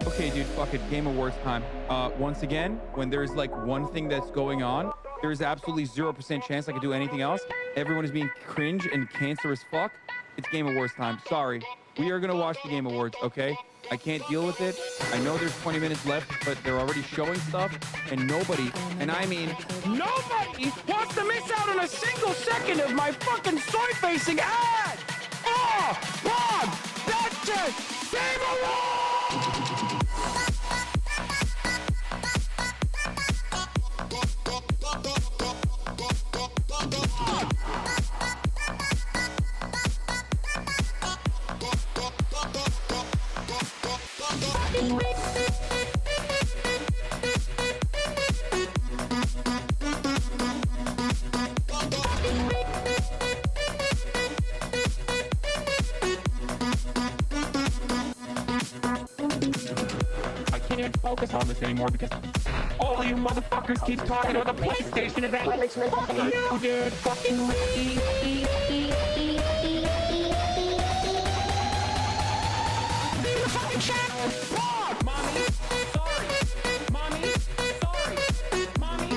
Okay, dude, fuck it. Game Awards time. Once again, when there's like one thing that's going on, there's absolutely 0% chance I could do anything else. Everyone is being cringe and cancerous fuck. It's Game Awards time. Sorry. We are going to watch the Game Awards, okay? I can't deal with it. I know there's 20 minutes left, but they're already showing stuff, and nobody, and I mean nobody, wants to miss out on a a single second of my fucking soy-facing ad. Oh, Bob, that's it. Game along. I can't focus on this anymore because all you motherfuckers keep talking about the PlayStation event. You dude, fucking leave the fucking channel. Fuck, mommy. Sorry. Mommy. Sorry. Mommy.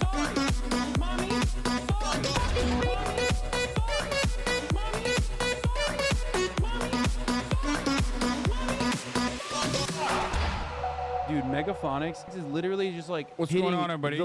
Sorry. Mommy. Dude, Megaphonics is literally just like What's going on, everybody?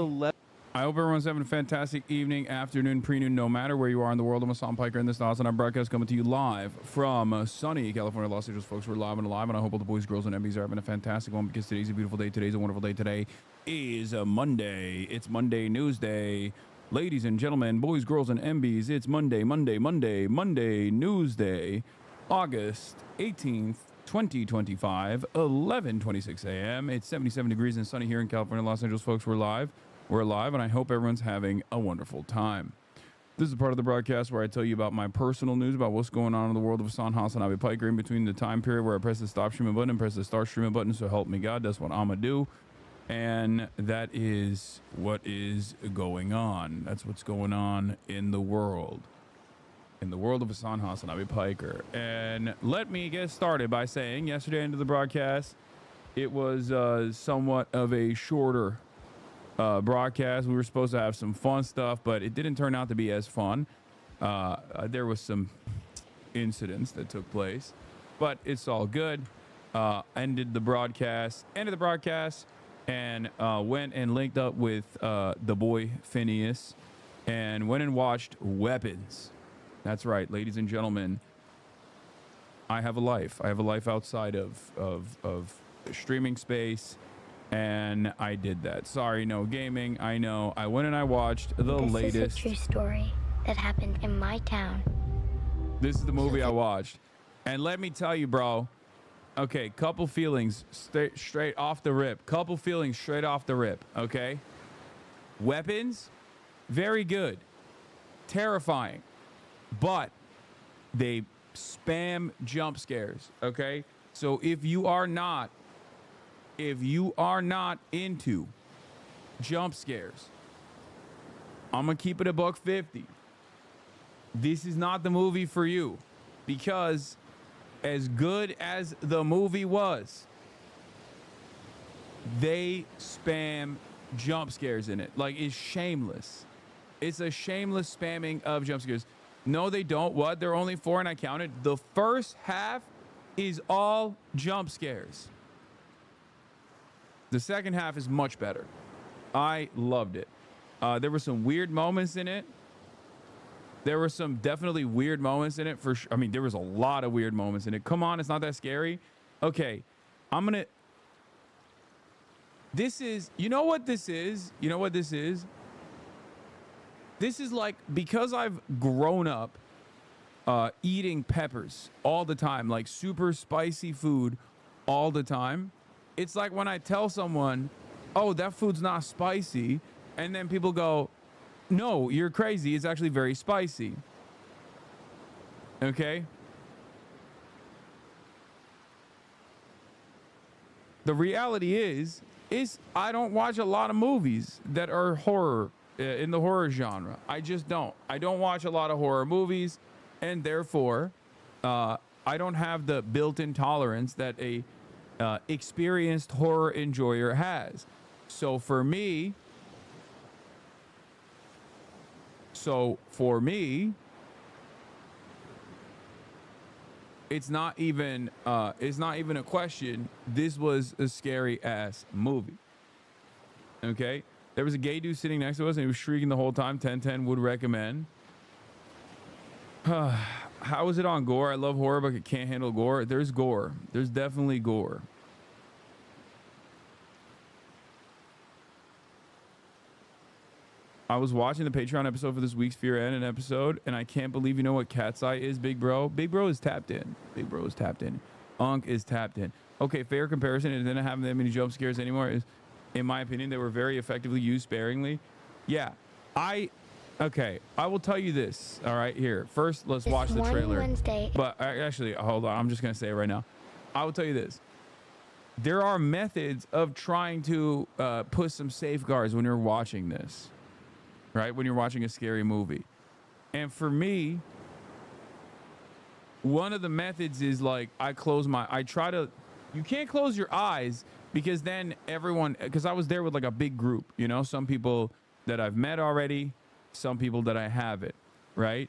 I hope everyone's having a fantastic evening, afternoon, pre-noon, no matter where you are in the world. I'm Hasan Piker, and this is the Hasanabi broadcast coming to you live from sunny California, Los Angeles, folks. We're live and alive, and I hope all the boys, girls, and MBs are having a fantastic one because today's a beautiful day. Today's a wonderful day. Today is a Monday. It's Monday News Day. Ladies and gentlemen, boys, girls, and MBs, it's Monday News Day, August 18th. 2025, 11:26 a.m. It's 77 degrees and sunny here in California, Los Angeles, folks. We're live, and I hope everyone's having a wonderful time. This is part of the broadcast where I tell you about my personal news about what's going on in the world of Hasanabi Piker in between the time period where I press the stop streaming button and press the start streaming button. So help me God, that's what I'm gonna do, and that is what is going on. That's what's going on in the world. In the world of Hasanabi Piker. And let me get started by saying yesterday into the broadcast, it was somewhat of a shorter broadcast. We were supposed to have some fun stuff, but it didn't turn out to be as fun. There was some incidents that took place, but it's all good. Ended the broadcast, and went and linked up with the boy Phineas and went and watched Weapons. That's right, ladies and gentlemen. I have a life. I have a life outside of the streaming space, and I did that. Sorry, no gaming. I know. I went and I watched the latest. This is a true story that happened in my town. This is the movie I watched, and let me tell you, bro. Okay, couple feelings straight off the rip. Okay, Weapons, very good, terrifying. But they spam jump scares, okay? So if you are not into jump scares, I'm gonna keep it $150. This is not the movie for you, because as good as the movie was, they spam jump scares in it. Like, it's shameless. It's a shameless spamming of jump scares. No, they don't. What? There are only 4, and I counted. The first half is all jump scares. The second half is much better. I loved it. There were some weird moments in it. There were some definitely weird moments in it. For sure. I mean, there was a lot of weird moments in it. Come on, it's not that scary. Okay, I'm gonna. This is. You know what this is? This is like, because I've grown up eating peppers all the time, like super spicy food all the time. It's like when I tell someone, oh, that food's not spicy, and then people go, no, you're crazy. It's actually very spicy. Okay? The reality is I don't watch a lot of movies that are horror. In the horror genre. I just don't. I don't watch a lot of horror movies, and therefore I don't have the built-in tolerance that a experienced horror enjoyer has. So for me, it's not even a question. This was a scary ass movie. Okay? There was a gay dude sitting next to us and he was shrieking the whole time. 10/10 would recommend. How is it on gore? I love horror, but it can't handle gore. There's gore. There's definitely gore. I was watching the Patreon episode for this week's Fear N episode, and I can't believe you know what Cat's Eye is, Big Bro. Big Bro is tapped in. Big Bro is tapped in. Unk is tapped in. Okay, fair comparison. It didn't have that many jump scares anymore. In my opinion, they were very effectively used sparingly. Yeah, okay, I will tell you this. All right, here. First, let's watch the trailer. Wednesday. But actually, hold on. I'm just going to say it right now. I will tell you this. There are methods of trying to put some safeguards when you're watching this. Right? When you're watching a scary movie. And for me, one of the methods is like you can't close your eyes because then because I was there with like a big group, you know, some people that I've met already, some people that I haven't, right?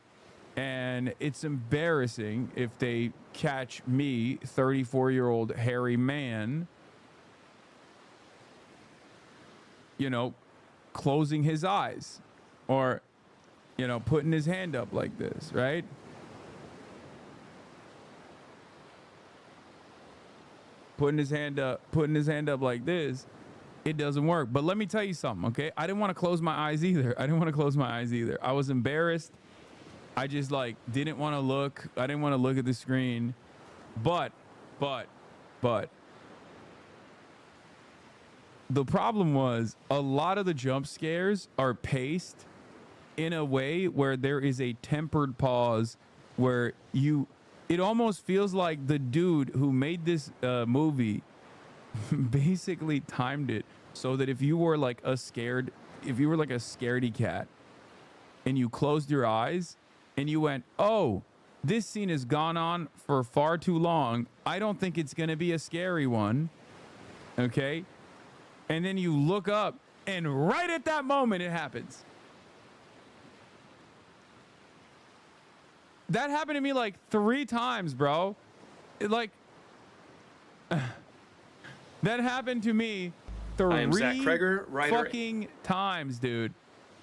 And it's embarrassing if they catch me, 34-year-old hairy man, you know, closing his eyes. Or, you know, putting his hand up like this, right? Putting his hand up like this, it doesn't work. But let me tell you something, okay? I didn't want to close my eyes either. I was embarrassed. I just like didn't want to look. I didn't want to look at the screen. But the problem was a lot of the jump scares are paced in a way where there is a tempered pause where it almost feels like the dude who made this movie basically timed it so that if you were like a scaredy cat and you closed your eyes and you went, oh, this scene has gone on for far too long, I don't think it's going to be a scary one. Okay. And then you look up and right at that moment it happens. That happened to me like 3 times, bro. That happened to me 3 fucking times, dude.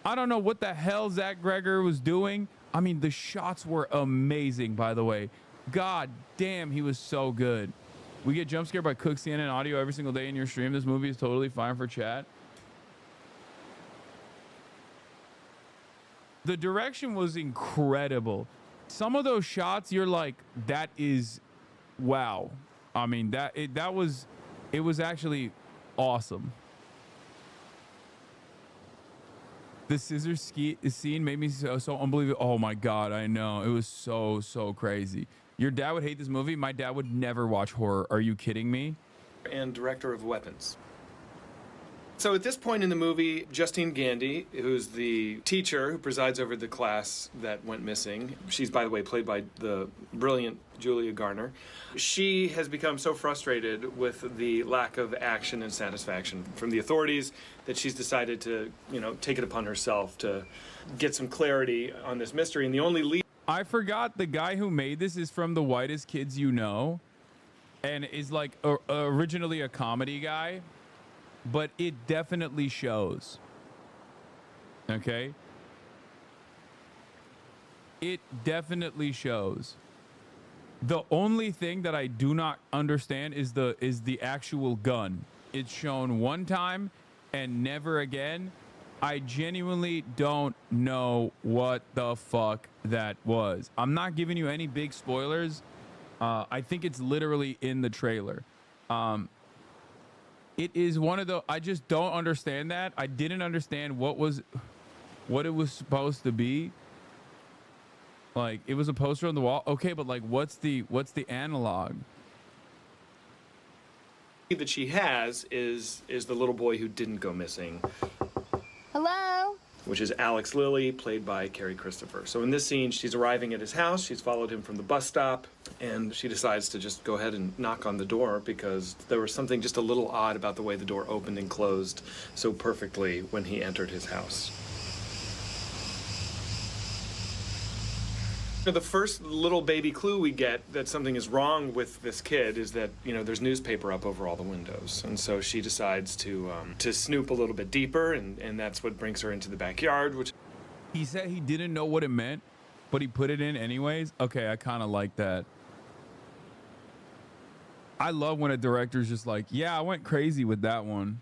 I don't know what the hell Zach Greger was doing. I mean, the shots were amazing, by the way. God damn, he was so good. We get jump scared by Cook CNN audio every single day in your stream. This movie is totally fine for chat. The direction was incredible. Some of those shots, you're like, that is, wow. I mean, it was actually awesome. The scissor scene made me so unbelievable. Oh my God, I know. It was so crazy. Your dad would hate this movie. My dad would never watch horror. Are you kidding me? And director of weapons. So at this point in the movie, Justine Gandy, who's the teacher who presides over the class that went missing, she's, by the way, played by the brilliant Julia Garner. She has become so frustrated with the lack of action and satisfaction from the authorities that she's decided to, you know, take it upon herself to get some clarity on this mystery. And the only lead... I forgot the guy who made this is from The Whitest Kids You Know and is like originally a comedy guy. But it definitely shows. Okay? It definitely shows. The only thing that I do not understand is the actual gun. It's shown one time and never again. I genuinely don't know what the fuck that was. I'm not giving you any big spoilers. I think it's literally in the trailer. It is one of the, I just don't understand that. I didn't understand what it was supposed to be. Like, it was a poster on the wall. Okay, but like, what's the analog? that she has is the little boy who didn't go missing. Hello? Which is Alex Lilly, played by Carrie Christopher. So in this scene, she's arriving at his house. She's followed him from the bus stop, and she decides to just go ahead and knock on the door because there was something just a little odd about the way the door opened and closed so perfectly when he entered his house. The first little baby clue we get that something is wrong with this kid is that, you know, there's newspaper up over all the windows. And so she decides to snoop a little bit deeper, and that's what brings her into the backyard, which... He said he didn't know what it meant, but he put it in anyways. Okay, I kind of like that. I love when a director's just like, yeah, I went crazy with that one.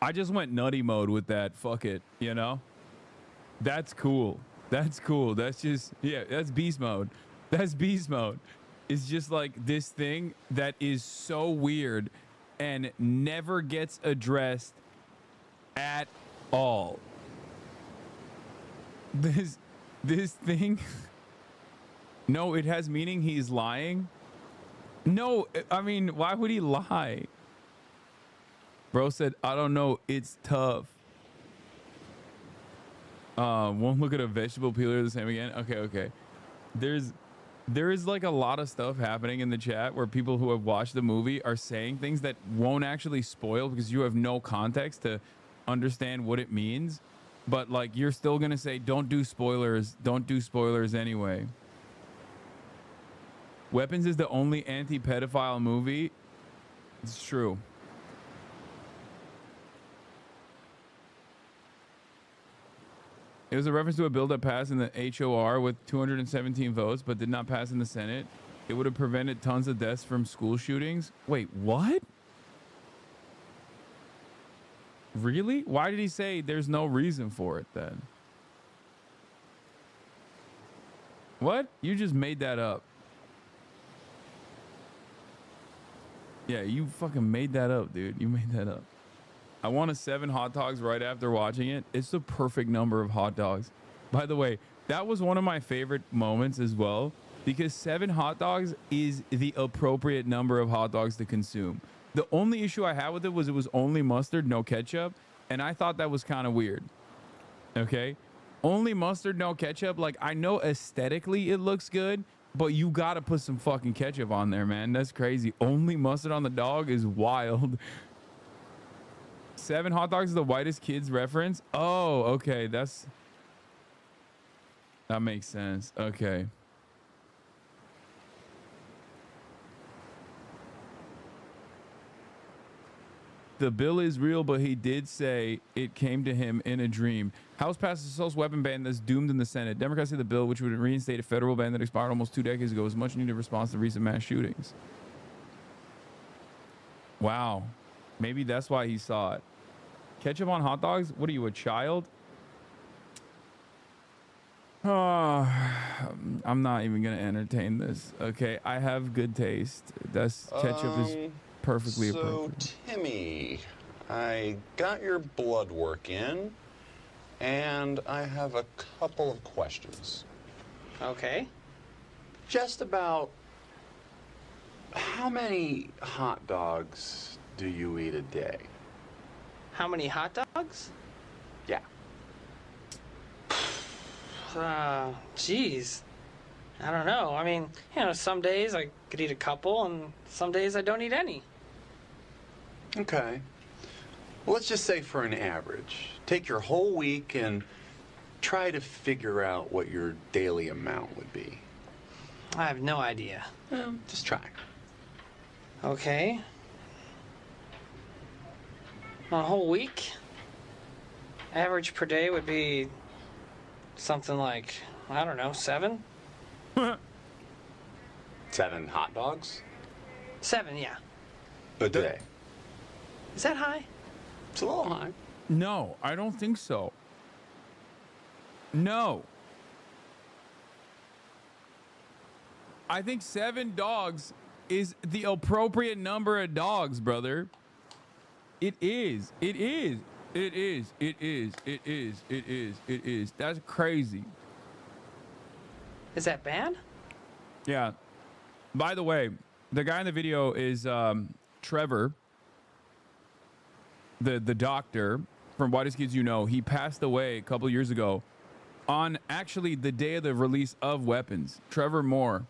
I just went nutty mode with that. Fuck it, you know? That's cool. That's cool. That's just, yeah, that's beast mode. That's beast mode. It's just like this thing that is so weird and never gets addressed at all. This thing. No, it has meaning. He's lying. No, I mean, why would he lie? Bro said, I don't know. It's tough. Won't look at a vegetable peeler the same again. Okay. There is like a lot of stuff happening in the chat where people who have watched the movie are saying things that won't actually spoil because you have no context to understand what it means. But like, you're still going to say, don't do spoilers. Don't do spoilers anyway. Weapons is the only anti-pedophile movie. It's true. It was a reference to a bill that passed in the HOR with 217 votes, but did not pass in the Senate. It would have prevented tons of deaths from school shootings. Wait, what? Really? Why did he say there's no reason for it then? What? You just made that up. Yeah, you fucking made that up, dude. You made that up. I wanted 7 hot dogs right after watching it. It's the perfect number of hot dogs. By the way, that was one of my favorite moments as well, because 7 hot dogs is the appropriate number of hot dogs to consume. The only issue I had with it was only mustard, no ketchup, and I thought that was kind of weird. Okay? Only mustard, no ketchup. Like, I know aesthetically it looks good, but you got to put some fucking ketchup on there, man. That's crazy. Only mustard on the dog is wild. 7 hot dogs is the whitest kids reference. Oh, okay. That makes sense. Okay. The bill is real, but he did say it came to him in a dream. House passes a assault weapon ban that's doomed in the Senate. Democrats say the bill, which would reinstate a federal ban that expired almost 2 decades ago, is much needed response to recent mass shootings. Wow. Maybe that's why he saw it. Ketchup on hot dogs? What are you, a child? Oh, I'm not even going to entertain this. Okay, I have good taste. That's ketchup is perfectly appropriate. So, Timmy, I got your blood work in, and I have a couple of questions. Okay. Just about how many hot dogs do you eat a day? How many hot dogs? Yeah. Geez. I don't know. I mean, you know, some days I could eat a couple, and some days I don't eat any. Okay. Well, let's just say for an average. Take your whole week and try to figure out what your daily amount would be. I have no idea. Just try. Okay. On a whole week, average per day would be something like, I don't know, 7? 7 hot dogs? 7, yeah. A day. Is that high? It's a little high. No, I don't think so. No. I think 7 dogs is the appropriate number of dogs, brother. It is. It is. It is. It is. It is. It is. It is. That's crazy. Is that bad? Yeah. By the way, the guy in the video is Trevor, the doctor from Whitest Kids You Know. He passed away a couple years ago on actually the day of the release of Weapons. Trevor Moore.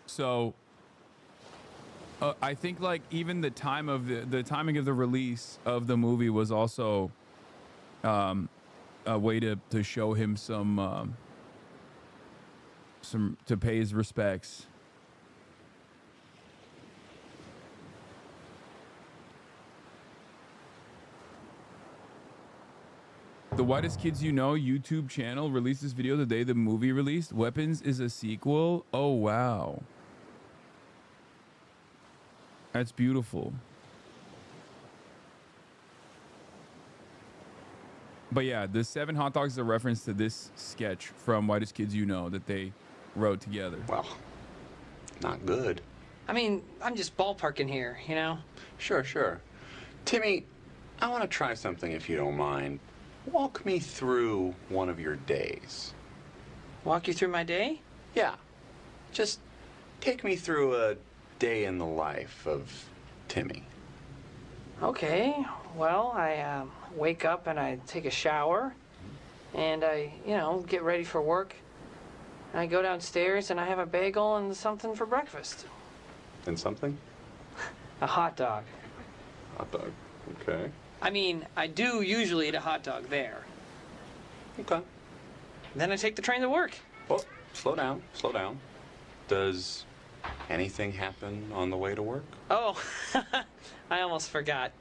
So I think like even the time of the timing of the release of the movie was also a way to show him some to pay his respects. The Whitest Kids You Know YouTube channel released this video the day the movie released. Weapons is a sequel. Oh, wow. That's beautiful. But yeah, the 7 hot dogs is a reference to this sketch from Whitest Kids You Know that they wrote together. Well, not good. I mean, I'm just ballparking here, you know? Sure, sure. Timmy, I want to try something if you don't mind. Walk me through one of your days. Walk you through my day? Yeah. Just take me through a day in the life of Timmy. Okay. Well, I wake up and I take a shower. And I, get ready for work. And I go downstairs and I have a bagel and something for breakfast. And something? A hot dog. Hot dog. Okay. I mean, I do usually eat a hot dog there. Okay. Then I take the train to work. Well, slow down, slow down. Does anything happen on the way to work? Oh, I almost forgot.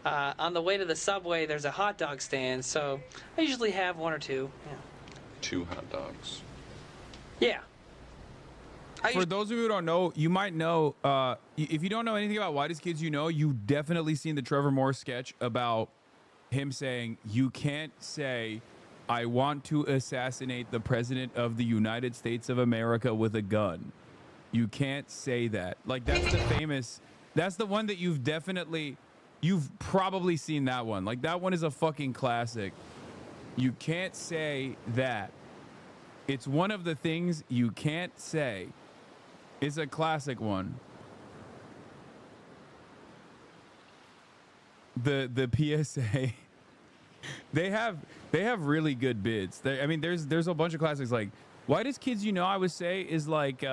On the way to the subway, there's a hot dog stand, so I usually have 1 or 2. Yeah. 2 hot dogs. Yeah. For those of you who don't know, you might know, if you don't know anything about Whitest Kids You Know, you've definitely seen the Trevor Moore sketch about him saying, you can't say, I want to assassinate the president of the United States of America with a gun. You can't say that. Like, that's the famous, that's the one that you've probably seen that one. Like, that one is a fucking classic. You can't say that. It's one of the things you can't say. It's a classic one. The PSA, they have really good bits. I mean, there's a bunch of classics like Whitest Kids You Know, I would say, is like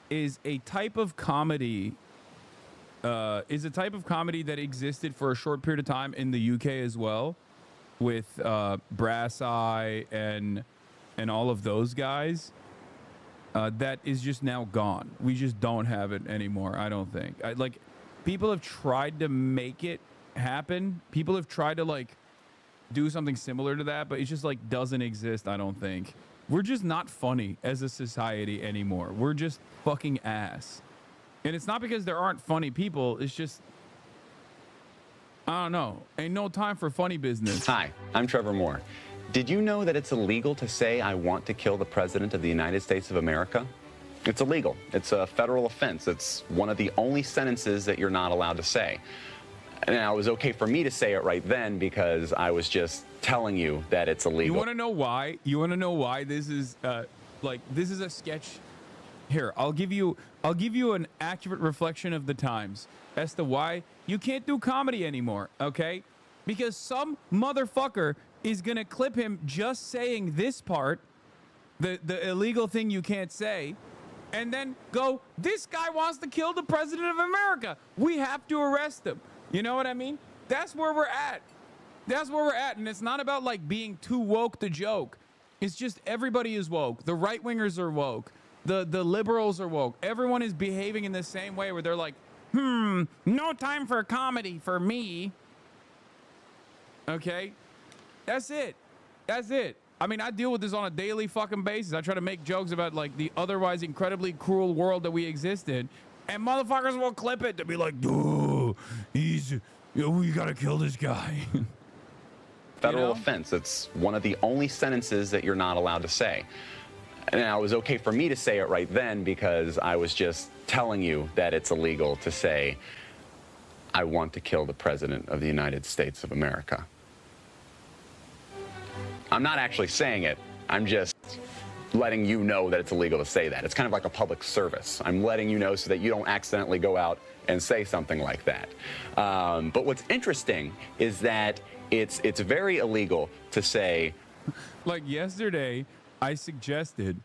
is a type of comedy that existed for a short period of time in the UK as well, with Brass Eye and all of those guys. That is just now gone. We just don't have it anymore, I don't think. Like, people have tried to make it happen. People have tried to, like, do something similar to that, but it just, like, doesn't exist, I don't think. We're just not funny as a society anymore. We're just fucking ass. And it's not because there aren't funny people. It's just, I don't know. Ain't no time for funny business. Hi, I'm Trevor Moore. Did you know that it's illegal to say I want to kill the President of the United States of America? It's illegal. It's a federal offense. It's one of the only sentences that you're not allowed to say. Now, it was okay for me to say it right then because I was just telling you that it's illegal. You want to know why? You want to know why this is this is a sketch? Here, I'll give you an accurate reflection of the times as to why you can't do comedy anymore, okay? Because some motherfucker is going to clip him just saying this part, the illegal thing you can't say, and then go, this guy wants to kill the president of America. We have to arrest him. You know what I mean? That's where we're at. That's where we're at. And it's not about like being too woke to joke. It's just everybody is woke. The right-wingers are woke. The liberals are woke. Everyone is behaving in the same way where they're like, no time for comedy for me. Okay? That's it. That's it. I mean, I deal with this on a daily fucking basis. I try to make jokes about like the otherwise incredibly cruel world that we exist in, and motherfuckers will clip it to be like, "Duh, we gotta kill this guy." Federal offense. It's one of the only sentences that you're not allowed to say. Now, it was okay for me to say it right then because I was just telling you that it's illegal to say, I want to kill the President of the United States of America. I'm not actually saying it. I'm just letting you know that it's illegal to say that. It's kind of like a public service. I'm letting you know so that you don't accidentally go out and say something like that. But what's interesting is that it's very illegal to say. Like yesterday, I suggested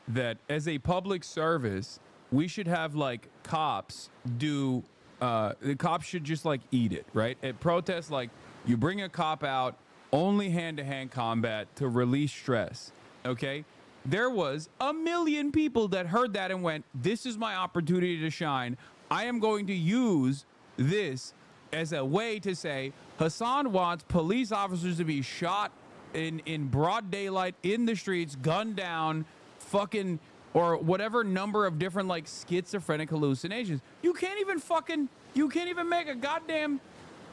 that as a public service, we should have like cops do. The cops should just like eat it, right? At protests, like you bring a cop out only hand-to-hand combat to release stress, okay? There was 1 million people that heard that and went, this is my opportunity to shine. I am going to use this as a way to say, Hasan wants police officers to be shot in broad daylight in the streets, gunned down, fucking, or whatever number of different like schizophrenic hallucinations. You can't even make a goddamn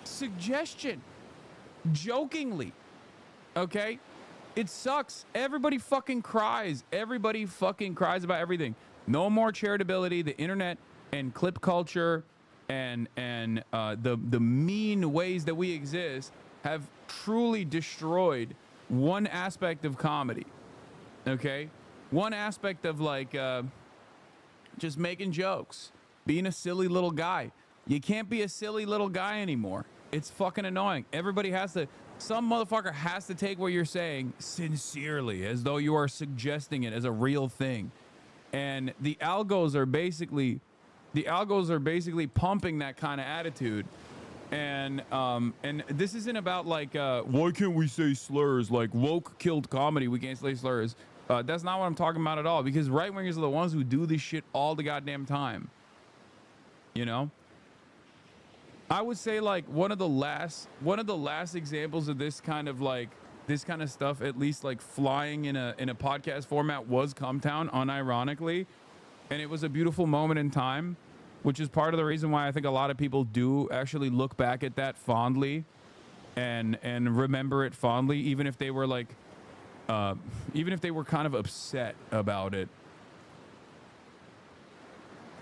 suggestion jokingly, okay? It sucks. Everybody fucking cries. Everybody fucking cries about everything. No more charitability. The internet and clip culture and the mean ways that we exist have truly destroyed one aspect of comedy, okay? One aspect of like just making jokes, being a silly little guy. You can't be a silly little guy anymore. It's fucking annoying. Everybody has to, some motherfucker has to take what you're saying sincerely, as though you are suggesting it as a real thing. And the algos are basically pumping that kind of attitude. And this isn't about like why can't we say slurs? Like woke killed comedy, we can't say slurs. That's not what I'm talking about at all, because right wingers are the ones who do this shit all the goddamn time. You know? I would say like one of the last examples of this kind of stuff, at least like flying in a podcast format, was Cumtown, unironically. And it was a beautiful moment in time, which is part of the reason why I think a lot of people do actually look back at that fondly and remember it fondly, even if they were like even if they were kind of upset about it.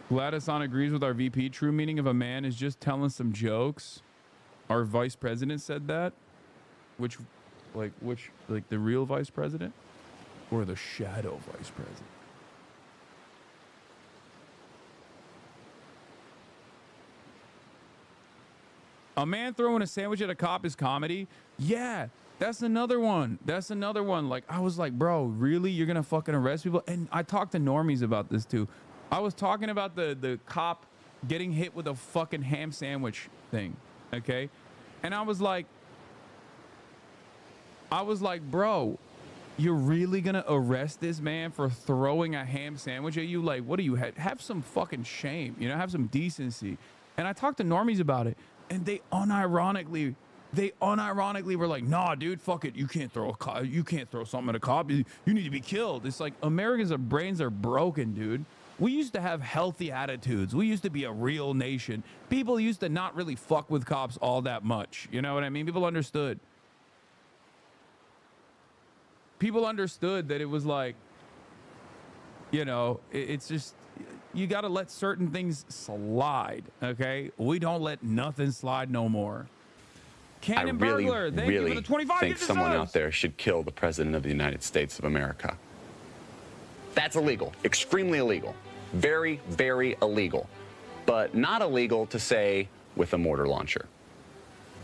Glad Hasan agrees with our VP. True meaning of a man is just telling some jokes. Our vice president said that. Which the real vice president or the shadow vice president? A man throwing a sandwich at a cop is comedy. Yeah, that's another one. Like, I was like, bro, really? You're gonna fucking arrest people? And I talked to normies about this too. I was talking about the cop getting hit with a fucking ham sandwich thing, okay? And I was like, bro, you're really gonna arrest this man for throwing a ham sandwich at you? Like, what do you have some fucking shame, you know, have some decency. And I talked to normies about it, and they unironically were like, nah, dude, fuck it, you can't throw something at a cop, you need to be killed. It's like, Americans' brains are broken, dude. We used to have healthy attitudes. We used to be a real nation. People used to not really fuck with cops all that much. You know what I mean? People understood. People understood that it was like, you know, it's just, you got to let certain things slide, okay? We don't let nothing slide no more. Cannon Burglar, thank you for the 25 think someone out there should kill the President of the United States of America. That's illegal, extremely illegal, very, very illegal, but not illegal to say with a mortar launcher,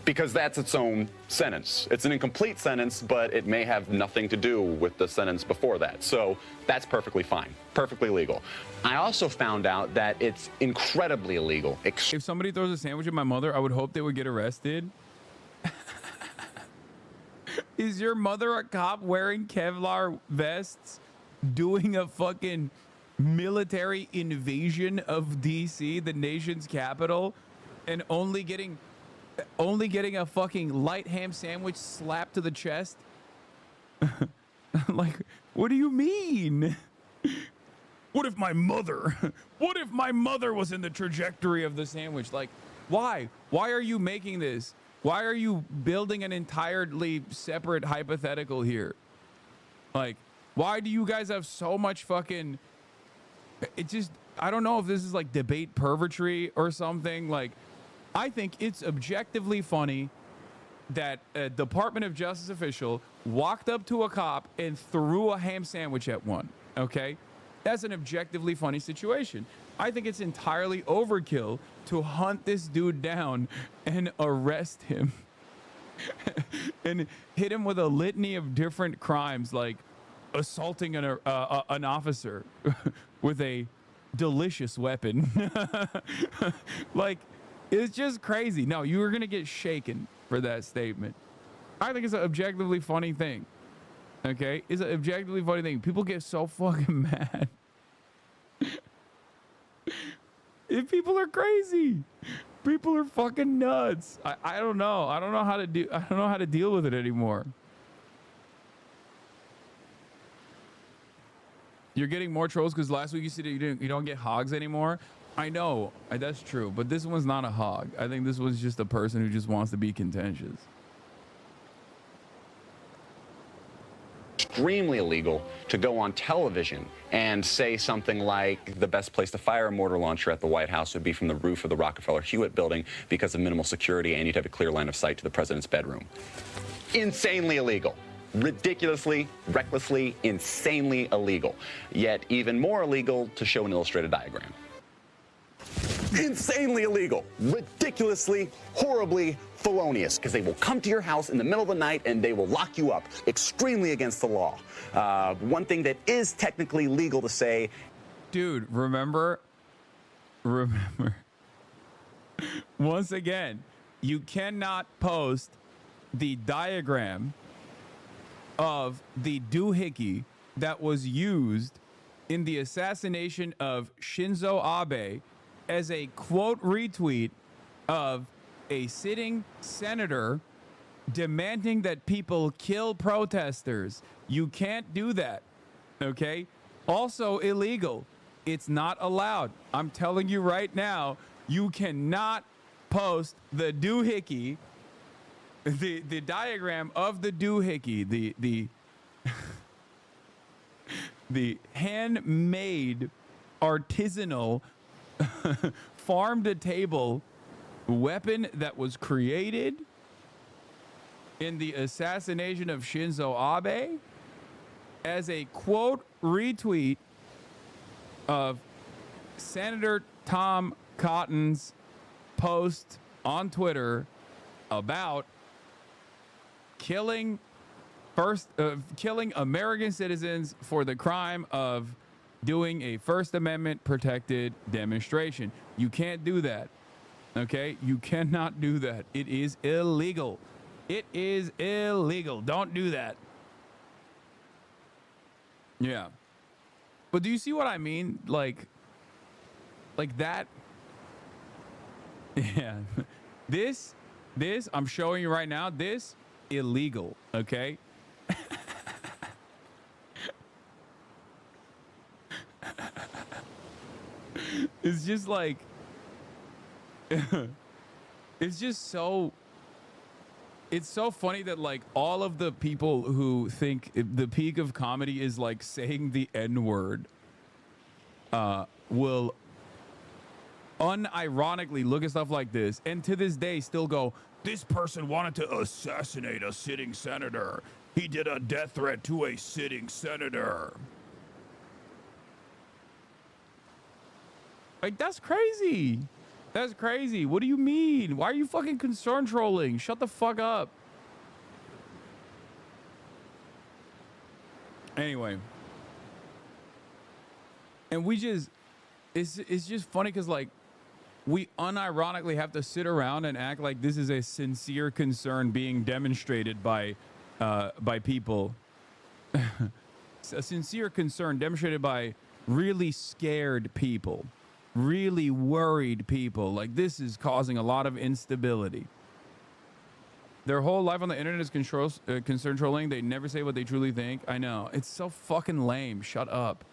because that's its own sentence. It's an incomplete sentence, but it may have nothing to do with the sentence before that. So that's perfectly fine, perfectly legal. I also found out that it's incredibly illegal. If somebody throws a sandwich at my mother, I would hope they would get arrested. Is your mother a cop wearing Kevlar vests, doing a fucking military invasion of DC, the nation's capital, and only getting a fucking light ham sandwich slapped to the chest? Like, what do you mean? What if my mother was in the trajectory of the sandwich? Like, why are you making this? Why are you building an entirely separate hypothetical here? Like, why do you guys have so much fucking... It just... I don't know if this is like debate pervertry or something. Like, I think it's objectively funny that a Department of Justice official walked up to a cop and threw a ham sandwich at one, okay? That's an objectively funny situation. I think it's entirely overkill to hunt this dude down and arrest him and hit him with a litany of different crimes, like assaulting an officer with a delicious weapon. Like, it's just crazy. No, you were going to get shaken for that statement. I think it's an objectively funny thing. Okay? It's an objectively funny thing. People get so fucking mad. If people are crazy. People are fucking nuts. I don't know. I don't know how to deal with it anymore. You're getting more trolls because last week you said you don't get hogs anymore. I know, that's true, but this one's not a hog. I think this one's just a person who just wants to be contentious. Extremely illegal to go on television and say something like the best place to fire a mortar launcher at the White House would be from the roof of the Rockefeller Hewitt building because of minimal security and you'd have a clear line of sight to the president's bedroom. Insanely illegal. Ridiculously, recklessly, insanely illegal. Yet even more illegal to show an illustrated diagram. Insanely illegal, ridiculously, horribly felonious, because they will come to your house in the middle of the night and they will lock you up. Extremely against the law. One thing that is technically legal to say. Dude, remember, once again, you cannot post the diagram of the doohickey that was used in the assassination of Shinzo Abe as a quote retweet of a sitting senator demanding that people kill protesters. You can't do that, okay? Also illegal. It's not allowed. I'm telling you right now, you cannot post the doohickey, the diagram of the doohickey, the handmade, artisanal, farm-to-table weapon that was created in the assassination of Shinzo Abe as a quote retweet of Senator Tom Cotton's post on Twitter about killing American citizens for the crime of doing a First Amendment protected demonstration. You can't do that. Okay? You cannot do that. It is illegal. It is illegal. Don't do that. Yeah. But do you see what I mean? Like that. Yeah. This I'm showing you right now. This illegal. Okay? It's just like it's just so funny that like all of the people who think the peak of comedy is like saying the N-word will unironically look at stuff like this and to this day still go, this person wanted to assassinate a sitting senator. He did a death threat to a sitting senator. Like, that's crazy. That's crazy. What do you mean? Why are you fucking concern trolling? Shut the fuck up. Anyway. And we just, it's just funny because, like, we unironically have to sit around and act like this is a sincere concern being demonstrated by people. A sincere concern demonstrated by really scared people. Really worried people. Like, this is causing a lot of instability. Their whole life on the internet is concern trolling. They never say what they truly think. I know. It's so fucking lame. Shut up.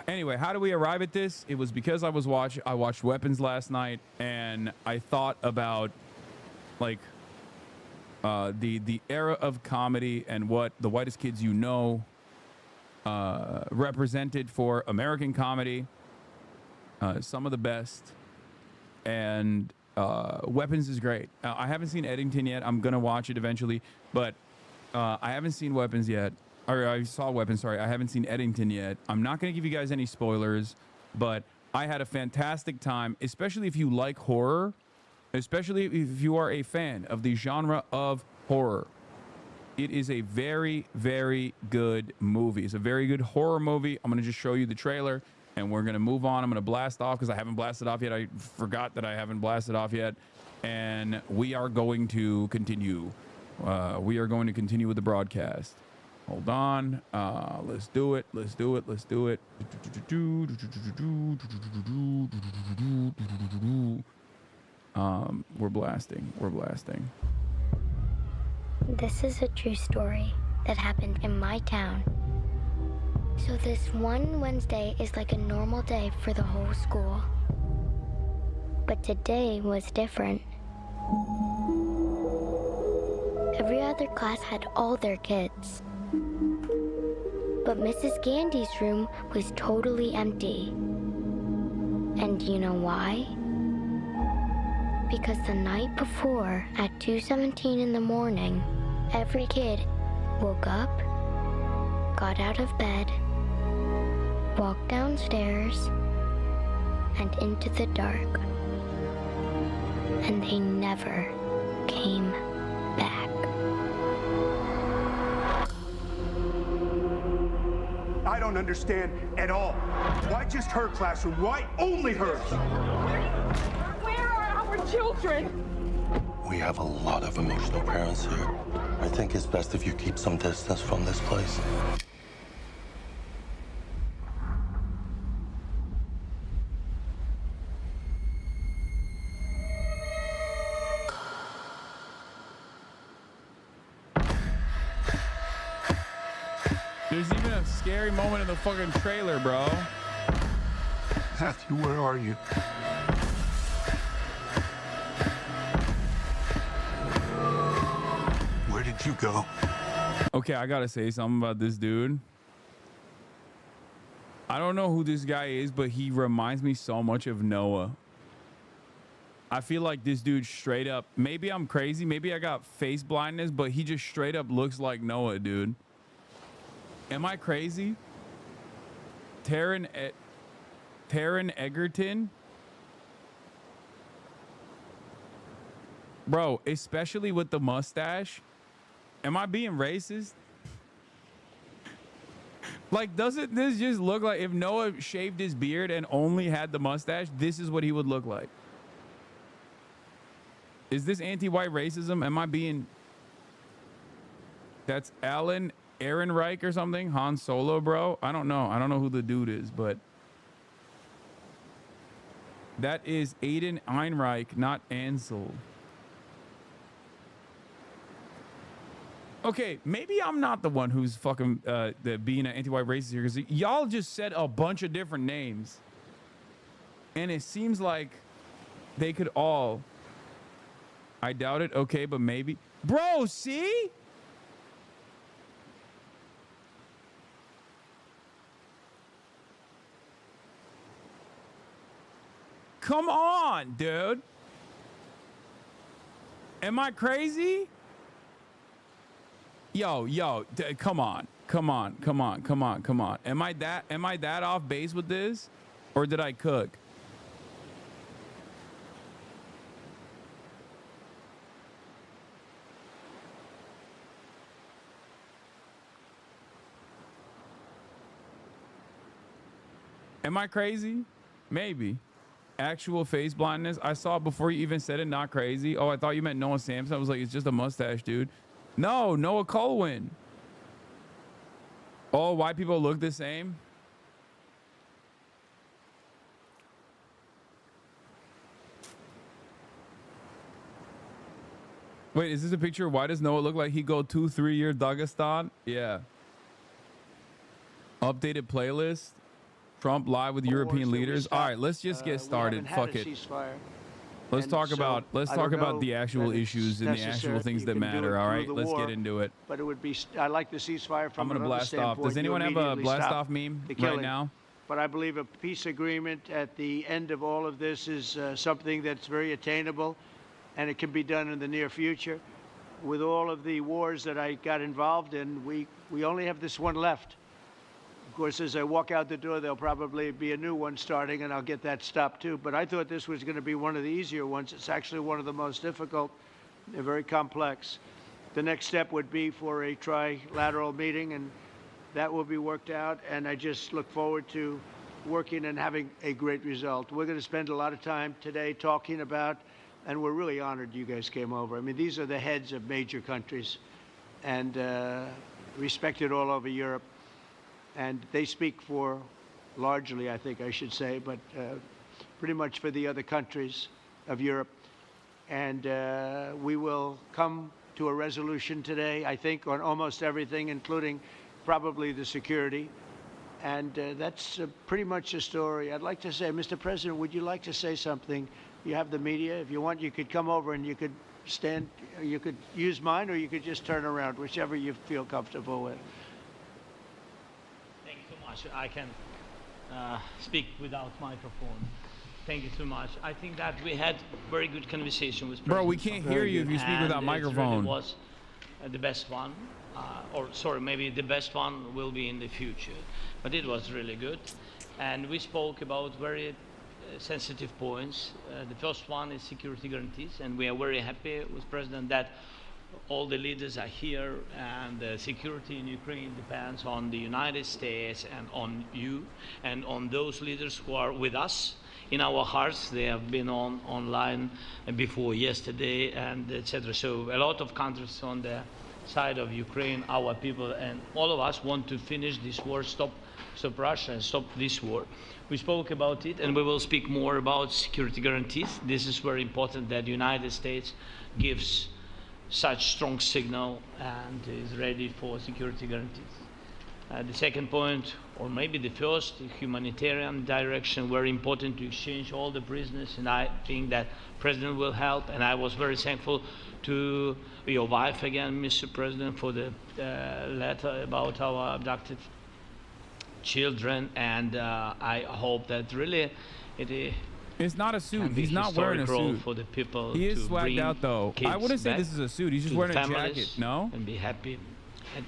Anyway, how do we arrive at this? It was because I watched Weapons last night, and I thought about, like, the era of comedy and what the whitest kids you know represented for American comedy. Some of the best, and Weapons is great. I haven't seen Eddington yet. I'm gonna watch it eventually, but I haven't seen Weapons yet. Or I saw Weapons, sorry. I haven't seen Eddington yet. I'm not gonna give you guys any spoilers, but I had a fantastic time, especially if you like horror, especially if you are a fan of the genre of horror. It is a very, very good movie. It's a very good horror movie. I'm going to just show you the trailer, and we're going to move on. I'm going to blast off because I haven't blasted off yet. I forgot that I haven't blasted off yet. and we are going to continue. We are going to continue with the broadcast. Hold on. Let's do it. Let's do it. Let's do it. We're blasting. We're blasting. This is a true story that happened in my town. So this one Wednesday is like a normal day for the whole school. But today was different. Every other class had all their kids. But Mrs. Gandy's room was totally empty. And you know why? Because the night before, at 2:17 in the morning, every kid woke up, got out of bed, walked downstairs, and into the dark. And they never came back. I don't understand at all. Why just her classroom? Why only hers? Where are our children? We have a lot of emotional parents here. I think it's best if you keep some distance from this place. There's even a scary moment in the fucking trailer, bro. Matthew, where are you? Where did you go? Okay, I gotta say something about this dude. I don't know who this guy is, but he reminds me so much of Noah. I feel like this dude straight up, maybe I'm crazy, maybe I got face blindness, but he just straight up looks like Noah, dude. Am I crazy? Taron Egerton? Bro, especially with the mustache. Am I being racist? Like, doesn't this just look like if Noah shaved his beard and only had the mustache, this is what he would look like? Is this anti-white racism? Am I being... That's Alan Ehrenreich or something? Han Solo, bro? I don't know. I don't know who the dude is, but... That is Aiden Einreich, not Ansel. Okay, maybe I'm not the one who's fucking being an anti-white racist here, because y'all just said a bunch of different names. And it seems like they could all... I doubt it. Okay, but maybe. Bro, see? Come on, dude. Am I crazy? Yo, come on. Come on. Am I that off base with this? Or did I cook? Am I crazy? Maybe. Actual face blindness. I saw it before you even said it. Not crazy. Oh, I thought you meant Noah Sampson. I was like, it's just a mustache, dude. No, Noah Colwyn. Oh, white people look the same? Wait, is this a picture? Why does Noah look like he go 2-3 year Dagestan? Yeah. Updated playlist. Trump live with European leaders. All right, let's just get started. Fuck it. Let's talk about the actual issues and the actual things that matter. All right, let's get into it. But it would be. I like the ceasefire from. I'm gonna blast off. Does anyone have a blast off meme right now? But I believe a peace agreement at the end of all of this is something that's very attainable, and it can be done in the near future. With all of the wars that I got involved in, we only have this one left. Of course, as I walk out the door, there'll probably be a new one starting, and I'll get that stopped too. But I thought this was going to be one of the easier ones. It's actually one of the most difficult. They're very complex. The next step would be for a trilateral meeting, and that will be worked out. And I just look forward to working and having a great result. We're going to spend a lot of time today talking about and we're really honored you guys came over. I mean, these are the heads of major countries and respected all over Europe. And they speak for, largely, I think I should say, but pretty much for the other countries of Europe. And we will come to a resolution today, I think, on almost everything, including probably the security. And that's pretty much the story. I'd like to say, Mr. President, would you like to say something? You have the media. If you want, you could come over and you could stand, you could use mine, or you could just turn around, whichever you feel comfortable with. Thank you so much. I can speak without microphone. Thank you so much. I think that we had very good conversation with President Bro, we can't hear you if you speak without microphone. It was the best one, or sorry, maybe the best one will be in the future. But it was really good, and we spoke about very sensitive points. The first one is security guarantees, and we are very happy with President that all the leaders are here, and the security in Ukraine depends on the United States and on you and on those leaders who are with us in our hearts. They have been online before yesterday, and etc. So a lot of countries on the side of Ukraine, our people, and all of us want to finish this war, stop Russia and stop this war. We spoke about it, and we will speak more about security guarantees. This is very important that the United States gives such strong signal and is ready for security guarantees. The second point, or maybe the first, the humanitarian direction, very important to exchange all the prisoners, and I think that President will help, and I was very thankful to your wife again, Mr. President, for the letter about our abducted children, and I hope that really it's not a suit. He's not wearing a suit. For the people. He is swagged out though. I wouldn't say this is a suit. He's just wearing a jacket. No? And be happy.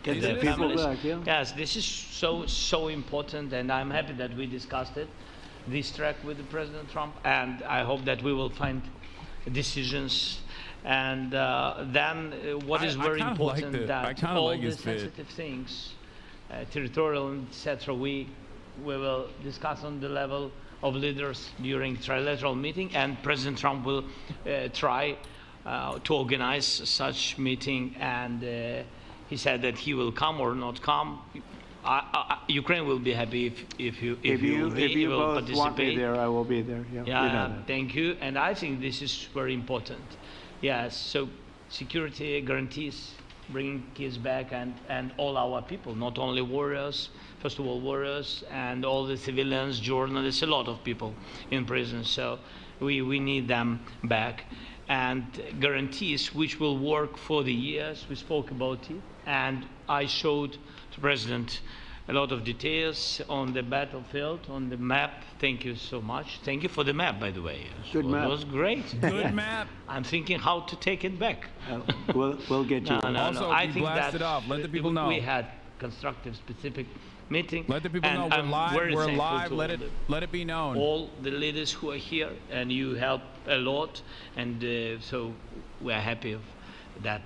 Get the people back, yeah? Yes, this is so important, and I'm happy that we discussed it, this track with the President Trump, and I hope that we will find decisions. And then what is very important that all the sensitive things, territorial, etc., we will discuss on the level of leaders during trilateral meeting, and President Trump will try to organize such meeting, and he said that he will come or not come. Ukraine will be happy if you will both participate. Want me there, I will be there. Yeah, yeah, you know thank you. And I think this is very important. Yes, so security guarantees, bringing kids back, and all our people, not only warriors, first of all warriors, and all the civilians, journalists, a lot of people in prison. So we need them back. And guarantees which will work for the years. We spoke about it, and I showed to President a lot of details on the battlefield, on the map. Thank you so much. Thank you for the map, by the way. Good map. It was great. Good map. I'm thinking how to take it back. We'll get you. Also, I think blast it off. Let the people know. We had constructive, specific meeting. Let the people know we're live. We're live. Let it be known. All the leaders who are here, and you help a lot, and so we are happy that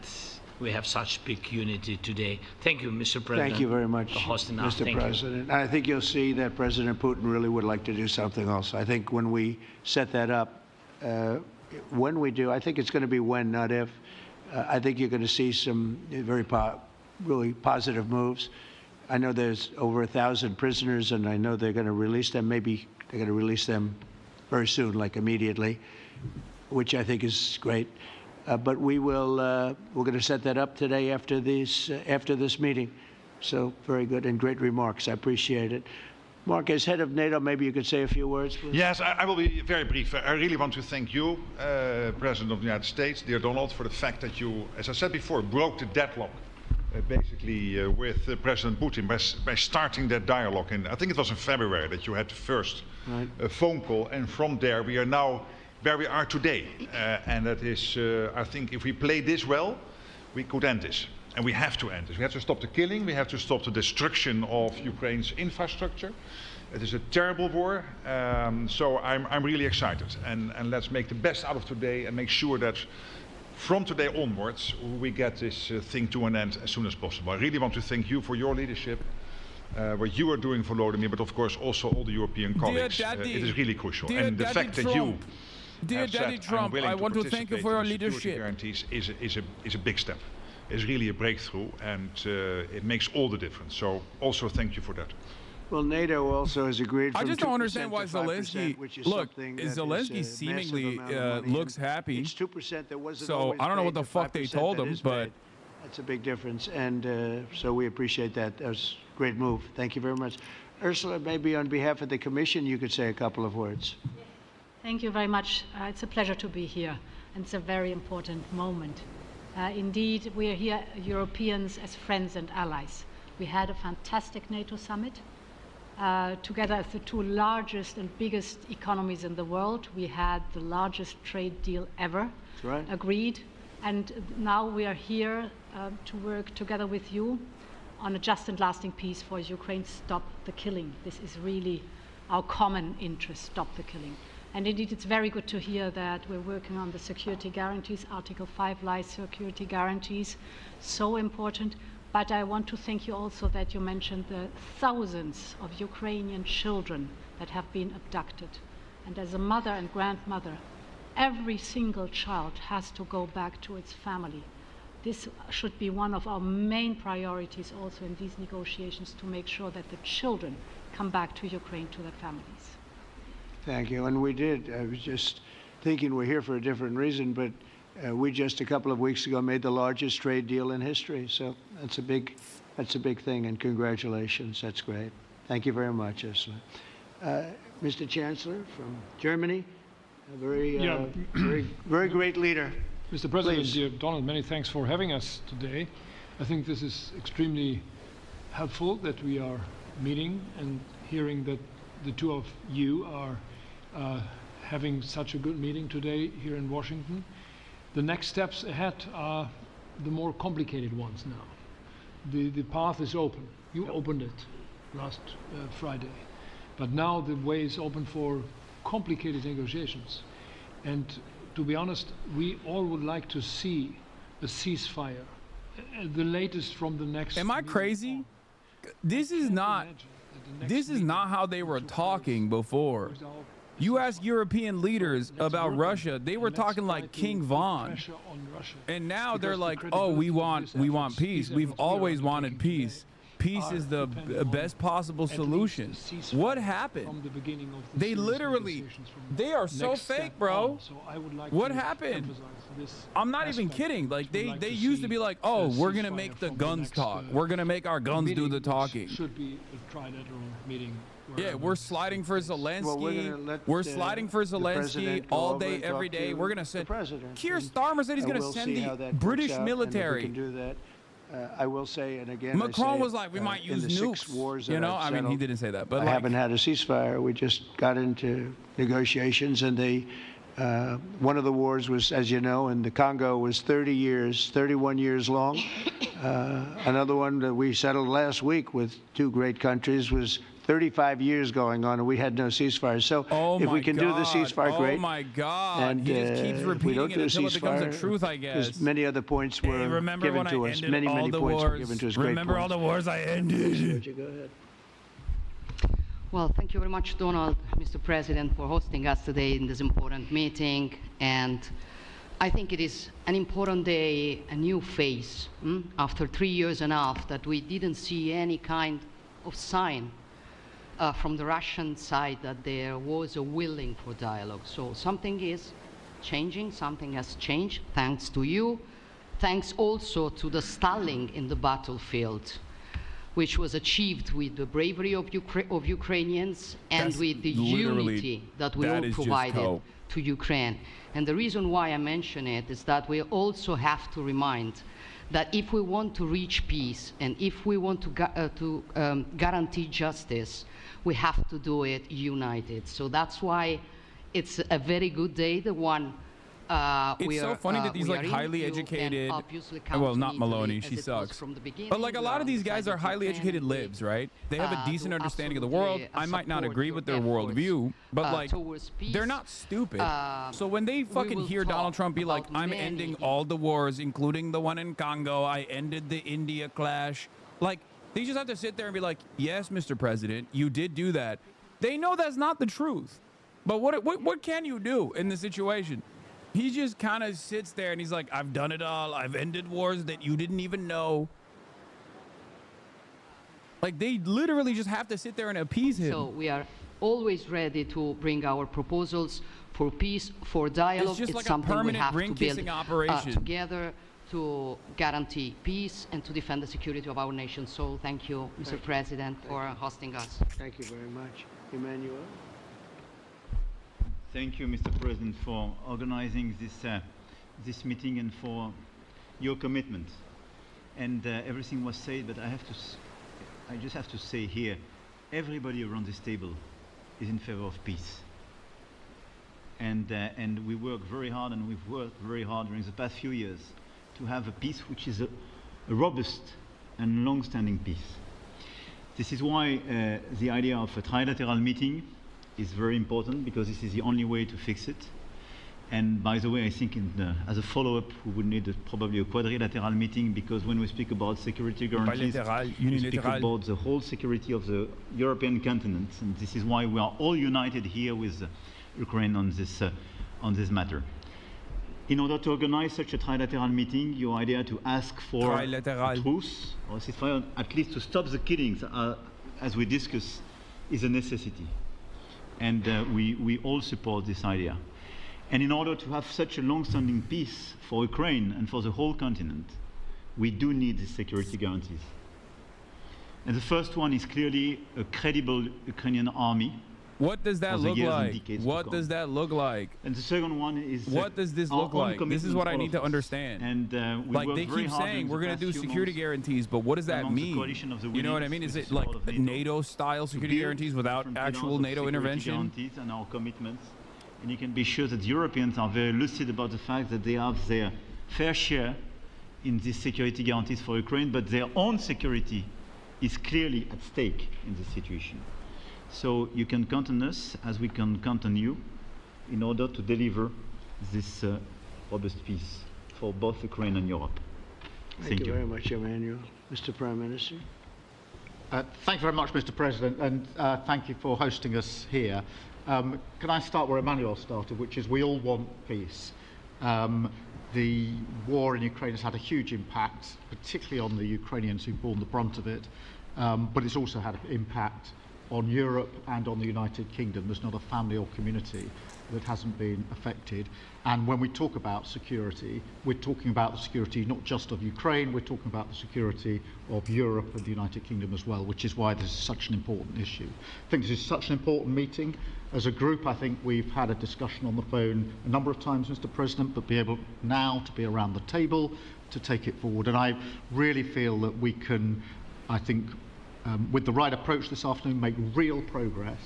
we have such big unity today. Thank you, Mr. President. Thank you very much, for hosting us. Mr. President. I think you'll see that President Putin really would like to do something else. I think when we set that up, when we do, I think it's going to be when, not if. I think you're going to see some really positive moves. I know there's over 1,000 prisoners, and I know they're going to release them. Maybe they're going to release them very soon, like immediately, which I think is great. But we're going to set that up today after this meeting. So very good and great remarks. I appreciate it. Mark, as head of NATO, maybe you could say a few words, please. Yes, I will be very brief. I really want to thank you, President of the United States, dear Donald, for the fact that you, as I said before, broke the deadlock basically with President Putin by starting that dialogue. And I think it was in February that you had the first phone call, and from there we are now where we are today. And that is, I think if we play this well, we could end this. And we have to end this. We have to stop the killing. We have to stop the destruction of Ukraine's infrastructure. It is a terrible war. So I'm really excited. And let's make the best out of today and make sure that from today onwards, we get this thing to an end as soon as possible. I really want to thank you for your leadership, what you are doing for Volodymyr, but of course also all the European colleagues. It is really crucial. And the fact that you Dear have Daddy said, Trump, I'm willing I to want to thank you participate for your in the security leadership. guarantees is a big step. It's really a breakthrough, and it makes all the difference. So also thank you for that. Well, NATO also has agreed. I From just don't 2% understand why to 5%, Zelensky. which is Look, something that is Zelensky a massive seemingly amount of money, looks and happy. It's 2% that wasn't So always I don't know what paid, the fuck they 5% told that him, is but paid. That's a big difference, and so we appreciate that. That was a great move. Thank you very much. Ursula, maybe on behalf of the Commission, you could say a couple of words. Thank you very much. It's a pleasure to be here, and it's a very important moment. Indeed, we are here, Europeans, as friends and allies. We had a fantastic NATO summit. Together as the two largest and biggest economies in the world, we had the largest trade deal ever agreed. And now we are here to work together with you on a just and lasting peace for Ukraine. Stop the killing. This is really our common interest, stop the killing. And indeed, it's very good to hear that we're working on the security guarantees, Article 5 lies security guarantees, so important. But I want to thank you also that you mentioned the thousands of Ukrainian children that have been abducted. And as a mother and grandmother, every single child has to go back to its family. This should be one of our main priorities also in these negotiations, to make sure that the children come back to Ukraine, to their families. Thank you. And we did. I was just thinking we're here for a different reason, but we just a couple of weeks ago made the largest trade deal in history. So that's a big thing, and congratulations. That's great. Thank you very much, Ursula. Mr. Chancellor from Germany, a very great leader. Mr. President, Please. dear Donald, many thanks for having us today. I think this is extremely helpful that we are meeting and hearing that the two of you are having such a good meeting today here in Washington. The next steps ahead are the more complicated ones now. The path is open. You opened it last Friday. But now the way is open for complicated negotiations. And to be honest, we all would like to see a ceasefire, the latest from the next. Am I crazy? This is not how they were talking before. You ask European leaders about Russia, they were talking like King Von. And now they're like, oh, we want peace. We've always wanted peace. Peace is the best possible solution. What happened? They literally, they are so fake, bro. What happened? I'm not even kidding. Like they used to be like, oh, we're gonna make the guns talk. We're gonna make our guns do the talking. Should be a trilateral meeting. Yeah, we're sliding for Zelensky. We're sliding for Zelensky all day, every day. We're gonna send. Keir Starmer said he's gonna send the British military. I will say, and again, Macron was like, we might use nukes. You know, I mean, he didn't say that, but I haven't had a ceasefire. We just got into negotiations, and one of the wars was, as you know, in the Congo was 31 years long. Another one that we settled last week with two great countries was 35 years going on, and we had no ceasefire. So if we can do the ceasefire, great. Oh my God! And he just keeps repeating it until it becomes a truth, I guess. Because many other points were given to us. Many points were given to us. Remember all the wars I ended. Go ahead. Well, thank you very much, Donald, Mr. President, for hosting us today in this important meeting. And I think it is an important day, a new phase, after 3 years and a half that we didn't see any kind of sign from the Russian side that there was a willing for dialogue. So something is changing, something has changed, thanks to you. Thanks also to the stalling in the battlefield, which was achieved with the bravery of Ukrainians and with the unity that we all provided to Ukraine. And the reason why I mention it is that we also have to remind that if we want to reach peace and if we want to guarantee justice, we have to do it united. So that's why it's a very good day, the one it's so funny that these like highly educated, well, not Maloney, she sucks, but like a lot of these guys are highly educated libs, right? They have a decent understanding of the world. I might not agree with their worldview, but like they're not stupid. So when they fucking hear Donald Trump be like, I'm ending all the wars, including the one in Congo, I ended the India clash, like they just have to sit there and be like, yes, Mr. President, you did do that. They know that's not the truth. But what can you do in the situation? He just kind of sits there and he's like, I've done it all. I've ended wars that you didn't even know. Like, they literally just have to sit there and appease him. So we are always ready to bring our proposals for peace, for dialogue. It's just like a something we permanent have to ring-kissing build operation. together to guarantee peace and to defend the security of our nation. So thank you, Mr. President, for hosting us. Thank you very much. Emmanuel? Thank you, Mr. President, for organizing this meeting and for your commitment. And everything was said, but I just have to say here, everybody around this table is in favor of peace. And we work very hard, and we've worked very hard during the past few years to have a peace which is a robust and long-standing peace. This is why the idea of a trilateral meeting is very important, because this is the only way to fix it. And by the way, I think as a follow-up, we would need probably a quadrilateral meeting, because when we speak about security guarantees, we speak about the whole security of the European continent. And this is why we are all united here with Ukraine on this matter. In order to organize such a trilateral meeting, your idea to ask for a truce or ceasefire, at least to stop the killings, as we discussed, is a necessity. And we all support this idea. And in order to have such a long-standing peace for Ukraine and for the whole continent, we do need these security guarantees. And the first one is clearly a credible Ukrainian army. What does that look like? What does that look like? And the second one is what does this look like? This is what I need to understand. And like, they keep saying we're going to do security guarantees, but what does that mean? You know what I mean? Is it like NATO-style security guarantees without actual NATO intervention? And our commitments. And you can be sure that Europeans are very lucid about the fact that they have their fair share in these security guarantees for Ukraine, but their own security is clearly at stake in this situation. So you can count on us, as we can count on you, in order to deliver this robust peace for both Ukraine and Europe. Thank you very much, Emmanuel. Mr. Prime Minister. Thank you very much, Mr. President, and thank you for hosting us here. Can I start where Emmanuel started, which is we all want peace. The war in Ukraine has had a huge impact, particularly on the Ukrainians who've borne the brunt of it, but it's also had an impact on Europe and on the United Kingdom. There's not a family or community that hasn't been affected. And when we talk about security, we're talking about the security not just of Ukraine, we're talking about the security of Europe and the United Kingdom as well, which is why this is such an important issue. I think this is such an important meeting. As a group, I think we've had a discussion on the phone a number of times, Mr. President, but be able now to be around the table to take it forward. And I really feel that we can, I think, with the right approach this afternoon, make real progress,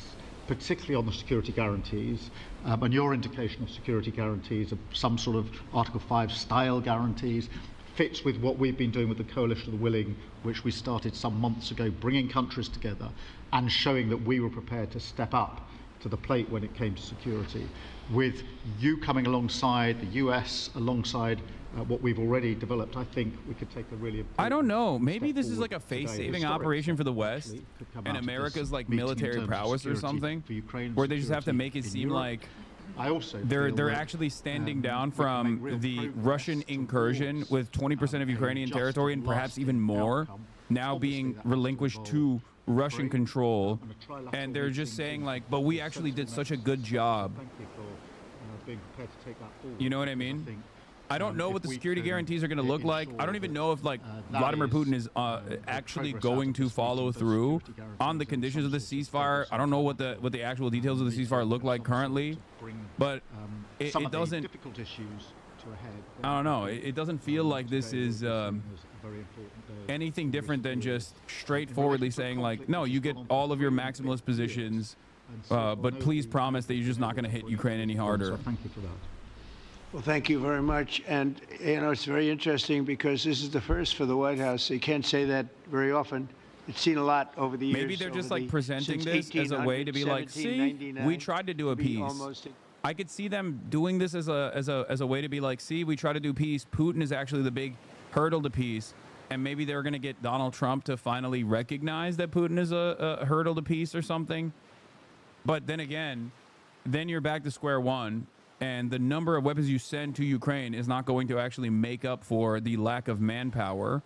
particularly on the security guarantees, and your indication of security guarantees of some sort of Article 5 style guarantees fits with what we've been doing with the Coalition of the Willing, which we started some months ago, bringing countries together and showing that we were prepared to step up to the plate when it came to security. With you coming alongside, the US alongside what we've already developed, I think we could take a really important I don't know. Maybe this is like a face-saving operation for the West and America's like military prowess or something, where they just have to make it seem like they're actually standing down from the Russian incursion with 20% of Ukrainian territory and perhaps even more now being relinquished to Russian control, and they're just saying like, but we actually did such a good job. You know what I mean? I don't know what the security guarantees are going to look like. I don't even know if like Vladimir Putin is actually going to follow through on the conditions of the ceasefire. I don't know what the actual details of the ceasefire look like currently, but it doesn't. I don't know. It doesn't feel like this is anything different than just straightforwardly saying like, no, you get all of your maximalist positions, but please promise that you're just not going to hit Ukraine any harder. Thank you for that. Well, thank you very much. And, you know, it's very interesting because this is the first for the White House. You can't say that very often. It's seen a lot over the years. Maybe they're just like presenting this as a way to be like, see, we tried to do a peace. I could see them doing this as a way to be like, see, we try to do peace. Putin is actually the big hurdle to peace. And maybe they're going to get Donald Trump to finally recognize that Putin is a hurdle to peace or something. But then again, then you're back to square one, and the number of weapons you send to Ukraine is not going to actually make up for the lack of manpower.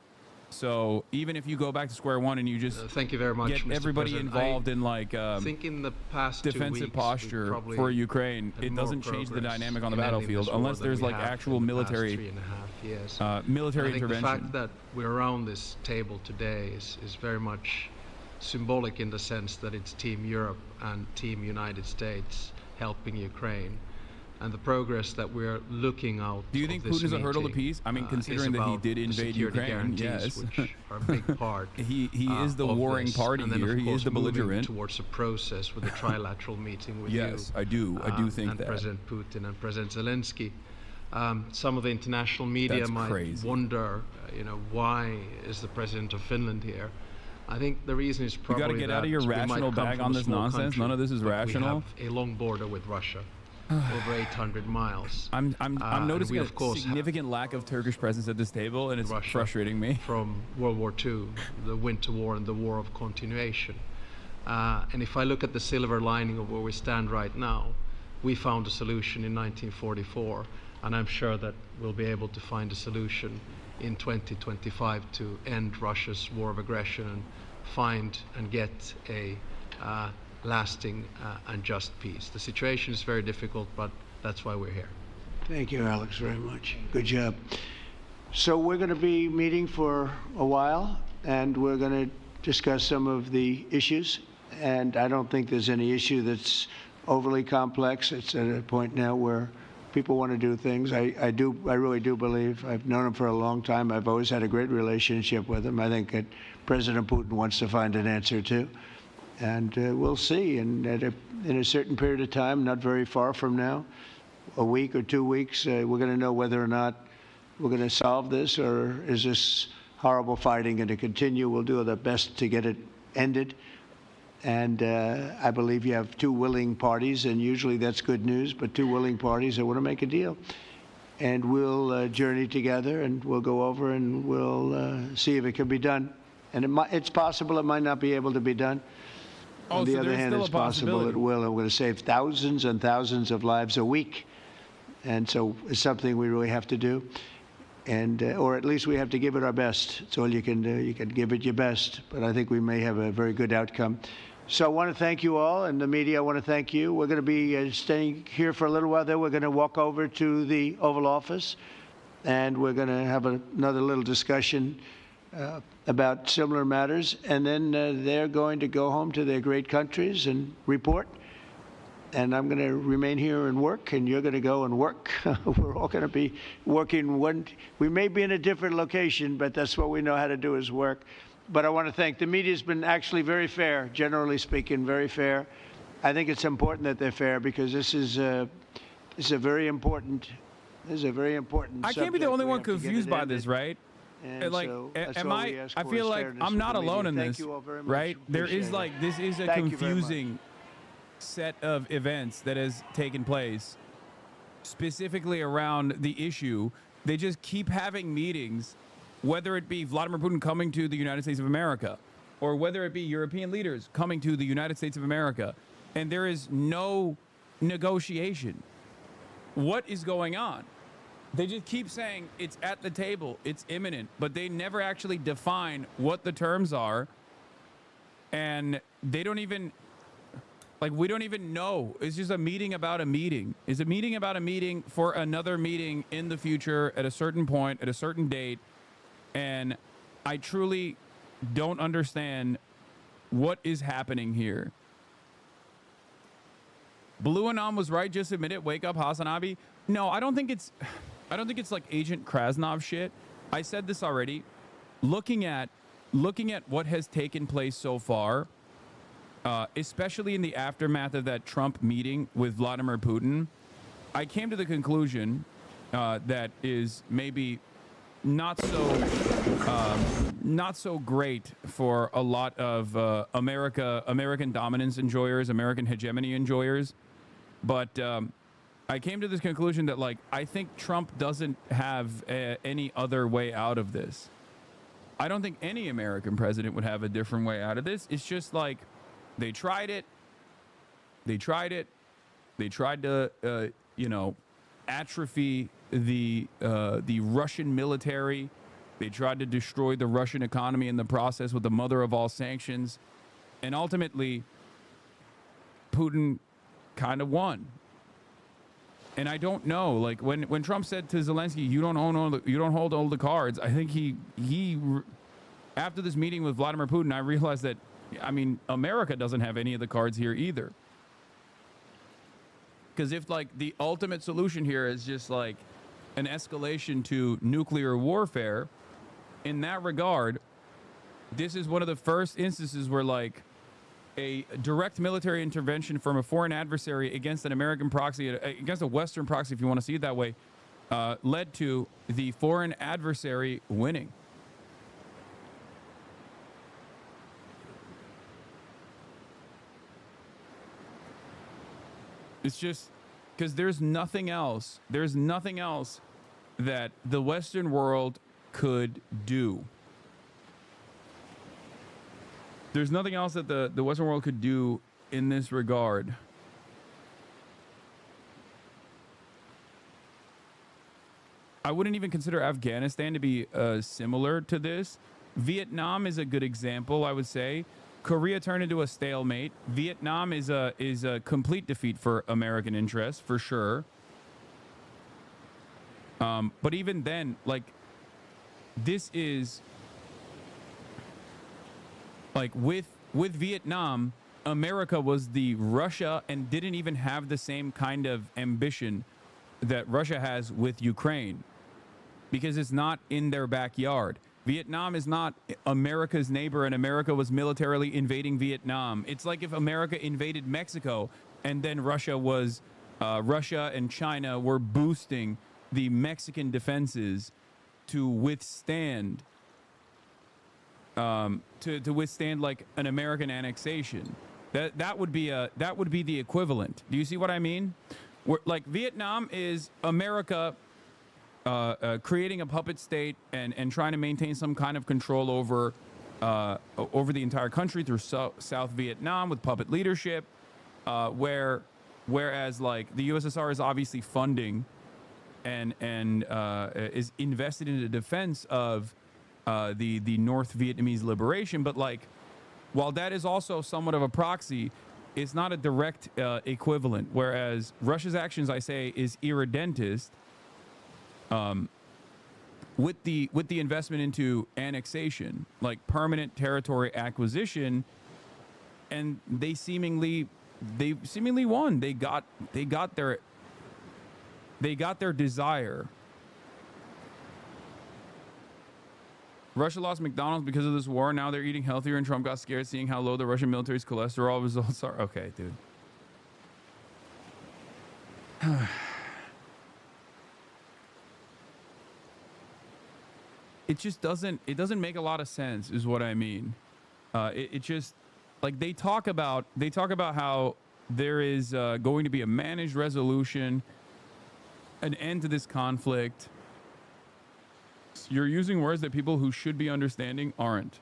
So even if you go back to square one and you just thank you very much, get Mr. everybody President. involved in like I think in the past 2 defensive weeks, posture we've for Ukraine, had it more doesn't change the progress dynamic on the in ending battlefield this war unless than there's we like have actual in the past military 3.5 years. military I think intervention. the fact that we're around this table today is very much symbolic in the sense that it's Team Europe and Team United States helping Ukraine. And the progress that we're looking out. Do you think of this Putin's a hurdle to meeting, peace? I mean, is considering that he about did the invade security Ukraine, guarantees, yes. which are a big part. he is the of warring this. party and then, here. Of He course, is the moving belligerent. towards a process with a trilateral meeting with Yes, you. I do think and that. President Putin and President Zelensky. Some of the international media That's might crazy. wonder, why is the president of Finland here? I think the reason is probably You got to get that out of your we might rational come bag from on a this small nonsense. country, None of this is but rational. We have a long border with Russia, over 800 miles. I'm noticing we, a of course, significant lack of Turkish presence at this table, and it's Russia frustrating me. From World War II, the Winter War and the War of Continuation. And if I look at the silver lining of where we stand right now, we found a solution in 1944, and I'm sure that we'll be able to find a solution in 2025 to end Russia's war of aggression and find and get a lasting and just peace. The situation is very difficult, but that's why we're here. Thank you, Alex, very much. Good job. So we're going to be meeting for a while, and we're going to discuss some of the issues. And I don't think there's any issue that's overly complex. It's at a point now where people want to do things. I really do believe. I've known him for a long time. I've always had a great relationship with him. I think that President Putin wants to find an answer too. And we'll see. And in a certain period of time, not very far from now, a week or 2 weeks, we're going to know whether or not we're going to solve this, or is this horrible fighting going to continue. We'll do our best to get it ended. And I believe you have two willing parties, and usually that's good news, but two willing parties that want to make a deal. And we'll journey together, and we'll go over, and we'll see if it can be done. And it's possible it might not be able to be done. On the other hand, it's possible it will. And we're going to save thousands and thousands of lives a week. And so it's something we really have to do. And, or at least we have to give it our best. It's all you can do. You can give it your best. But I think we may have a very good outcome. So I want to thank you all, and the media, I want to thank you. We're going to be staying here for a little while. Then we're going to walk over to the Oval Office, and we're going to have another little discussion about similar matters. And then they're going to go home to their great countries and report. And I'm going to remain here and work, and you're going to go and work. We're all going to be working. We may be in a different location, but that's what we know how to do is work. But I want to thank the media. Has been actually very fair, generally speaking, very fair. I think it's important that they're fair, because this is a very important. This is a very important. I can't be the only one subject. We have to get confused it by ended. this, right? And Like, so that's am all we I? ask I for feel is like fairness I'm from not the media. alone in Thank this, you all very much. right? There is Appreciate like it. this is a Thank you very much. confusing set of events that has taken place, specifically around the issue. They just keep having meetings, whether it be Vladimir Putin coming to the United States of America, or whether it be European leaders coming to the United States of America, and there is no negotiation. What is going on? They just keep saying it's at the table, it's imminent, but they never actually define what the terms are, and they don't even, like, we don't even know. It's just a meeting about a meeting. It's a meeting about a meeting for another meeting in the future at a certain point, at a certain date, and I truly don't understand what is happening here. Blue Anon was right. Just admit it. Wake up, Hasanabi. No, I don't think it's like Agent Krasnov shit. I said this already. Looking at what has taken place so far, especially in the aftermath of that Trump meeting with Vladimir Putin, I came to the conclusion that is maybe not so great for a lot of American dominance enjoyers, American hegemony enjoyers. But I came to this conclusion that, like, I think Trump doesn't have any other way out of this. I don't think any American president would have a different way out of this. It's just like they tried it, They tried to, you know, atrophy the Russian military. They tried to destroy the Russian economy in the process with the mother of all sanctions. And ultimately, Putin kind of won. And I don't know, like when Trump said to Zelensky, you don't hold all the cards. I think he after this meeting with Vladimir Putin, I realized that, I mean, America doesn't have any of the cards here either. Because if like the ultimate solution here is just like an escalation to nuclear warfare, in that regard, this is one of the first instances where like a direct military intervention from a foreign adversary against an American proxy, against a Western proxy, if you want to see it that way, led to the foreign adversary winning. It's just because there's nothing else that the Western world could do. There's nothing else that the Western world could do in this regard. I wouldn't even consider Afghanistan to be similar to this. Vietnam is a good example, I would say. Korea turned into a stalemate. Vietnam is a complete defeat for American interests, for sure. But even then, like, this is like with Vietnam, America was the Russia and didn't even have the same kind of ambition that Russia has with Ukraine, because it's not in their backyard. Vietnam is not America's neighbor, and America was militarily invading Vietnam. It's like if America invaded Mexico and then Russia and China were boosting the Mexican defenses to withstand like an American annexation. That would be the equivalent. Do you see what I mean? Like Vietnam is America creating a puppet state and trying to maintain some kind of control over the entire country through South Vietnam with puppet leadership, whereas like the USSR is obviously funding and is invested in the defense of the North Vietnamese liberation. But like, while that is also somewhat of a proxy, it's not a direct equivalent. Whereas Russia's actions, I say, is irredentist. With the investment into annexation, like permanent territory acquisition, and they seemingly won. They got their desire. Russia lost McDonald's because of this war. Now they're eating healthier, and Trump got scared seeing how low the Russian military's cholesterol results are. Okay, dude. It just doesn't make a lot of sense, is what I mean. It just, like, they talk about how there is going to be a managed resolution, an end to this conflict. You're using words that people who should be understanding aren't.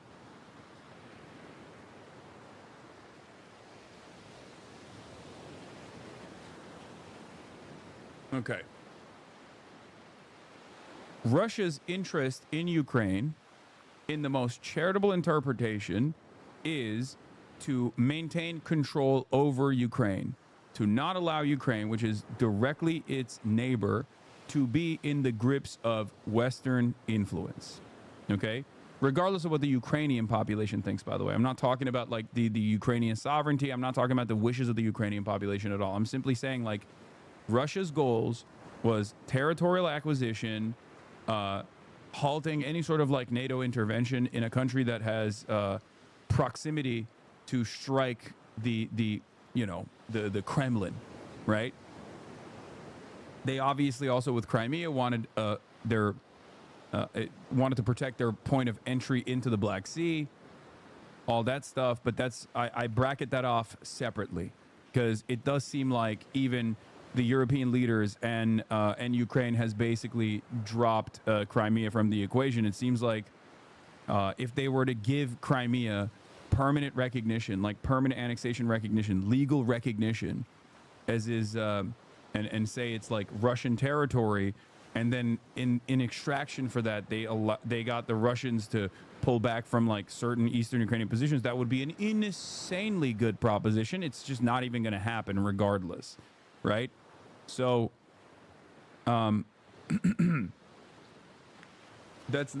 Okay. Russia's interest in Ukraine, in the most charitable interpretation, is to maintain control over Ukraine, to not allow Ukraine, which is directly its neighbor, to be in the grips of Western influence. Okay? Regardless of what the Ukrainian population thinks, by the way. I'm not talking about like the Ukrainian sovereignty. I'm not talking about the wishes of the Ukrainian population at all. I'm simply saying like Russia's goals was territorial acquisition, halting any sort of like NATO intervention in a country that has proximity to strike the Kremlin, right? They obviously also with Crimea wanted wanted to protect their point of entry into the Black Sea, all that stuff. But I bracket that off separately, because it does seem like even the European leaders and Ukraine has basically dropped Crimea from the equation. It seems like if they were to give Crimea permanent recognition, like permanent annexation recognition, legal recognition, as is, and say it's like Russian territory, and then in extraction for that, they got the Russians to pull back from like certain Eastern Ukrainian positions. That would be an insanely good proposition. It's just not even going to happen regardless, right? So, that's,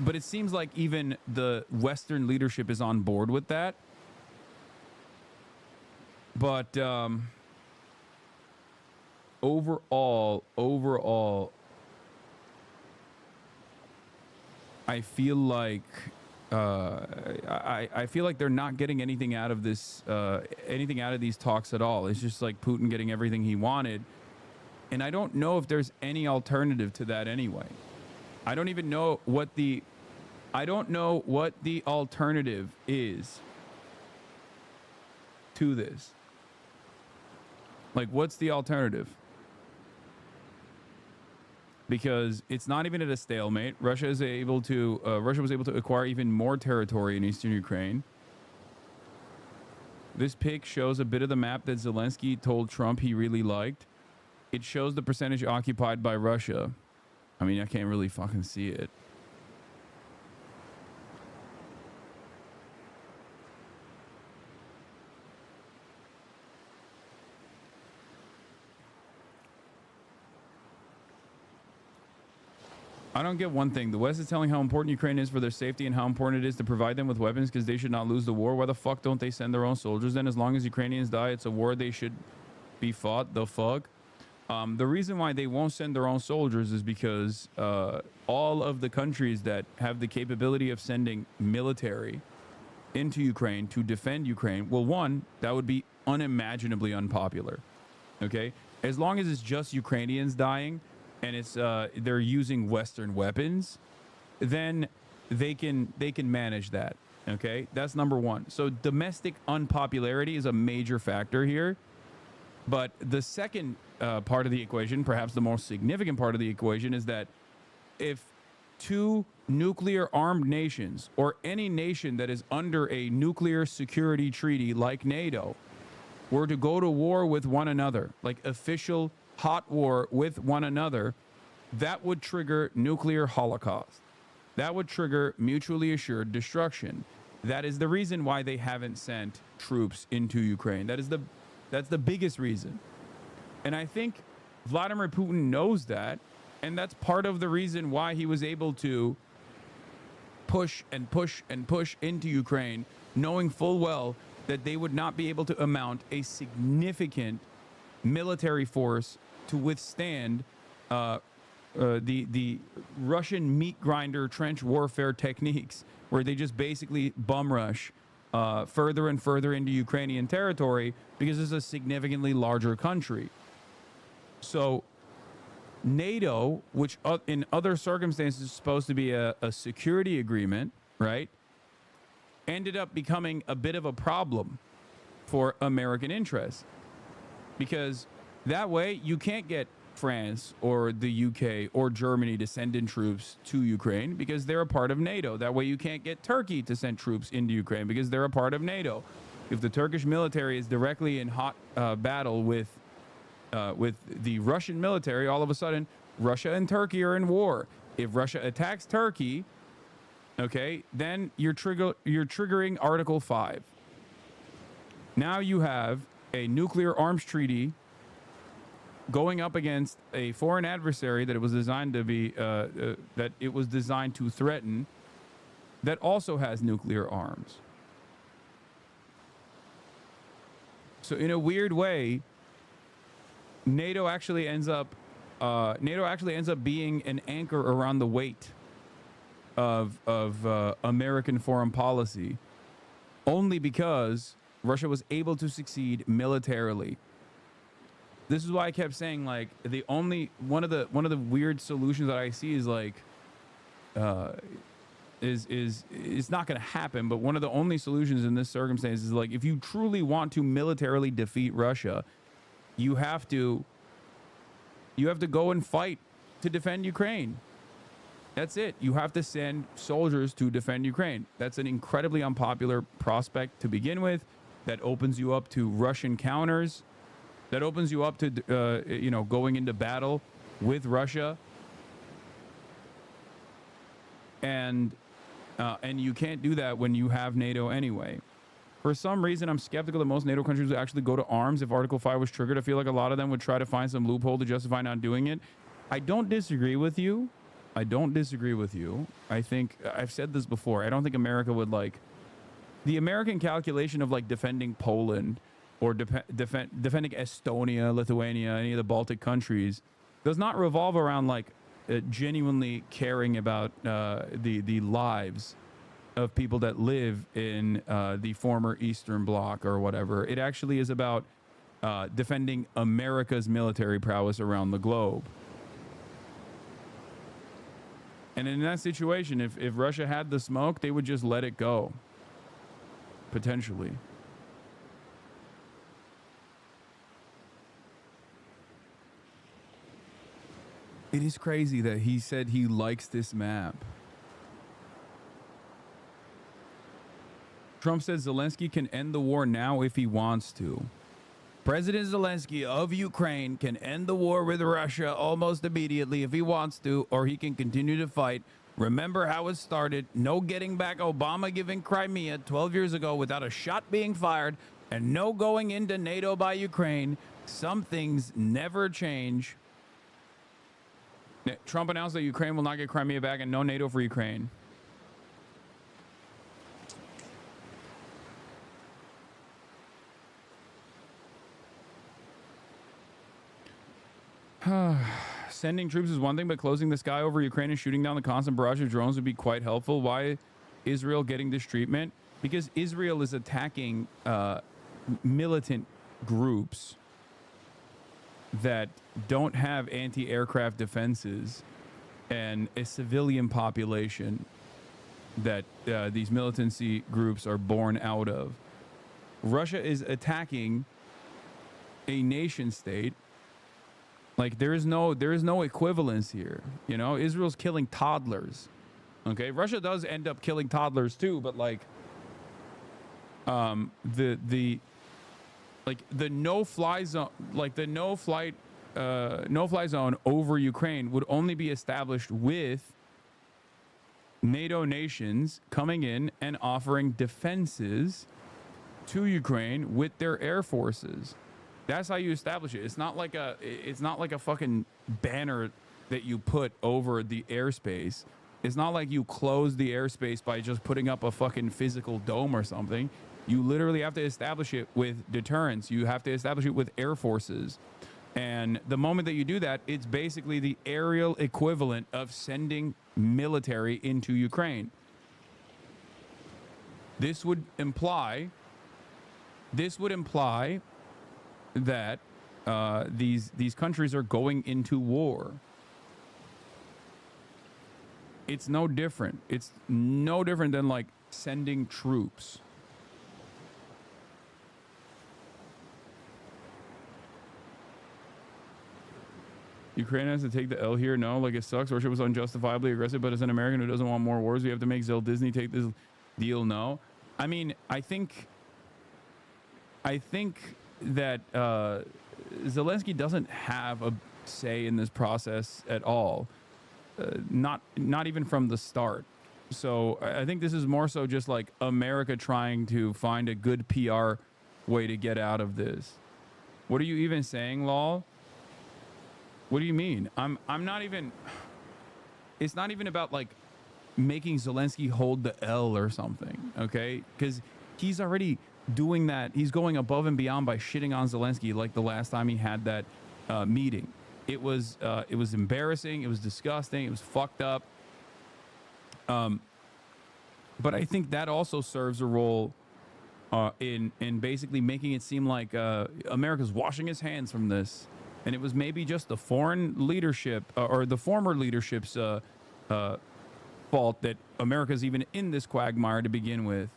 but it seems like even the Western leadership is on board with that. But overall, I feel like I feel like they're not getting anything out of this, anything out of these talks at all. It's just like Putin getting everything he wanted, and I don't know if there's any alternative to that anyway. I don't even know what the alternative is to this. Like, what's the alternative? Because it's not even at a stalemate. Russia was able to acquire even more territory in eastern Ukraine. This pic shows a bit of the map that Zelensky told Trump he really liked. It shows the percentage occupied by Russia. I mean, I can't really fucking see it. I don't get one thing. The West is telling how important Ukraine is for their safety and how important it is to provide them with weapons because they should not lose the war. Why the fuck don't they send their own soldiers then? As long as Ukrainians die, it's a war they should be fought. The fuck? The reason why they won't send their own soldiers is because all of the countries that have the capability of sending military into Ukraine to defend Ukraine, well, one, that would be unimaginably unpopular. Okay? As long as it's just Ukrainians dying, and it's they're using Western weapons, then they can manage that. Okay, that's number one. So domestic unpopularity is a major factor here. But the second part of the equation, perhaps the most significant part of the equation, is that if two nuclear armed nations or any nation that is under a nuclear security treaty like NATO were to go to war with one another, like official hot war with one another, that would trigger nuclear holocaust. That would trigger mutually assured destruction. That is the reason why they haven't sent troops into Ukraine. That's the biggest reason. And I think Vladimir Putin knows that, and that's part of the reason why he was able to push and push and push into Ukraine, knowing full well that they would not be able to amount a significant military force to withstand the Russian meat grinder trench warfare techniques, where they just basically bum rush further and further into Ukrainian territory because it's a significantly larger country. So NATO, which in other circumstances is supposed to be a security agreement, right, ended up becoming a bit of a problem for American interests. Because that way you can't get France or the UK or Germany to send in troops to Ukraine because they're a part of NATO. That way you can't get Turkey to send troops into Ukraine because they're a part of NATO. If the Turkish military is directly in hot battle with the Russian military, all of a sudden Russia and Turkey are in war. If Russia attacks Turkey, okay, then you're triggering Article 5. Now you have a nuclear arms treaty going up against a foreign adversary that it was designed to be that it was designed to threaten, that also has nuclear arms. So in a weird way, NATO actually ends up being an anchor around the weight of American foreign policy, only because Russia was able to succeed militarily. This is why I kept saying, like, one of the weird solutions that I see is like is it's not going to happen, but one of the only solutions in this circumstance is, like, if you truly want to militarily defeat Russia, you have to go and fight to defend Ukraine. That's it. You have to send soldiers to defend Ukraine. That's an incredibly unpopular prospect to begin with. That opens you up to Russian counters. That opens you up to, you know, going into battle with Russia. And you can't do that when you have NATO anyway. For some reason, I'm skeptical that most NATO countries would actually go to arms if Article 5 was triggered. I feel like a lot of them would try to find some loophole to justify not doing it. I don't disagree with you. I don't disagree with you. I think, I've said this before, I don't think America would like, the American calculation of like defending Poland or defending Estonia, Lithuania, any of the Baltic countries does not revolve around like genuinely caring about the lives of people that live in the former Eastern Bloc or whatever. It actually is about defending America's military prowess around the globe. And in that situation, if Russia had the smoke, they would just let it go. Potentially. It is crazy that he said he likes this map. Trump said Zelensky can end the war now if he wants to. President Zelensky of Ukraine can end the war with Russia almost immediately if he wants to, or he can continue to fight. Remember how it started. No getting back Obama giving Crimea 12 years ago without a shot being fired, and no going into NATO by Ukraine. Some things never change. Trump announced that Ukraine will not get Crimea back and no NATO for Ukraine. Sending troops is one thing, but closing the sky over Ukraine and shooting down the constant barrage of drones would be quite helpful. Why Israel getting this treatment? Because Israel is attacking militant groups that don't have anti-aircraft defenses and a civilian population that these militancy groups are born out of. Russia is attacking a nation state. Like there is no equivalence here. You know, Israel's killing toddlers. Okay, Russia does end up killing toddlers too, but like the no-fly zone, like the no-fly zone over Ukraine would only be established with NATO nations coming in and offering defenses to Ukraine with their air forces. That's how you establish it. It's not like a fucking banner that you put over the airspace. It's not like you close the airspace by just putting up a fucking physical dome or something. You literally have to establish it with deterrence. You have to establish it with air forces. And the moment that you do that, it's basically the aerial equivalent of sending military into Ukraine. This would imply that these countries are going into war. It's no different. It's no different than like sending troops. Ukraine has to take the L here. No, like it sucks. Russia was unjustifiably aggressive, but as an American who doesn't want more wars, we have to make Zell Disney take this deal. No, I mean, I think that Zelensky doesn't have a say in this process at all. Not even from the start. So I think this is more so just like America trying to find a good PR way to get out of this. What are you even saying, lol? What do you mean? I'm not even. It's not even about like making Zelensky hold the L or something, okay? Because he's already doing that. He's going above and beyond by shitting on Zelensky like the last time he had that meeting. It was embarrassing. It was disgusting. It was fucked up. But I think that also serves a role in basically making it seem like America's washing its hands from this. And it was maybe just the foreign leadership or the former leadership's fault that America's even in this quagmire to begin with.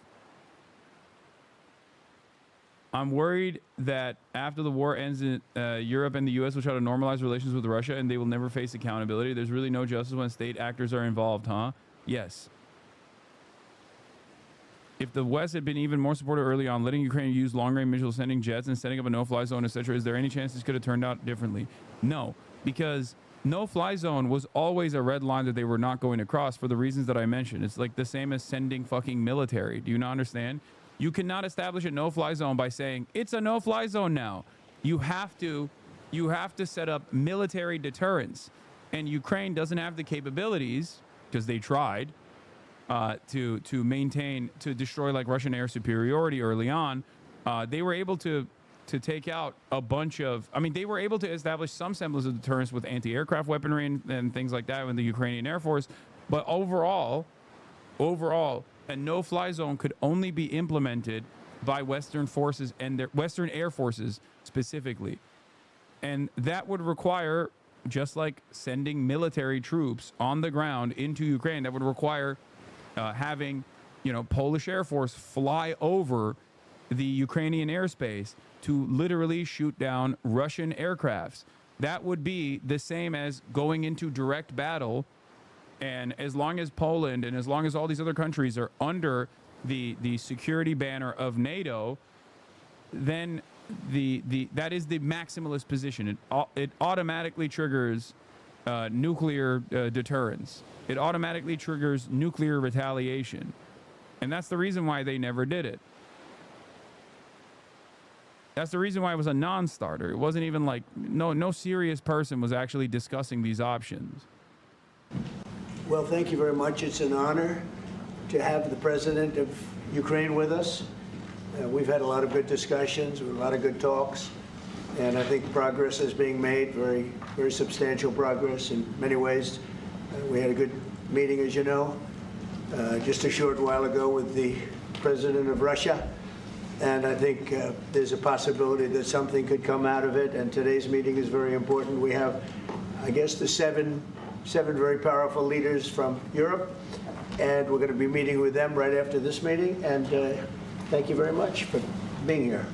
I'm worried that after the war ends, Europe and the U.S. will try to normalize relations with Russia and they will never face accountability. There's really no justice when state actors are involved, huh? Yes. If the West had been even more supportive early on, letting Ukraine use long-range missile sending jets and setting up a no-fly zone, etc., is there any chance this could have turned out differently? No, because no-fly zone was always a red line that they were not going to cross for the reasons that I mentioned. It's like the same as sending fucking military. Do you not understand? You cannot establish a no-fly zone by saying it's a no-fly zone now. You have to set up military deterrence, and Ukraine doesn't have the capabilities because they tried to destroy like Russian air superiority early on. They were able to take out a bunch of, I mean, they were able to establish some semblance of deterrence with anti-aircraft weaponry and things like that in the Ukrainian Air Force. But overall, a no-fly zone could only be implemented by Western forces and their Western air forces specifically. And that would require, just like sending military troops on the ground into Ukraine, that would require having, Polish Air Force fly over the Ukrainian airspace to literally shoot down Russian aircrafts. That would be the same as going into direct battle. And as long as Poland and as long as all these other countries are under the security banner of NATO, then that is the maximalist position. It automatically triggers nuclear deterrence. It automatically triggers nuclear retaliation. And that's the reason why they never did it. That's the reason why it was a non-starter. It wasn't even like, no serious person was actually discussing these options. Well, thank you very much. It's an honor to have the president of Ukraine with us. We've had a lot of good discussions, a lot of good talks, and I think progress is being made, very, very substantial progress in many ways. We had a good meeting, as you know, just a short while ago with the president of Russia. And I think there's a possibility that something could come out of it. And today's meeting is very important. We have, I guess, the seven very powerful leaders from Europe. And we're going to be meeting with them right after this meeting. And thank you very much for being here.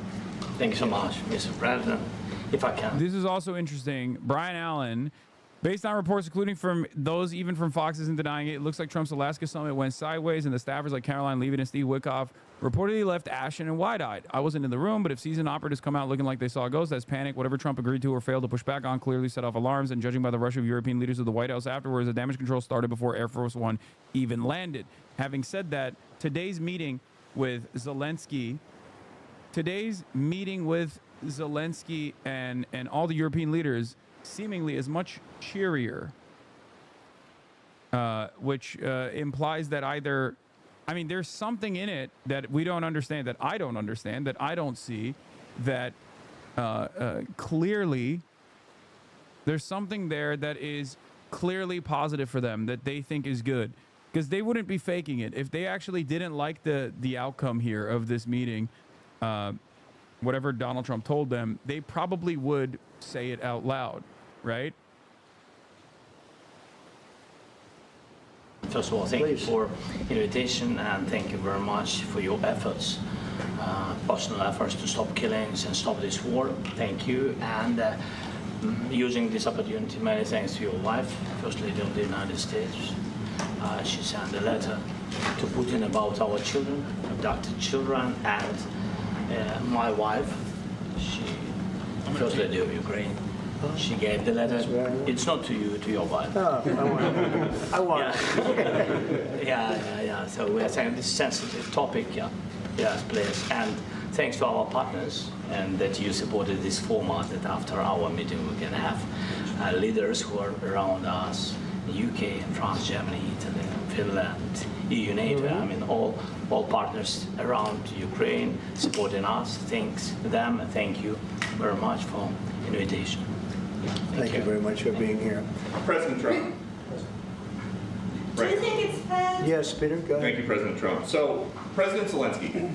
Thank you so much, Mr. President. If I can. This is also interesting. Brian Allen, based on reports, including from those even from Fox, isn't denying it. It looks like Trump's Alaska summit went sideways, and the staffers like Caroline Leavitt and Steve Witkoff reportedly left ashen and wide-eyed. I wasn't in the room, but if seasoned operatives come out looking like they saw a ghost, that's panic. Whatever Trump agreed to or failed to push back on clearly set off alarms, and judging by the rush of European leaders to the White House afterwards, the damage control started before Air Force One even landed. Having said that, today's meeting with Zelensky and all the European leaders seemingly is much cheerier, which implies that either, I mean, there's something in it that we don't understand, that I don't understand, that I don't see, that clearly there's something there that is clearly positive for them, that they think is good, because they wouldn't be faking it. If they actually didn't like the outcome here of this meeting, whatever Donald Trump told them, they probably would say it out loud, right? First of all, thank you for invitation, and thank you very much for your efforts, personal efforts to stop killings and stop this war. Thank you, and using this opportunity, many thanks to your wife, First Lady of the United States. She sent a letter to Putin about our children, abducted children, and my wife, she, First Lady of Ukraine. She gave the letter. It's not to you, to your wife. Oh, I want it. Yeah. So we are saying this sensitive topic. Yes, please. And thanks to our partners, and that you supported this format, that after our meeting we can have leaders who are around us, UK, France, Germany, Italy, Finland, EU, NATO. I mean, all partners around Ukraine supporting us. Thanks to them, and thank you very much for invitation. Thank you very much for being here. President Trump. Do you think it's fair? Yes, Peter, go ahead. Thank you, President Trump. So, President Zelensky,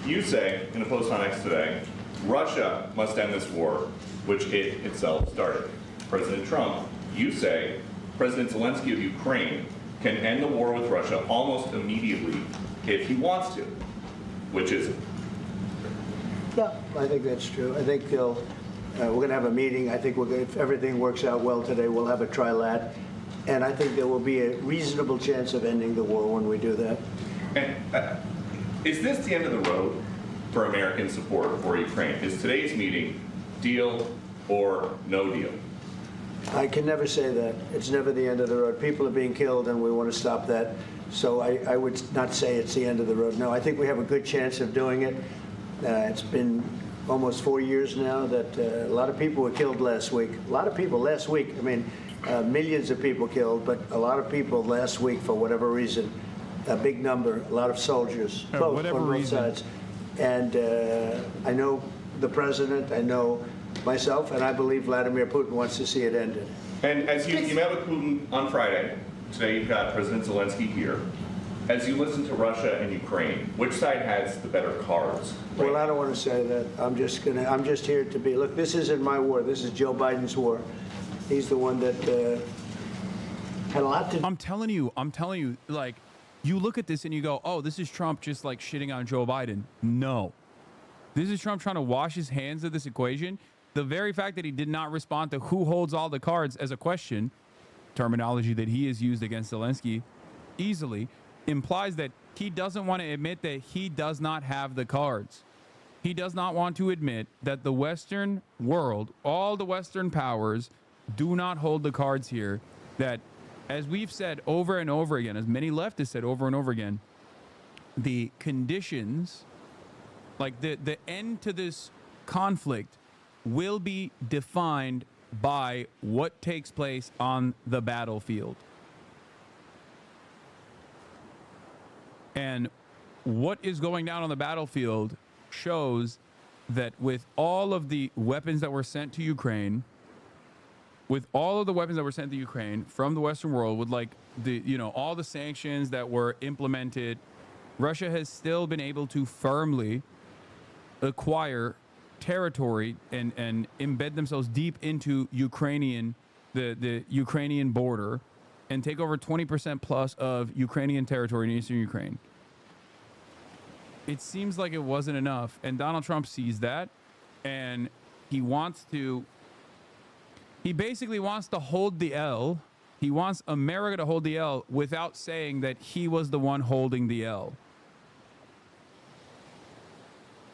you say in a post on X today, Russia must end this war, which it itself started. President Trump, you say President Zelensky of Ukraine can end the war with Russia almost immediately if he wants to. Which is it? Yeah, I think that's true. I think they'll. We're going to have a meeting. I think if everything works out well today, we'll have a trilat. And I think there will be a reasonable chance of ending the war when we do that. And Is this the end of the road for American support for Ukraine? Is today's meeting deal or no deal? I can never say that. It's never the end of the road. People are being killed, and we want to stop that. So I would not say it's the end of the road. No, I think we have a good chance of doing it. It's been almost 4 years now that a lot of people were killed last week. A lot of people last week. I mean, millions of people killed, but a lot of people last week for whatever reason. A big number, a lot of soldiers, both on both sides. And I know the president, I know myself, and I believe Vladimir Putin wants to see it ended. And as you met with Putin on Friday, today you've got President Zelensky here. As you listen to Russia and Ukraine, which side has the better cards? Well, I don't want to say that. I'm just here to be. Look, this isn't my war. This is Joe Biden's war. He's the one that had a lot to. I'm telling you, like, you look at this and you go, oh, this is Trump just like shitting on Joe Biden. No, this is Trump trying to wash his hands of this equation. The very fact that he did not respond to who holds all the cards as a question, terminology that he has used against Zelensky easily, implies that he doesn't want to admit that he does not have the cards. He does not want to admit that the Western world, all the Western powers, do not hold the cards here. That, as we've said over and over again, as many leftists said over and over again, the conditions, like the end to this conflict, will be defined by what takes place on the battlefield. And what is going down on the battlefield shows that with all of the weapons that were sent to Ukraine, from the Western world, with like the, all the sanctions that were implemented, Russia has still been able to firmly acquire territory and embed themselves deep into the Ukrainian border and take over 20% plus of Ukrainian territory in eastern Ukraine. It seems like it wasn't enough, and Donald Trump sees that, and he basically wants to hold the L. He wants America to hold the L without saying that he was the one holding the L.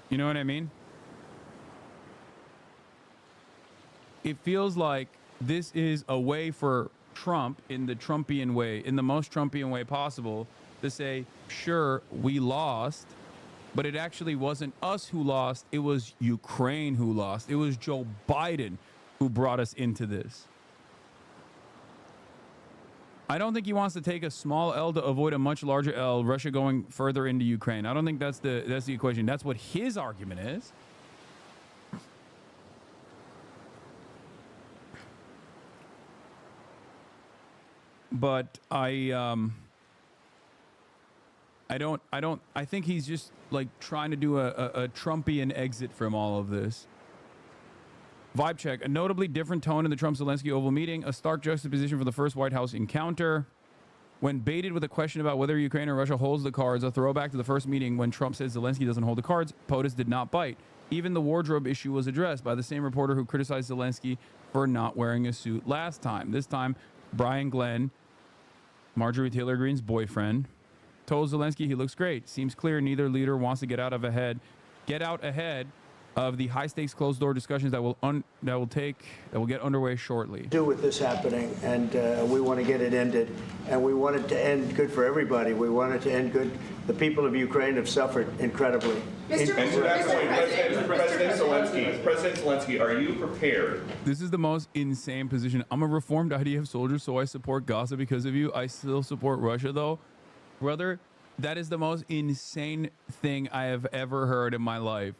You know what I mean? It feels like this is a way for Trump, in the Trumpian way, in the most Trumpian way possible, to say, sure, we lost, but it actually wasn't us who lost. It was Ukraine who lost. It was Joe Biden who brought us into this. I don't think he wants to take a small L to avoid a much larger L, Russia going further into Ukraine. I don't think that's the equation. That's what his argument is. But I think he's just like trying to do a Trumpian exit from all of this. Vibe check. A notably different tone in the Trump-Zelensky Oval meeting. A stark juxtaposition for the first White House encounter. When baited with a question about whether Ukraine or Russia holds the cards, a throwback to the first meeting when Trump says Zelensky doesn't hold the cards, POTUS did not bite. Even the wardrobe issue was addressed by the same reporter who criticized Zelensky for not wearing a suit last time. This time, Brian Glenn, Marjorie Taylor Greene's boyfriend, told Zelensky he looks great. Seems clear neither leader wants to get out ahead of the high-stakes closed-door discussions that will get underway shortly. Do with this happening, and we want to get it ended, and we want it to end good for everybody. We want it to end good. The people of Ukraine have suffered incredibly. President Zelensky, are you prepared? This is the most insane position. I'm a reformed IDF soldier, so I support Gaza because of you. I still support Russia, though. Brother, that is the most insane thing I have ever heard in my life.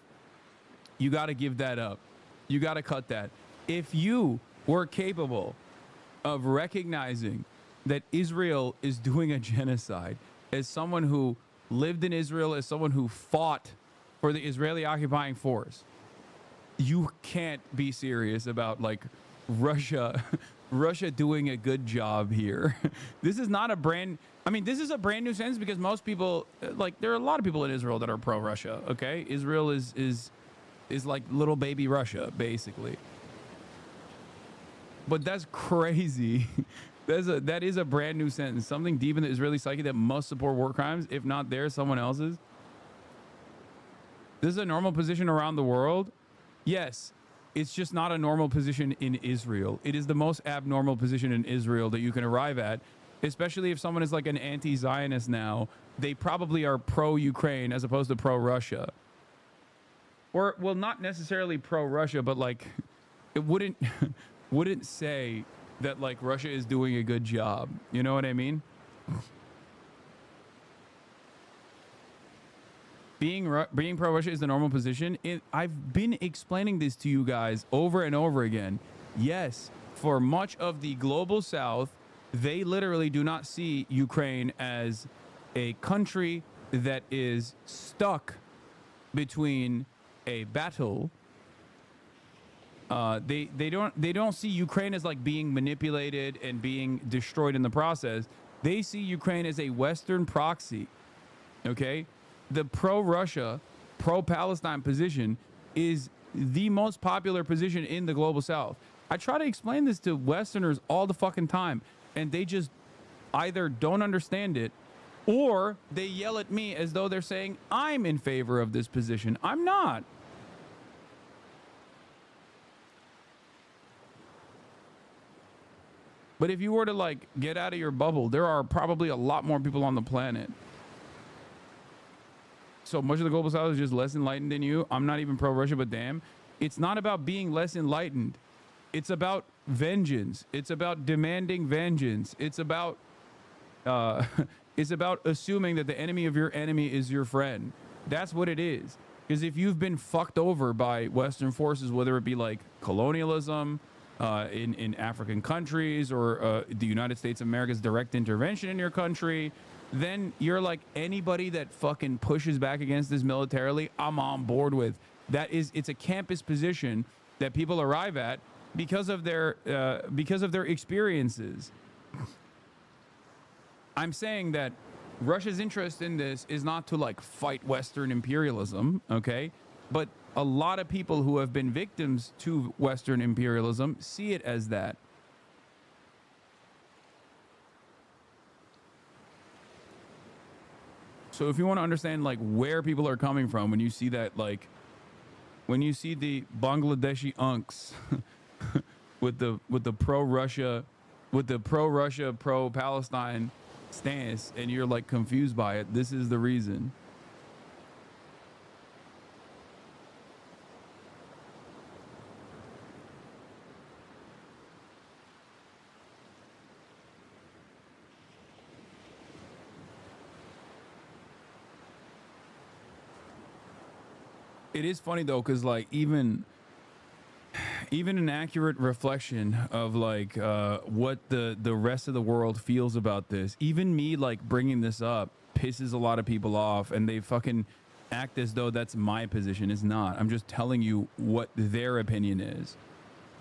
You got to give that up. You got to cut that. If you were capable of recognizing that Israel is doing a genocide, as someone who lived in Israel, as someone who fought for the Israeli occupying force, you can't be serious about like Russia doing a good job here. This is not a brand. I mean, this is a brand new sentence because most people, like, there are a lot of people in Israel that are pro-Russia. Okay, Israel is like little baby Russia, basically. But that's crazy. That is a brand new sentence. Something deep in the Israeli psyche that must support war crimes, if not theirs, someone else's. This is a normal position around the world. Yes, it's just not a normal position in Israel. It is the most abnormal position in Israel that you can arrive at, especially if someone is like an anti-Zionist now. They probably are pro-Ukraine as opposed to pro-Russia. Or, well, not necessarily pro-Russia, but like, it wouldn't say that like Russia is doing a good job. You know what I mean? Being pro-Russia is the normal position. I've been explaining this to you guys over and over again. Yes, for much of the global South, they literally do not see Ukraine as a country that is stuck between a battle. They don't see Ukraine as like being manipulated and being destroyed in the process. They see Ukraine as a Western proxy. Okay? The pro-Russia, pro-Palestine position is the most popular position in the global South. I try to explain this to Westerners all the fucking time, and they just either don't understand it or they yell at me as though they're saying I'm in favor of this position. I'm not. But if you were to like get out of your bubble, there are probably a lot more people on the planet. So much of the global South is just less enlightened than you. I'm not even pro-Russia, but damn, it's not about being less enlightened. It's about vengeance. It's about demanding vengeance. It's about assuming that the enemy of your enemy is your friend. That's what it is. Because if you've been fucked over by Western forces, whether it be like colonialism in African countries or the United States of America's direct intervention in your country, then you're like anybody that fucking pushes back against this militarily, I'm on board with. It's a campus position that people arrive at because of their experiences. I'm saying that Russia's interest in this is not to like fight Western imperialism, okay? But a lot of people who have been victims to Western imperialism see it as that. So if you want to understand like where people are coming from when you see that, like when you see the Bangladeshi unks with the pro-Russia, pro-Palestine stance, and you're like confused by it, this is the reason. It is funny though, because like even an accurate reflection of like what the rest of the world feels about this, even me like bringing this up pisses a lot of people off, and they fucking act as though that's my position. It's not. I'm just telling you what their opinion is.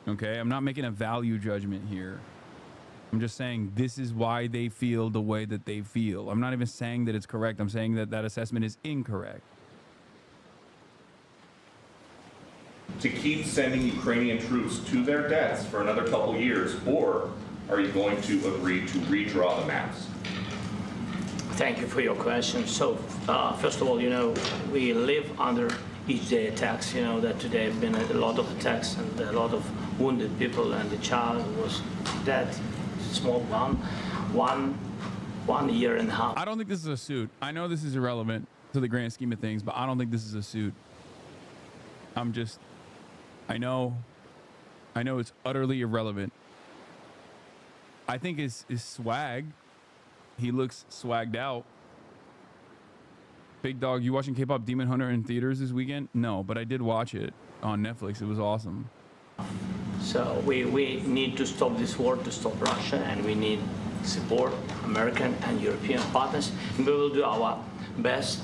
Okay, I'm not making a value judgment here. I'm just saying this is why they feel the way that they feel. I'm not even saying that it's correct. I'm saying that that assessment is incorrect. To keep sending Ukrainian troops to their deaths for another couple years, or are you going to agree to redraw the maps? Thank you for your question. So, first of all, you know, we live under each day attacks. You know that today have been a lot of attacks and a lot of wounded people, and the child was dead, small one year and a half. I don't think this is a suit. I know this is irrelevant to the grand scheme of things, but I don't think this is a suit. I know it's utterly irrelevant. I think his swag, he looks swagged out. Big Dog, you watching K-Pop Demon Hunter in theaters this weekend? No, but I did watch it on Netflix. It was awesome. So we need to stop this war, to stop Russia, and we need support American and European partners, and we will do our best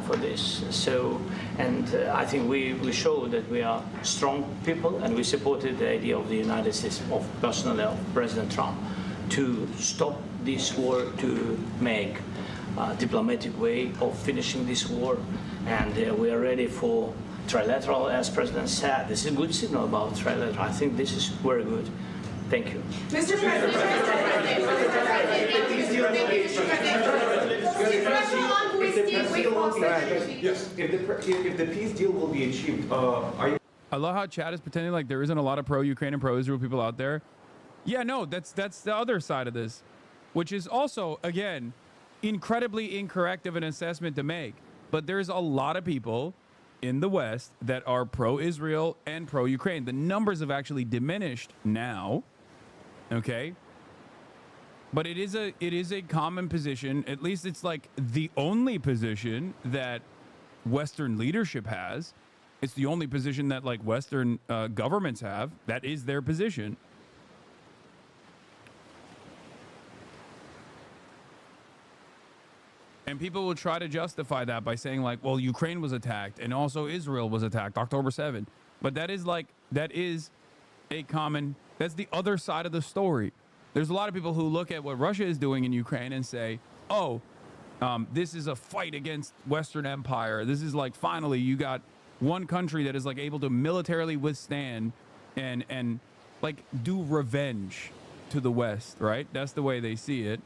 for this. So, and I think we show that we are strong people, and we supported the idea of the United States, personally of President Trump, to stop this war, to make a diplomatic way of finishing this war, and we are ready for trilateral, as President said. This is a good signal about trilateral. I think this is very good. Thank you. Mr. President, Yes. If the peace deal will be achieved, are you? I love how Chad is pretending like there isn't a lot of pro-Ukraine and pro-Israel people out there. Yeah, no, that's the other side of this, which is also, again, incredibly incorrect of an assessment to make. But there's a lot of people in the West that are pro-Israel and pro-Ukraine. The numbers have actually diminished now, okay? But it is a common position. At least it's like the only position that Western leadership has. It's the only position that like Western governments have. That is their position. And people will try to justify that by saying like, well, Ukraine was attacked and also Israel was attacked October 7th. But that is a common, that's the other side of the story. There's a lot of people who look at what Russia is doing in Ukraine and say, oh, this is a fight against Western empire. This is like, finally, you got one country that is like able to militarily withstand and like do revenge to the West, right? That's the way they see it.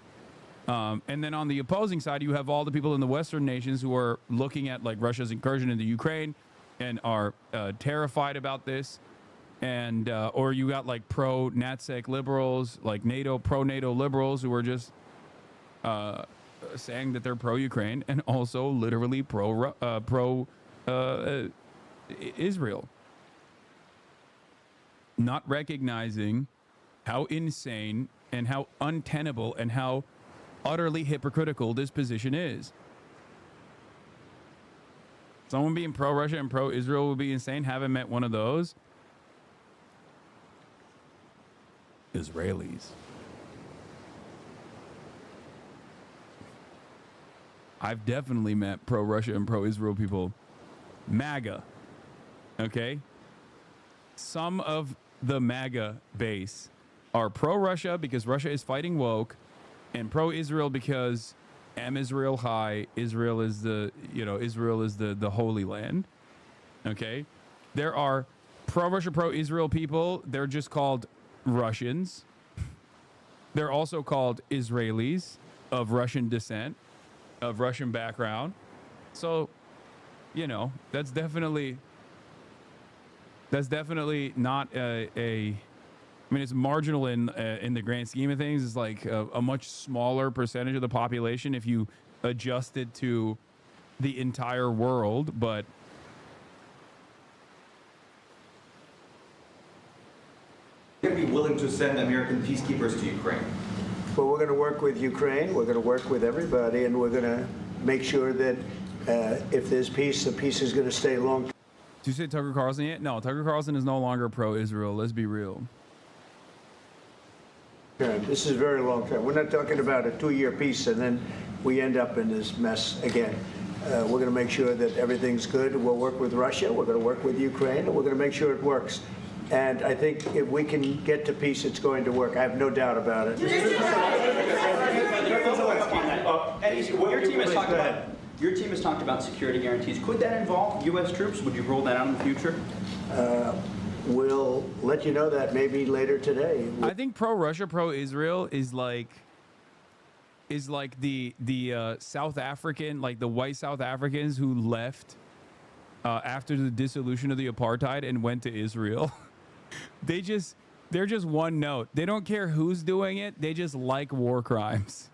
And then on the opposing side, you have all the people in the Western nations who are looking at like Russia's incursion into Ukraine and are terrified about this. And or you got like pro-NATSEC liberals, like pro-NATO liberals who are just saying that they're pro-Ukraine and also literally pro-Israel. Not recognizing how insane and how untenable and how utterly hypocritical this position is. Someone being pro-Russia and pro-Israel would be insane. Haven't met one of those. Israelis. I've definitely met pro-Russia and pro-Israel people. MAGA. Okay? Some of the MAGA base are pro-Russia because Russia is fighting woke, and pro-Israel because Israel high. Israel is the Holy Land. Okay? There are pro-Russia, pro-Israel people. They're just called Russians. They're also called Israelis of Russian descent, of Russian background. So, you know, that's definitely not I mean, it's marginal in the grand scheme of things. It's like a much smaller percentage of the population if you adjust it to the entire world, but You're going to be willing to send American peacekeepers to Ukraine? Well, we're going to work with Ukraine. We're going to work with everybody, and we're going to make sure that if there's peace, the peace is going to stay long. Did you say Tucker Carlson yet? No, Tucker Carlson is no longer pro-Israel. Let's be real. This is very long term. We're not talking about a 2-year peace and then we end up in this mess again. We're going to make sure that everything's good. We'll work with Russia. We're going to work with Ukraine, and we're going to make sure it works. And I think if we can get to peace, it's going to work. I have no doubt about it. Your team has talked about security guarantees. Could that involve U.S. troops? Would you roll that out in the future? We'll let you know that maybe later today. I think pro-Russia, pro-Israel is like the South African, like the white South Africans who left after the dissolution of the apartheid and went to Israel. They're just one note. They don't care who's doing it. They just like war crimes.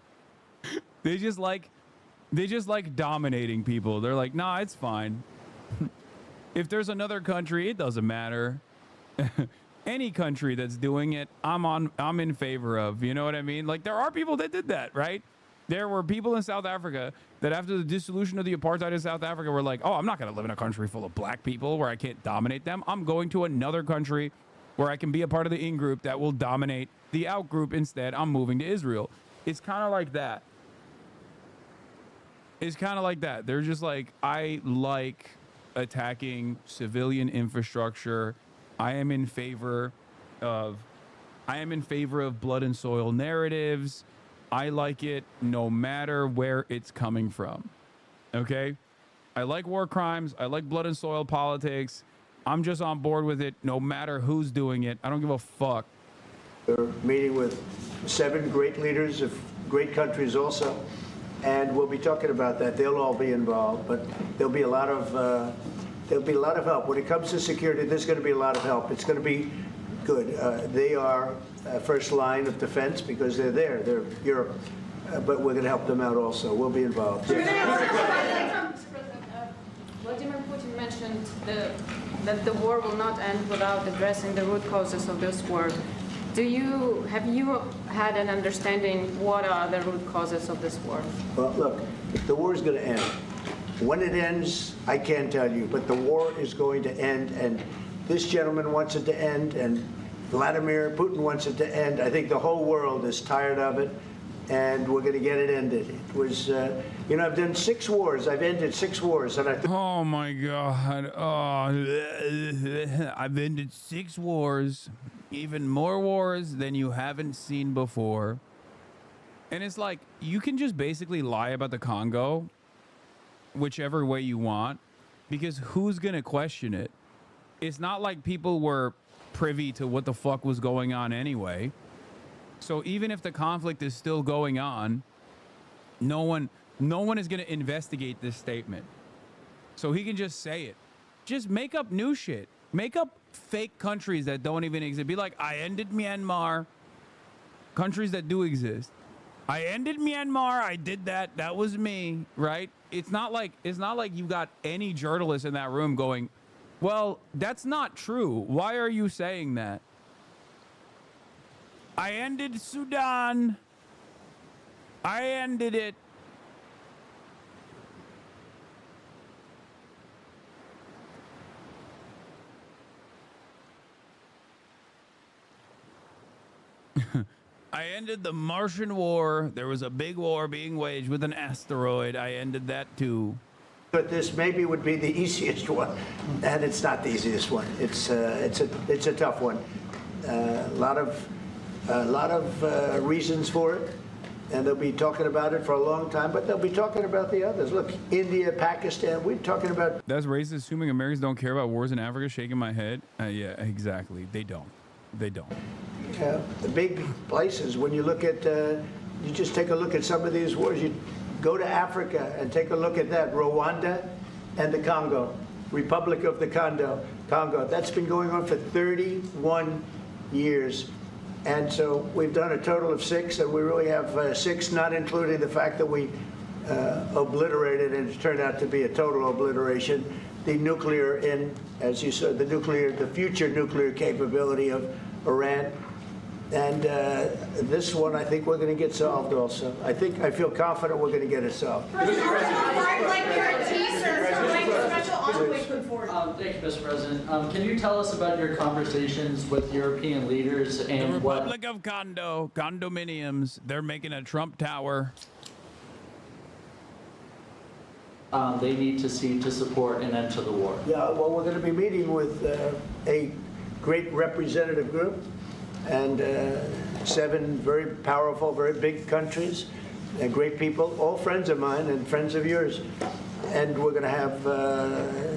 They just like dominating people. They're like, nah, it's fine. If there's another country, it doesn't matter. Any country that's doing it, I'm in favor of. You know what I mean? Like, there are people that did that, right? There were people in South Africa that after the dissolution of the apartheid in South Africa were like, oh, I'm not going to live in a country full of black people where I can't dominate them. I'm going to another country where I can be a part of the in-group that will dominate the out-group instead. I'm moving to Israel. It's kind of like that. It's kind of like that. They're just like, I like attacking civilian infrastructure. I am in favor of blood and soil narratives. I like it no matter where it's coming from. Okay? I like war crimes. I like blood and soil politics. I'm just on board with it no matter who's doing it. I don't give a fuck. We're meeting with 7 great leaders of great countries also. and we'll be talking about that. They'll all be involved, but there'll be a lot of help. When it comes to security, there's going to be a lot of help. It's going to be good. They are first line of defense because they're there. They're Europe. But we're going to help them out also. We'll be involved. Mr. President, Vladimir Putin mentioned that the war will not end without addressing the root causes of this war. Have you had an understanding what are the root causes of this war? Well, look, the war is going to end. When it ends, I can't tell you, but the war is going to end, and this gentleman wants it to end, and Vladimir Putin wants it to end. I think the whole world is tired of it, and we're going to get it ended. It was, you know, I've done 6 wars. I've ended 6 wars, and oh my God! Oh, I've ended 6 wars, even more wars than you haven't seen before. And it's like you can just basically lie about the Congo, whichever way you want, because who's gonna question it? It's not like people were privy to what the fuck was going on anyway. So even if the conflict is still going on, no one is going to investigate this statement. So he can just say it. Just make up new shit. Make up fake countries that don't even exist. Be like, I ended Myanmar. Countries that do exist. I ended Myanmar. I did that. That was me, right? It's not like you got any journalist in that room going, well, that's not true. Why are you saying that? I ended Sudan. I ended it. I ended the Martian War. There was a big war being waged with an asteroid. I ended that too. But this maybe would be the easiest one, and it's not the easiest one. It's a tough one. A lot of reasons for it, and they'll be talking about it for a long time. But they'll be talking about the others. Look, India, Pakistan. We're talking about. That's racist. Assuming Americans don't care about wars in Africa. Shaking my head. Yeah, exactly. They don't. They don't. The big places. When you look at, you just take a look at some of these wars. You go to Africa and take a look at that. Rwanda and the Congo, Republic of the Congo. That's been going on for 31 years. And so we've done a total of 6, and we really have 6, not including the fact that we obliterated, and it turned out to be a total obliteration, the nuclear, as you said, the future nuclear capability of Iran. And this one, I think we're going to get solved also. I feel confident we're going to get it solved. Thank you, Mr. President. Can you tell us about your conversations with European leaders and the Republic of Congo, condominiums, they're making a Trump Tower. They need to see to support an end to the war? Yeah, well, we're going to be meeting with a great representative group and 7 very powerful, very big countries and great people, all friends of mine and friends of yours. And we're going to have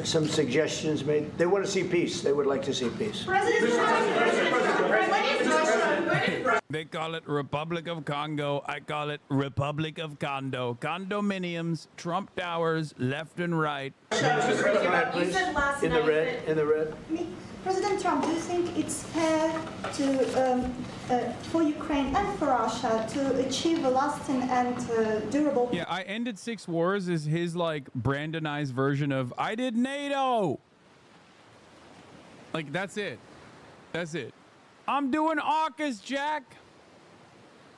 some suggestions made. They want to see peace. They would like to see peace. They call it Republic of Congo. I call it Republic of Condo. Condominiums, Trump Towers, left and right. Go ahead, please. In the red. In the red. President Trump, do you think it's fair to, for Ukraine and for Russia to achieve a lasting and durable? Yeah, I ended 6 wars is his like Brandonized version of I did NATO. Like that's it. That's it. I'm doing AUKUS, Jack.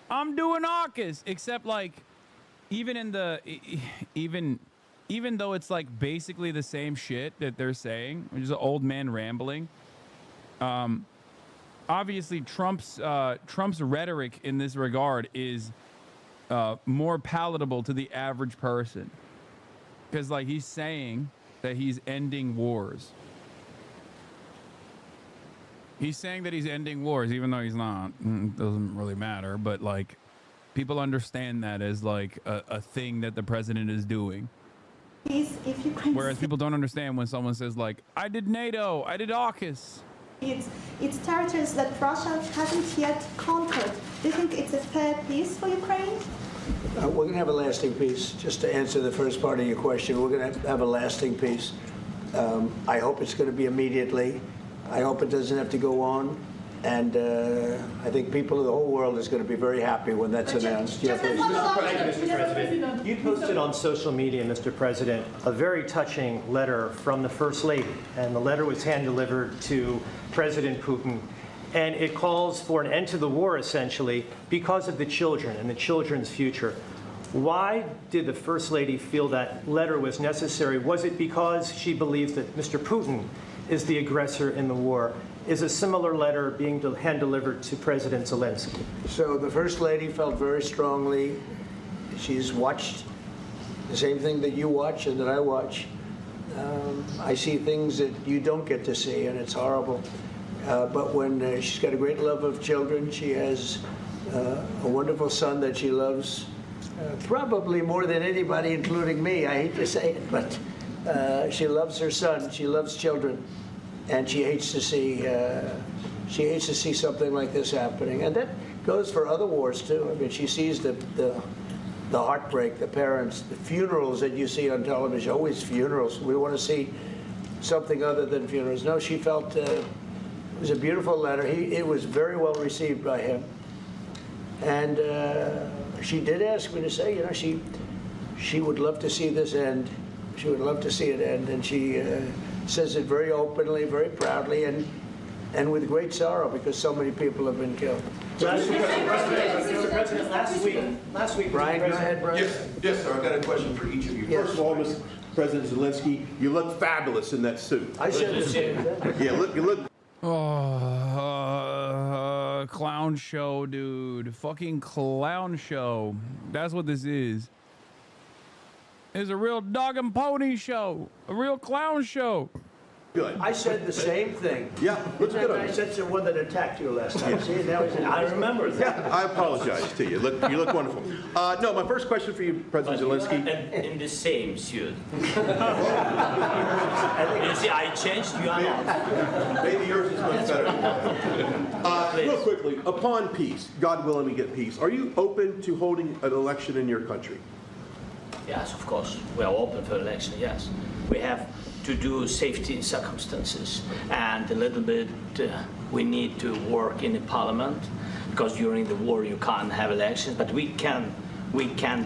I'm doing AUKUS. Except like even in the even though it's like basically the same shit that they're saying, which is an old man rambling. Obviously, Trump's rhetoric in this regard is more palatable to the average person, because like he's saying that he's ending wars. He's saying that he's ending wars, even though he's not. It doesn't really matter, but like people understand that as like a thing that the president is doing. If Ukraine Whereas people don't understand when someone says like, I did NATO, I did AUKUS. It's territories that Russia hasn't yet conquered. Do you think it's a fair peace for Ukraine? We're going to have a lasting peace. Just to answer the first part of your question, we're going to have a lasting peace. I hope it's going to be immediately. I hope it doesn't have to go on. And I think people of the whole world is going to be very happy when that's announced. Thank you, Mr. President. You posted on social media, Mr. President, a very touching letter from the First Lady. And the letter was hand-delivered to President Putin. And it calls for an end to the war, essentially, because of the children and the children's future. Why did the First Lady feel that letter was necessary? Was it because she believes that Mr. Putin is the aggressor in the war? Is a similar letter being hand-delivered to President Zelensky? So the First Lady felt very strongly. She's watched the same thing that you watch and that I watch. I see things that you don't get to see, and it's horrible. But when she's got a great love of children, she has a wonderful son that she loves, probably more than anybody, including me. I hate to say it, but she loves her son. She loves children. And she hates to see something like this happening, and that goes for other wars too. I mean, she sees the heartbreak, the parents, the funerals that you see on television. Always funerals. We want to see something other than funerals. No, she felt it was a beautiful letter. It was very well received by him, and she did ask me to say, you know, she would love to see this end. She would love to see it end, and she says it very openly, very proudly, and with great sorrow because so many people have been killed. Mr. President, last week, Brian, go ahead, Brian. Yes, sir. I've got a question for each of you. Yes. First of all, Mr. President Zelensky, you look fabulous in that suit. I said the same thing. Yeah, you look. Oh, clown show, dude. Fucking clown show. That's what this is. It's a real dog and pony show. A real clown show. Good. I said the same thing. Yeah, looks good on I you. said to the one that attacked you last time. See, now he's in. I remember that. I apologize to you. You look wonderful. No, my first question for you, President Zelensky. In the same suit. You see, I changed, you are not. Maybe yours is much better. Real quickly, upon peace, God willing we get peace, are you open to holding an election in your country? Yes, of course. We are open for election, yes. We have to do safety circumstances, and a little bit we need to work in the parliament, because during the war you can't have elections, but we can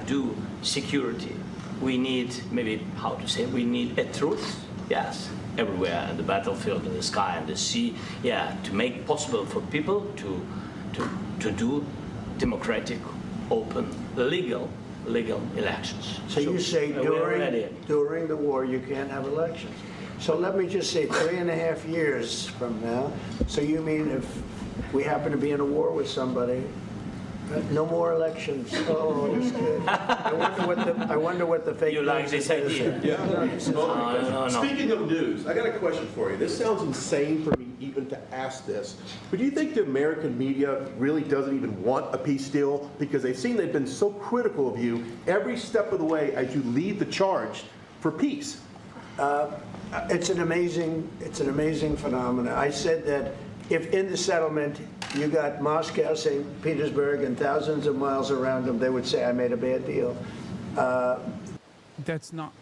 do security. We need, maybe, how to say, we need a truth, yes, everywhere, in the battlefield, in the sky, and the sea, yeah, to make possible for people to do democratic, open, legal elections. So you say during the war you can't have elections. So let me just say 3.5 years from now. So you mean if we happen to be in a war with somebody, no more elections? Oh, that's good. I wonder what the fake You like this idea? Yeah. No. Speaking of news, I got a question for you. This sounds insane for me even to ask this, but do you think the American media really doesn't even want a peace deal because they've seen they've been so critical of you every step of the way as you lead the charge for peace? It's an amazing phenomenon. I said that if in the settlement you got Moscow, St. Petersburg, and thousands of miles around them, they would say I made a bad deal. That's not...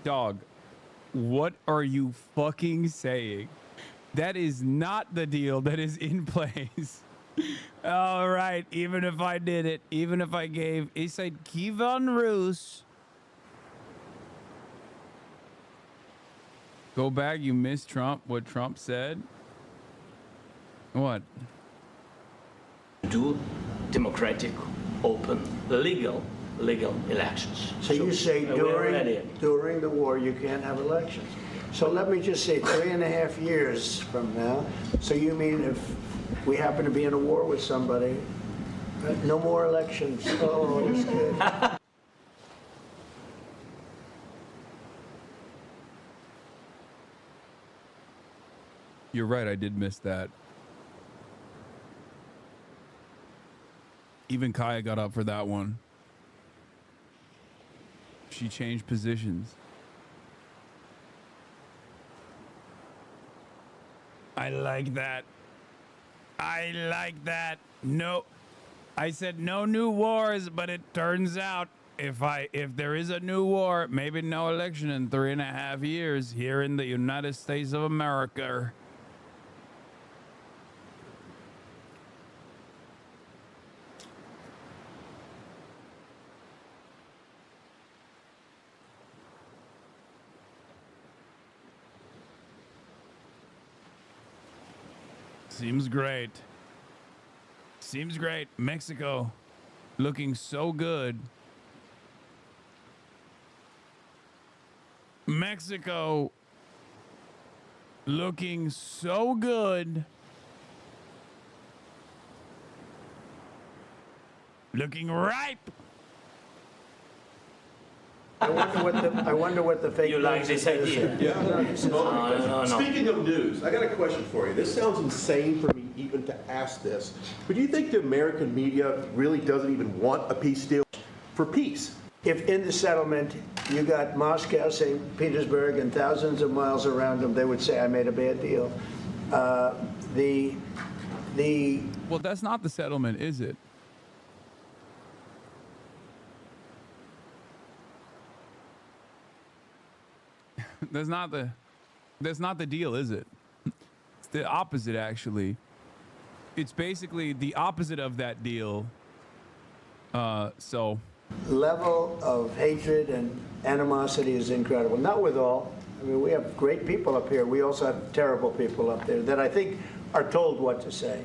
Dog, what are you fucking saying? That is not the deal that is in place. All right, even if I did it, even if I gave... He said, Kievan Rus. Go back, you missed Trump, what Trump said. What? Do democratic, open, legal elections. So you say during the war you can't have elections. So let me just say 3.5 years from now. So you mean if we happen to be in a war with somebody, no more elections? Oh, that's good. You're right, I did miss that. Even Kaya got up for that one. She changed positions. I like that. I like that. No. I said no new wars, but it turns out if there is a new war, maybe no election in 3.5 years here in the United States of America. Seems great. Seems great. Mexico looking so good. Mexico looking so good. Looking ripe. I wonder what the fake You like news this is. idea? Yeah. No. Speaking of news, I got a question for you. This sounds insane for me even to ask this, but do you think the American media really doesn't even want a peace deal for peace? If in the settlement you got Moscow, St. Petersburg, and thousands of miles around them, they would say, I made a bad deal. Well, that's not the settlement, is it? That's not the deal, is it? It's the opposite, actually. It's basically the opposite of that deal. So level of hatred and animosity is incredible. Not with all. I mean, we have great people up here. We also have terrible people up there that I think are told what to say.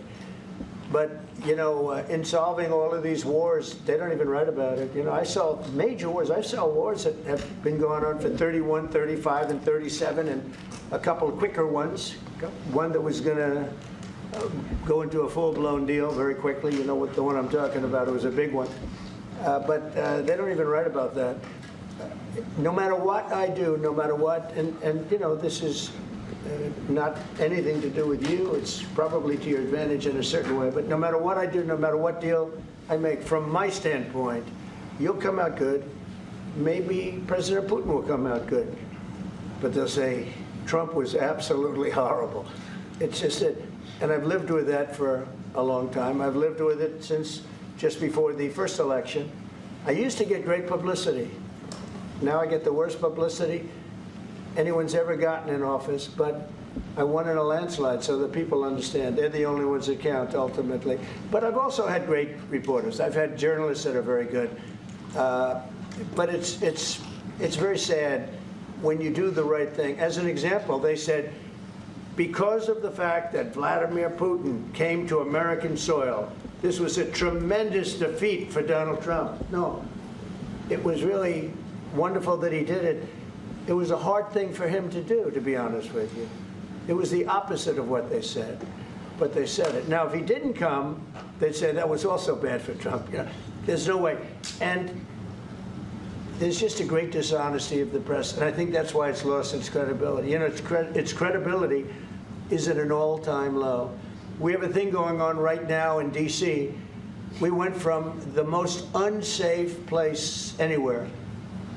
But, you know, in solving all of these wars, they don't even write about it. You know, I saw major wars. I saw wars that have been going on for 31, 35, and 37, and a couple of quicker ones. One that was going to go into a full-blown deal very quickly. You know what the one I'm talking about. It was a big one. But they don't even write about that. No matter what I do, no matter what, and you know, this is not anything to do with you. It's probably to your advantage in a certain way. But no matter what I do, no matter what deal I make, from my standpoint, you'll come out good. Maybe President Putin will come out good. But they'll say, Trump was absolutely horrible. It's just it. And I've lived with that for a long time. I've lived with it since just before the first election. I used to get great publicity. Now I get the worst publicity anyone's ever gotten in office, but I won in a landslide, so that people understand. They're the only ones that count, ultimately. But I've also had great reporters. I've had journalists that are very good. But it's very sad when you do the right thing. As an example, they said, because of the fact that Vladimir Putin came to American soil, this was a tremendous defeat for Donald Trump. No, it was really wonderful that he did it. It was a hard thing for him to do, to be honest with you. It was the opposite of what they said, but they said it. Now, if he didn't come, they'd say that was also bad for Trump. You know, there's no way. And there's just a great dishonesty of the press, and I think that's why it's lost its credibility. You know, its credibility is at an all-time low. We have a thing going on right now in D.C. We went from the most unsafe place anywhere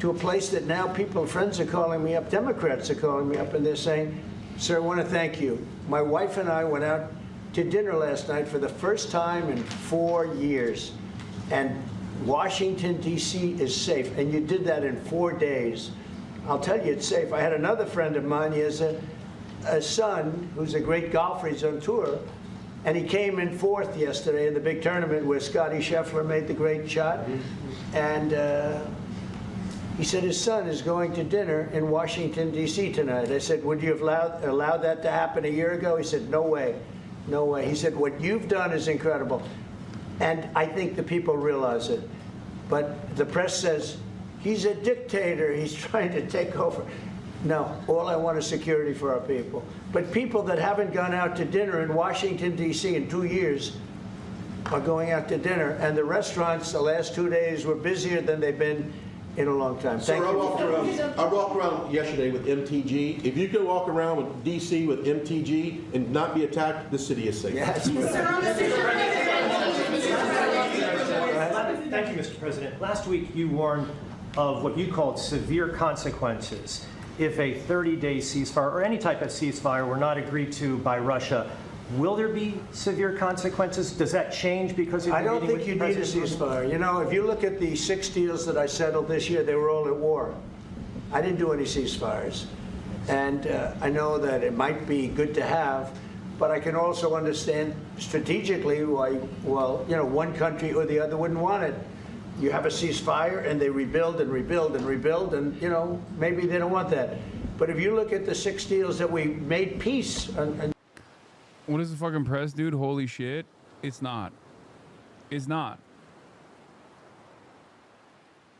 to a place that now people, friends are calling me up, Democrats are calling me up, and they're saying, sir, I want to thank you. My wife and I went out to dinner last night for the first time in 4 years, and Washington, D.C. is safe, and you did that in 4 days. I'll tell you, it's safe. I had another friend of mine, he has a son who's a great golfer, he's on tour, and he came in fourth yesterday in the big tournament where Scotty Scheffler made the great shot, and he said his son is going to dinner in Washington, D.C. tonight. I said, would you have allowed that to happen a year ago? He said, no way, no way. He said, what you've done is incredible. And I think the people realize it. But the press says, he's a dictator, he's trying to take over. No, all I want is security for our people. But people that haven't gone out to dinner in Washington, D.C. in 2 years are going out to dinner. And the restaurants the last 2 days were busier than they've been in a long time. Sir, Thank you. I walked around yesterday with MTG. If you can walk around with D.C. with MTG and not be attacked, the city is safe. Yes. Thank you, Mr. President. Last week, you warned of what you called severe consequences if a 30-day ceasefire or any type of ceasefire were not agreed to by Russia Will there be severe consequences? Does that change because of I your don't meeting think with you need a President Putin? ceasefire. You know, if you look at the 6 deals that I settled this year, they were all at war. I didn't do any ceasefires. And I know that it might be good to have, but I can also understand strategically why, well, you know, one country or the other wouldn't want it. You have a ceasefire and they rebuild and rebuild and rebuild, and, you know, maybe they don't want that. But if you look at the 6 deals that we made peace and What is the fucking press, dude? Holy shit. It's not. It's not.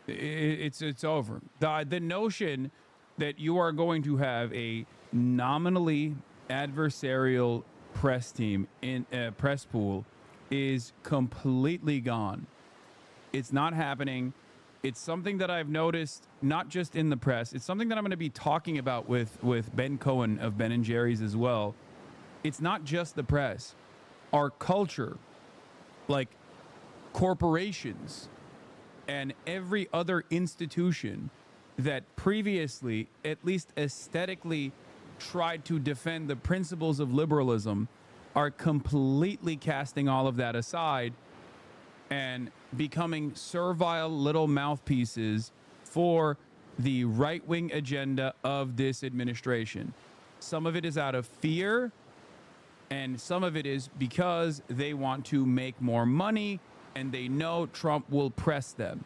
It's over. The notion that you are going to have a nominally adversarial press team in press pool is completely gone. It's not happening. It's something that I've noticed, not just in the press. It's something that I'm going to be talking about with Ben Cohen of Ben&JERRY'S as well. It's not just the press. Our culture, like corporations and every other institution that previously, at least aesthetically, tried to defend the principles of liberalism, are completely casting all of that aside and becoming servile little mouthpieces for the right-wing agenda of this administration. Some of it is out of fear, and some of it is because they want to make more money and they know Trump will press them.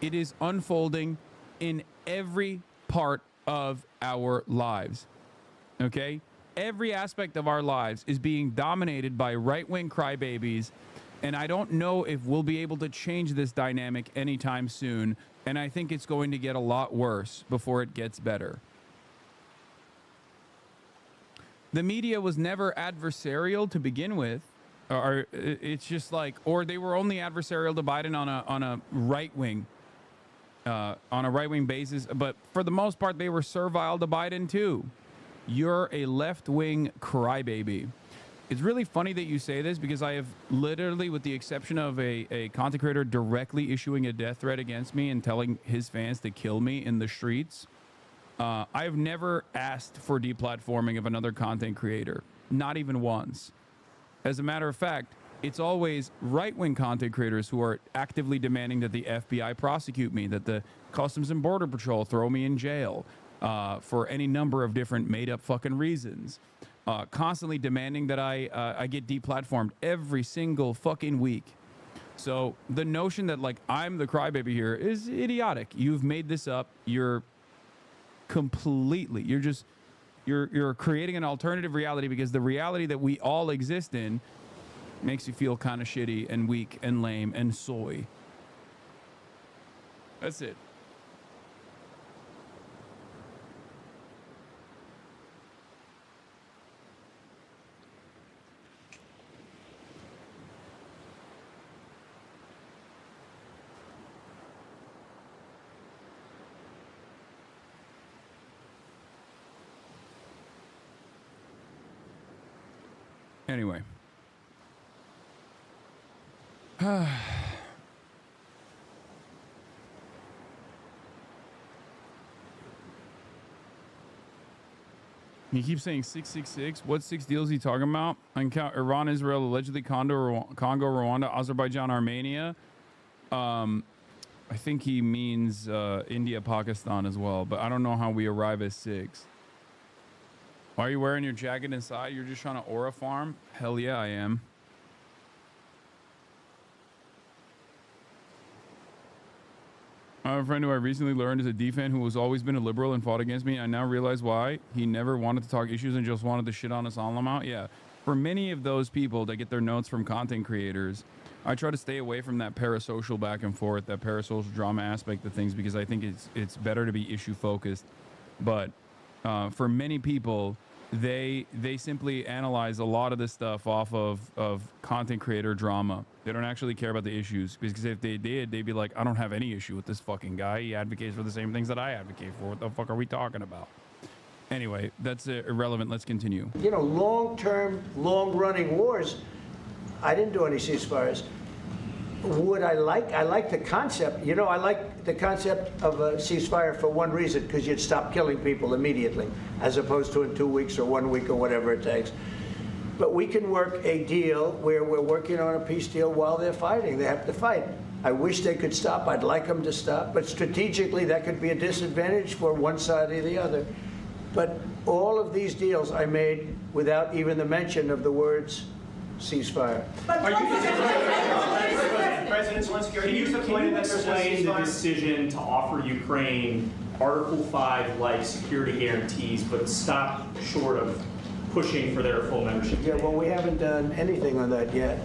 It is unfolding in every part of our lives, okay? Every aspect of our lives is being dominated by right-wing crybabies, and I don't know if we'll be able to change this dynamic anytime soon, and I think it's going to get a lot worse before it gets better. The media was never adversarial to begin with, or it's just like, or they were only adversarial to Biden on a right-wing basis, but for the most part, they were servile to Biden too. You're a left-wing crybaby. It's really funny that you say this because I have literally, with the exception of a content creator directly issuing a death threat against me and telling his fans to kill me in the streets, I've never asked for deplatforming of another content creator, not even once. As a matter of fact, it's always right-wing content creators who are actively demanding that the FBI prosecute me, that the Customs and Border Patrol throw me in jail for any number of different made-up fucking reasons. Constantly demanding that I get deplatformed every single fucking week. So the notion that, like, I'm the crybaby here is idiotic. You've made this up. You're completely, you're creating an alternative reality because the reality that we all exist in makes you feel kind of shitty and weak and lame and soy. That's it. Anyway. He keeps saying 666. What 6 deals is he talking about? Iran, Israel, allegedly Congo, Rwanda, Azerbaijan, Armenia. I think he means India, Pakistan as well, but I don't know how we arrive at 6. Why are you wearing your jacket inside? You're just trying to aura farm? Hell yeah, I am. I have a friend who I recently learned is a D-fan who has always been a liberal and fought against me. I now realize why. He never wanted to talk issues and just wanted to shit on us all amount. Yeah. For many of those people that get their notes from content creators, I try to stay away from that parasocial back and forth, that parasocial drama aspect of things, because I think it's better to be issue focused. But for many people, they simply analyze a lot of this stuff off of content creator drama. They don't actually care about the issues, because if they did, they'd be like, I don't have any issue with this fucking guy. He advocates for the same things that I advocate for. What the fuck are we talking about? Anyway, that's irrelevant. Let's continue. You know, long-term, long-running wars, I didn't do any ceasefires. Would I like the concept, you know, I like the concept of a ceasefire for one reason, because you'd stop killing people immediately, as opposed to in 2 weeks or 1 week or whatever it takes. But we can work a deal where we're working on a peace deal while they're fighting. They have to fight. I wish they could stop. I'd like them to stop. But strategically, that could be a disadvantage for one side or the other. But all of these deals I made without even the mention of the words ceasefire. President Zelensky, can you explain the decision to offer Ukraine Article 5 like security guarantees, but stop short of pushing for their full membership? Yeah, well, we haven't done anything on that yet.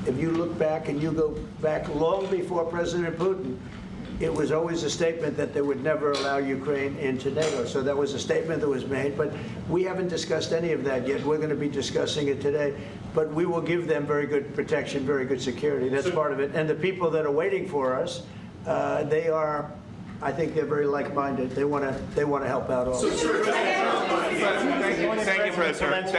If you look back and you go back long before President Putin, it was always a statement that they would never allow Ukraine into NATO. So that was a statement that was made, but we haven't discussed any of that yet. We're going to be discussing it today, but we will give them very good protection, very good security. That's part of it. And the people that are waiting for us, they are, I think they're very like-minded. They want to help out all. Thank you, President.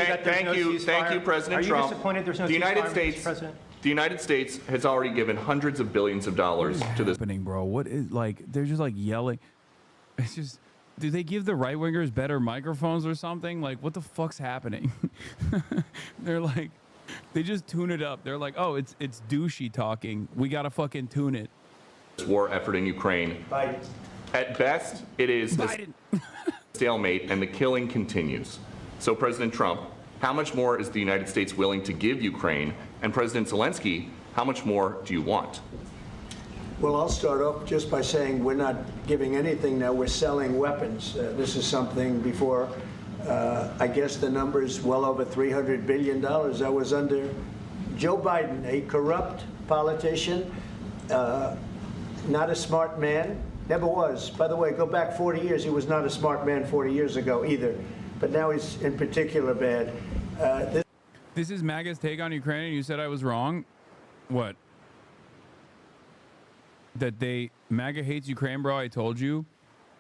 Thank you, President Trump. Are you disappointed there's no ceasefire, Mr. President? The United States has already given hundreds of billions of dollars to this. Happening, bro? What is like? They're just like yelling. It's just. Do they give the right wingers better microphones or something? Like, what the fuck's happening? They're like, they just tune it up. They're like, oh, it's douchey talking. We gotta fucking tune it. This war effort in Ukraine. Biden. At best, it is a stalemate, and the killing continues. So, President Trump, how much more is the United States willing to give Ukraine? And President Zelensky, how much more do you want? Well, I'll start off just by saying we're not giving anything now. We're selling weapons. This is something before, I guess the number is well over $300 billion. That was under Joe Biden, a corrupt politician, not a smart man, never was. By the way, go back 40 years. He was not a smart man 40 years ago either. But now he's in particular bad. This is MAGA's take on Ukraine, and you said I was wrong? What? That MAGA hates Ukraine, bro? I told you.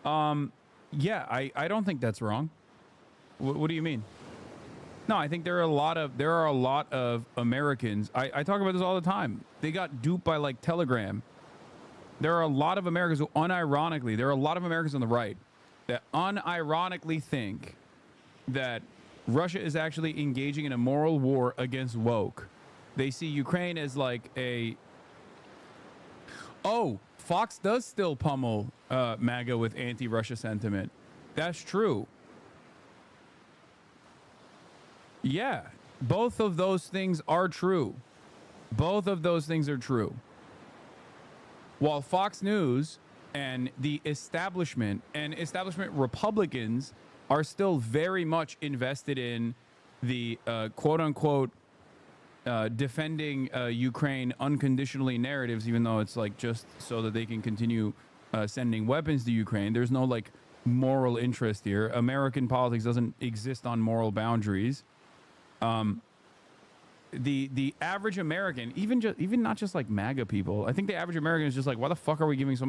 Yeah, I don't think that's wrong. What do you mean? No, I think there are a lot of Americans. I talk about this all the time. They got duped by like Telegram. There are a lot of Americans who unironically, there are a lot of Americans on the right that unironically think that Russia is actually engaging in a moral war against woke. They see Ukraine as like a... Oh, Fox does still pummel MAGA with anti-Russia sentiment. That's true. Yeah, both of those things are true. Both of those things are true. While Fox News and the establishment and establishment Republicans are still very much invested in the quote-unquote defending Ukraine unconditionally narratives, even though it's like just so that they can continue sending weapons to Ukraine. There's no like moral interest here. American politics doesn't exist on moral boundaries. The average American, even not just like MAGA people, I think the average American is just like, why the fuck are we giving so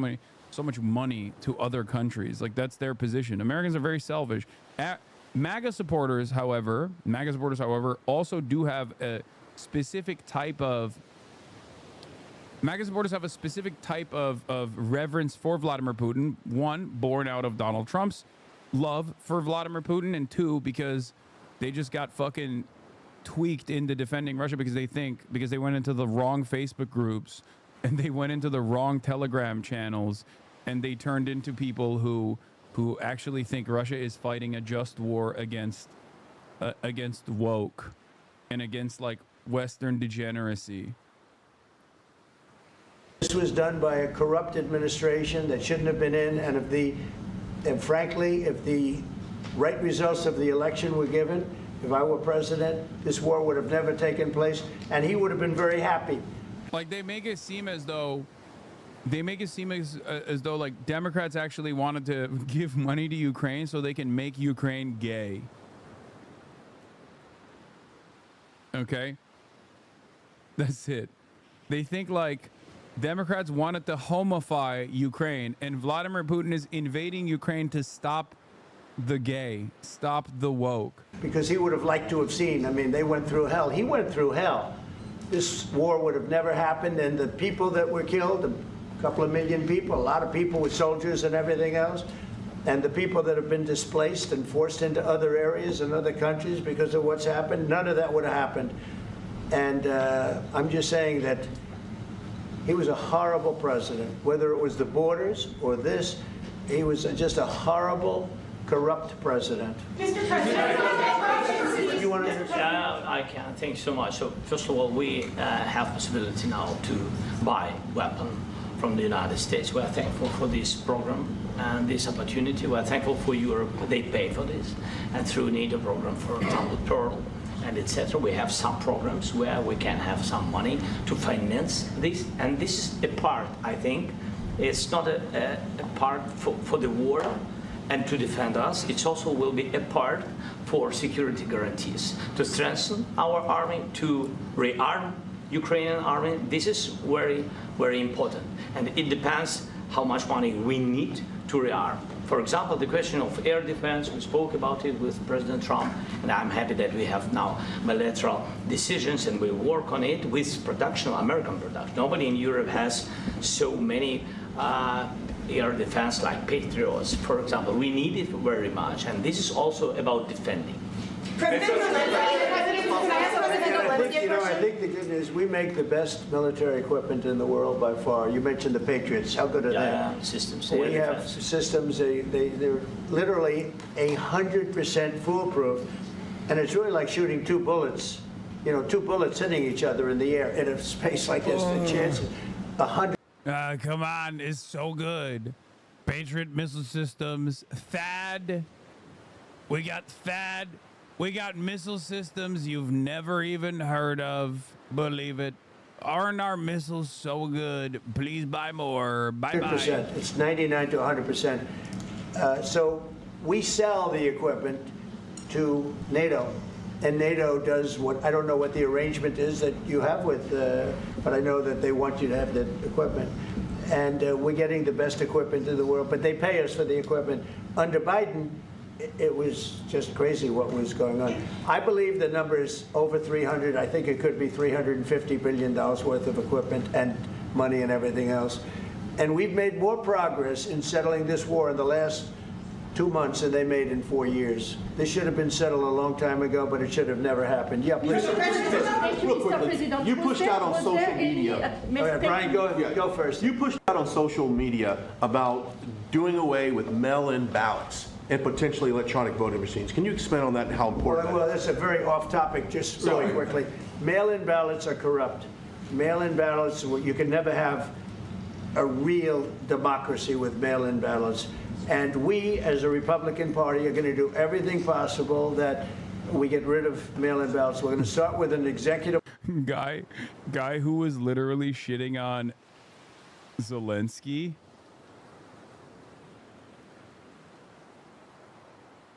much money to other countries? Like, that's their position. Americans are very selfish. MAGA supporters, however, also do have a specific type of reverence for Vladimir Putin. One, born out of Donald Trump's love for Vladimir Putin, and two, because they just got fucking tweaked into defending Russia because they went into the wrong Facebook groups and they went into the wrong Telegram channels, and they turned into people who actually think Russia is fighting a just war against woke and against like Western degeneracy. This was done by a corrupt administration that shouldn't have been in, and frankly, if the right results of the election were given, if I were president, this war would have never taken place, and he would have been very happy. Like, they make it seem as though like Democrats actually wanted to give money to Ukraine so they can make Ukraine gay. Okay? That's it. They think like Democrats wanted to homify Ukraine, and Vladimir Putin is invading Ukraine to stop the gay, stop the woke. Because he would have liked to have seen, I mean, they went through hell. He went through hell. This war would have never happened, and the people that were killed, a couple of million people, a lot of people with soldiers and everything else, And the people that have been displaced and forced into other areas and other countries because of what's happened, none of that would have happened. And I'm just saying that he was a horrible president, whether it was the borders or this. He was just a horrible, corrupt president. Mr. President, you want to? Yeah, I can. Thank you so much. So first of all, we have possibility now to buy weapon from the United States. We are thankful for this program and this opportunity. We are thankful for Europe. They pay for this, and through NATO program, for example, Pearl and etc. We have some programs where we can have some money to finance this, and this is a part. I think it's not a part for the war and to defend us. It also will be a part for security guarantees, to strengthen our army, to rearm Ukrainian army. This is very, very important. And it depends how much money we need to rearm. For example, the question of air defense, we spoke about it with President Trump, and I'm happy that we have now bilateral decisions and we work on it with production, American production. Nobody in Europe has so many air defense like Patriots, for example. We need it very much, and this is also about defending. I think the good news, we make the best military equipment in the world by far. You mentioned the Patriots. How good are they? Systems. We have systems, they're literally 100% foolproof. And it's really like shooting two bullets, two bullets hitting each other in the air in a space like this. The chance 100. Come on, it's so good. Patriot missile systems, THAAD. We got THAAD. We got missile systems you've never even heard of. Believe it. Aren't our missiles so good? Please buy more. Bye-bye. It's 99 to 100%. So we sell the equipment to NATO. And NATO does what, I don't know what the arrangement is that you have with, but I know that they want you to have the equipment. And we're getting the best equipment in the world, but they pay us for the equipment. Under Biden, it was just crazy what was going on. I believe the number is over 300. I think it could be $350 billion worth of equipment and money and everything else. And we've made more progress in settling this war in the last 2 months than they made in 4 years. This should have been settled a long time ago, but it should have never happened. Yeah, please. Real quickly, you pushed out on social media. All right, Brian, go first. You pushed out on social media about doing away with mail-in ballots and potentially electronic voting machines. Can you expand on that and how important that is? Well, that's a very off-topic, just really quickly. Mail-in ballots are corrupt. Mail-in ballots, you can never have a real democracy with mail-in ballots. And we, as a Republican Party, are going to do everything possible that we get rid of mail-in ballots. We're going to start with an executive... Guy who was literally shitting on Zelensky.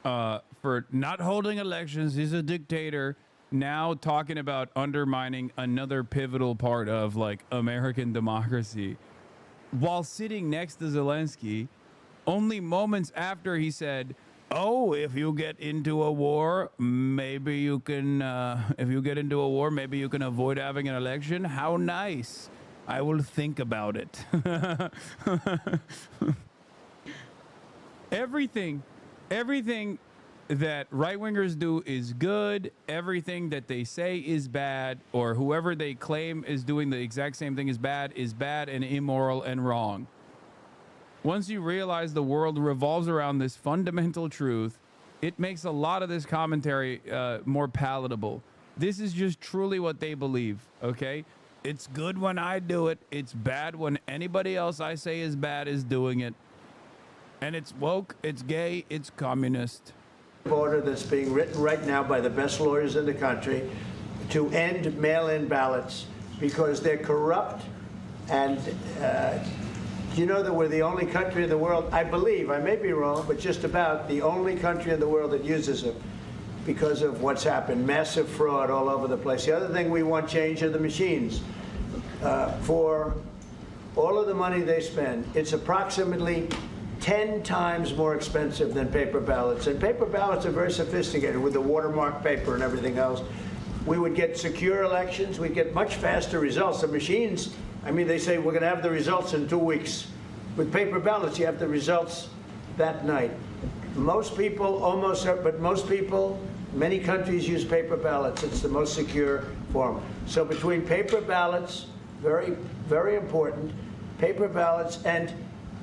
For not holding elections. He's a dictator. Now talking about undermining another pivotal part of, like, American democracy. While sitting next to Zelensky, only moments after he said, oh, if you get into a war, maybe you can, maybe you can avoid having an election. How nice. I will think about it. Everything that right-wingers do is good. Everything that they say is bad, or whoever they claim is doing the exact same thing is bad and immoral and wrong. Once you realize the world revolves around this fundamental truth, it makes a lot of this commentary more palatable. This is just truly what they believe, okay? It's good when I do it. It's bad when anybody else I say is bad is doing it. And it's woke, it's gay, it's communist. Order that's being written right now by the best lawyers in the country to end mail-in ballots because they're corrupt. And you know that we're the only country in the world, I believe, I may be wrong, but just about the only country in the world that uses them because of what's happened. Massive fraud all over the place. The other thing we want change are the machines. For all of the money they spend, it's approximately 10 times more expensive than paper ballots. And paper ballots are very sophisticated with the watermark paper and everything else. We would get secure elections. We'd get much faster results. The machines, I mean, they say we're going to have the results in 2 weeks. With paper ballots, you have the results that night. Most people, but most people, many countries use paper ballots. It's the most secure form. So between paper ballots, very, very important, paper ballots, and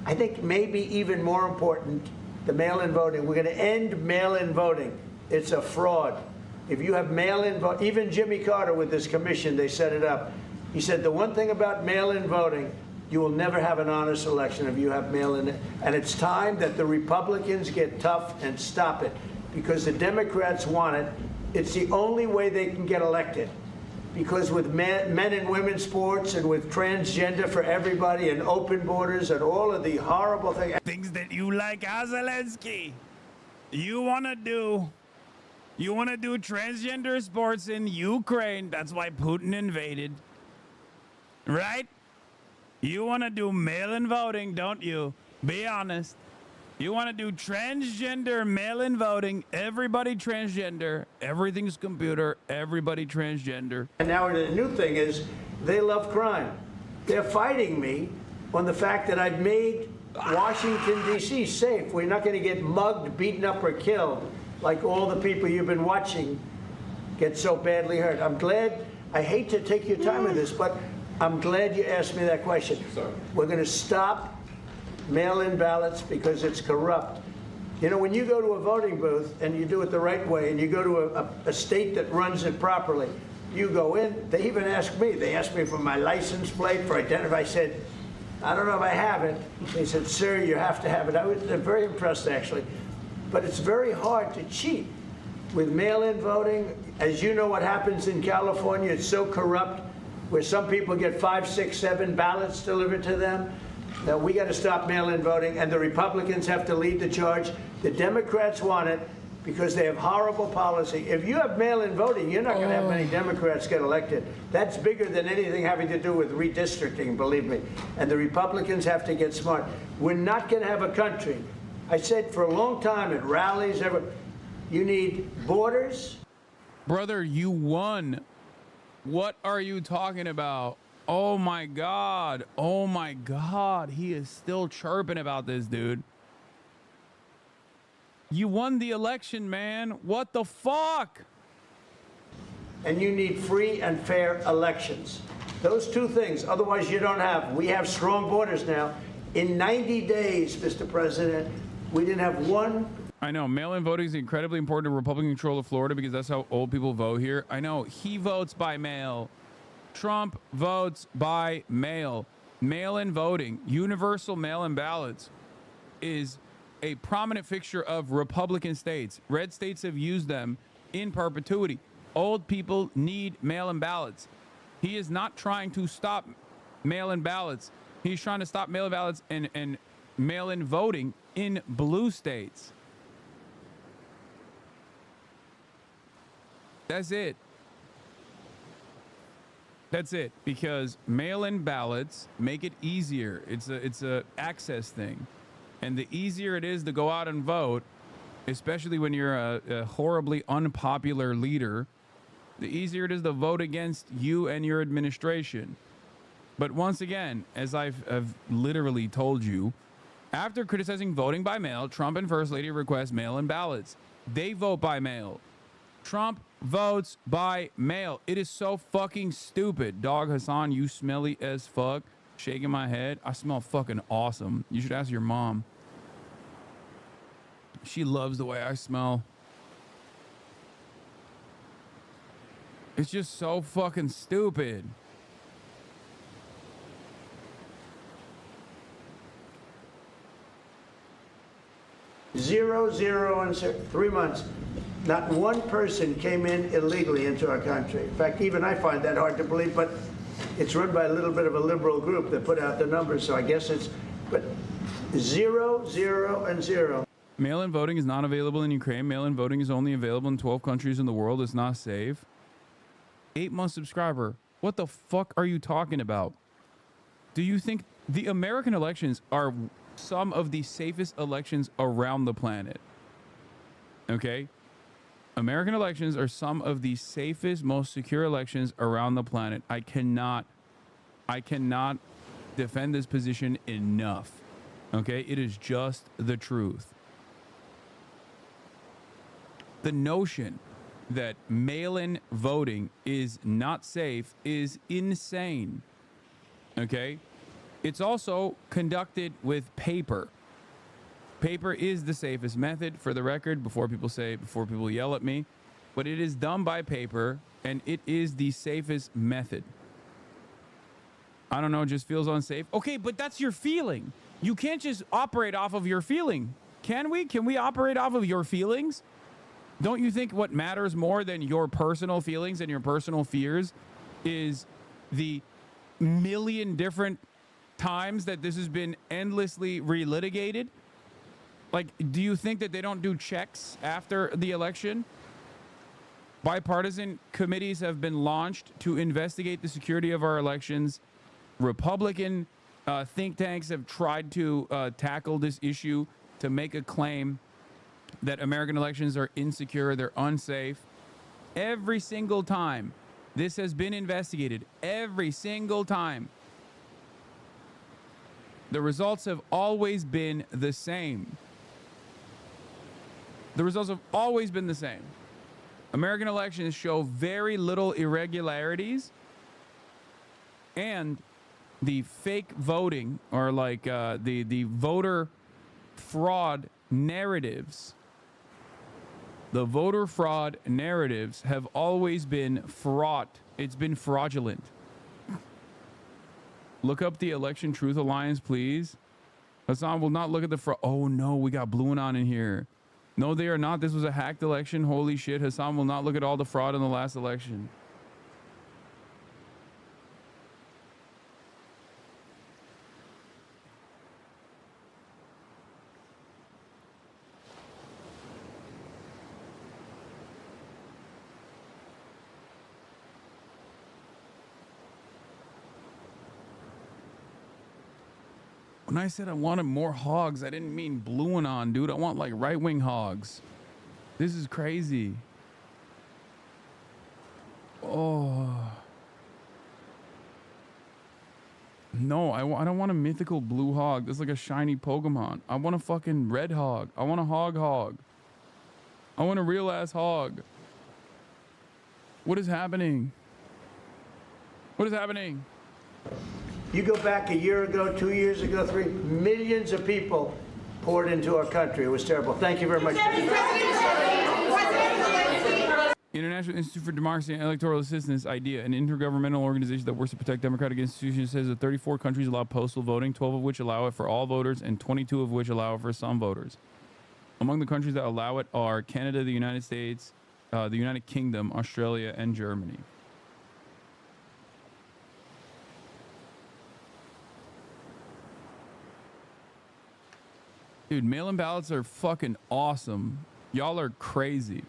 I think maybe even more important, the mail-in voting. We're going to end mail-in voting. It's a fraud. If you have mail-in vote, even Jimmy Carter with this commission, they set it up. He said the one thing about mail-in voting, you will never have an honest election if you have mail-in. And it's time that the Republicans get tough and stop it, because the Democrats want it. It's the only way they can get elected. Because with men and women's sports and with transgender for everybody and open borders and all of the horrible Things that you like, Zelensky. You want to do transgender sports in Ukraine. That's why Putin invaded. Right? You want to do mail-in voting, don't you? Be honest. You want to do transgender mail-in voting. Everybody transgender. Everything's computer. Everybody transgender. And now the new thing is they love crime. They're fighting me on the fact that I've made Washington, D.C. safe. We're not going to get mugged, beaten up, or killed like all the people you've been watching get so badly hurt. I'm glad. I hate to take your time with this, but I'm glad you asked me that question. We're going to stop mail-in ballots because it's corrupt. You know, when you go to a voting booth and you do it the right way and you go to a state that runs it properly, you go in, they even ask me. They asked me for my license plate, for identity. I said, I don't know if I have it. They said, sir, you have to have it. I was very impressed, actually. But it's very hard to cheat with mail-in voting. As you know what happens in California, it's so corrupt, where some people get 5, 6, 7 ballots delivered to them. Now, we got to stop mail-in voting, and the Republicans have to lead the charge. The Democrats want it because they have horrible policy. If you have mail-in voting, you're not going to have many Democrats get elected. That's bigger than anything having to do with redistricting, believe me. And the Republicans have to get smart. We're not going to have a country. I said for a long time at rallies, you need borders. Brother, you won. What are you talking about? Oh my God. Oh my God. He is still chirping about this, dude. You won the election, man. What the fuck? And you need free and fair elections. Those two things. Otherwise, you don't have. We have strong borders now. In 90 days, Mr. President, we didn't have one. I know mail-in voting is incredibly important to Republican control of Florida because that's how old people vote here. I know he votes by mail. Trump votes by mail. Mail-in voting, universal mail-in ballots is a prominent fixture of Republican states. Red states have used them in perpetuity. Old people need mail-in ballots. He is not trying to stop mail-in ballots. He's trying to stop mail-in ballots and mail-in voting in blue states. That's it. That's it. Because mail-in ballots make it easier. It's a access thing. And the easier it is to go out and vote, especially when you're a horribly unpopular leader, the easier it is to vote against you and your administration. But once again, as I've literally told you, after criticizing voting by mail, Trump and First Lady request mail-in ballots. They vote by mail. Trump votes by mail. It is so fucking stupid. Dog Hasan, you smelly as fuck. Shaking my head. I smell fucking awesome. You should ask your mom. She loves the way I smell. It's just so fucking stupid. Zero, zero, and 3 months. Not one person came in illegally into our country. In fact, even I find that hard to believe, but it's run by a little bit of a liberal group that put out the numbers, so I guess it's, but 0, 0, and 0. Mail-in voting is not available in Ukraine. Mail-in voting is only available in 12 countries in the world. It's not safe. 8-month subscriber. What the fuck are you talking about? Do you think the American elections are some of the safest elections around the planet? Okay? American elections are some of the safest, most secure elections around the planet. I cannot defend this position enough. Okay? It is just the truth. The notion that mail-in voting is not safe is insane. Okay? It's also conducted with paper. Paper is the safest method, for the record, before people yell at me. But it is done by paper, and it is the safest method. I don't know, it just feels unsafe. Okay, but that's your feeling. You can't just operate off of your feeling. Can we? Can we operate off of your feelings? Don't you think what matters more than your personal feelings and your personal fears is the million different times that this has been endlessly relitigated? Like, do you think that they don't do checks after the election? Bipartisan committees have been launched to investigate the security of our elections. Republican think tanks have tried to tackle this issue to make a claim that American elections are insecure, they're unsafe. Every single time this has been investigated, every single time, the results have always been the same. The results have always been the same. American elections show very little irregularities, and the fake voting, or like the voter fraud narratives, the voter fraud narratives have always been fraught. It's been fraudulent. Look up the Election Truth Alliance, please. Hasan will not look at the fraud. Oh no, we got Blue on in here. No, they are not. This was a hacked election. Holy shit. Hasan will not look at all the fraud in the last election. When I said I wanted more hogs, I didn't mean blue and on, dude. I want like right-wing hogs. This is crazy. Oh. No, I don't want a mythical blue hog. That's like a shiny Pokemon. I want a fucking red hog. I want a hog. I want a real-ass hog. What is happening? What is happening? You go back a year ago, 2 years ago, millions of people poured into our country. It was terrible. Thank you very much. International Institute for Democracy and Electoral Assistance, IDEA, an intergovernmental organization that works to protect democratic institutions, says that 34 countries allow postal voting, 12 of which allow it for all voters, and 22 of which allow it for some voters. Among the countries that allow it are Canada, the United States, the United Kingdom, Australia, and Germany. Dude, mail-in ballots are fucking awesome. Y'all are crazy.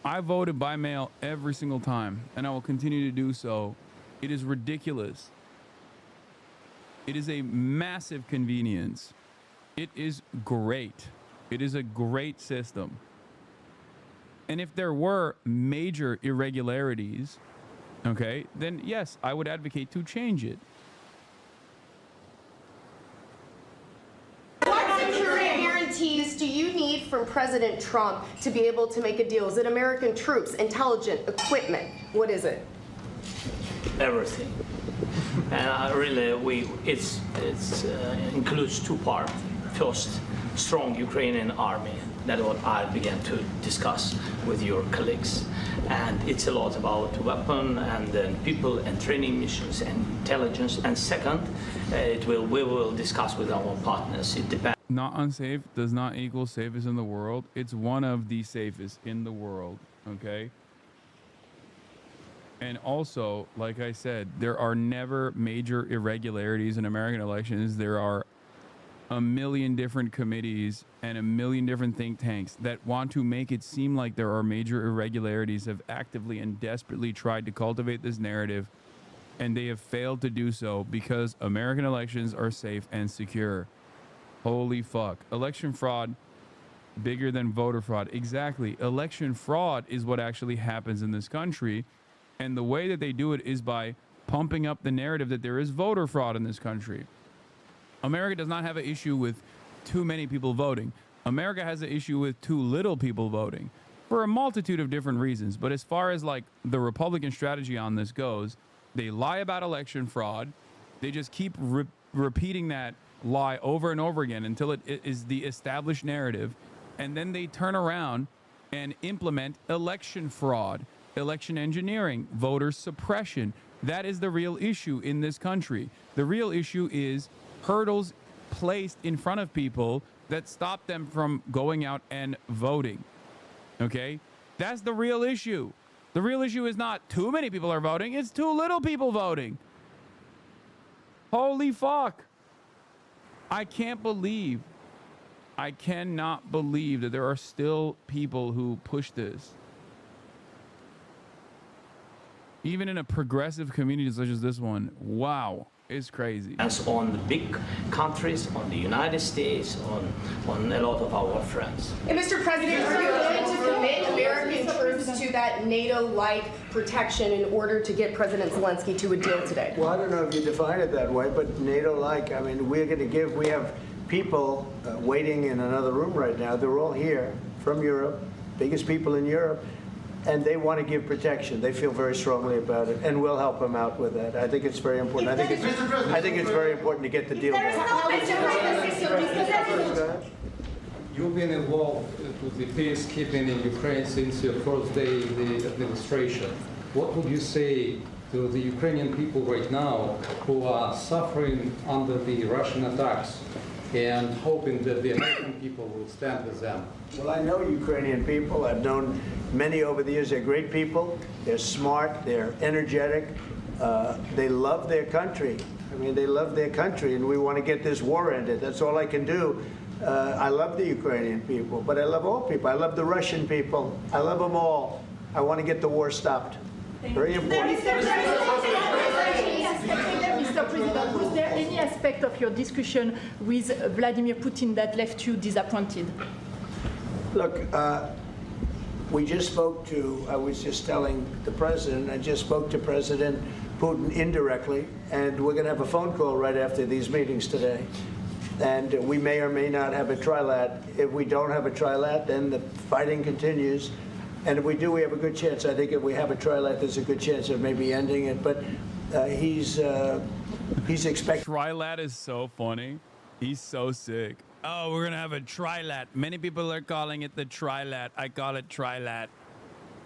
I voted by mail every single time, and I will continue to do so. It is ridiculous. It is a massive convenience. It is great. It is a great system. And if there were major irregularities, okay, then yes, I would advocate to change it. Do you need from President Trump to be able to make a deal? Is it American troops, intelligence, equipment? What is it? Everything. And really, it includes two parts. First, strong Ukrainian army. That's what I began to discuss with your colleagues. And it's a lot about weapon and then people and training missions and intelligence. And second, we will discuss with our partners. It depends. Not unsafe does not equal safest in the world. It's one of the safest in the world, okay? And also, like I said, there are never major irregularities in American elections. There are a million different committees and a million different think tanks that want to make it seem like there are major irregularities, have actively and desperately tried to cultivate this narrative, and they have failed to do so because American elections are safe and secure. Holy fuck. Election fraud bigger than voter fraud. Exactly. Election fraud is what actually happens in this country. And the way that they do it is by pumping up the narrative that there is voter fraud in this country. America does not have an issue with too many people voting. America has an issue with too little people voting for a multitude of different reasons. But as far as like the Republican strategy on this goes, they lie about election fraud. They just keep repeating that lie over and over again until it is the established narrative. And then they turn around and implement election fraud, election engineering, voter suppression. That is the real issue in this country. The real issue is hurdles placed in front of people that stop them from going out and voting. Okay? That's the real issue. The real issue is not too many people are voting, it's too little people voting. Holy fuck. I cannot believe that there are still people who push this. Even in a progressive community such as this one. Wow. It's crazy. As on the big countries, on the United States, on a lot of our friends. And Mr. President, are you going to commit American troops to that NATO-like protection in order to get President Zelensky to a deal today? Well, I don't know if you define it that way, but NATO-like, I mean, we have people waiting in another room right now. They're all here from Europe, biggest people in Europe. And they want to give protection. They feel very strongly about it, and we'll help them out with that. I think it's very important. I think it's very important to get the deal done. You've been involved with the peacekeeping in Ukraine since your first day in the administration. What would you say to the Ukrainian people right now who are suffering under the Russian attacks and hoping that the American people will stand with them? Well, I know Ukrainian people. I've known many over the years. They're great people. They're smart. They're energetic. They love their country. I mean, they love their country, and we want to get this war ended. That's all I can do. I love the Ukrainian people, but I love all people. I love the Russian people. I love them all. I want to get the war stopped. Very important. Mr. President, was there any aspect of your discussion with Vladimir Putin that left you disappointed? Look, we just spoke to, I was just telling the President, I just spoke to President Putin indirectly, and we're going to have a phone call right after these meetings today. And we may or may not have a trilat. If we don't have a trilat, then the fighting continues. And if we do, we have a good chance. I think if we have a trilat, there's a good chance of maybe ending it. But he's expecting. Trilat is so funny. He's so sick. Oh, we're going to have a trilat. Many people are calling it the trilat. I call it trilat.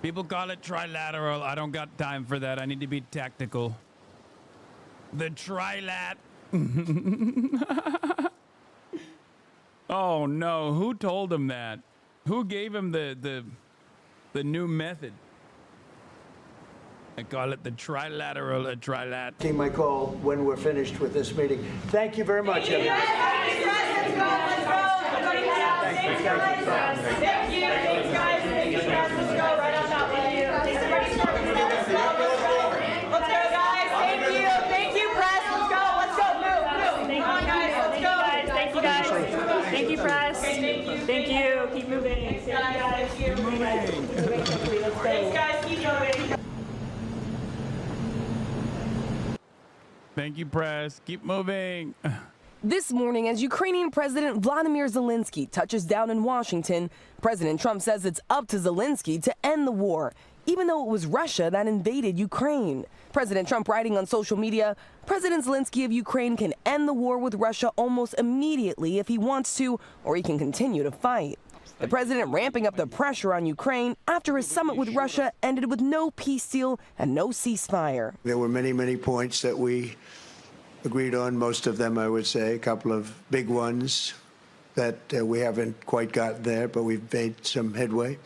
People call it trilateral. I don't got time for that. I need to be tactical. The trilat. Oh, no. Who told him that? Who gave him the new method? I call it the trilateral, a trilat. Taking my call when we're finished with this meeting. Thank you very much, everyone. Thank you, press. Thank you. Keep moving. Keep moving. Thanks, guys. Keep moving. Thank you, press. Keep moving. This morning, as Ukrainian President Vladimir Zelensky touches down in Washington, President Trump says it's up to Zelensky to end the war, even though it was Russia that invaded Ukraine. President Trump writing on social media, President Zelensky of Ukraine can end the war with Russia almost immediately if he wants to, or he can continue to fight. The president ramping up the pressure on Ukraine after his summit with Russia ended with no peace deal and no ceasefire. There were many, many points that we agreed on, most of them, I would say, a couple of big ones that we haven't quite gotten there, but we've made some headway.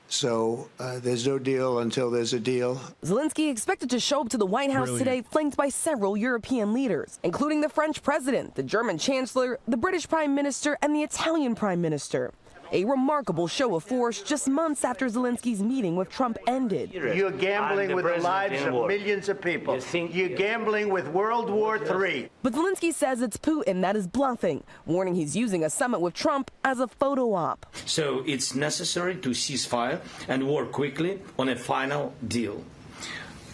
So there's no deal until there's a deal. Zelensky expected to show up to the White House today, flanked by several European leaders, including the French president, the German chancellor, the British prime minister, and the Italian prime minister. A remarkable show of force just months after Zelensky's meeting with Trump ended. You're gambling with the lives of millions of people. You're gambling with World War III. But Zelensky says it's Putin that is bluffing, warning he's using a summit with Trump as a photo op. So it's necessary to cease fire and work quickly on a final deal.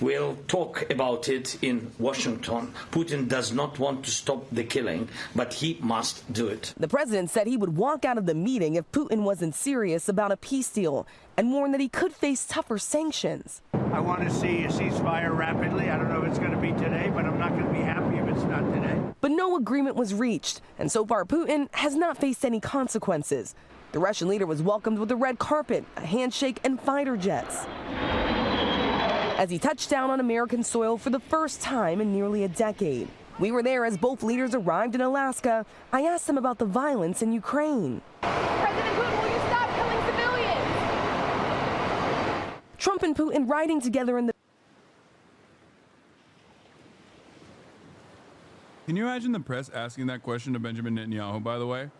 We'll talk about it in Washington. Putin does not want to stop the killing, but he must do it. The president said he would walk out of the meeting if Putin wasn't serious about a peace deal and warned that he could face tougher sanctions. I want to see a ceasefire rapidly. I don't know if it's going to be today, but I'm not going to be happy if it's not today. But no agreement was reached, and so far Putin has not faced any consequences. The Russian leader was welcomed with a red carpet, a handshake, and fighter jets as he touched down on American soil for the first time in nearly a decade. We were there as both leaders arrived in Alaska. I asked them about the violence in Ukraine. President Putin, will you stop killing civilians? Trump and Putin riding together in the... Can you imagine the press asking that question to Benjamin Netanyahu, by the way?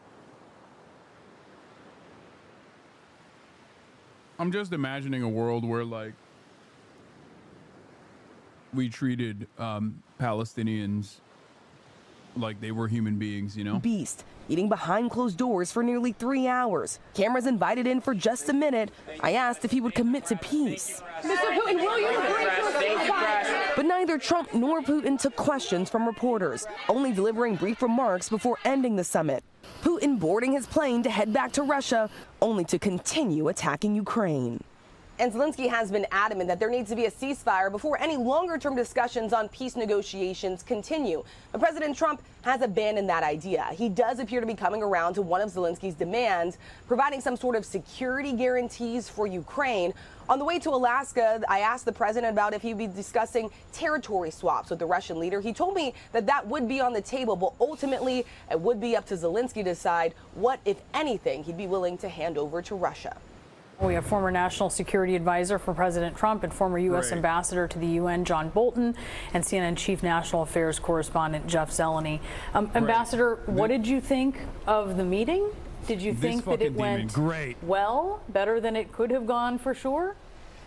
I'm just imagining a world where, like, we treated Palestinians like they were human beings, you know? Beast, eating behind closed doors for nearly 3 hours. Cameras invited in for just a minute. I asked if he would commit to peace. Mr. Putin, will you agree to a ceasefire? But neither Trump nor Putin took questions from reporters, only delivering brief remarks before ending the summit. Putin boarding his plane to head back to Russia, only to continue attacking Ukraine. And Zelensky has been adamant that there needs to be a ceasefire before any longer-term discussions on peace negotiations continue. But President Trump has abandoned that idea. He does appear to be coming around to one of Zelensky's demands, providing some sort of security guarantees for Ukraine. On the way to Alaska, I asked the president about if he'd be discussing territory swaps with the Russian leader. He told me that that would be on the table, but ultimately it would be up to Zelensky to decide what, if anything, he'd be willing to hand over to Russia. We have former National Security Advisor for President Trump and former U.S. Ambassador to the UN, John Bolton, and CNN Chief National Affairs Correspondent Jeff Zeleny. Ambassador, what did you think of the meeting? Did you think that it went well, better than it could have gone for sure?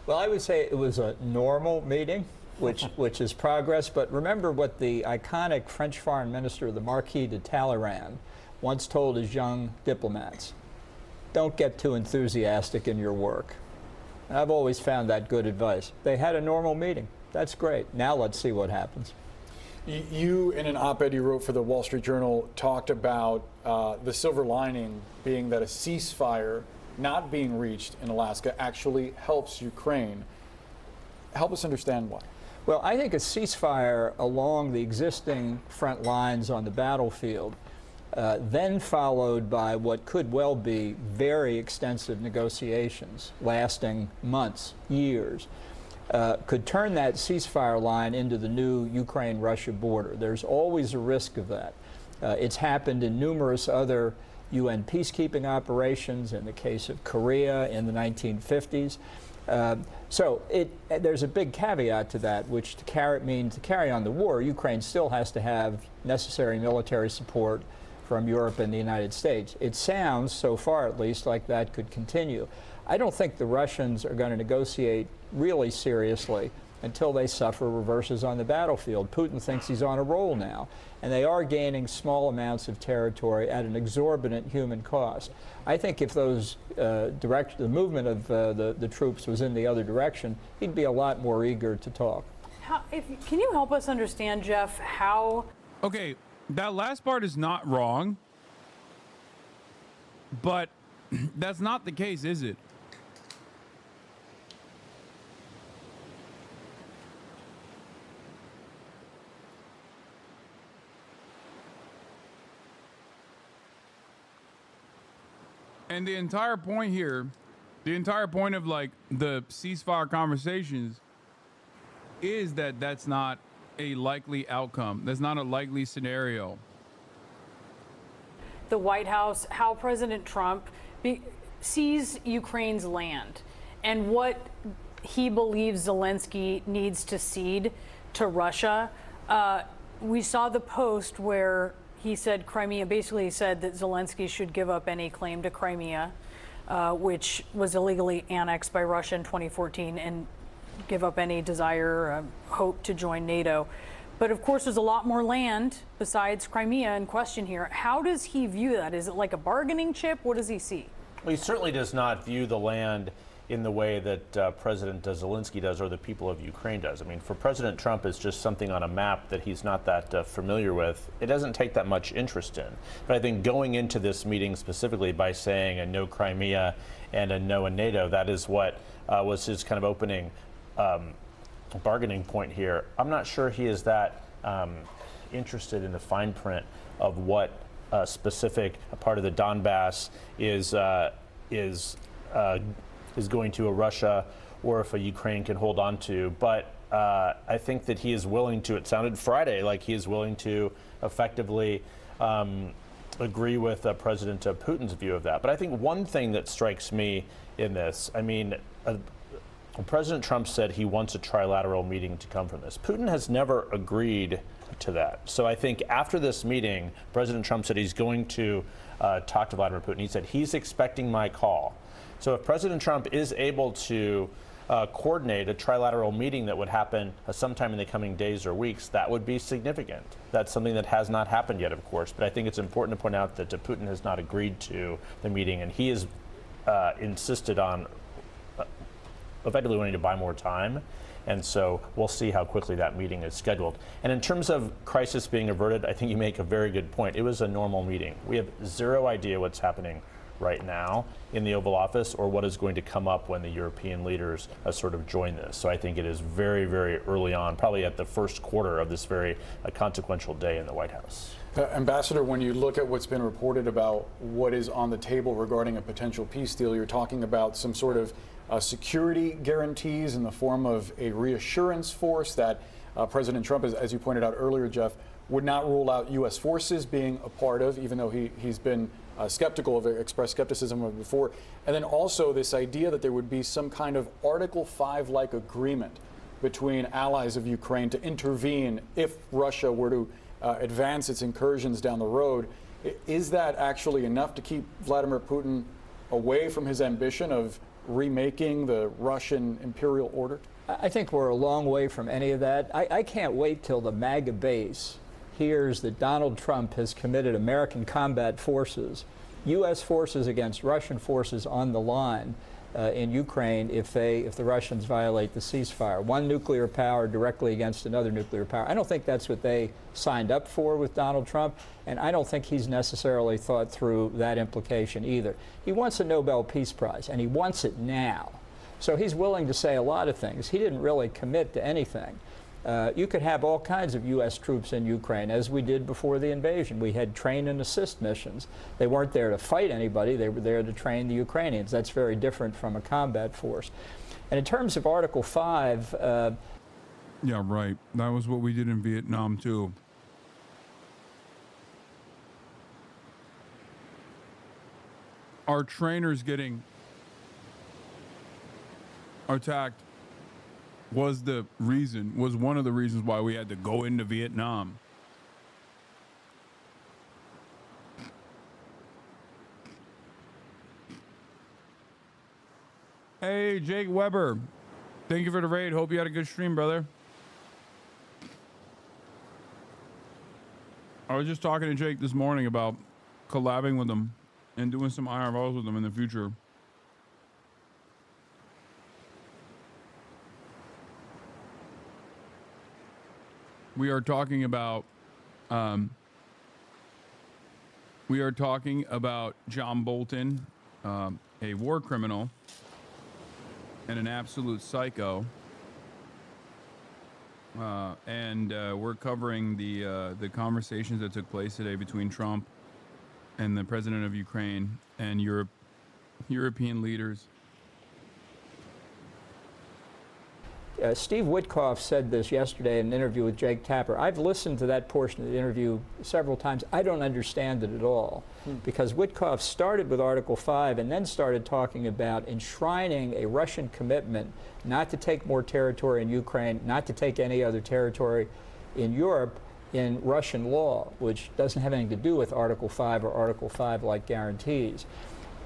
Well, I would say it was a normal meeting, which is progress. But remember what the iconic French Foreign Minister, the Marquis de Talleyrand, once told his young diplomats. Don't get too enthusiastic in your work. And I've always found that good advice. They had a normal meeting. That's great. Now let's see what happens. You, in an op-ed you wrote for the Wall Street Journal, talked about the silver lining being that a ceasefire not being reached in Alaska actually helps Ukraine. Help us understand why. Well, I think a ceasefire along the existing front lines on the battlefield, then followed by what could well be very extensive negotiations lasting months, years, could turn that ceasefire line into the new Ukraine-Russia border. There's always a risk of that. It's happened in numerous other UN peacekeeping operations, in the case of Korea in the 1950s. So there's a big caveat to that, which to carry on the war, Ukraine still has to have necessary military support from Europe and the United States. It sounds, so far at least, like that could continue. I don't think the Russians are going to negotiate really seriously until they suffer reverses on the battlefield. Putin thinks he's on a roll now, and they are gaining small amounts of territory at an exorbitant human cost. I think if those the movement of the troops was in the other direction, he'd be a lot more eager to talk. Can you help us understand, Jeff, how... Okay, that last part is not wrong, but that's not the case, is it? And the entire point here, the entire point of like the ceasefire conversations is that that's not a likely outcome. That's not a likely scenario. The White House, how President Trump sees Ukraine's land and what he believes Zelensky needs to cede to Russia. We saw the post where he said Crimea, basically he said that Zelensky should give up any claim to Crimea, which was illegally annexed by Russia in 2014, and give up any desire or hope to join NATO. But of course, there's a lot more land besides Crimea in question here. How does he view that? Is it like a bargaining chip? What does he see? Well, he certainly does not view the land in the way that President Zelensky does or the people of Ukraine does. I mean, for President Trump, it's just something on a map that he's not that familiar with. It doesn't take that much interest in. But I think going into this meeting specifically by saying a no Crimea and a no in NATO, that is what was his kind of opening bargaining point here. I'm not sure he is that interested in the fine print of what specific part of the Donbass is going to a Russia or if a Ukraine can hold on to. But I think that he is willing to, it sounded Friday like he is willing to effectively agree with President Putin's view of that. But I think one thing that strikes me in this, I mean, President Trump said he wants a trilateral meeting to come from this. Putin has never agreed to that. So I think after this meeting, President Trump said he's going to talk to Vladimir Putin. He said he's expecting my call. So if President Trump is able to coordinate a trilateral meeting that would happen sometime in the coming days or weeks, that would be significant. That's something that has not happened yet, of course, but I think it's important to point out that Putin has not agreed to the meeting, and he has insisted on effectively wanting to buy more time. And so we'll see how quickly that meeting is scheduled. And in terms of crisis being averted, I think you make a very good point. It was a normal meeting. We have zero idea what's happening right now in the Oval Office or what is going to come up when the European leaders sort of join this. So I think it is very, very early on, probably at the first quarter of this very consequential day in the White House. Ambassador, when you look at what's been reported about what is on the table regarding a potential peace deal, you're talking about some sort of security guarantees in the form of a reassurance force that President Trump, as you pointed out earlier, Jeff, would not rule out U.S. forces being a part of, even though he's been skeptical of it, expressed skepticism of it before. And then also this idea that there would be some kind of Article 5-like agreement between allies of Ukraine to intervene if Russia were to advance its incursions down the road. Is that actually enough to keep Vladimir Putin away from his ambition of remaking the Russian imperial order? I think we're a long way from any of that. I can't wait till the MAGA base hears that Donald Trump has committed American combat forces, U.S. forces against Russian forces on the line in Ukraine if the Russians violate the ceasefire. One nuclear power directly against another nuclear power. I don't think that's what they signed up for with Donald Trump, and I don't think he's necessarily thought through that implication either. He wants a Nobel Peace Prize, and he wants it now. So he's willing to say a lot of things. He didn't really commit to anything. You could have all kinds of U.S. troops in Ukraine, as we did before the invasion. We had train and assist missions. They weren't there to fight anybody. They were there to train the Ukrainians. That's very different from a combat force. And in terms of Article 5... yeah, right. That was what we did in Vietnam, too. Our trainers getting attacked was one of the reasons why we had to go into Vietnam. Hey, Jake Weber. Thank you for the raid. Hope you had a good stream, brother. I was just talking to Jake this morning about collabing with him and doing some IRLs with him in the future. We are talking about John Bolton, a war criminal and an absolute psycho, and we're covering the conversations that took place today between Trump and the president of Ukraine and European leaders. Steve Witkoff said this yesterday in an interview with Jake Tapper. I've listened to that portion of the interview several times. I don't understand it at all, because Witkoff started with Article 5 and then started talking about enshrining a Russian commitment not to take more territory in Ukraine, not to take any other territory in Europe in Russian law, which doesn't have anything to do with Article 5 or Article 5-like guarantees.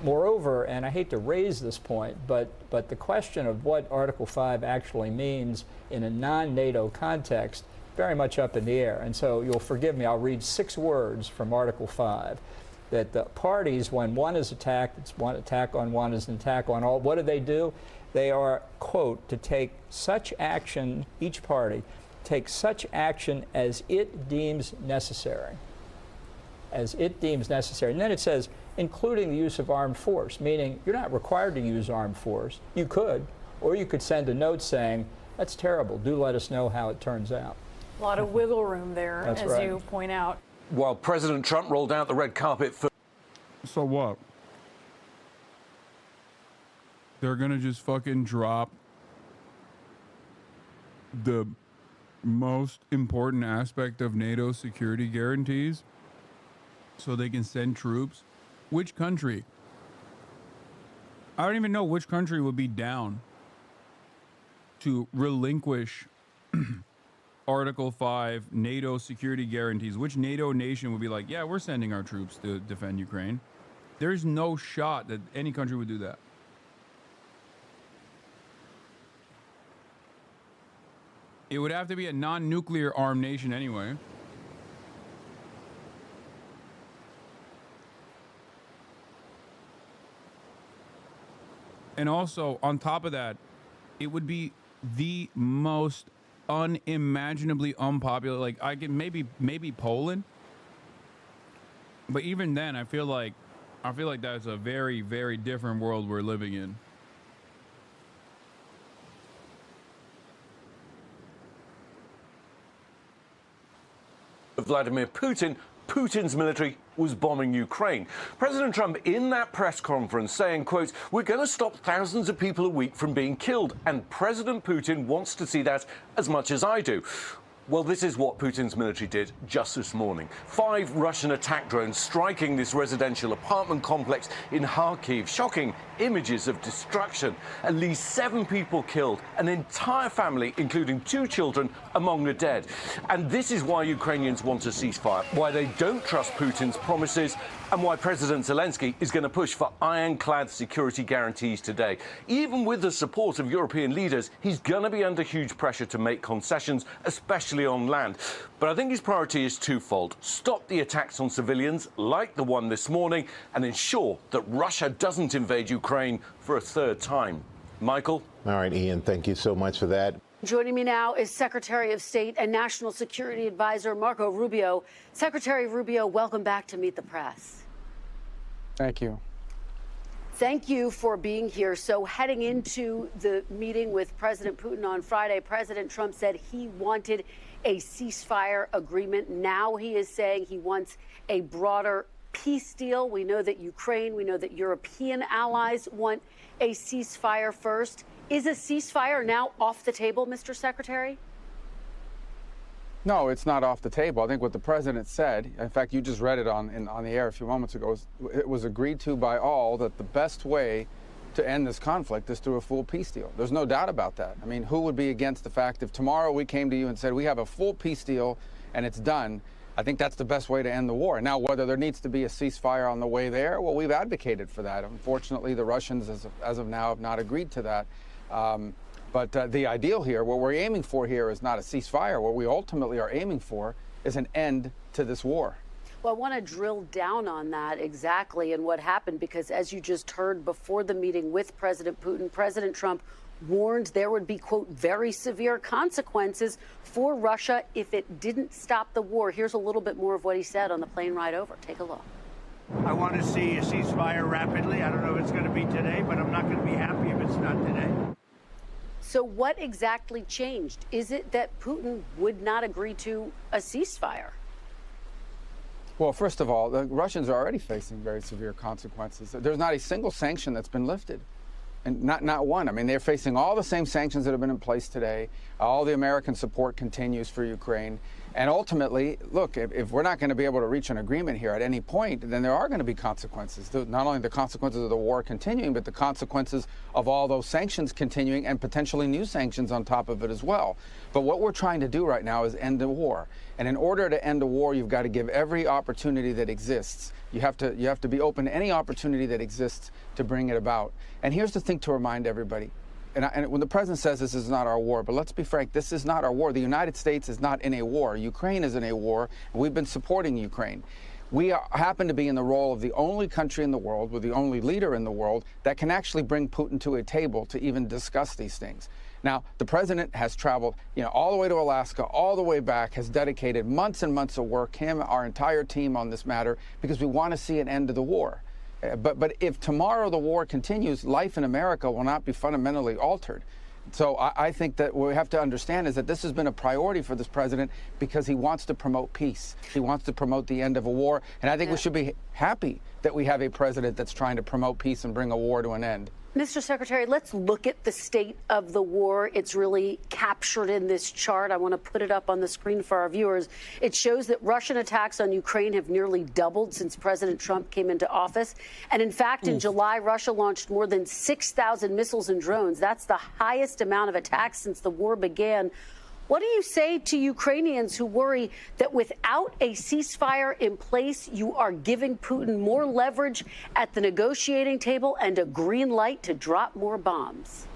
Moreover, and I hate to raise this point, but the question of what Article 5 actually means in a non-NATO context, very much up in the air. And so you'll forgive me, I'll read 6 words from Article 5. that the parties, when one is attacked, it's one attack on one is an attack on all. What do? They are, quote, to take such action, each party, take such action as it deems necessary. As it deems necessary. And then it says, including the use of armed force, meaning you're not required to use armed force. You could, or you could send a note saying, that's terrible, do let us know how it turns out. A lot of wiggle room there, That's as right. you point out. While President Trump rolled out the red carpet for... So what? They're gonna just fucking drop the most important aspect of NATO security guarantees so they can send troops? Which country? I don't even know which country would be down to relinquish Article 5 NATO security guarantees. Which NATO nation would be like, yeah, we're sending our troops to defend Ukraine? There's no shot that any country would do that. It would have to be a non-nuclear armed nation anyway. And also, on top of that, it would be the most unimaginably unpopular. Like, I can maybe Poland, but even then, I feel like that's a very, very different world we're living in. Vladimir Putin, Putin's military was bombing Ukraine. President Trump in that press conference saying, quote, we're going to stop thousands of people a week from being killed. And President Putin wants to see that as much as I do. Well, this is what Putin's military did just this morning. 5 Russian attack drones striking this residential apartment complex in Kharkiv. Shocking images of destruction. At least 7 people killed, an entire family, including 2 children, among the dead. And this is why Ukrainians want a ceasefire, why they don't trust Putin's promises, and why President Zelensky is going to push for ironclad security guarantees today. Even with the support of European leaders, he's going to be under huge pressure to make concessions, especially on land. But I think his priority is twofold. Stop the attacks on civilians, like the one this morning, and ensure that Russia doesn't invade Ukraine for a 3rd time. Michael? All right, Ian, thank you so much for that. Joining me now is Secretary of State and National Security Advisor Marco Rubio. Secretary Rubio, welcome back to Meet the Press. Thank you. Thank you for being here. So heading into the meeting with President Putin on Friday, President Trump said he wanted a ceasefire agreement. Now he is saying he wants a broader peace deal. We know that Ukraine, we know that European allies want a ceasefire first. Is a ceasefire now off the table, Mr. Secretary? No, it's not off the table. I think what the president said, in fact, you just read it on the air a few moments ago, it was agreed to by all that the best way to end this conflict is through a full peace deal. There's no doubt about that. I mean, who would be against the fact if tomorrow we came to you and said we have a full peace deal and it's done? I think that's the best way to end the war. Now, whether there needs to be a ceasefire on the way there, well, we've advocated for that. Unfortunately, the Russians, as of now, have not agreed to that. But the ideal here, what we're aiming for here is not a ceasefire. What we ultimately are aiming for is an end to this war. Well, I want to drill down on that exactly and what happened, because as you just heard before the meeting with President Putin, President Trump warned there would be, quote, very severe consequences for Russia if it didn't stop the war. Here's a little bit more of what he said on the plane ride over. Take a look. I want to see a ceasefire rapidly. I don't know if it's going to be today, but I'm not going to be happy if it's not today. So what exactly changed? Is it that Putin would not agree to a ceasefire? Well, first of all, the Russians are already facing very severe consequences. There's not a single sanction that's been lifted. And not one. I mean, they're facing all the same sanctions that have been in place today. All the American support continues for Ukraine. And ultimately, look, if we're not going to be able to reach an agreement here at any point, then there are going to be consequences. Not only the consequences of the war continuing, but the consequences of all those sanctions continuing and potentially new sanctions on top of it as well. But what we're trying to do right now is end the war. And in order to end the war, you've got to give every opportunity that exists. You have to be open to any opportunity that exists to bring it about. And here's the thing to remind everybody. And when the president says this is not our war, but let's be frank, this is not our war. The United States is not in a war. Ukraine is in a war, and we've been supporting Ukraine. we happen to be in the role of the only country in the world, with the only leader in the world, that can actually bring Putin to a table to even discuss these things. Now, the president has traveled, all the way to Alaska, all the way back, has dedicated months and months of work, our entire team on this matter, because we want to see an end to the war. But if tomorrow the war continues, life in America will not be fundamentally altered. So I think that what we have to understand is that this has been a priority for this president because he wants to promote peace. He wants to promote the end of a war. And I think we should be happy that we have a president that's trying to promote peace and bring a war to an end. Mr. Secretary, let's look at the state of the war. It's really captured in this chart. I want to put it up on the screen for our viewers. It shows that Russian attacks on Ukraine have nearly doubled since President Trump came into office. And in fact, in July, Russia launched more than 6,000 missiles and drones. That's the highest amount of attacks since the war began. What do you say to Ukrainians who worry that without a ceasefire in place, you are giving Putin more leverage at the negotiating table and a green light to drop more bombs?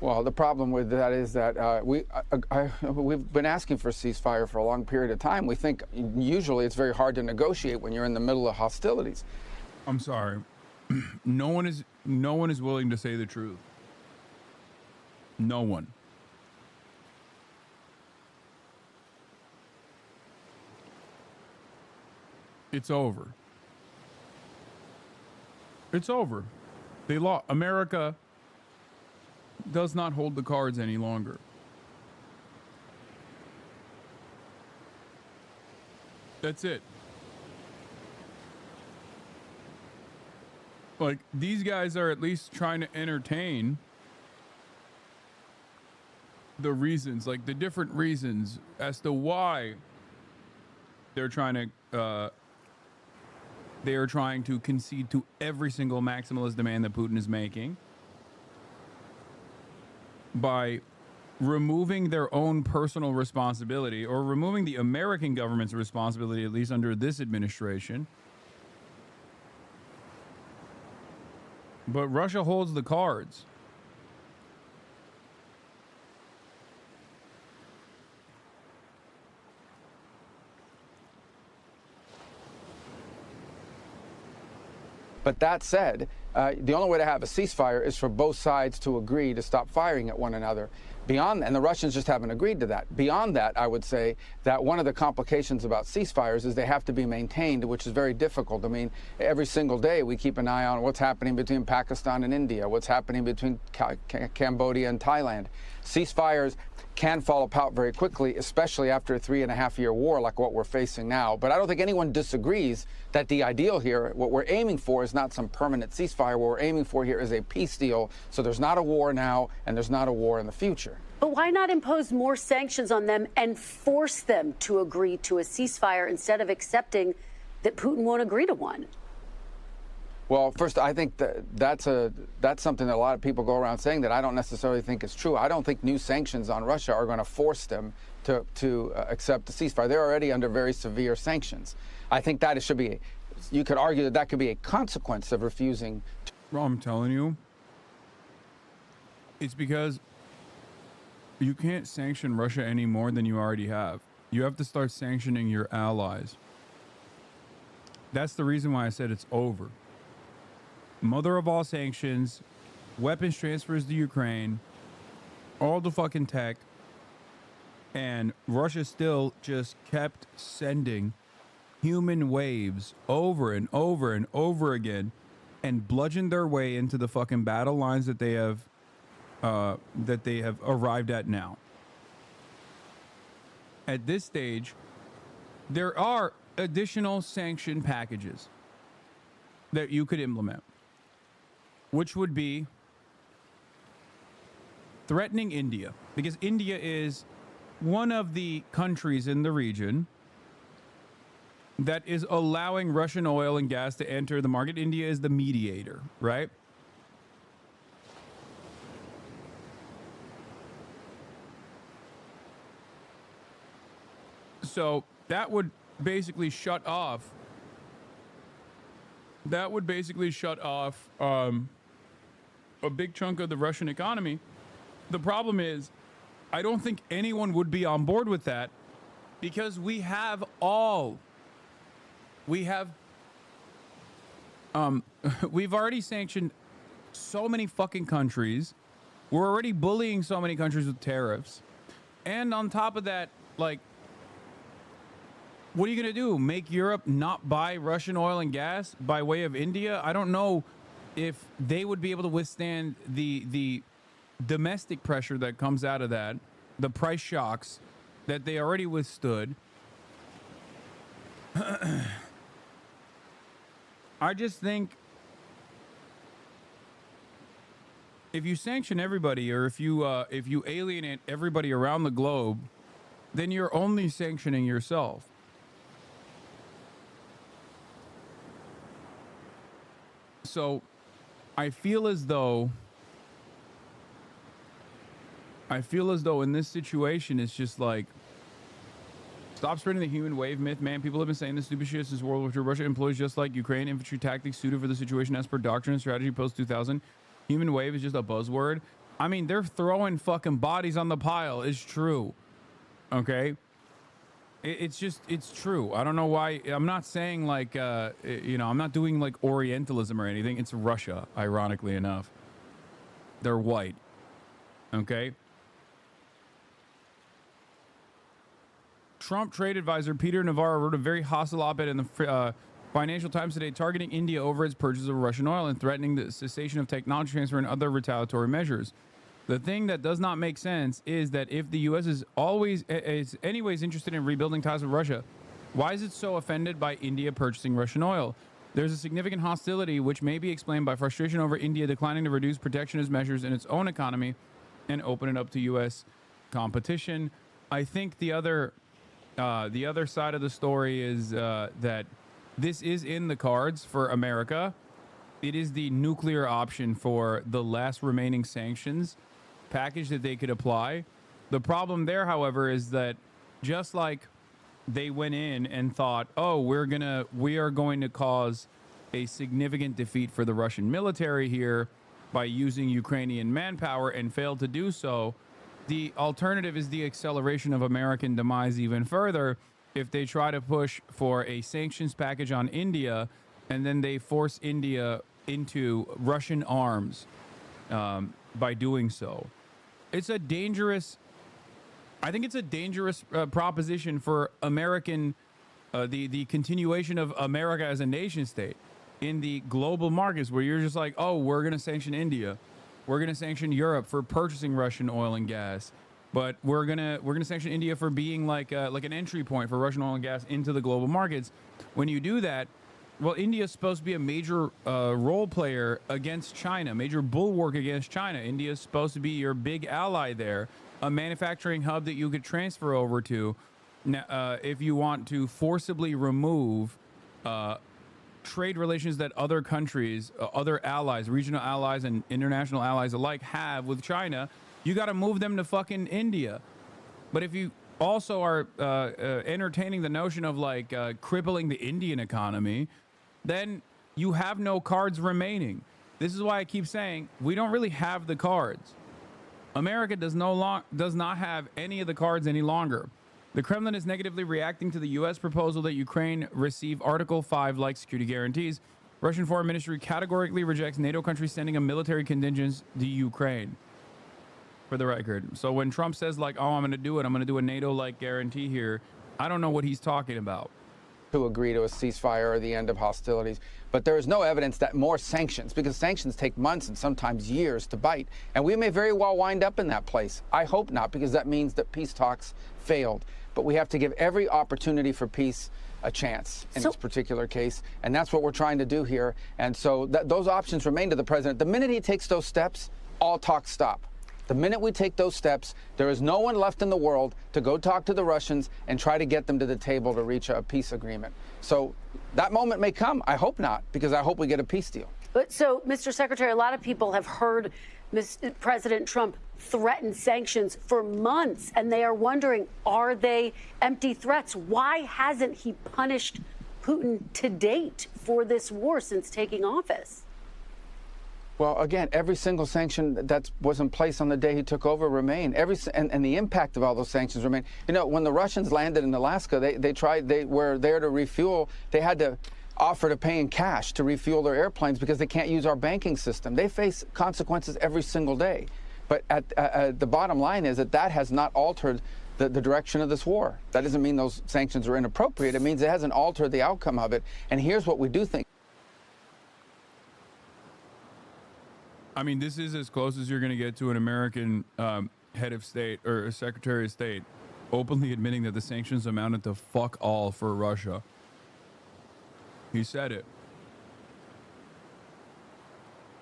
Well, the problem with that is that we've been asking for a ceasefire for a long period of time. We think usually it's very hard to negotiate when you're in the middle of hostilities. I'm sorry. No one is willing to say the truth. No one. It's over. It's over. They lost. America does not hold the cards any longer. That's it. Like, these guys are at least trying to entertain the reasons, like the different reasons as to why they're trying to they are trying to concede to every single maximalist demand that Putin is making by removing their own personal responsibility, or removing the American government's responsibility, at least under this administration. But Russia holds the cards. But that said, the only way to have a ceasefire is for both sides to agree to stop firing at one another. Beyond, and the Russians just haven't agreed to that. Beyond that, I would say that one of the complications about ceasefires is they have to be maintained, which is very difficult. I mean, every single day we keep an eye on what's happening between Pakistan and India, what's happening between Cambodia and Thailand. Ceasefires can fall apart very quickly, especially after a 3.5-year war like what we're facing now. But I don't think anyone disagrees that the ideal here, what we're aiming for, is not some permanent ceasefire. What we're aiming for here is a peace deal, so there's not a war now and there's not a war in the future. But why not impose more sanctions on them and force them to agree to a ceasefire instead of accepting that Putin won't agree to one? Well, first, I think that's something that a lot of people go around saying that I don't necessarily think is true. I don't think new sanctions on Russia are going to force them to accept the ceasefire. They're already under very severe sanctions. I think that it should be, you could argue that could be a consequence of refusing to. Well, I'm telling you, it's because you can't sanction Russia any more than you already have. You have to start sanctioning your allies. That's the reason why I said it's over. Mother of all sanctions, weapons transfers to Ukraine, all the fucking tech, and Russia still just kept sending human waves over and over and over again and bludgeoned their way into the fucking battle lines that they have arrived at now. At this stage, there are additional sanction packages that you could implement, which would be threatening India, because India is one of the countries in the region that is allowing Russian oil and gas to enter the market. India is the mediator, right? So that would basically shut off. That would basically shut off a big chunk of the Russian economy. The problem is, I don't think anyone would be on board with that, because we have all we have we've already sanctioned so many fucking countries. We're already bullying so many countries with tariffs. And on top of that, like, what are you going to do? Make Europe not buy Russian oil and gas by way of India? I don't know if they would be able to withstand the domestic pressure that comes out of that, the price shocks that they already withstood. I just think if you sanction everybody, or if you alienate everybody around the globe, then you're only sanctioning yourself. So I feel as though in this situation, it's just like, stop spreading the human wave myth, man. People have been saying this stupid shit since World War II. Russia employs just like Ukraine infantry tactics suited for the situation as per doctrine and strategy post 2000. Human wave is just a buzzword. I mean, they're throwing fucking bodies on the pile. It's true. Okay? It's true. I don't know why. I'm not saying like, I'm not doing like Orientalism or anything. It's Russia, ironically enough. They're white. Okay? Trump trade advisor Peter Navarro wrote a very hostile op-ed in the Financial Times today, targeting India over its purchase of Russian oil and threatening the cessation of technology transfer and other retaliatory measures. The thing that does not make sense is that if the U.S. is anyways interested in rebuilding ties with Russia, why is it so offended by India purchasing Russian oil? There's a significant hostility which may be explained by frustration over India declining to reduce protectionist measures in its own economy and open it up to U.S. competition. I think the other side of the story is that this is in the cards for America. It is the nuclear option for the last remaining sanctions package that they could apply. The problem there, however, is that just like they went in and thought, oh, we are going to cause a significant defeat for the Russian military here by using Ukrainian manpower and failed to do so, the alternative is the acceleration of American demise even further if they try to push for a sanctions package on India and then they force India into Russian arms by doing so. I think it's a dangerous proposition for American, the continuation of America as a nation state in the global markets, where you're just like, oh, we're going to sanction India. We're going to sanction Europe for purchasing Russian oil and gas. But we're gonna sanction India for being like an entry point for Russian oil and gas into the global markets. When you do that, well, India is supposed to be a major role player against China, major bulwark against China. India is supposed to be your big ally there, a manufacturing hub that you could transfer over to if you want to forcibly remove trade relations that other countries, other allies, regional allies and international allies alike have with China. You got to move them to fucking India. But if you also are entertaining the notion of like crippling the Indian economy, then you have no cards remaining. This is why I keep saying we don't really have the cards. America does not have any of the cards any longer. The Kremlin is negatively reacting to the U.S. proposal that Ukraine receive Article 5-like security guarantees. Russian Foreign Ministry categorically rejects NATO countries sending a military contingent to Ukraine. For the record. So when Trump says like, oh, I'm going to do a NATO-like guarantee here, I don't know what he's talking about. To agree to a ceasefire or the end of hostilities. But there is no evidence that more sanctions, because sanctions take months and sometimes years to bite. And we may very well wind up in that place. I hope not, because that means that peace talks failed. But we have to give every opportunity for peace a chance in this particular case. And that's what we're trying to do here. And so those options remain to the president. The minute he takes those steps, all talk stop. The minute we take those steps, there is no one left in the world to go talk to the Russians and try to get them to the table to reach a peace agreement. So that moment may come. I hope not, because I hope we get a peace deal. But so, Mr. Secretary, a lot of people have heard President Trump threaten sanctions for months, and they are wondering, are they empty threats? Why hasn't he punished Putin to date for this war since taking office? Well, again, every single sanction that was in place on the day he took over remained. And the impact of all those sanctions remain. You know, when the Russians landed in Alaska, they were there to refuel. They had to offer to pay in cash to refuel their airplanes because they can't use our banking system. They face consequences every single day. But the bottom line is that has not altered the direction of this war. That doesn't mean those sanctions are inappropriate. It means it hasn't altered the outcome of it. And here's what we do think. I mean, this is as close as you're going to get to an American head of state or a secretary of state openly admitting that the sanctions amounted to fuck all for Russia. He said it.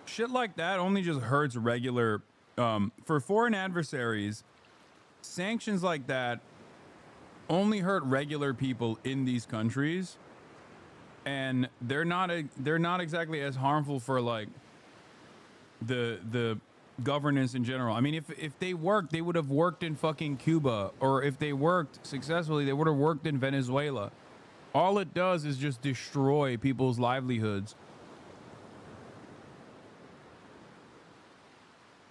Shit like that only just hurts regular. For foreign adversaries, sanctions like that only hurt regular people in these countries, and they're not exactly as harmful for like the governance in general. I mean, if they worked, they would have worked in fucking Cuba, or if they worked successfully, they would have worked in Venezuela. All it does is just destroy people's livelihoods.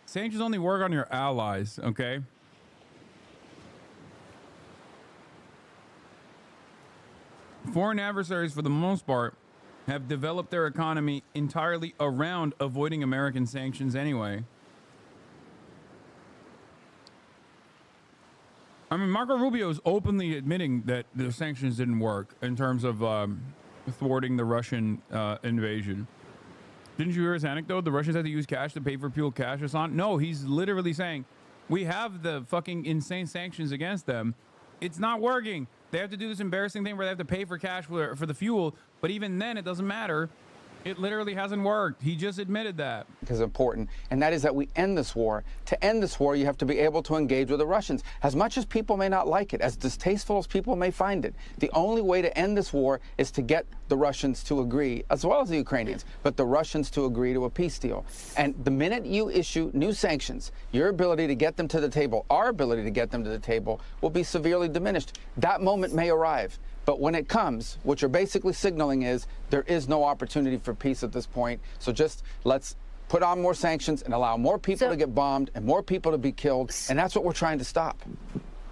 Sanctions only work on your allies, okay? Foreign adversaries, for the most part, have developed their economy entirely around avoiding American sanctions anyway. I mean, Marco Rubio is openly admitting that the sanctions didn't work in terms of thwarting the Russian invasion. Didn't you hear his anecdote? The Russians had to use cash to pay for fuel, cash, Hasan? No, he's literally saying, we have the fucking insane sanctions against them. It's not working. They have to do this embarrassing thing where they have to pay for cash for the fuel, but even then, it doesn't matter. It literally hasn't worked. He just admitted that. Is important, and that is that we end this war. To end this war, you have to be able to engage with the Russians. As much as people may not like it, as distasteful as people may find it, the only way to end this war is to get the Russians to agree, as well as the Ukrainians, but the Russians to agree to a peace deal. And the minute you issue new sanctions, your ability to get them to the table, our ability to get them to the table, will be severely diminished. That moment may arrive. But when it comes, what you're basically signaling is there is no opportunity for peace at this point. So just let's put on more sanctions and allow more people to get bombed and more people to be killed. And that's what we're trying to stop.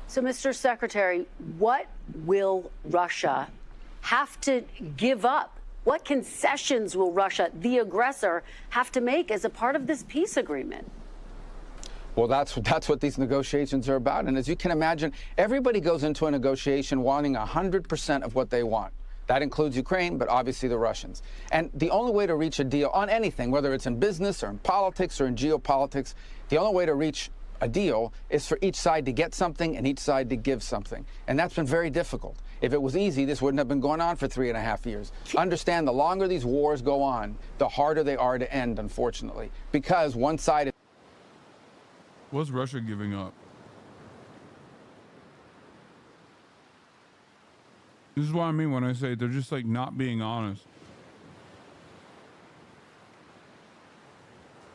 So, Mr. Secretary, what will Russia have to give up? What concessions will Russia, the aggressor, have to make as a part of this peace agreement? Well, that's what these negotiations are about. And as you can imagine, everybody goes into a negotiation wanting 100% of what they want. That includes Ukraine, but obviously the Russians. And the only way to reach a deal on anything, whether it's in business or in politics or in geopolitics, the only way to reach a deal is for each side to get something and each side to give something. And that's been very difficult. If it was easy, this wouldn't have been going on for 3.5 years. Understand, the longer these wars go on, the harder they are to end, unfortunately, because one side is... What's Russia giving up? This is what I mean when I say they're just like not being honest.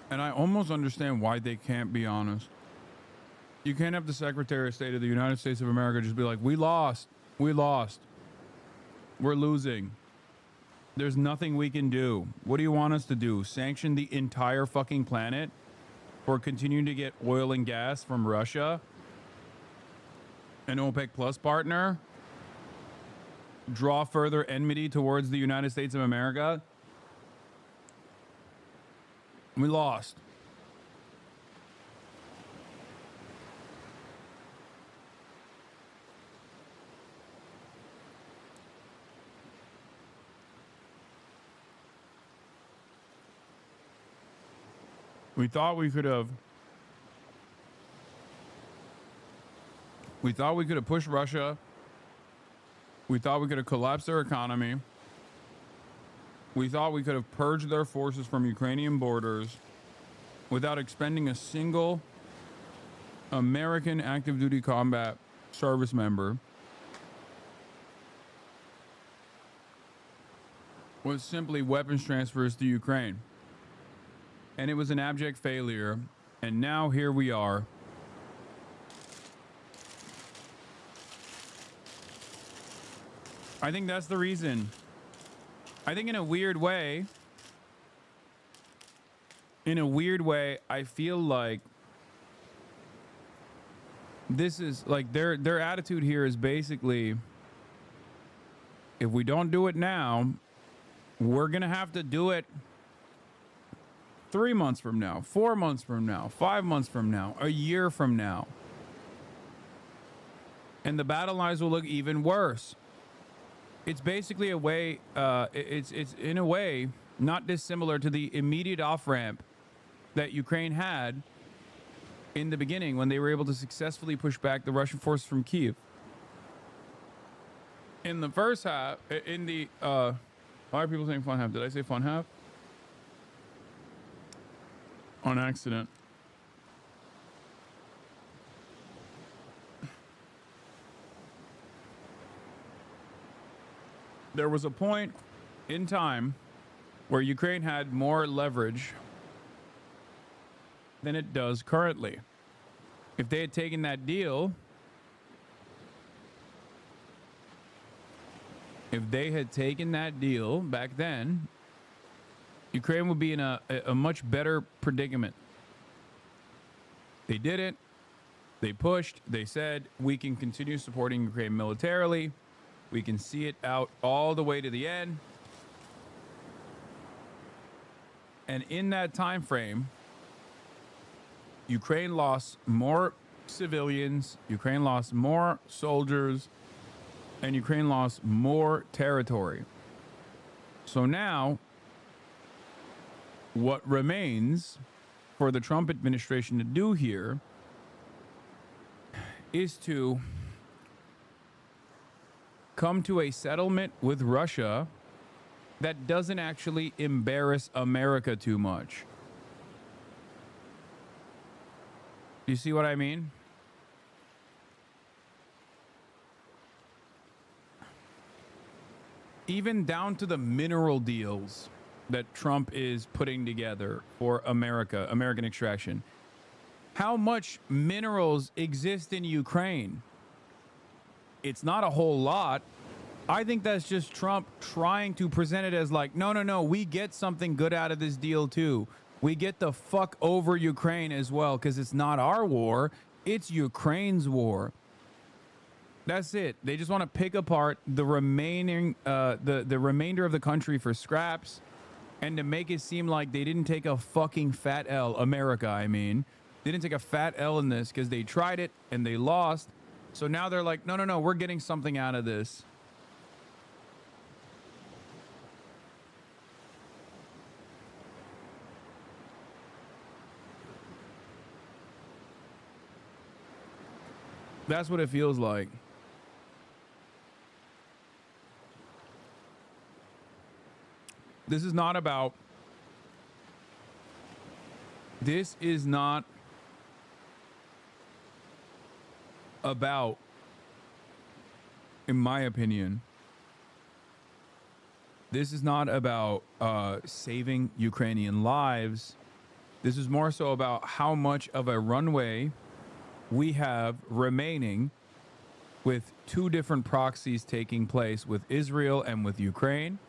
And I almost understand why they can't be honest. You can't have the Secretary of State of the United States of America just be like, we lost. We lost. We're losing. There's nothing we can do. What do you want us to do? Sanction the entire fucking planet for continuing to get oil and gas from Russia? An OPEC Plus partner? Draw further enmity towards the United States of America? We lost. We thought we could have pushed Russia. We thought we could have collapsed their economy. We thought we could have purged their forces from Ukrainian borders without expending a single American active duty combat service member. Was simply weapons transfers to Ukraine. And it was an abject failure. And now here we are. I think that's the reason. I think in a weird way, in a weird way, I feel like this is like their attitude here is basically, if we don't do it now, we're going to have to do it 3 months from now, 4 months from now, 5 months from now, a year from now. And the battle lines will look even worse. It's basically a way, it's in a way not dissimilar to the immediate off-ramp that Ukraine had in the beginning when they were able to successfully push back the Russian forces from Kyiv. In the first half, in the, why are people saying fun half? Did I say fun half? On accident. There was a point in time where Ukraine had more leverage than it does currently. If they had taken that deal, back then, Ukraine would be in a much better predicament. They didn't. They pushed. They said, we can continue supporting Ukraine militarily. We can see it out all the way to the end. And in that time frame, Ukraine lost more civilians, Ukraine lost more soldiers, and Ukraine lost more territory. So now, what remains for the Trump administration to do here is to come to a settlement with Russia that doesn't actually embarrass America too much. You see what I mean? Even down to the mineral deals that Trump is putting together for America, American extraction. How much minerals exist in Ukraine? It's not a whole lot. I think that's just Trump trying to present it as like, no, we get something good out of this deal too. We get the fuck over Ukraine as well, because it's not our war, it's Ukraine's war. That's it. They just want to pick apart the remaining, the remainder of the country for scraps, and to make it seem like they didn't take a fucking fat L. America, I mean, they didn't take a fat L in this because they tried it and they lost. So now they're like, no, we're getting something out of this. That's what it feels like. This is not, in my opinion, this is not about saving Ukrainian lives. This is more so about how much of a runway we have remaining with two different proxies taking place with Israel and with Ukraine,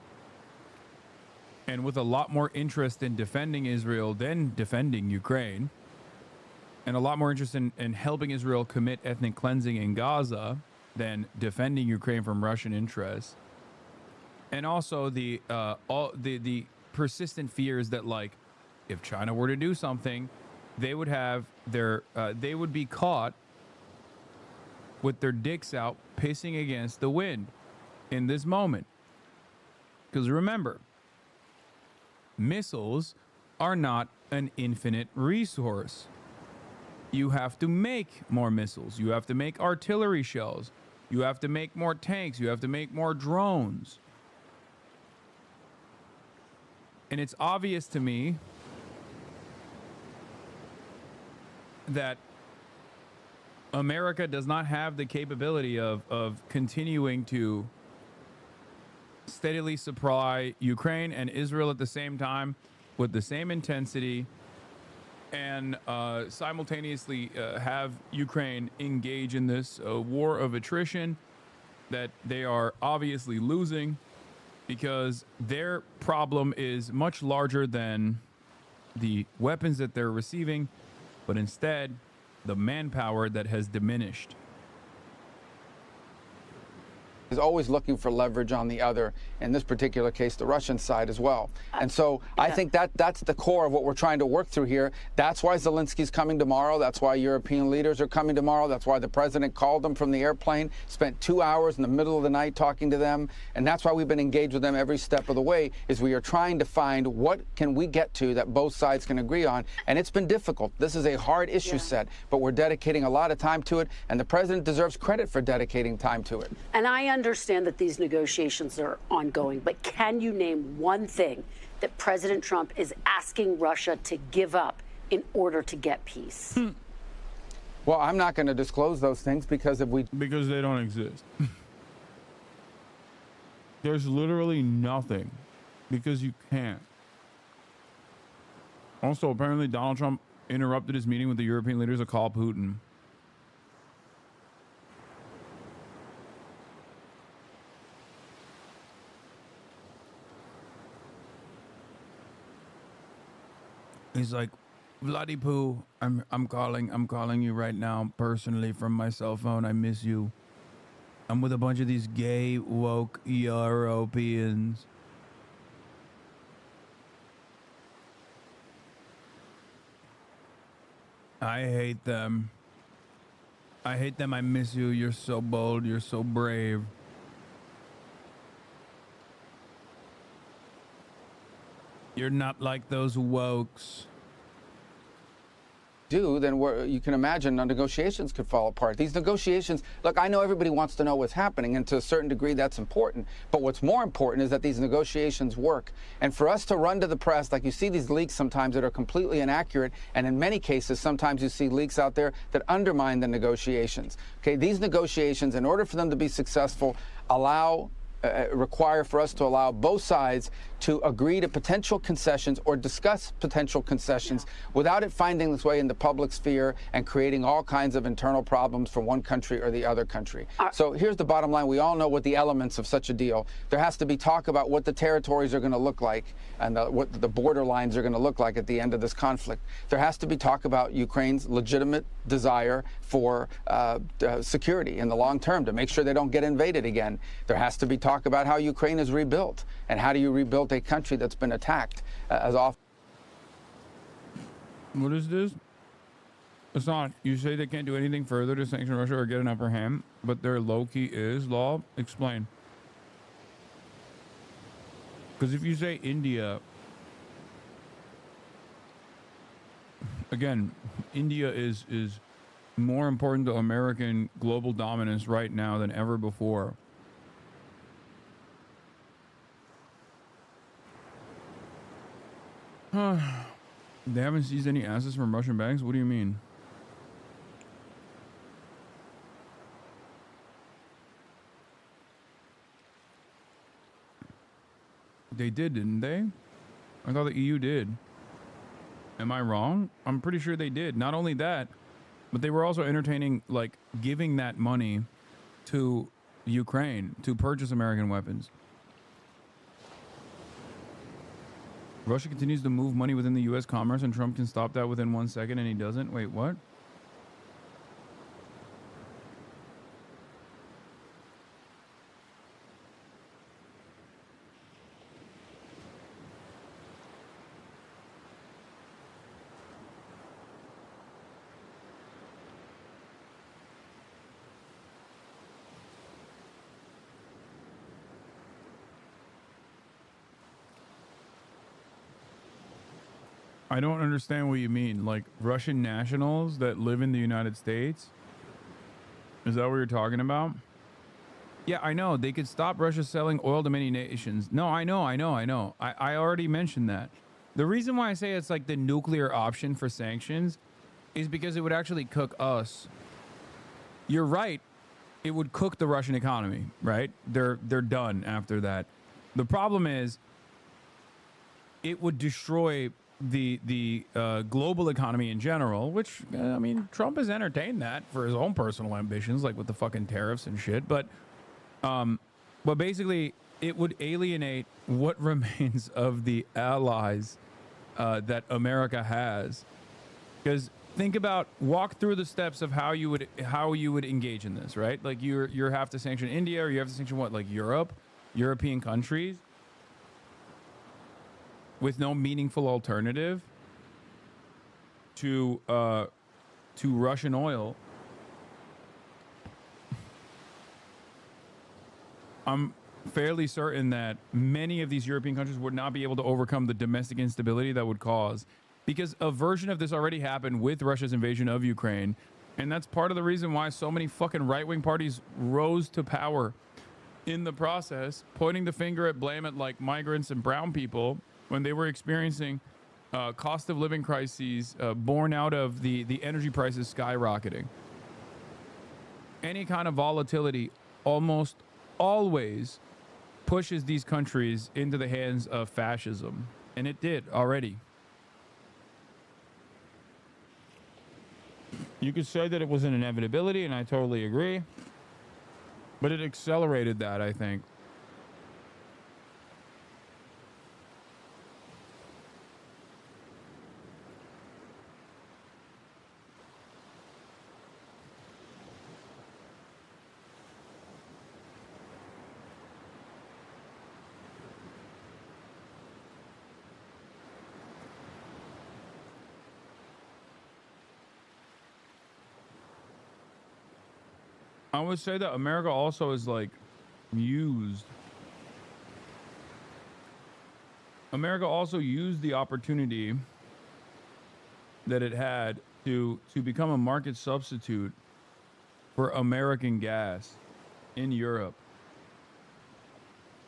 and with a lot more interest in defending Israel than defending Ukraine, and a lot more interest in helping Israel commit ethnic cleansing in Gaza than defending Ukraine from Russian interests. And also the persistent fears that, like, if China were to do something, they would have they would be caught with their dicks out pissing against the wind in this moment. Because remember, missiles are not an infinite resource. You have to make more missiles. You have to make artillery shells. You have to make more tanks. You have to make more drones. And it's obvious to me that America does not have the capability of continuing to steadily supply Ukraine and Israel at the same time with the same intensity, and simultaneously have Ukraine engage in this war of attrition that they are obviously losing, because their problem is much larger than the weapons that they're receiving, but instead the manpower that has diminished. Is always looking for leverage on the other, in this particular case, the Russian side as well. And so I think that's the core of what we're trying to work through here. That's why Zelensky's coming tomorrow. That's why European leaders are coming tomorrow. That's why the president called them from the airplane, spent 2 hours in the middle of the night talking to them. And that's why we've been engaged with them every step of the way, is we are trying to find what can we get to that both sides can agree on. And it's been difficult. This is a hard issue set, but we're dedicating a lot of time to it. And the president deserves credit for dedicating time to it. And I understand that these negotiations are ongoing, but can you name one thing that President Trump is asking Russia to give up in order to get peace? Well, I'm not going to disclose those things because because they don't exist. There's literally nothing, because you can't. Also, apparently Donald Trump interrupted his meeting with the European leaders to call Putin. He's like, Vladipoo, I'm calling you right now personally from my cell phone. I miss you. I'm with a bunch of these gay woke Europeans. I hate them. I hate them. I miss you. You're so bold. You're so brave. You're not like those wokes. Then you can imagine negotiations could fall apart. These negotiations, look, I know everybody wants to know what's happening, and to a certain degree that's important. But what's more important is that these negotiations work. And for us to run to the press, like you see these leaks sometimes that are completely inaccurate, and in many cases, sometimes you see leaks out there that undermine the negotiations. Okay, these negotiations, in order for them to be successful, require for us to allow both sides to agree to potential concessions or discuss potential concessions without it finding its way in the public sphere and creating all kinds of internal problems for one country or the other country. So here's the bottom line. We all know what the elements of such a deal. There has to be talk about what the territories are going to look like and what the border lines are going to look like at the end of this conflict. There has to be talk about Ukraine's legitimate desire for security in the long term to make sure they don't get invaded again. There has to be talk about how Ukraine is rebuilt and how do you rebuild a country that's been attacked as often. What is this? It's not. You say they can't do anything further to sanction Russia or get an upper hand, but their low-key is law. Explain. Because if you say India, again, India is more important to American global dominance right now than ever before. They haven't seized any assets from Russian banks? What do you mean? They did, didn't they? I thought the EU did. Am I wrong? I'm pretty sure they did. Not only that, but they were also entertaining, like, giving that money to Ukraine to purchase American weapons. Russia continues to move money within the U.S. commerce, and Trump can stop that within 1 second, and he doesn't? Wait, what? I don't understand what you mean. Like, Russian nationals that live in the United States? Is that what you're talking about? Yeah, I know. They could stop Russia selling oil to many nations. No, I know. I already mentioned that. The reason why I say it's like the nuclear option for sanctions is because it would actually cook us. You're right. It would cook the Russian economy, right? They're done after that. The problem is it would destroy the global economy in general, which, I mean, Trump has entertained that for his own personal ambitions, like with the fucking tariffs and shit. But basically, it would alienate what remains of the allies that America has. Because walk through the steps of how you would engage in this, right? Like you have to sanction India, or you have to sanction what, like European countries, with no meaningful alternative to Russian oil. I'm fairly certain that many of these European countries would not be able to overcome the domestic instability that would cause, because a version of this already happened with Russia's invasion of Ukraine. And that's part of the reason why so many fucking right-wing parties rose to power in the process, pointing the finger at blame at like migrants and brown people when they were experiencing cost of living crises born out of the energy prices skyrocketing. Any kind of volatility almost always pushes these countries into the hands of fascism. And it did already. You could say that it was an inevitability, and I totally agree. But it accelerated that, I think. I would say that America also is like used. America also used the opportunity that it had to become a market substitute for American gas in Europe,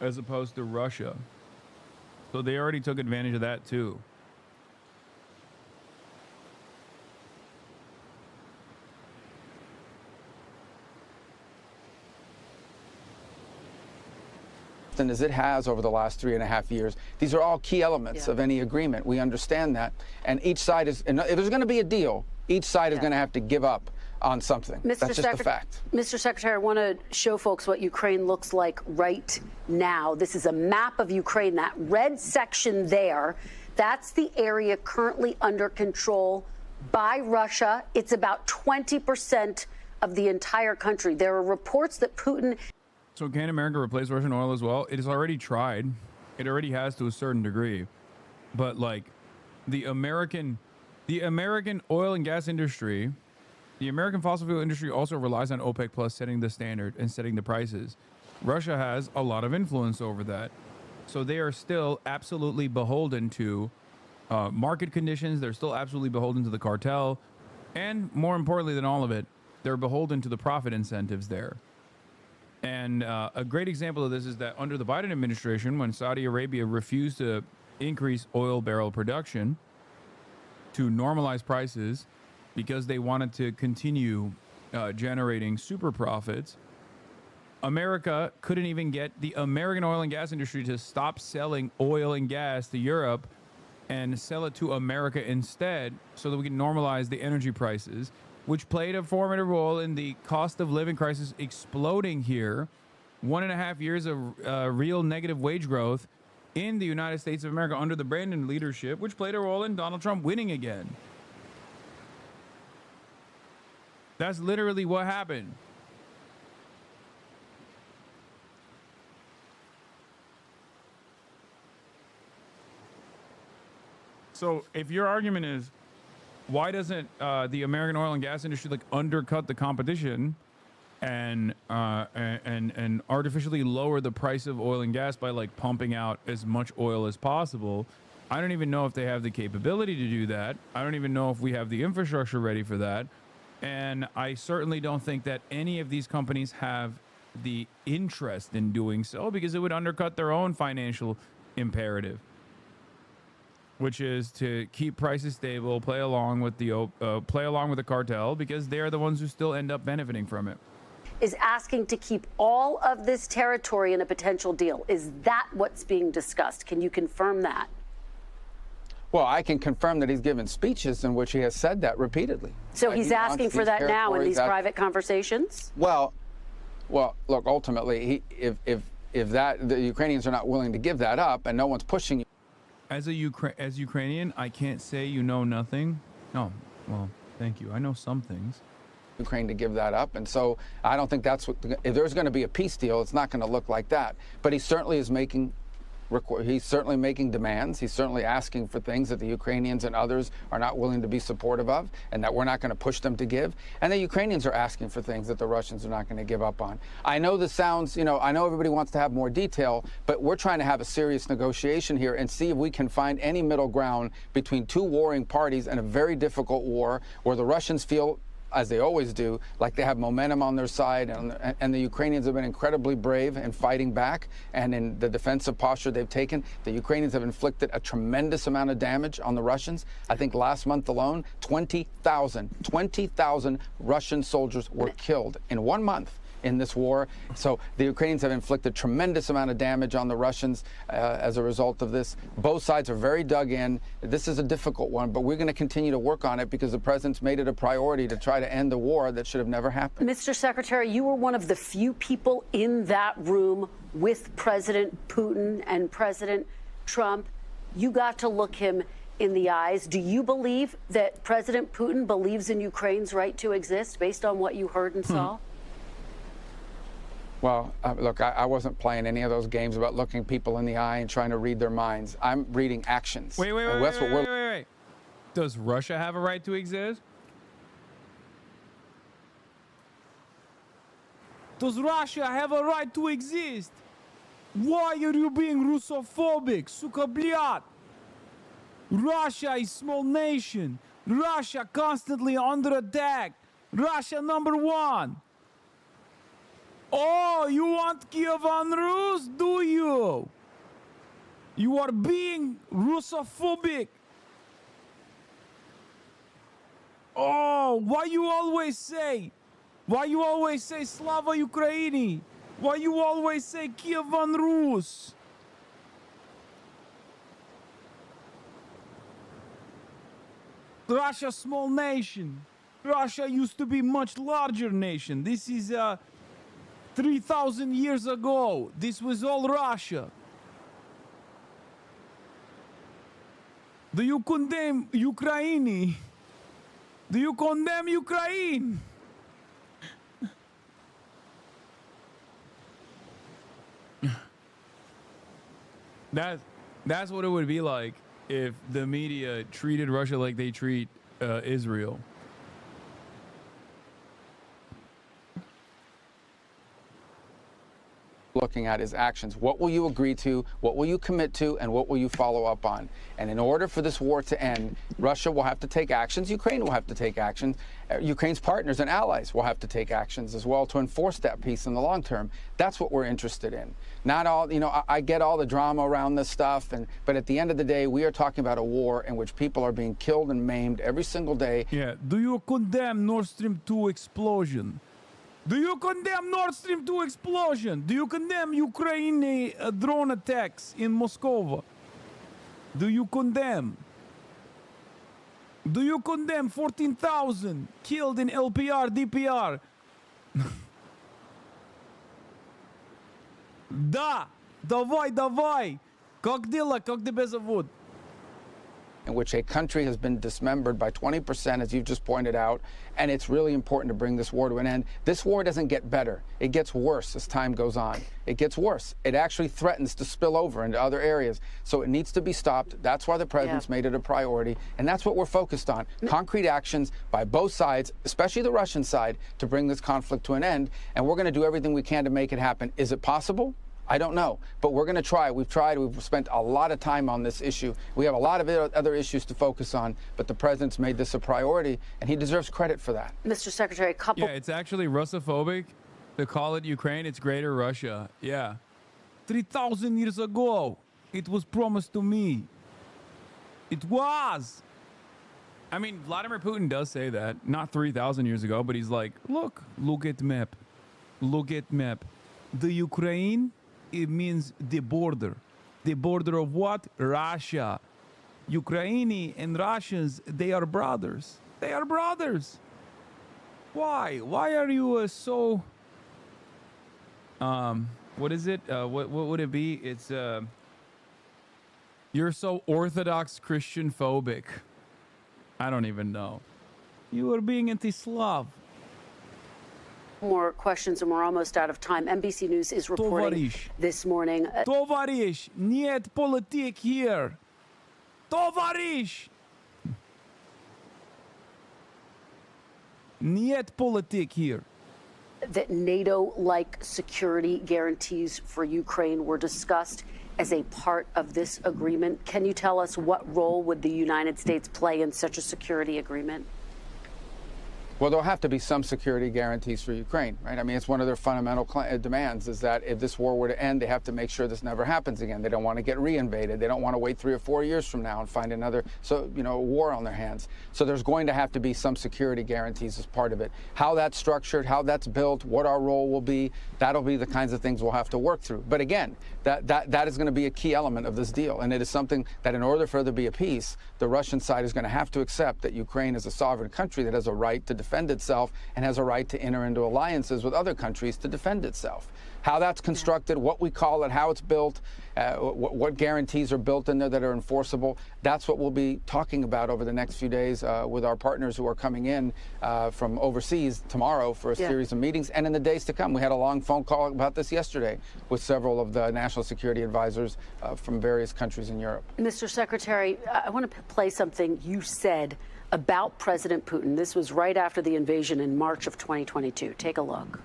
as opposed to Russia. So they already took advantage of that too. As it has over the last 3.5 years. These are all key elements of any agreement. We understand that. And each side is, and if there's going to be a deal, each side is going to have to give up on something. That's just a fact. Mr. Secretary, I want to show folks what Ukraine looks like right now. This is a map of Ukraine. That red section there, that's the area currently under control by Russia. It's about 20% of the entire country. There are reports that Putin... So can America replace Russian oil as well? It has already tried. It already has to a certain degree. But like the American oil and gas industry, the American fossil fuel industry also relies on OPEC Plus setting the standard and setting the prices. Russia has a lot of influence over that. So they are still absolutely beholden to market conditions. They're still absolutely beholden to the cartel. And more importantly than all of it, they're beholden to the profit incentives there. And a great example of this is that under the Biden administration, when Saudi Arabia refused to increase oil barrel production to normalize prices because they wanted to continue generating super profits, America couldn't even get the American oil and gas industry to stop selling oil and gas to Europe and sell it to America instead so that we can normalize the energy prices, which played a formative role in the cost of living crisis exploding here. 1.5 years of real negative wage growth in the United States of America under the Brandon leadership, which played a role in Donald Trump winning again. That's literally what happened. So if your argument is, why doesn't the American oil and gas industry like undercut the competition and artificially lower the price of oil and gas by like pumping out as much oil as possible? I don't even know if they have the capability to do that. I don't even know if we have the infrastructure ready for that. And I certainly don't think that any of these companies have the interest in doing so, because it would undercut their own financial imperative, which is to keep prices stable, play along with the cartel, because they're the ones who still end up benefiting from it. Is asking to keep all of this territory in a potential deal. Is that what's being discussed? Can you confirm that? Well, I can confirm that he's given speeches in which he has said that repeatedly. So he's asking for that now in these private conversations? Well, look, ultimately, if the Ukrainians are not willing to give that up and no one's pushing you. As Ukrainian, I can't say you know nothing. No, well, thank you. I know some things. Ukraine to give that up, and so I don't think that's what. If there's going to be a peace deal, it's not going to look like that. But he certainly is making. He's certainly making demands. He's certainly asking for things that the Ukrainians and others are not willing to be supportive of, and that we're not going to push them to give. And the Ukrainians are asking for things that the Russians are not going to give up on. I know this sounds, I know everybody wants to have more detail, but we're trying to have a serious negotiation here and see if we can find any middle ground between two warring parties in a very difficult war where the Russians feel, as they always do, like they have momentum on their side, and the Ukrainians have been incredibly brave in fighting back, and in the defensive posture they've taken. The Ukrainians have inflicted a tremendous amount of damage on the Russians. I think last month alone, 20,000 Russian soldiers were killed in 1 month in this war. So the Ukrainians have inflicted tremendous amount of damage on the Russians as a result of this. Both sides are very dug in. This is a difficult one, but we're going to continue to work on it because the president's made it a priority to try to end the war that should have never happened. Mr. Secretary, you were one of the few people in that room with President Putin and President Trump. You got to look him in the eyes. Do you believe that President Putin believes in Ukraine's right to exist based on what you heard and saw? Well, look, I wasn't playing any of those games about looking people in the eye and trying to read their minds. I'm reading actions. Wait. Does Russia have a right to exist? Does Russia have a right to exist? Why are you being Russophobic? Suka blyat. Russia is small nation. Russia constantly under attack. Russia #1. Oh, you want Kievan Rus, do you? You are being Russophobic. Oh, why you always say Slava Ukraini? Why you always say Kievan Rus? Russia small nation. Russia used to be much larger nation. This is 3,000 years ago. This was all Russia. Do you condemn Ukraine? Do you condemn Ukraine? That's what it would be like if the media treated Russia like they treat Israel. Looking at is actions. What will you agree to? What will you commit to? And what will you follow up on? And in order for this war to end, Russia will have to take actions. Ukraine will have to take actions. Ukraine's partners and allies will have to take actions as well to enforce that peace in the long term. That's what we're interested in. Not all, I get all the drama around this stuff, but at the end of the day, we are talking about a war in which people are being killed and maimed every single day. Yeah. Do you condemn Nord Stream 2 explosion? Do you condemn Nord Stream 2 explosion? Do you condemn Ukraine drone attacks in Moscow? Do you condemn? Do you condemn 14,000 killed in LPR, DPR? Да, давай. Как дела, как тебя зовут? In which a country has been dismembered by 20%, as you've just pointed out, and it's really important to bring this war to an end. This war doesn't get better. It gets worse as time goes on. It gets worse. It actually threatens to spill over into other areas. So it needs to be stopped. That's why the president's made it a priority, and that's what we're focused on. Concrete actions by both sides, especially the Russian side, to bring this conflict to an end, and we're going to do everything we can to make it happen. Is it possible? I don't know, but we're going to try. We've spent a lot of time on this issue. We have a lot of other issues to focus on, but the president's made this a priority, and he deserves credit for that. Mr. Secretary, a couple... Yeah, it's actually Russophobic to call it Ukraine. It's Greater Russia. Yeah. 3,000 years ago, it was promised to me. It was. I mean, Vladimir Putin does say that. Not 3,000 years ago, but he's like, look at map. Look at map. The Ukraine... It means the border. The border of what? Russia. Ukraine and Russians, they are brothers. They are brothers. Why? Why are you so... what is it? What would it be? It's... You're so Orthodox Christian phobic. I don't even know. You are being anti-Slav. More questions, and we're almost out of time. NBC News is reporting this morning. Tovarish, niet politik here. Tovarish. Niet politik here. That NATO-like security guarantees for Ukraine were discussed as a part of this agreement. Can you tell us what role would the United States play in such a security agreement? Well, there'll have to be some security guarantees for Ukraine, right? I mean, it's one of their fundamental demands is that if this war were to end, they have to make sure this never happens again. They don't want to get reinvaded. They don't want to wait 3 or 4 years from now and find another, war on their hands. So there's going to have to be some security guarantees as part of it. How that's structured, how that's built, what our role will be, that'll be the kinds of things we'll have to work through. But again, that is going to be a key element of this deal. And it is something that in order for there to be a peace, the Russian side is going to have to accept that Ukraine is a sovereign country that has a right to defend itself and has a right to enter into alliances with other countries to defend itself. How that's constructed, what we call it, how it's built, what guarantees are built in there that are enforceable, that's what we'll be talking about over the next few days with our partners who are coming in from overseas tomorrow for a series of meetings and in the days to come. We had a long phone call about this yesterday with several of the national security advisors from various countries in Europe. Mr. Secretary, I want to play something you said about President Putin. This was right after the invasion in March of 2022. Take a look.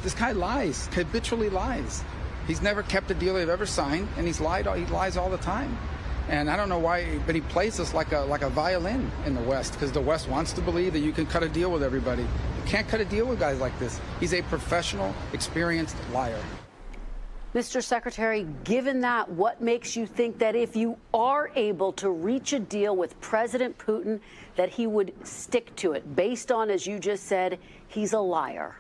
This guy lies, habitually lies. He's never kept a deal they've ever signed, and he lies all the time. And I don't know why, but he plays us like a violin in the West, because the West wants to believe that you can cut a deal with everybody. You can't cut a deal with guys like this. He's a professional, experienced liar. Mr. Secretary, given that, what makes you think that if you are able to reach a deal with President Putin, that he would stick to it, based on, as you just said, he's a liar?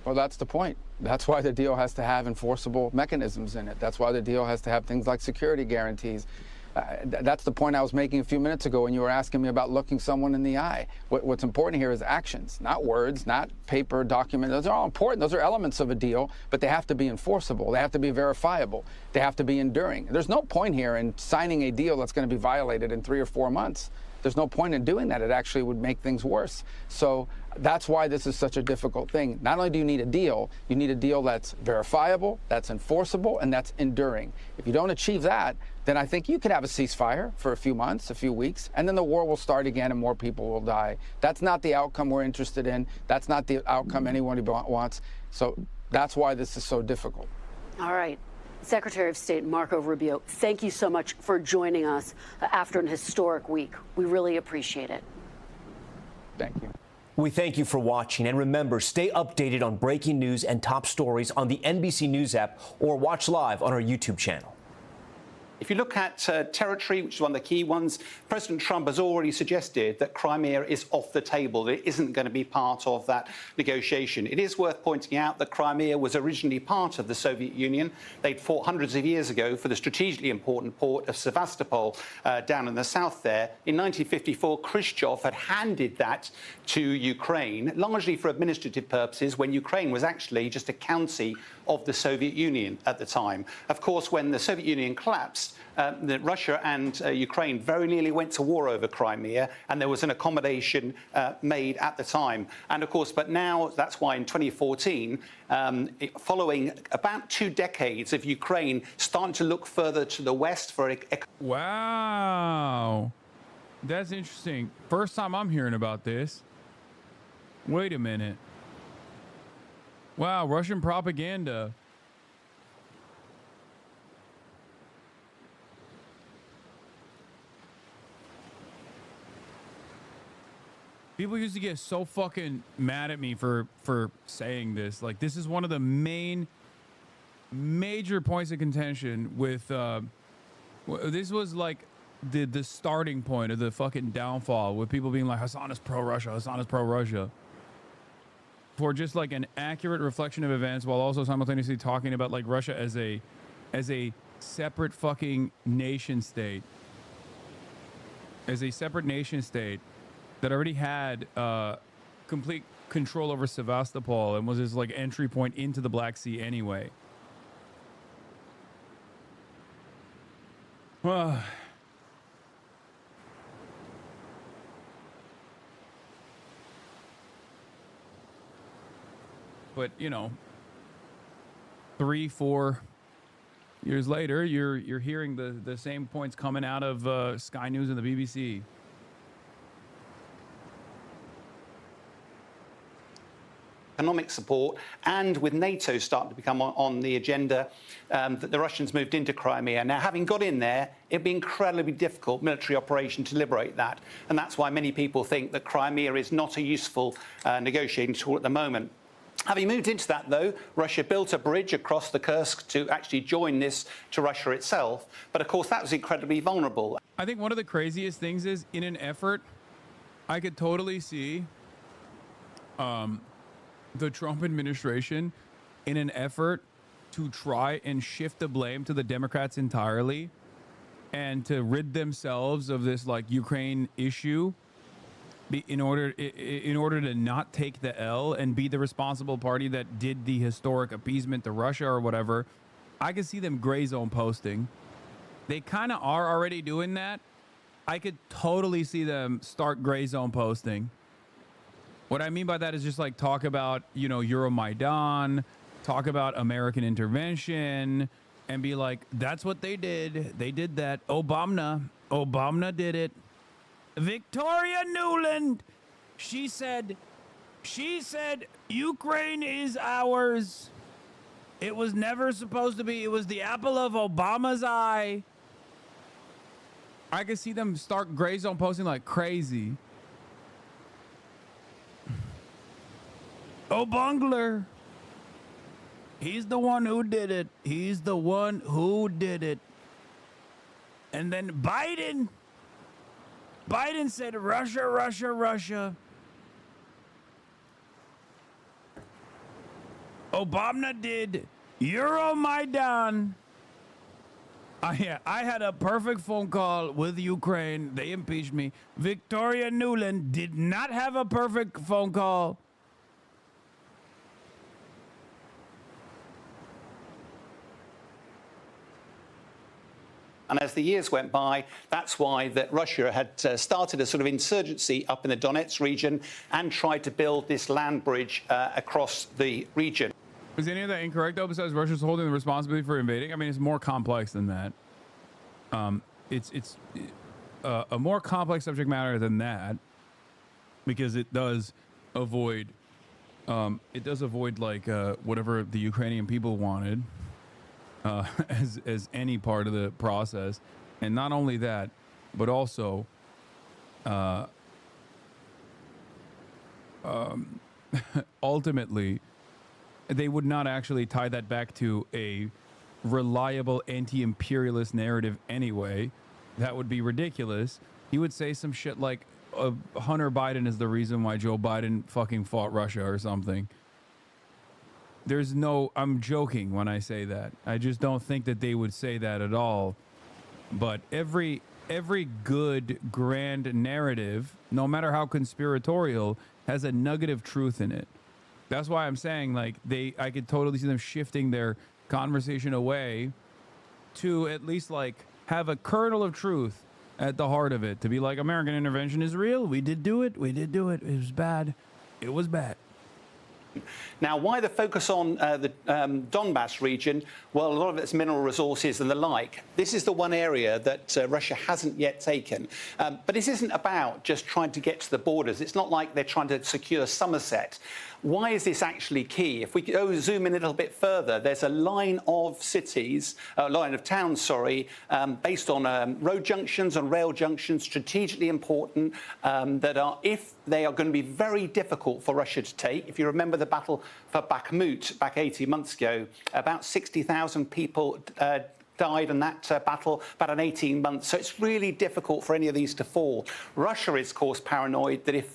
Well, that's the point. That's why the deal has to have enforceable mechanisms in it. That's why the deal has to have things like security guarantees. That's the point I was making a few minutes ago when you were asking me about looking someone in the eye. What's important here is actions, not words, not paper, document. Those are all important. Those are elements of a deal, but they have to be enforceable. They have to be verifiable. They have to be enduring. There's no point here in signing a deal that's going to be violated in 3 or 4 months. There's no point in doing that. It actually would make things worse. So that's why this is such a difficult thing. Not only do you need a deal that's verifiable, that's enforceable, and that's enduring. If you don't achieve that, then I think you could have a ceasefire for a few months, a few weeks, and then the war will start again and more people will die. That's not the outcome we're interested in. That's not the outcome anyone wants. So that's why this is so difficult. All right. Secretary of State Marco Rubio, thank you so much for joining us after an historic week. We really appreciate it. Thank you. We thank you for watching, and remember, stay updated on breaking news and top stories on the NBC News app or watch live on our YouTube channel. If you look at territory, which is one of the key ones, President Trump has already suggested that Crimea is off the table, that it isn't going to be part of that negotiation. It is worth pointing out that Crimea was originally part of the Soviet Union. They'd fought hundreds of years ago for the strategically important port of Sevastopol down in the south there. In 1954, Khrushchev had handed that to Ukraine, largely for administrative purposes, when Ukraine was actually just a county of the Soviet Union at the time. Of course, when the Soviet Union collapsed, Russia and Ukraine very nearly went to war over Crimea, and there was an accommodation made at the time. And of course, but now that's why in 2014, following about 2 decades of Ukraine starting to look further to the west for Wow. That's interesting. First time I'm hearing about this. Wait a minute. Wow, Russian propaganda. People used to get so fucking mad at me for saying this. Like, this is one of the major points of contention with this was like the starting point of the fucking downfall, with people being like, Hasan is pro-Russia, Hasan is pro-Russia, for just like an accurate reflection of events, while also simultaneously talking about like Russia as a separate fucking nation state, that already had complete control over Sevastopol and was his like entry point into the Black Sea anyway. But, you know, 3-4 years later, you're hearing the same points coming out of Sky News and the BBC. Economic support, and with NATO starting to become on the agenda, that the Russians moved into Crimea. Now, having got in there, it'd be incredibly difficult military operation to liberate that, and that's why many people think that Crimea is not a useful negotiating tool at the moment. Having moved into that, though, Russia built a bridge across the Kursk to actually join this to Russia itself, but of course that was incredibly vulnerable. I think one of the craziest things is, in an effort, I could totally see the Trump administration, in an effort to try and shift the blame to the Democrats entirely and to rid themselves of this like Ukraine issue, in order to not take the L and be the responsible party that did the historic appeasement to Russia or whatever. I could see them gray zone posting. They kind of are already doing that. I could totally see them start gray zone posting. What I mean by that is just like talk about, you know, Euromaidan, talk about American intervention, and be like, that's what they did. They did that. Obama did it. Victoria Nuland, she said, Ukraine is ours. It was never supposed to be. It was the apple of Obama's eye. I could see them start gray zone posting like crazy. Bungler. He's the one who did it. He's the one who did it. And then Biden said, Russia, Russia, Russia. Obama did Euromaidan. I had a perfect phone call with Ukraine. They impeached me. Victoria Nuland did not have a perfect phone call. And as the years went by, that's why that Russia had started a sort of insurgency up in the Donetsk region and tried to build this land bridge across the region. Is any of that incorrect, though, besides Russia's holding the responsibility for invading? I mean, it's more complex than that. It's a more complex subject matter than that, because it does avoid like whatever the Ukrainian people wanted. As any part of the process. And not only that, but also ultimately, they would not actually tie that back to a reliable anti-imperialist narrative anyway. That would be ridiculous. He would say some shit like Hunter Biden is the reason why Joe Biden fucking fought Russia or something. There's no, I'm joking when I say that. I just don't think that they would say that at all. But every good grand narrative, no matter how conspiratorial, has a nugget of truth in it. That's why I'm saying, like, I could totally see them shifting their conversation away to at least like have a kernel of truth at the heart of it, to be like, American intervention is real. We did do it. It was bad. It was bad. Now, why the focus on the Donbass region? Well, a lot of it's mineral resources and the like. This is the one area that Russia hasn't yet taken. But this isn't about just trying to get to the borders. It's not like they're trying to secure Somerset. Why is this actually key? If we zoom in a little bit further, there's a line of cities, line of towns, sorry, based on road junctions and rail junctions, strategically important, that are, if they are going to be very difficult for Russia to take. If you remember the battle for Bakhmut back 18 months ago, about 60,000 people died in that battle, about an 18 months. So it's really difficult for any of these to fall. Russia is, of course, paranoid that if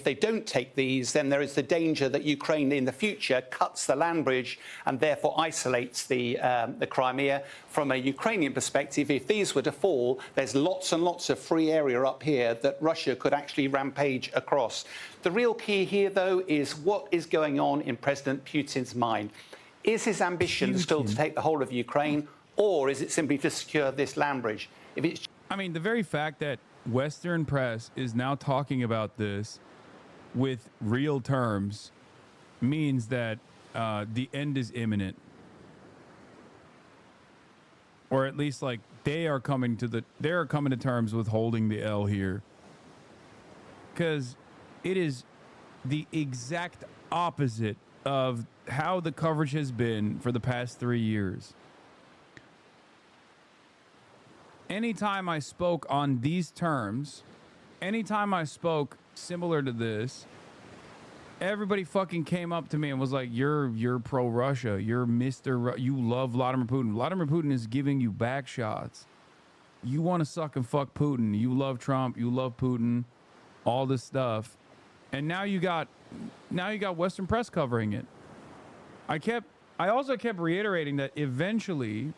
they don't take these, then there is the danger that Ukraine in the future cuts the land bridge and therefore isolates the Crimea. From a Ukrainian perspective, if these were to fall, there's lots and lots of free area up here that Russia could actually rampage across. The real key here, though, is what is going on in President Putin's mind. Is his ambition still to take the whole of Ukraine, or is it simply to secure this land bridge? If it's I mean, the very fact that Western press is now talking about this with real terms means that the end is imminent. Or at least, like, they are coming to terms with holding the L here. Because it is the exact opposite of how the coverage has been for the past 3 years. Anytime I spoke on these terms, anytime I spoke similar to this, everybody fucking came up to me and was like, you're pro-Russia. You're you love Vladimir Putin. Vladimir Putin is giving you back shots. You want to suck and fuck Putin. You love Trump. You love Putin. All this stuff. And now you got Western press covering it. I also kept reiterating that eventually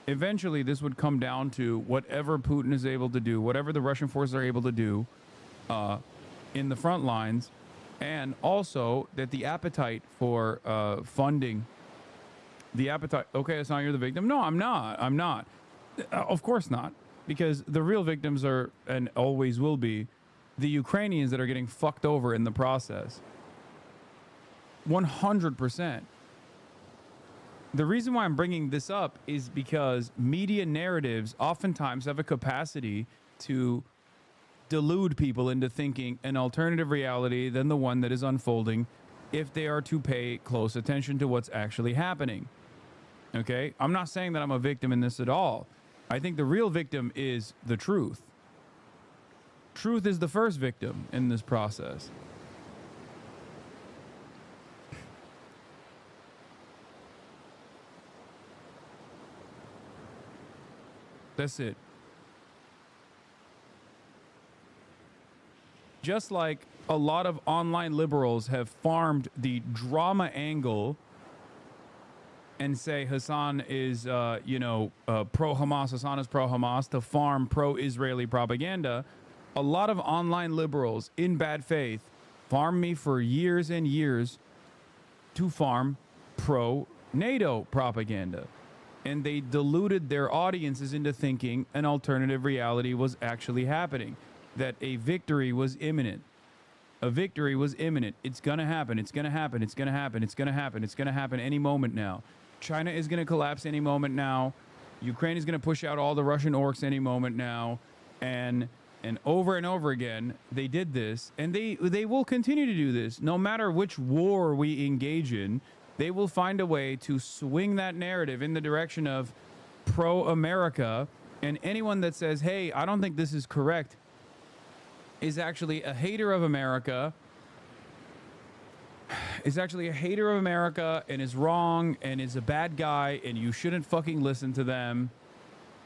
this would come down to whatever Putin is able to do, whatever the Russian forces are able to do in the front lines, and also that the appetite for funding, okay, Hasan, you're the victim. No, I'm not. Of course not, because the real victims are, and always will be, the Ukrainians that are getting fucked over in the process. 100%. The reason why I'm bringing this up is because media narratives oftentimes have a capacity to delude people into thinking an alternative reality than the one that is unfolding if they are to pay close attention to what's actually happening. Okay? I'm not saying that I'm a victim in this at all. I think the real victim is the truth. Truth is the first victim in this process. That's it. Just like a lot of online liberals have farmed the drama angle and say Hasan is, pro-Hamas, Hasan is pro-Hamas, to farm pro-Israeli propaganda, a lot of online liberals in bad faith farmed me for years and years to farm pro-NATO propaganda. And they deluded their audiences into thinking an alternative reality was actually happening, that a victory was imminent. A victory was imminent. It's going to happen. It's going to happen. It's going to happen. It's going to happen. It's going to happen any moment now. China is going to collapse any moment now. Ukraine is going to push out all the Russian orcs any moment now. And over again, they did this. And they will continue to do this. No matter which war we engage in, they will find a way to swing that narrative in the direction of pro-America. And anyone that says, hey, I don't think this is correct, is actually a hater of America, and is wrong and is a bad guy, and you shouldn't fucking listen to them.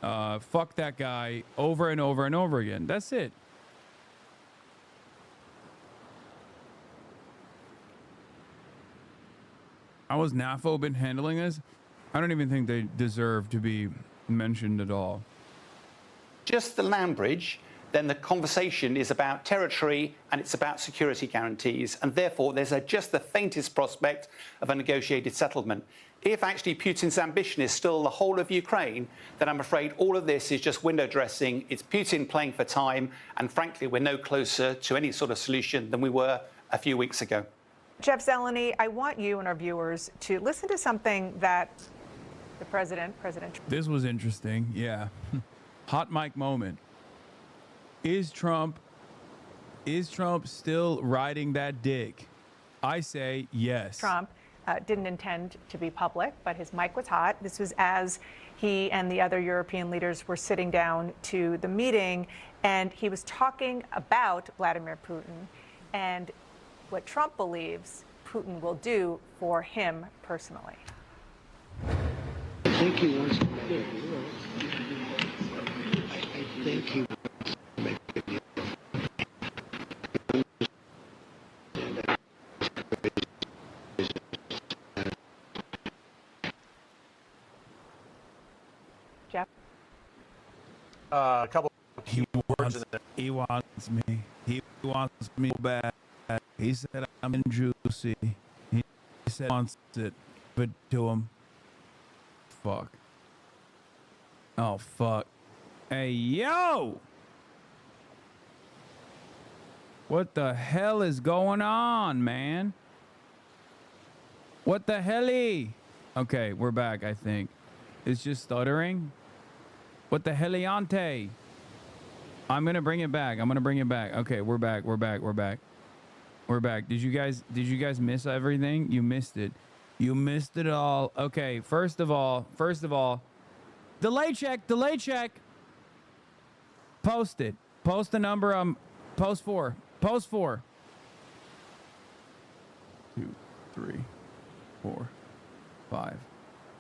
Fuck that guy, over and over and over again. That's it. How has NAFO been handling this? I don't even think they deserve to be mentioned at all. Just the land bridge, then the conversation is about territory and it's about security guarantees. And therefore, there's just the faintest prospect of a negotiated settlement. If actually Putin's ambition is still the whole of Ukraine, then I'm afraid all of this is just window dressing. It's Putin playing for time. And frankly, we're no closer to any sort of solution than we were a few weeks ago. Jeff Zeleny, I want you and our viewers to listen to something that the President. This was interesting. Yeah. Hot mic moment. Is Trump still riding that dick? I say yes. Trump didn't intend to be public, but his mic was hot. This was as he and the other European leaders were sitting down to the meeting, and he was talking about Vladimir Putin and what Trump believes Putin will do for him personally. I think he wants to make a deal. I think he wants to make a deal. Jeff? A couple. He wants me. He wants me bad. He said I'm in juicy. He said he wants it, but to him. Fuck. Oh, fuck. Hey, yo! What the hell is going on, man? What the helly? Okay, we're back, I think. It's just stuttering. What the heliante? I'm gonna bring it back. I'm gonna bring it back. Okay, we're back. We're back. We're back. We're back. Did you guys miss everything? You missed it. You missed it all. Okay, first of all, delay check. Post it. Post the number. Post 4. Post 4. 2, 3, 4, 5,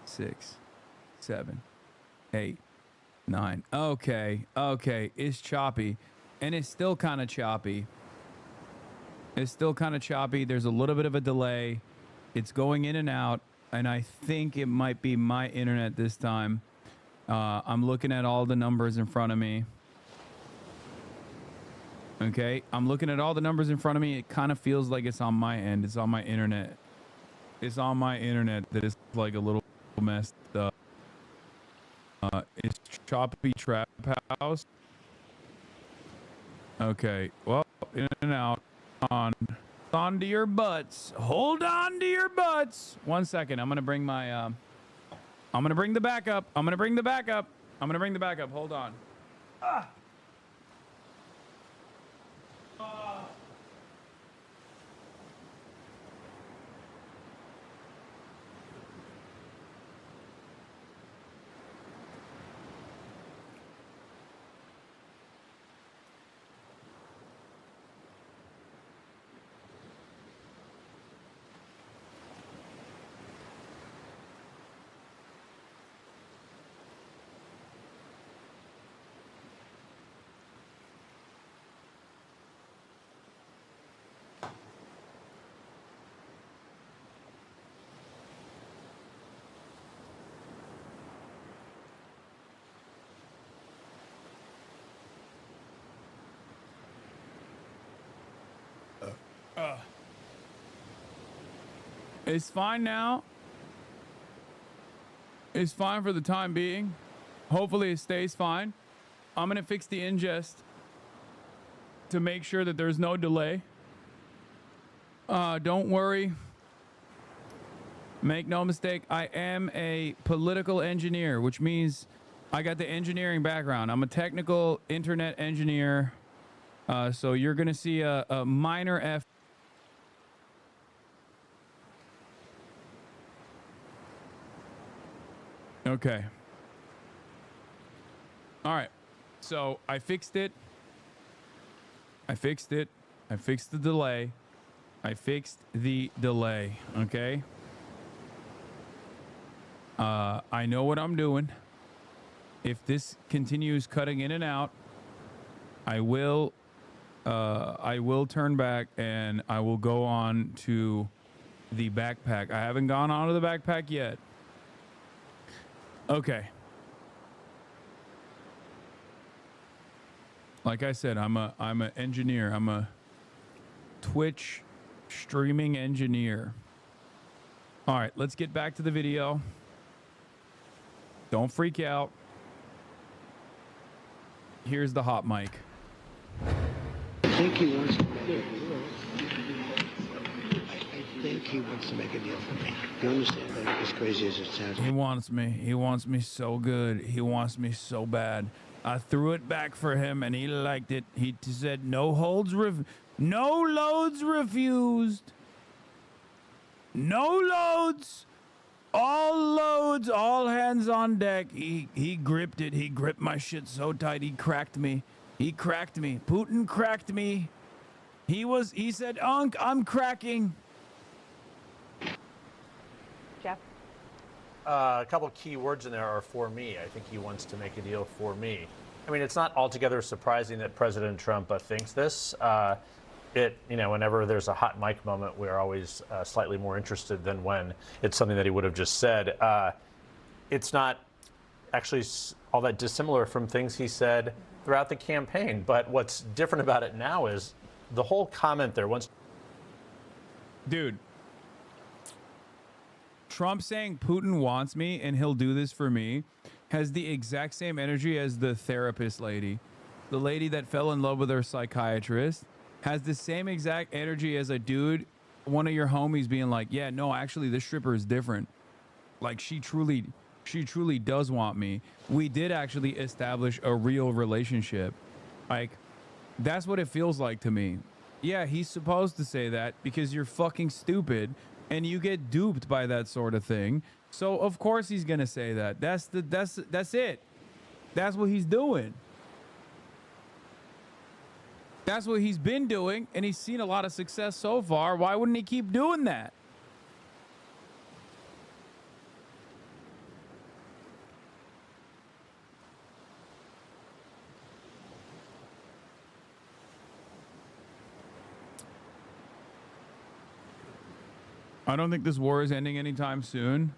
6, 7, 8, 9. Okay. It's choppy. And it's still kind of choppy. There's a little bit of a delay. It's going in and out. And I think it might be my internet this time. I'm looking at all the numbers in front of me. Okay, I'm looking at all the numbers in front of me. It kind of feels like it's on my end. It's on my internet. It's on my internet that is like a little messed up. It's choppy trap house. Okay, well, in and out. On to your butts. Hold on to your butts. 1 second. I'm gonna bring my. I'm gonna bring the backup. Hold on. It's fine now. It's fine for the time being. Hopefully it stays fine. I'm going to fix the ingest to make sure that there's no delay. Don't worry. Make no mistake, I am a political engineer, which means I got the engineering background. I'm a technical internet engineer. So you're going to see a minor F. Okay. All right. So I fixed it. I fixed the delay. Okay. I know what I'm doing. If this continues cutting in and out, I will turn back and I will go on to the backpack. I haven't gone on to the backpack yet. Okay. Like I said, I'm an engineer. I'm a Twitch streaming engineer. All right, let's get back to the video. Don't freak out. Here's the hot mic. I think he wants to make a deal for me. You understand that? As crazy as it sounds. He wants me. He wants me so good. He wants me so bad. I threw it back for him, and he liked it. He said, no loads refused. No loads. All hands on deck. He gripped it. He gripped my shit so tight. He cracked me. Putin cracked me. He said, Unc, I'm cracking. Jeff? A couple of key words in there are for me. I think he wants to make a deal for me. I mean, it's not altogether surprising that President Trump thinks this. Whenever there's a hot mic moment, we're always slightly more interested than when it's something that he would have just said. It's not actually all that dissimilar from things he said throughout the campaign. But what's different about it now is the whole comment there. Dude, Trump saying Putin wants me and he'll do this for me has the exact same energy as the therapist lady. The lady that fell in love with her psychiatrist has the same exact energy as a dude, one of your homies being like, yeah, no, actually this stripper is different. Like she truly does want me. We did actually establish a real relationship. Like, that's what it feels like to me. Yeah, he's supposed to say that because you're fucking stupid and you get duped by that sort of thing. So of course he's gonna say that. That's it. That's what he's doing. That's what he's been doing, and he's seen a lot of success so far. Why wouldn't he keep doing that? I don't think this war is ending anytime soon.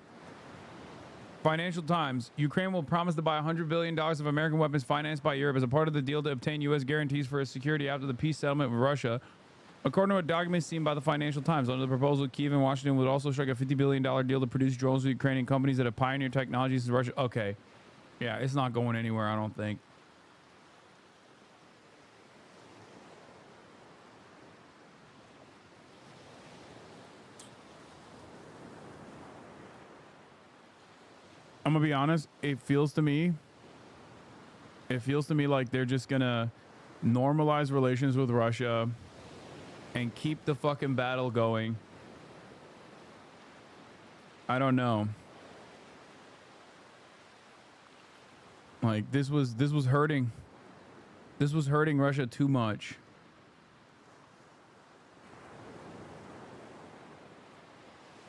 Financial Times, Ukraine will promise to buy $100 billion of American weapons financed by Europe as a part of the deal to obtain U.S. guarantees for its security after the peace settlement with Russia. According to a document seen by the Financial Times, under the proposal, Kyiv and Washington would also strike a $50 billion deal to produce drones with Ukrainian companies that have pioneered technologies in Russia. Okay. Yeah, it's not going anywhere, I don't think. I'm gonna be honest, it feels to me like they're just gonna normalize relations with Russia and keep the fucking battle going. I don't know. Like this was hurting. This was hurting Russia too much.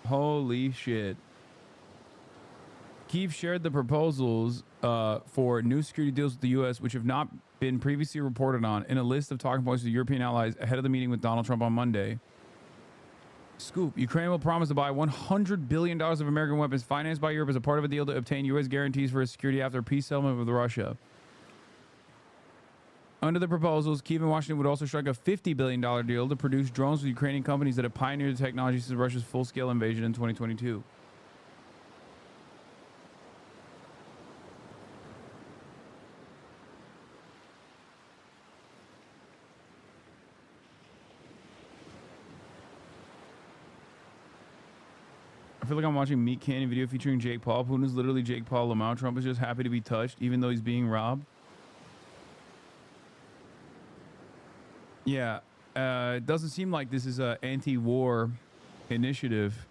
Holy shit. Kyiv shared the proposals for new security deals with the U.S., which have not been previously reported on, in a list of talking points with European allies ahead of the meeting with Donald Trump on Monday. Scoop. Ukraine will promise to buy $100 billion of American weapons financed by Europe as a part of a deal to obtain U.S. guarantees for its security after a peace settlement with Russia. Under the proposals, Kyiv and Washington would also strike a $50 billion deal to produce drones with Ukrainian companies that have pioneered the technology since Russia's full-scale invasion in 2022. I feel like I'm watching Meat Canyon video featuring Jake Paul. Putin is literally Jake Paul Lamau. Trump is just happy to be touched, even though he's being robbed. Yeah, it doesn't seem like this is an anti-war initiative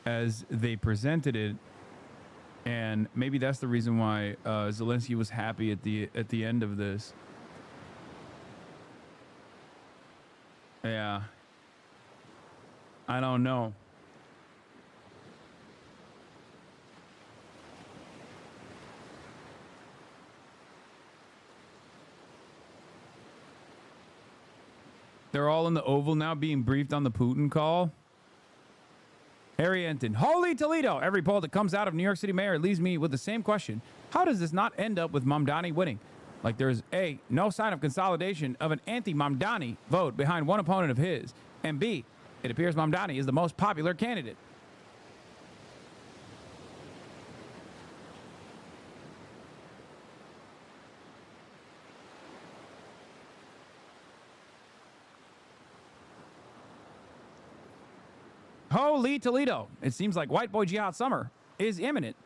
as they presented it, and maybe that's the reason why Zelensky was happy at the end of this. Yeah, I don't know. They're all in the Oval now being briefed on the Putin call. Harry Enton, holy Toledo. Every poll that comes out of New York City mayor leaves me with the same question. How does this not end up with Mamdani winning? Like there's A, no sign of consolidation of an anti-Mamdani vote behind one opponent of his. And B, it appears Mamdani is the most popular candidate. Holy Toledo. It seems like white boy jihad summer is imminent.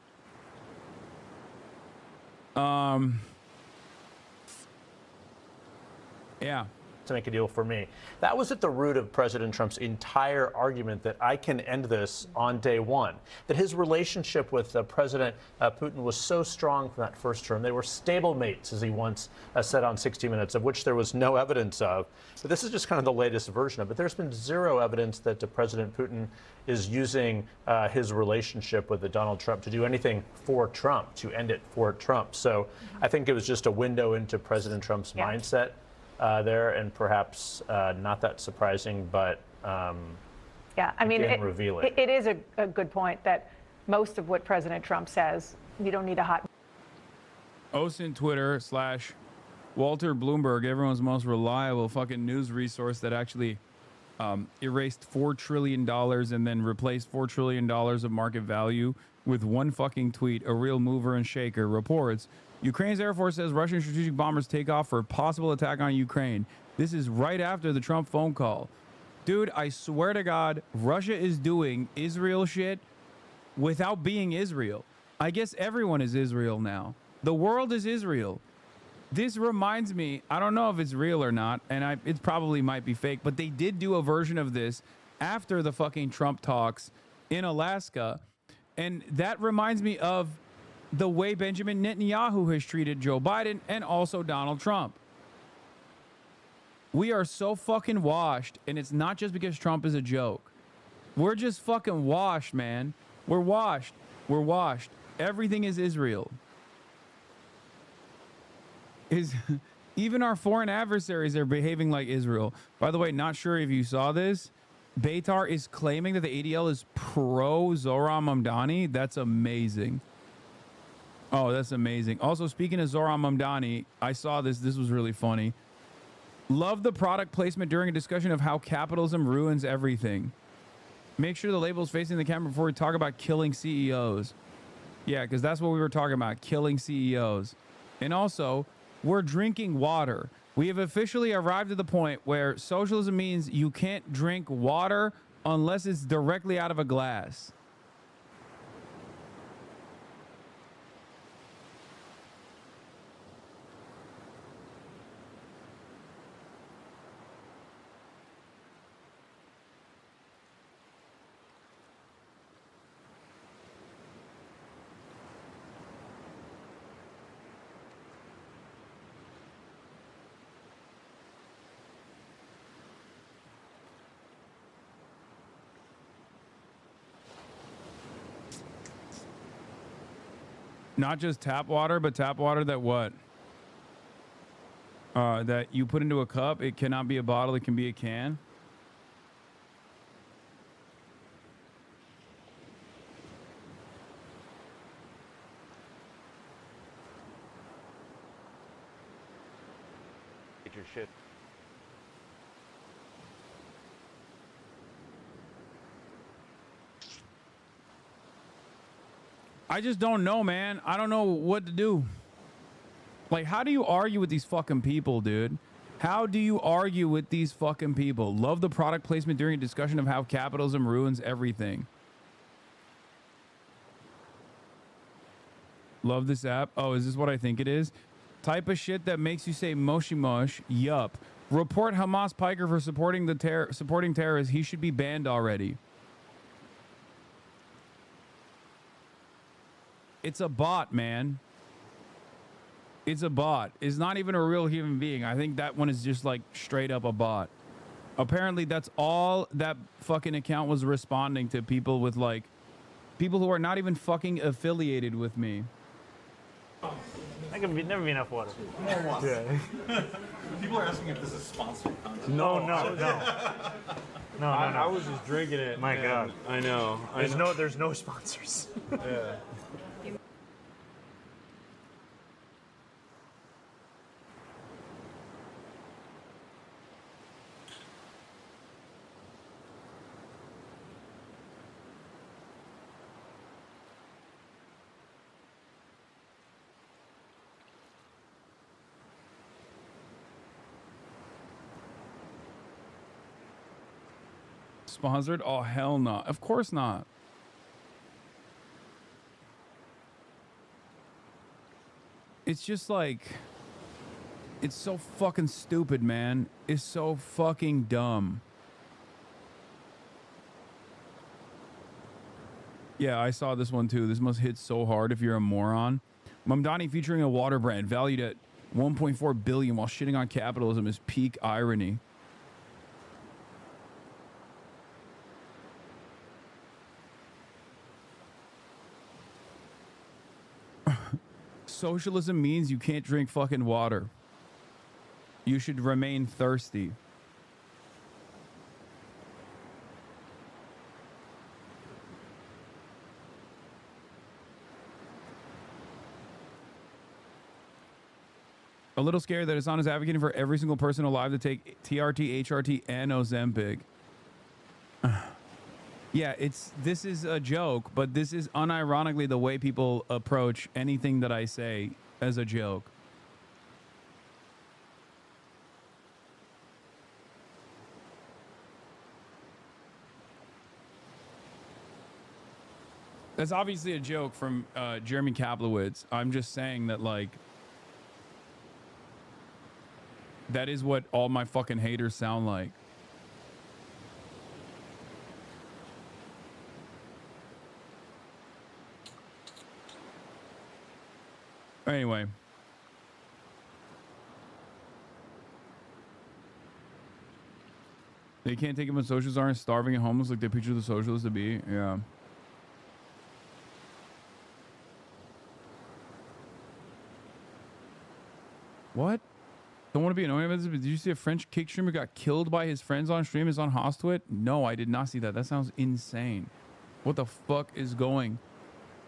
Yeah. To make a deal for me. That was at the root of President Trump's entire argument that I can end this on day one. That his relationship with President Putin was so strong from that first term. They were stable mates, as he once said on 60 Minutes, of which there was no evidence of. But this is just kind of the latest version of it. There's been zero evidence that President Putin is using his relationship with Donald Trump to do anything for Trump, to end it for Trump. So I think it was just a window into President Trump's mindset. There, and perhaps not that surprising, but yeah, I mean, revealing. It is a good point that most of what President Trump says, you don't need a hot. OSINT Twitter / Walter Bloomberg, everyone's most reliable fucking news resource that actually erased $4 trillion and then replaced $4 trillion of market value with one fucking tweet, a real mover and shaker, reports Ukraine's Air Force says Russian strategic bombers take off for a possible attack on Ukraine. This is right after the Trump phone call. Dude, I swear to God, Russia is doing Israel shit without being Israel. I guess everyone is Israel now. The world is Israel. This reminds me, I don't know if it's real or not, and it probably might be fake, but they did do a version of this after the fucking Trump talks in Alaska. And that reminds me of the way Benjamin Netanyahu has treated Joe Biden and also Donald Trump. We are so fucking washed, and it's not just because Trump is a joke. We're just fucking washed, man. We're washed. We're washed. Everything is Israel. Even our foreign adversaries are behaving like Israel. By the way, not sure if you saw this. Beitar is claiming that the ADL is pro Zohran Mamdani. That's amazing. Oh, that's amazing. Also, speaking of Zohran Mamdani, I saw this. This was really funny. Love the product placement during a discussion of how capitalism ruins everything. Make sure the label is facing the camera before we talk about killing CEOs. Yeah, because that's what we were talking about, killing CEOs. And also, we're drinking water. We have officially arrived at the point where socialism means you can't drink water unless it's directly out of a glass. Not just tap water, but tap water that what? That you put into a cup. It cannot be a bottle. It can be a can. Get your shit. I just don't know, man. I don't know what to do. Like, how do you argue with these fucking people, dude? How do you argue with these fucking people? Love the product placement during a discussion of how capitalism ruins everything. Love this app. Oh, is this what I think it is? Type of shit that makes you say moshi mosh. Yup. Report Hamas Piker for supporting terrorists. He should be banned already. It's a bot, man. It's a bot. It's not even a real human being. I think that one is just like straight up a bot. Apparently, that's all that fucking account was responding to, people with like people who are not even fucking affiliated with me. That could never be enough water. Yeah. People are asking if this is sponsored content. No. I was just drinking it. My God. I know. There's no sponsors. Yeah. Sponsored? Oh, hell no. Of course not. It's just like, it's so fucking stupid, man. It's so fucking dumb. Yeah, I saw this one too. This must hit so hard if you're a moron. Mamdani featuring a water brand valued at $1.4 billion while shitting on capitalism is peak irony. Socialism means you can't drink fucking water. You should remain thirsty. A little scared that Hasan is advocating for every single person alive to take TRT, HRT, and Ozempic. Yeah, this is a joke, but this is unironically the way people approach anything that I say as a joke. That's obviously a joke from Jeremy Kaplowitz. I'm just saying that, like, that is what all my fucking haters sound like. Anyway. They can't take him when socialists aren't starving and homeless like they picture the socialists to be. Yeah. What? Don't want to be annoying about this, but did you see a French cake streamer got killed by his friends on stream? Is on Hostwit? No, I did not see that. That sounds insane. What the fuck is going?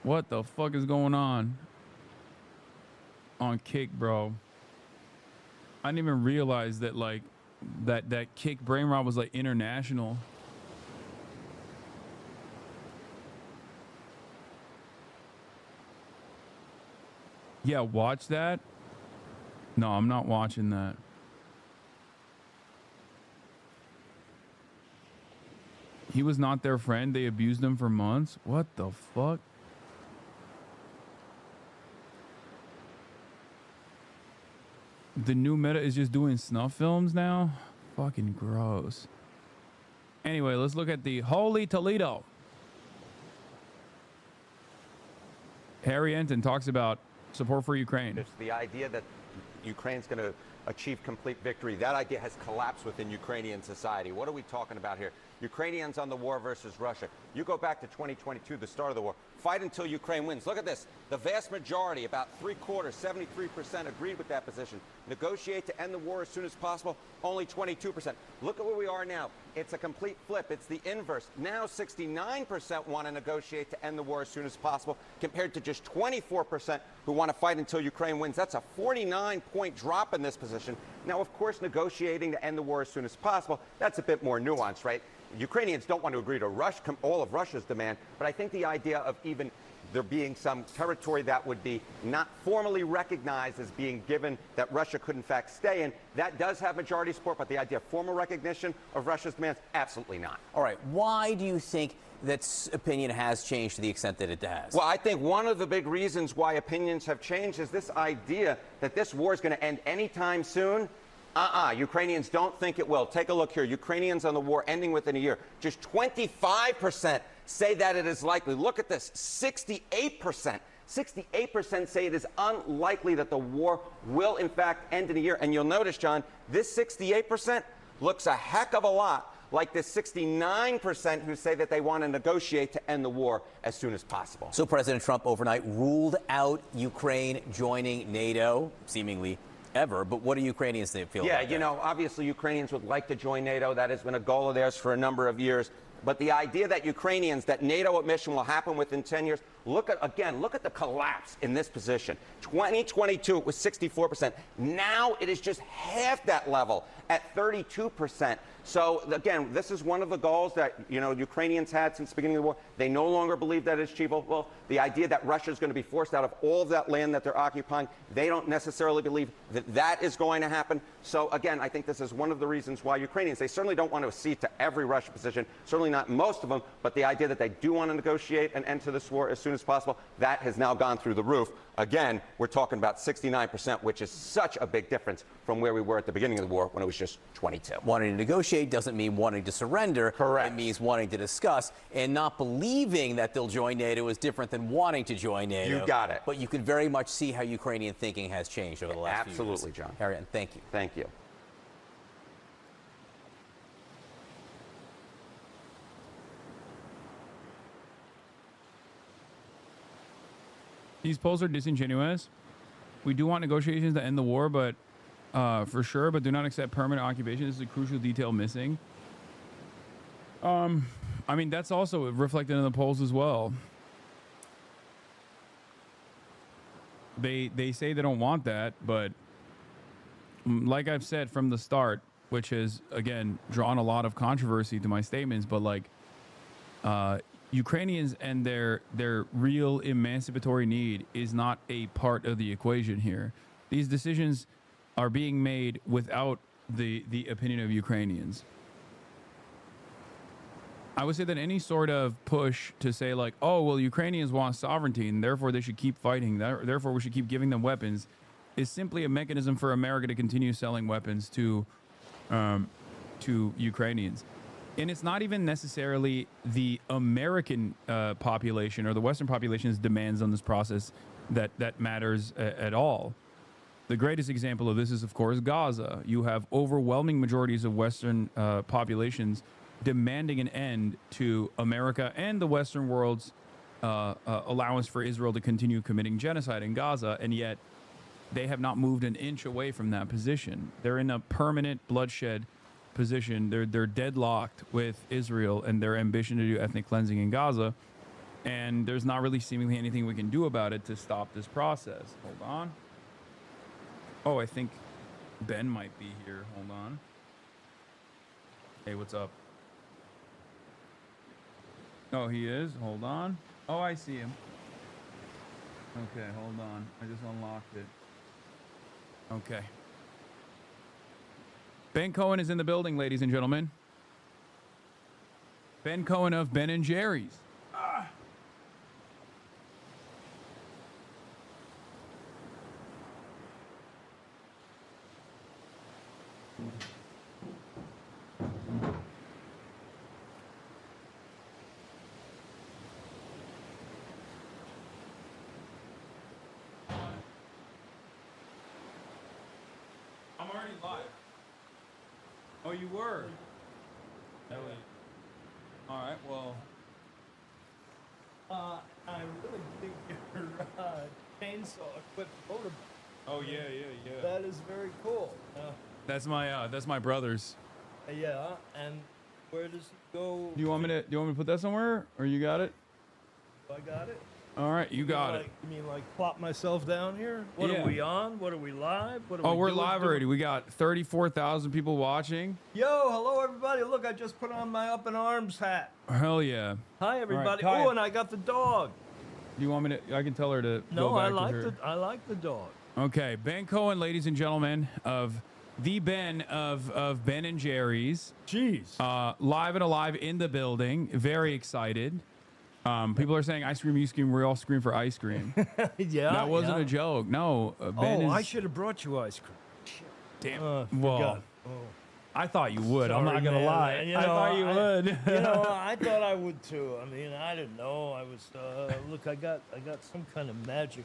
What the fuck is going on Kick, bro? I didn't even realize that, like, that Kick brain rot was, like, international. Yeah, watch that. No, I'm not watching that. He was not their friend. They abused him for months. What the fuck? The new meta is just doing snuff films now? Fucking gross. Anyway, let's look at the Holy Toledo. Harry Enton talks about support for Ukraine. It's the idea that Ukraine's going to achieve complete victory. That idea has collapsed within Ukrainian society. What are we talking about here? Ukrainians on the war versus Russia. You go back to 2022, the start of the war. Fight until Ukraine wins. Look at this. The vast majority, about 3/4, 73% agreed with that position. Negotiate to end the war as soon as possible, only 22%. Look at where we are now. It's a complete flip. It's the inverse. Now 69% want to negotiate to end the war as soon as possible, compared to just 24% who want to fight until Ukraine wins. That's a 49-point drop in this position. Now, of course, negotiating to end the war as soon as possible, that's a bit more nuanced, right? Ukrainians don't want to agree to all of Russia's demand, but I think the idea of even there being some territory that would be not formally recognized as being given that Russia could in fact stay in, that does have majority support, but the idea of formal recognition of Russia's demands, absolutely not. All right, why do you think that opinion has changed to the extent that it has? Well, I think one of the big reasons why opinions have changed is this idea that this war is going to end anytime soon. Ukrainians don't think it will. Take a look here. Ukrainians on the war ending within a year. Just 25% say that it is likely. Look at this. 68%. 68% say it is unlikely that the war will, in fact, end in a year. And you'll notice, John, this 68% looks a heck of a lot like this 69% who say that they want to negotiate to end the war as soon as possible. So President Trump overnight ruled out Ukraine joining NATO, seemingly ever, but what do Ukrainians feel about that? Yeah, you know, obviously Ukrainians would like to join NATO. That has been a goal of theirs for a number of years. But the idea that that NATO admission will happen within 10 years, look at the collapse in this position. 2022, it was 64%. Now it is just half that level at 32%. So, again, this is one of the goals that, Ukrainians had since the beginning of the war. They no longer believe that it's achievable. Well, the idea that Russia is going to be forced out of all of that land that they're occupying, they don't necessarily believe that that is going to happen. So, again, I think this is one of the reasons why Ukrainians, they certainly don't want to accede to every Russian position, certainly not most of them, but the idea that they do want to negotiate and end to this war as soon as possible, that has now gone through the roof. Again, we're talking about 69%, which is such a big difference from where we were at the beginning of the war when it was just 22. Wanting to negotiate doesn't mean wanting to surrender. Correct. It means wanting to discuss, and not believing that they'll join NATO is different than wanting to join NATO. You got it. But you can very much see how Ukrainian thinking has changed over the last few years. Absolutely, John. Harriet, thank you. Thank you. These polls are disingenuous. We do want negotiations to end the war, but for sure, but do not accept permanent occupation. This is a crucial detail missing. I mean, that's also reflected in the polls as well. They say they don't want that, but like I've said from the start, which has, again, drawn a lot of controversy to my statements, but like, Ukrainians and their real emancipatory need is not a part of the equation here. These decisions are being made without the opinion of Ukrainians. I would say that any sort of push to say like, oh, well, Ukrainians want sovereignty and therefore they should keep fighting, therefore we should keep giving them weapons, is simply a mechanism for America to continue selling weapons to Ukrainians. And it's not even necessarily the American population or the Western population's demands on this process that matters at all. The greatest example of this is, of course, Gaza. You have overwhelming majorities of Western populations demanding an end to America and the Western world's allowance for Israel to continue committing genocide in Gaza, and yet they have not moved an inch away from that position. They're in a permanent bloodshed position. They're deadlocked with Israel and their ambition to do ethnic cleansing in Gaza, and there's not really seemingly anything we can do about it to stop this process. Hold on. Oh, I think Ben might be here. Hold on. Hey, what's up? Oh, he is? Hold on. Oh, I see him. Okay, hold on. I just unlocked it. Okay. Ben Cohen is in the building, ladies and gentlemen. Ben Cohen of Ben&Jerry'S. I'm already live. Oh, you were? All right, well. I really think your chainsaw equipped motorbike. Oh, yeah. That is very cool. That's my brother's. Yeah, and where does he go? Do you want me to put that somewhere, or you got it? I got it. All right, you got it. You mean like plop myself down here? What Yeah. are we on? What are we live? What are Oh, we we're doing? live already. We got 34,000 people watching. Yo, hello everybody. Look, I just put on my Up in Arms hat. Hell yeah. Hi everybody. All right, Oh, and I got the dog. Do you want me to? I can tell her to No, go back I to like her. I like the dog. Okay, Ben Cohen, ladies and gentlemen, of the Ben of Ben&Jerry'S. Jeez. Live and alive in the building. Very excited. People are saying ice cream, you scream. We all scream for ice cream. Yeah. That wasn't yeah. a joke. No. Ben I is, should have brought you ice cream. Damn. Well, well, I thought you would. I'm not gonna lie. You know, I thought you would. You know, I thought I would too. I mean, I didn't know. I was look. I got some kind of magic.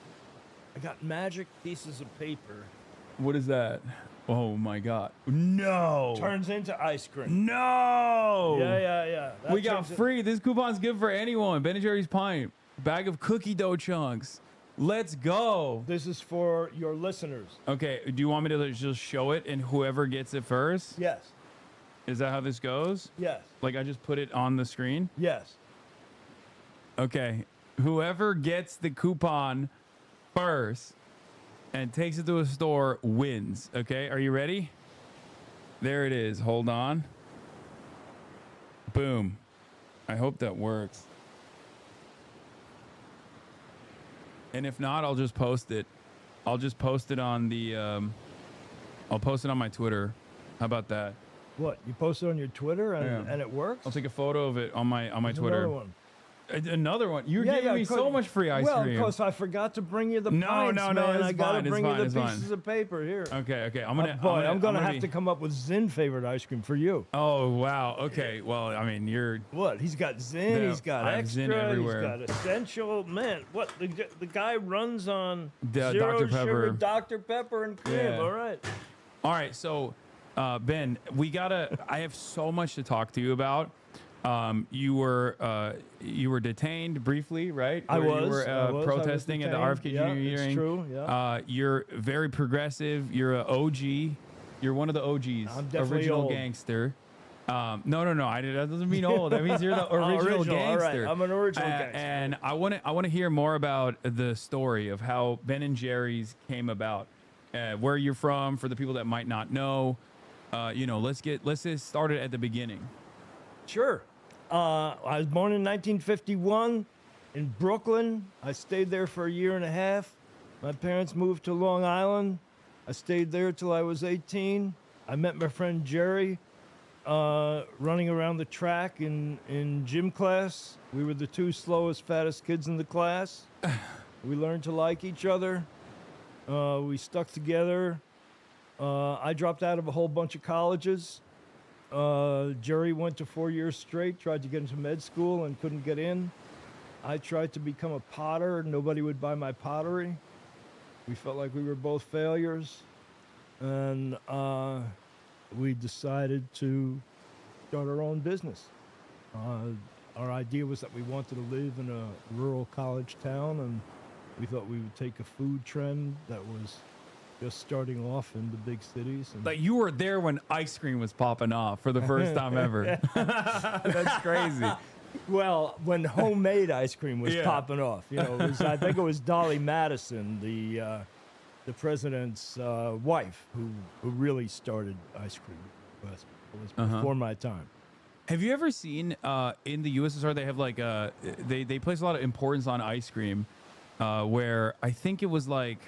I got magic pieces of paper. What is that? Oh my God! No. Turns into ice cream. No. Yeah. That We got turns free. This coupon's good for anyone. Ben&Jerry'S pint. Bag of cookie dough chunks. Let's go. This is for your listeners. Okay. Do you want me to just show it and whoever gets it first? Yes. Is that how this goes? Yes. Like I just put it on the screen? Yes. Okay. Whoever gets the coupon first and takes it to a store wins. Okay. Are you ready? There it is. Hold on. Boom. I hope that works. And if not, I'll just post it. I'll just post it on the I'll post it on my Twitter. How about that? What? You posted on your Twitter and it works? I'll take a photo of it on my There's Twitter. Another one. Another one. You're giving me so much free ice well, cream. Well, because I forgot to bring you the pints, no, man. it's I gotta fine, bring it's you the fine, pieces of paper here. Okay. I'm gonna have to come up with Zinn favorite ice cream for you. Oh wow. Okay. Well, I mean, you're what? He's got Zinn. No, he's got I have extra. Zinn everywhere. He's got essential. Man, what? The guy runs on The zero Dr. Pepper. sugar, Dr. Pepper and cream. Yeah. All right. All right. So, Ben, I have so much to talk to you about. You were detained briefly, right? I was. You were protesting at the RFK Jr. Yeah, hearing. it's true. Yeah. You're very progressive. You're an OG. You're one of the OGs. I'm definitely original old. gangster. No. That doesn't mean old. That means you're the original gangster. All right. I'm an original gangster. And I want to hear more about the story of how Ben&Jerry'S came about, where you're from, for the people that might not know. Let's get started at the beginning. Sure. I was born in 1951 in Brooklyn. I stayed there for a year and a half. My parents moved to Long Island. I stayed there till I was 18. I met my friend Jerry running around the track in gym class. We were the two slowest, fattest kids in the class. We learned to like each other. We stuck together. I dropped out of a whole bunch of colleges. Jerry went to 4 years straight, tried to get into med school and couldn't get in. I tried to become a potter. Nobody would buy my pottery. We felt like we were both failures. And we decided to start our own business. Our idea was that we wanted to live in a rural college town, and we thought we would take a food trend that was just starting off in the big cities. And Like you were there when ice cream was popping off for the first time ever. That's crazy. Well, when homemade ice cream was Yeah. popping off, you know, it was, I think it was Dolly Madison, the president's wife, who really started ice cream. It was before my time. Have you ever seen in the USSR they have like they place a lot of importance on ice cream, where I think it was like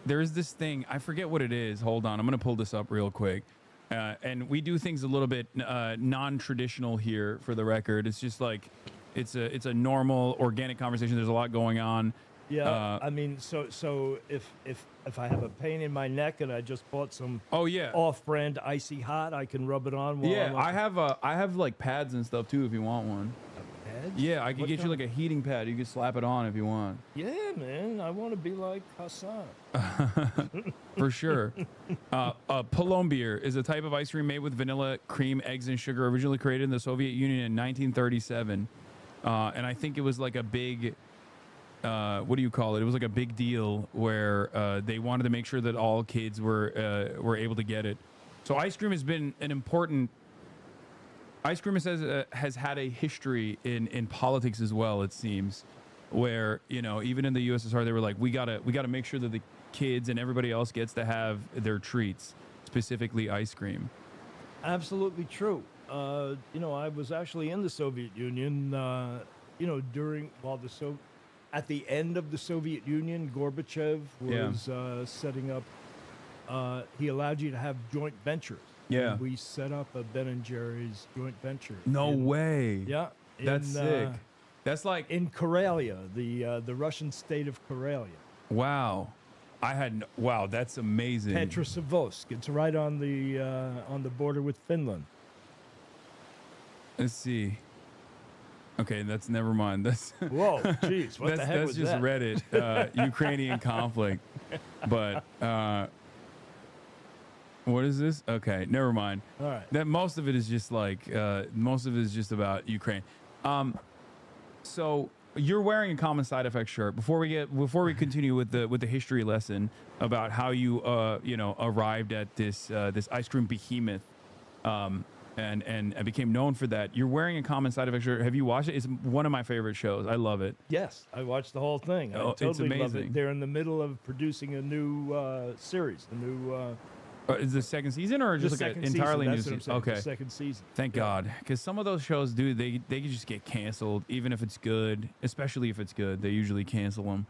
there's this thing, I forget what it is. Hold on, I'm gonna pull this up real quick. And we do things a little bit non-traditional here, for the record. It's just like it's a normal organic conversation. There's a lot going on. Yeah, I mean, so if I have a pain in my neck and I just bought some off-brand icy hot, I can rub it on. While Yeah, I'm I have like pads and stuff too if you want one. Pads? Yeah, I could What get you kind? like a heating pad. You could slap it on if you want. Yeah, man, I want to be like Hasan. For sure. Plombier is a type of ice cream made with vanilla, cream, eggs, and sugar, originally created in the Soviet Union in 1937. And I think it was like a big, what do you call it? It was like a big deal where they wanted to make sure that all kids were able to get it. So ice cream has been an important. Ice cream has had a history in politics as well. It seems, where even in the USSR they were like, we gotta make sure that the kids and everybody else gets to have their treats, specifically ice cream. Absolutely true. I was actually in the Soviet Union. At the end of the Soviet Union, Gorbachev was setting up. He allowed you to have joint ventures. Yeah. And we set up a Ben&Jerry's joint venture. No way. Yeah. That's sick. That's like in Karelia, the Russian state of Karelia. Wow. Wow, that's amazing. Petrozavodsk. It's right on the border with Finland. Let's see. Okay, that's never mind. That's whoa, jeez, what the heck that's was just that? Reddit, Ukrainian conflict. But what is this? Okay, never mind. All right. That most of it is just like most of it is just about Ukraine. So you're wearing a common side effect shirt. Before we continue with the history lesson about how you arrived at this ice cream behemoth, and became known for that. You're wearing a common side effect shirt. Have you watched it? It's one of my favorite shows. I love it. Yes, I watched the whole thing. I It's totally love amazing. it. They're in the middle of producing a new series, a new. Is the second season or just like an entirely new That's what I'm season? saying, the Okay, second season. Thank God, because some of those shows, dude, they can just get canceled, even if it's good. Especially if it's good, they usually cancel them.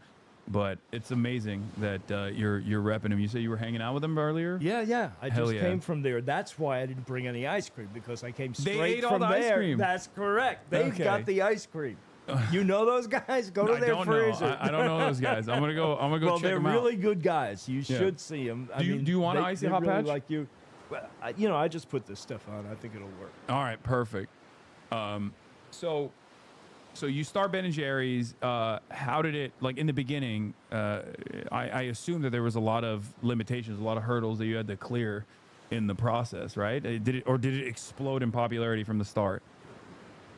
But it's amazing that you're repping them. You said you were hanging out with them earlier. Yeah. I Hell just yeah. came from there. That's why I didn't bring any ice cream, because I came They straight ate all from the ice there. cream. That's correct. They've Okay. got the ice cream. You know those guys? Go to I their don't freezer. know. I don't know those guys. I'm gonna go. Well, check they're them out. really good guys. You Yeah. should see them. Do you want an they- icy they hot really patch? Like you. Well, I just put this stuff on. I think it'll work. All right, perfect. So you start Ben&Jerry's. How did it, like in the beginning? I assume that there was a lot of limitations, a lot of hurdles that you had to clear in the process, right? Did it explode in popularity from the start?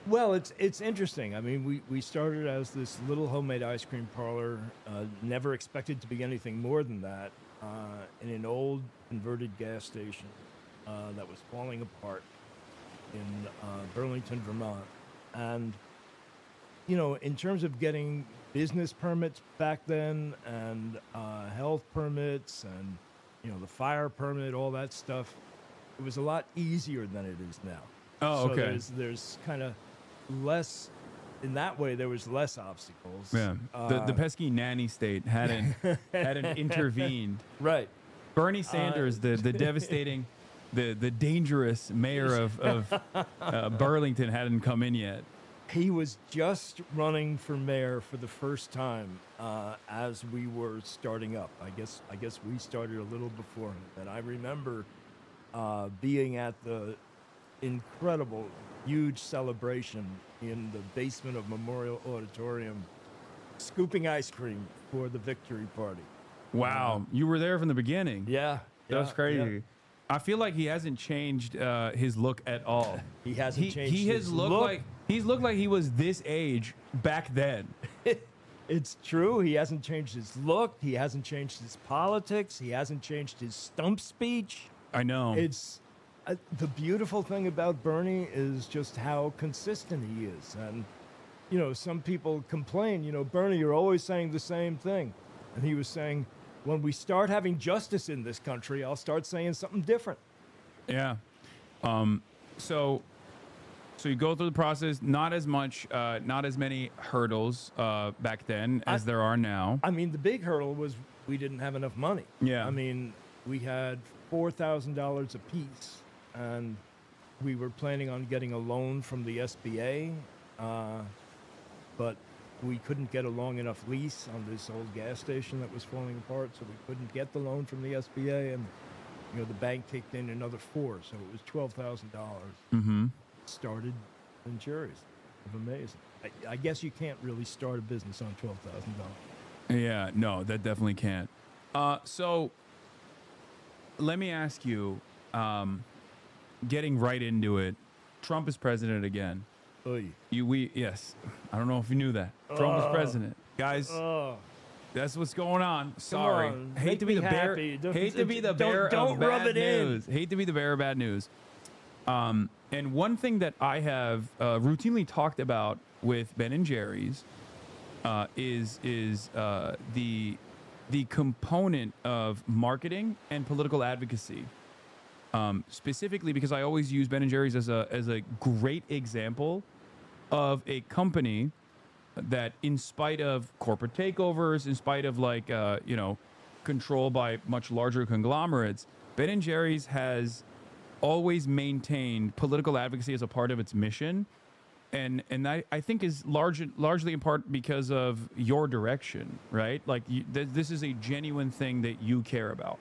Well, it's interesting. I mean, we started as this little homemade ice cream parlor. Never expected to be anything more than that. In an old converted gas station that was falling apart in Burlington, Vermont. And, in terms of getting business permits back then and health permits and, the fire permit, all that stuff, it was a lot easier than it is now. Oh, so okay. There's kind of less. In that way, there was less obstacles. Yeah, the pesky nanny state hadn't intervened. Right. Bernie Sanders, the devastating, the dangerous mayor of Burlington, hadn't come in yet. He was just running for mayor for the first time as we were starting up. I guess we started a little before him. And I remember being at the incredible, huge celebration in the basement of Memorial Auditorium, scooping ice cream for the victory party. Wow, you were there from the beginning. Yeah, that's crazy. yeah. I feel like he hasn't changed his look at all. He hasn't changed He his has looked look. like he's looked like he was this age back then. It's true. He hasn't changed his look. He hasn't changed his politics. He hasn't changed his stump speech. I know. It's the beautiful thing about Bernie is just how consistent he is. And, you know, some people complain, you know, Bernie, you're always saying the same thing. And he was saying, when we start having justice in this country, I'll start saying something different. Yeah. So you go through the process, not as many hurdles back then as there are now. I mean, the big hurdle was we didn't have enough money. Yeah. I mean, we had $4,000 apiece, and we were planning on getting a loan from the SBA, but we couldn't get a long enough lease on this old gas station that was falling apart, so we couldn't get the loan from the SBA, and you know the bank kicked in another $4,000, so it was $12,000. Mm-hmm. Started Ben&Jerry'S. Amazing. I guess you can't really start a business on $12,000. Yeah, no, that definitely can't. So let me ask you, getting right into it, Trump is president again. Yes. I don't know if you knew that. Trump is president. Guys, that's what's going on. Sorry. on, Hate make to be me the bearer. happy. Don't- Hate to be the bearer don't of rub bad it in. news. Hate to be the bearer of bad news. And one thing that I have routinely talked about with Ben&Jerry'S is the component of marketing and political advocacy. Specifically because I always use Ben&Jerry'S as a great example of a company that, in spite of corporate takeovers, in spite of control by much larger conglomerates, Ben&Jerry'S has always maintained political advocacy as a part of its mission, and I think is largely in part because of your direction, right? Like this is a genuine thing that you care about,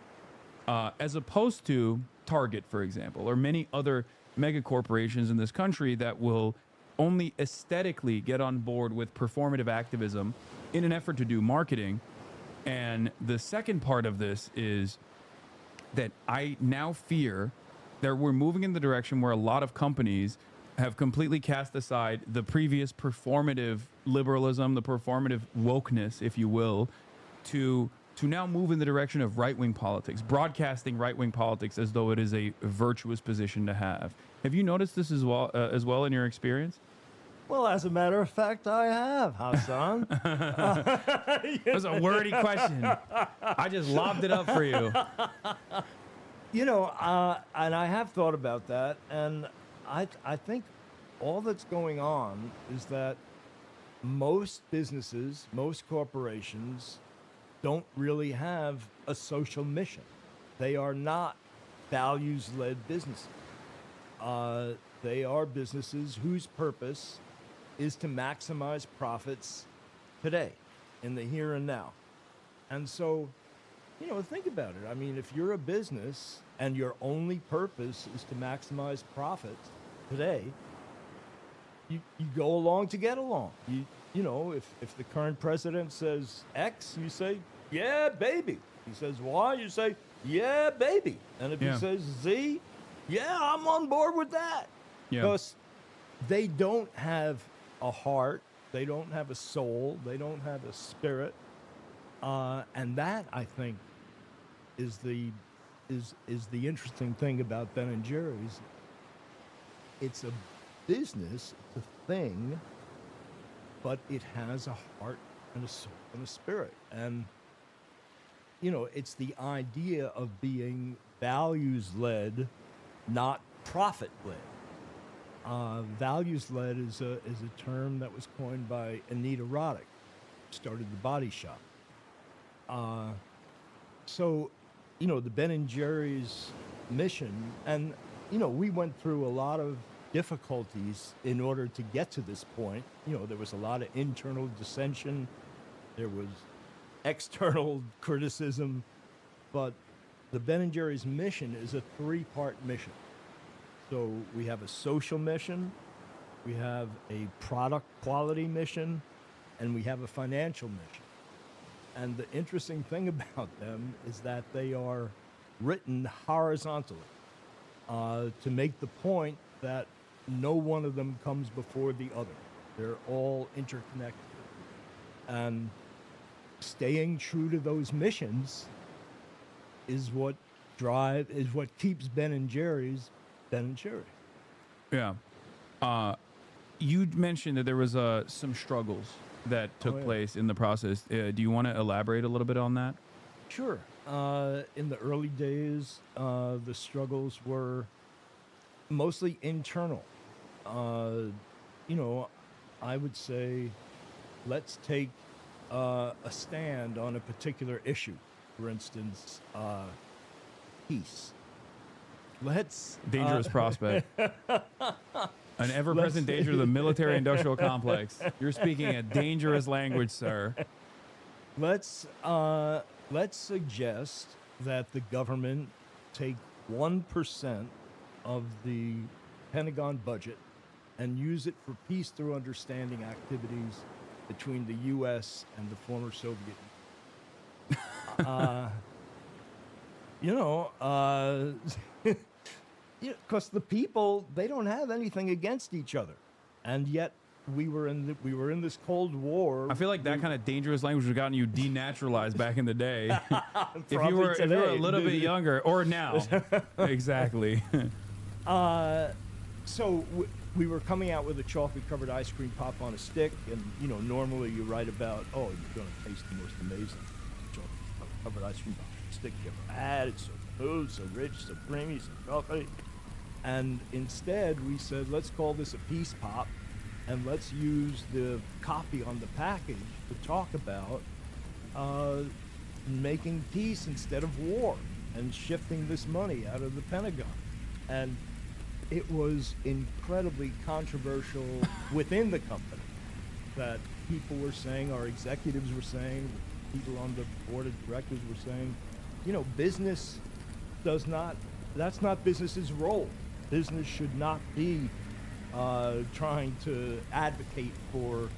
as opposed to Target, for example, or many other mega corporations in this country that will only aesthetically get on board with performative activism in an effort to do marketing. And the second part of this is that I now fear that we're moving in the direction where a lot of companies have completely cast aside the previous performative liberalism, the performative wokeness, if you will, to now move in the direction of right-wing politics, broadcasting right-wing politics as though it is a virtuous position to have. Have you noticed this as well in your experience? Well, as a matter of fact, I have, Hasan. That was a wordy question. I just lobbed it up for you. You know, and I have thought about that, and I think all that's going on is that most businesses, most corporations don't really have a social mission. They are not values-led businesses. They are businesses whose purpose is to maximize profits today, in the here and now. And so, you know, think about it. I mean, if you're a business and your only purpose is to maximize profits today, you go along to get along. You know, if the current president says X, you say, yeah, baby. He says Y, you say, yeah, baby. And if he says Z, yeah, I'm on board with that. Yeah. Because they don't have a heart, they don't have a soul, they don't have a spirit. And that, I think, is the interesting thing about Ben&Jerry'S. It's a business, it's a thing, but it has a heart and a soul and a spirit. And, you know, it's the idea of being values-led, not profit-led. Values-led is a term that was coined by Anita Roddick, started the Body Shop. So, you know, the Ben&Jerry's mission, and, you know, we went through a lot of difficulties in order to get to this point. You know, there was a lot of internal dissension, there was external criticism, but the Ben&Jerry's mission is a three-part mission. So we have a social mission, we have a product quality mission, and we have a financial mission. And the interesting thing about them is that they are written horizontally to make the point that no one of them comes before the other. They're all interconnected. And staying true to those missions is what keeps Ben&Jerry's Ben&Jerry. Yeah. You mentioned that there was some struggles that took place in the process. Do you want to elaborate a little bit on that? Sure. In the early days, the struggles were mostly internal. You know, I would say, let's take a stand on a particular issue. For instance, peace. Dangerous prospect. An ever-present danger to the military-industrial complex. You're speaking a dangerous language, sir. Let's suggest that the government take 1% of the Pentagon budget and use it for peace through understanding activities between the U.S. and the former Soviet Union. You know, because the people, they don't have anything against each other, and yet we were in this Cold War. I feel like that kind of dangerous language would have gotten you denaturalized back in the day. if you were a little bit younger, or now. Exactly. So we were coming out with a chocolate-covered ice cream pop on a stick, and you know, normally you write about, oh, you're going to taste the most amazing chocolate-covered ice cream pop on a stick you ever had. It's so smooth, so rich, so creamy, so chocolatey. And instead, we said, let's call this a peace pop, and let's use the copy on the package to talk about making peace instead of war and shifting this money out of the Pentagon. And it was incredibly controversial within the company that people were saying, our executives were saying, people on the board of directors were saying, you know, business that's not business's role. Business should not be trying to advocate for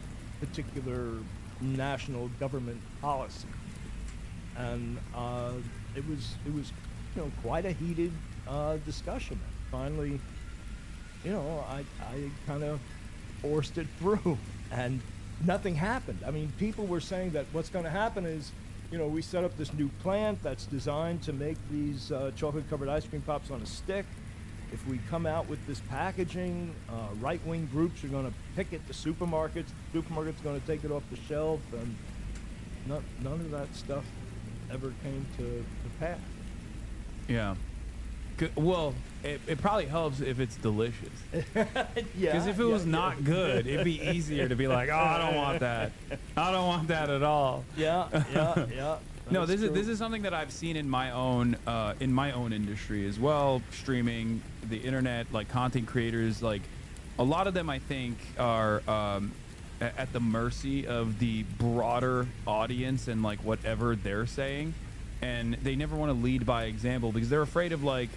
particular national government policy. And it was you know, quite a heated discussion. Finally, you know, I kind of forced it through, and nothing happened. I mean, people were saying that what's going to happen is, you know, we set up this new plant that's designed to make these chocolate-covered ice cream pops on a stick. If we come out with this packaging, right-wing groups are going to picket the supermarkets. The supermarket's going to take it off the shelf, and none of that stuff ever came to pass. Yeah. Well, it probably helps if it's delicious. Yeah. Because if it was not good, it'd be easier to be like, oh, I don't want that. I don't want that at all. Yeah. No, this is something that I've seen in my own industry as well. Streaming, the internet, like content creators, like a lot of them, I think, are at the mercy of the broader audience and like whatever they're saying, and they never want to lead by example because they're afraid of like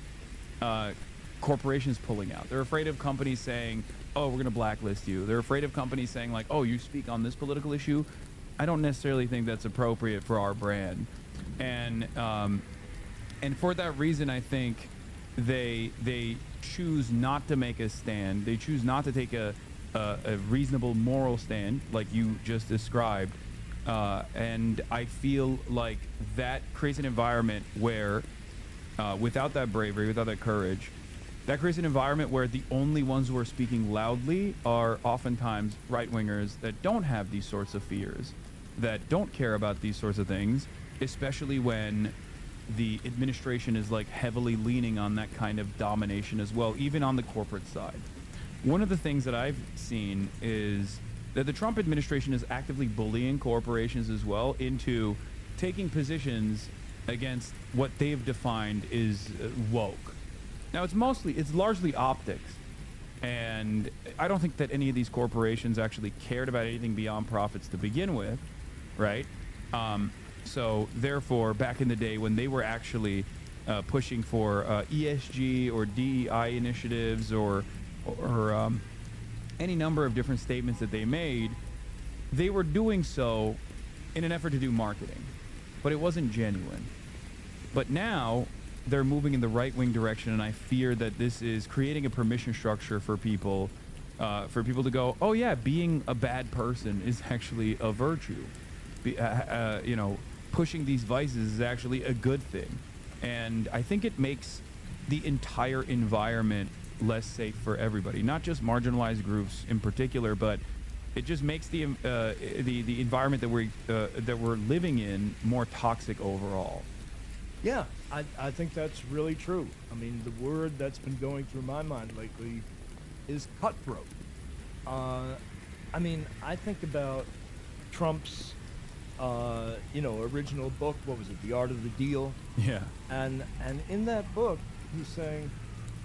corporations pulling out. They're afraid of companies saying, oh, we're going to blacklist you. They're afraid of companies saying like, oh, you speak on this political issue. I don't necessarily think that's appropriate for our brand. And for that reason, I think they choose not to make a stand. They choose not to take a reasonable moral stand like you just described. And I feel like that creates an environment where without that bravery, without that courage, that creates an environment where the only ones who are speaking loudly are oftentimes right-wingers that don't have these sorts of fears, that don't care about these sorts of things, especially when the administration is like heavily leaning on that kind of domination as well, even on the corporate side. one of the things that I've seen is that the Trump administration is actively bullying corporations as well into taking positions against what they've defined is woke. Now, it's largely optics. And I don't think that any of these corporations actually cared about anything beyond profits to begin with, right? So therefore, back in the day when they were actually pushing for ESG or DEI initiatives or any number of different statements that they made, they were doing so in an effort to do marketing, but it wasn't genuine. But now they're moving in the right-wing direction, and I fear that this is creating a permission structure for people to go, oh yeah, being a bad person is actually a virtue. You know, pushing these vices is actually a good thing. And I think it makes the entire environment less safe for everybody, not just marginalized groups in particular, but it just makes the environment that we're living in more toxic overall. Yeah, I think that's really true. I mean, the word that's been going through my mind lately is cutthroat. I mean, I think about Trump's, original book. What was it? The Art of the Deal. Yeah. And in that book, he's saying,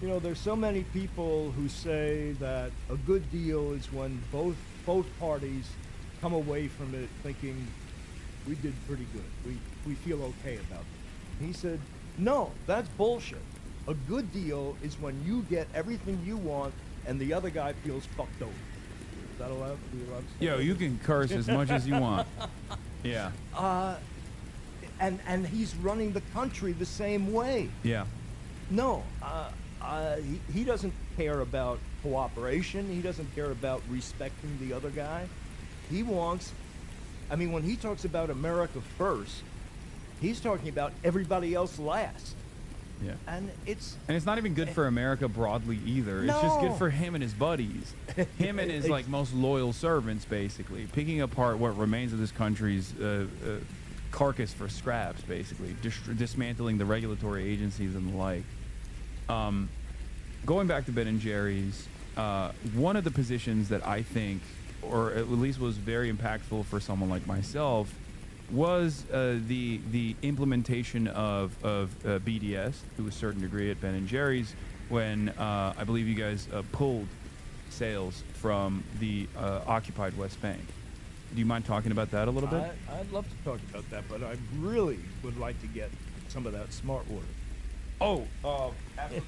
there's so many people who say that a good deal is when both parties come away from it thinking we did pretty good. We feel okay about it. He said, no, that's bullshit. A good deal is when you get everything you want and the other guy feels fucked over. Is that allowed? Yo, you can curse as much as you want. Yeah. And he's running the country the same way. Yeah. No, he doesn't care about cooperation. He doesn't care about respecting the other guy. He wants, when he talks about America first, he's talking about everybody else last. Yeah. And it's not even good for America broadly either. It's just good for him and his buddies. Him and his most loyal servants, basically. Picking apart what remains of this country's carcass for scraps, basically. Dismantling the regulatory agencies and the like. Going back to Ben&Jerry's, one of the positions that I think, or at least was very impactful for someone like myself, was the implementation of BDS to a certain degree at Ben&Jerry's when I believe you guys pulled sales from the occupied West Bank. Do you mind talking about that a little bit? I'd love to talk about that, but I really would like to get some of that smart water. Oh,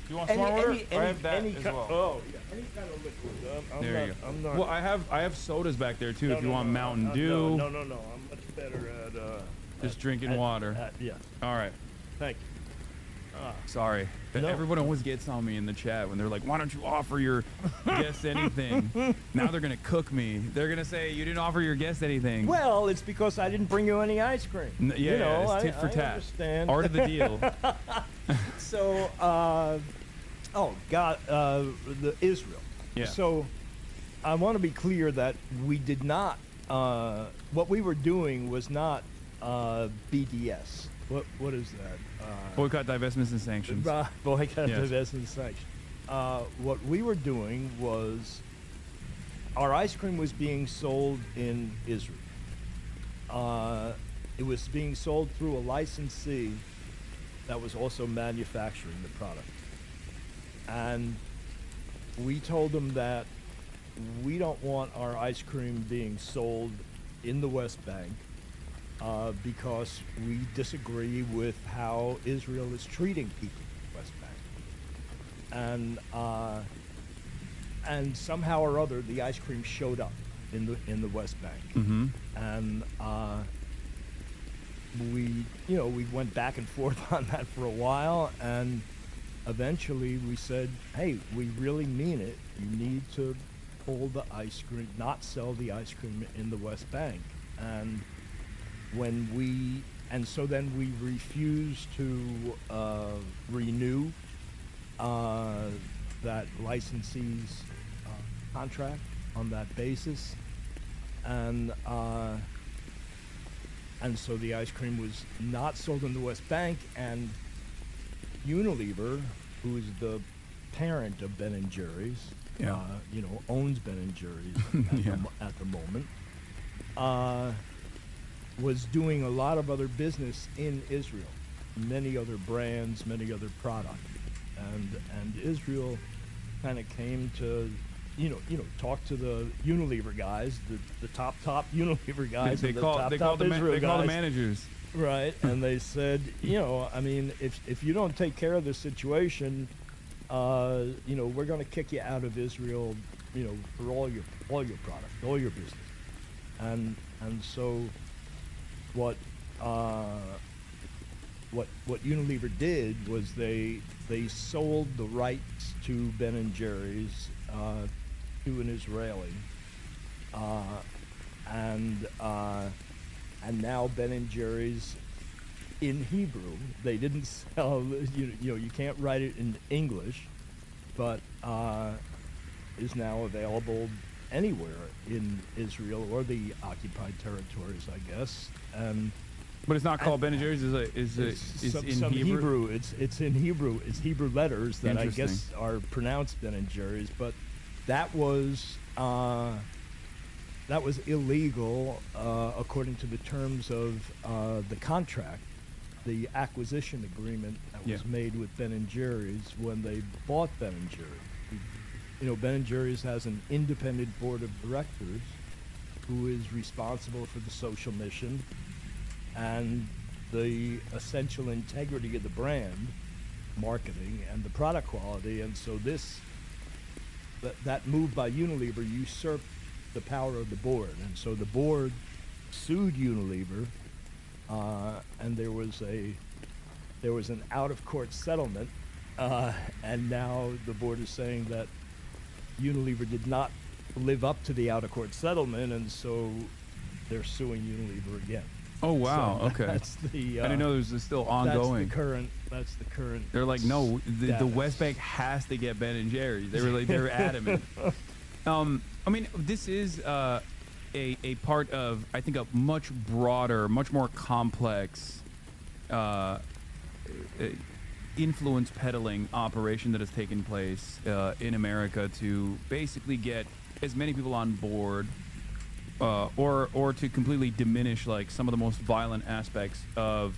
you want smart water? I have that as well. Oh, yeah, any kind of liquid. There you go. I'm not. Well, I have sodas back there too. If you want Mountain Dew. No. I'm much better at just drinking water. Yeah. All right. Thank you. Sorry. Everyone always gets on me in the chat when they're like, why don't you offer your guests anything? Now they're going to cook me. They're going to say, you didn't offer your guests anything. Well, it's because I didn't bring you any ice cream. It's tit for tat. I understand. Art of the deal. So, the Israel. Yeah. So, I want to be clear that we did not, what we were doing was not BDS. What is that? Boycott, divestments, and sanctions. Boycott, divestments, and sanctions. What we were doing was our ice cream was being sold in Israel. It was being sold through a licensee that was also manufacturing the product. And we told them that we don't want our ice cream being sold in the West Bank because we disagree with how Israel is treating people in the West Bank. And somehow or other, the ice cream showed up in the West Bank. Mm-hmm. And we went back and forth on that for a while, and eventually we said, hey, we really mean it. You need to pull the ice cream, not sell the ice cream in the West Bank. And so then we refused to renew that licensee's contract on that basis, and so the ice cream was not sold in the West Bank, and Unilever, who is the parent of Ben&Jerry's, owns Ben&Jerry's at the moment, was doing a lot of other business in Israel, many other brands, many other products, and Israel kind of came to, talk to the Unilever guys, the top Unilever guys, They call the managers. Right, and they said, if you don't take care of the situation, we're going to kick you out of Israel, for all your product, all your business, and so what Unilever did was they sold the rights to Ben&Jerry's to an Israeli, and now Ben&Jerry's in Hebrew. They didn't sell, you can't write it in English, but is now available anywhere in Israel or the occupied territories, I guess. But it's not called Ben&Jerry's. It's in Hebrew. It's in Hebrew. It's Hebrew letters that I guess are pronounced Ben&Jerry's. But that was illegal according to the terms of the contract, the acquisition agreement that was made with Ben&Jerry's when they bought Ben&Jerry's. Ben&Jerry's has an independent board of directors who is responsible for the social mission and the essential integrity of the brand, marketing, and the product quality. And so that move by Unilever usurped the power of the board. And so the board sued Unilever, and there was an out-of-court settlement, and now the board is saying that Unilever did not live up to the out-of-court settlement, and so they're suing Unilever again. Oh wow! So okay, that's the. I didn't know this was still ongoing. That's the current. They're like, no, the West Bank has to get Ben&Jerry's. They're adamant. I mean, this is a part of, I think, a much broader, much more complex influence peddling operation that has taken place in America to basically get as many people on board, or to completely diminish like some of the most violent aspects of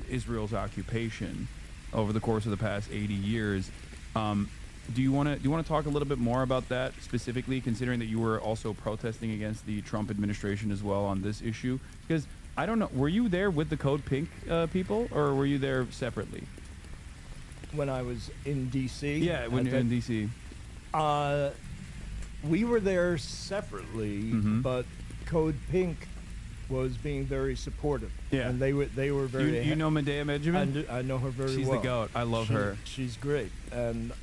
Israel's occupation over the course of the past 80 years. Do you want to talk a little bit more about that specifically, considering that you were also protesting against the Trump administration as well on this issue? Because I don't know, were you there with the Code Pink people, or were you there separately? When I was in D.C.? Yeah, when you're in D.C. We were there separately, but Code Pink was being very supportive. Yeah, and they were very. You know Medea Benjamin? I know her very well. She's the goat. I love her. She's great, and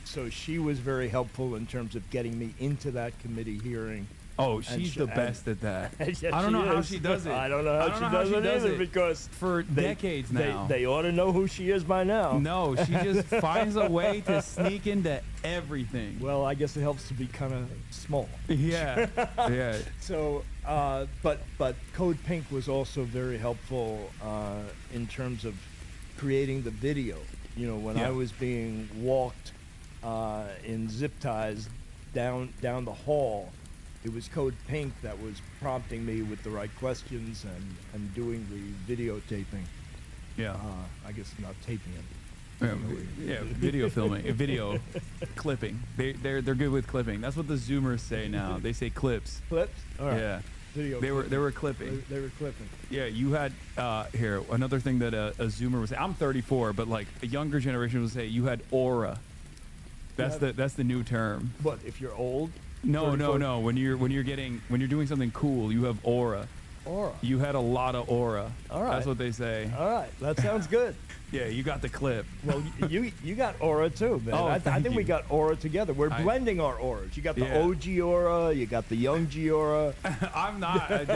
so she was very helpful in terms of getting me into that committee hearing. Oh, she's the best at that. Yes, I don't know how she does it. I don't know how she does it either, because for decades now. They ought to know who she is by now. No, she just finds a way to sneak into everything. Well, I guess it helps to be kind of small. Yeah, yeah. So, but Code Pink was also very helpful in terms of creating the video. When I was being walked in zip ties down the hall, it was Code Pink that was prompting me with the right questions and doing the videotaping. Yeah. I guess not taping it. Yeah, video filming, video clipping. They're good with clipping. That's what the Zoomers say now. They say clips. Clips? All right. Yeah. Video. They were clipping. They were clipping. Yeah, you had here another thing that a Zoomer was. I'm 34, but like a younger generation would say you had aura. That's the new term. What if you're old? No. When you're doing something cool, you have aura. Aura. You had a lot of aura. All right. That's what they say. All right. That sounds good. Yeah, you got the clip. Well, you got aura too, man. Oh, I think we got aura together. We're blending our auras. You got the OG aura. You got the young G aura. I'm not.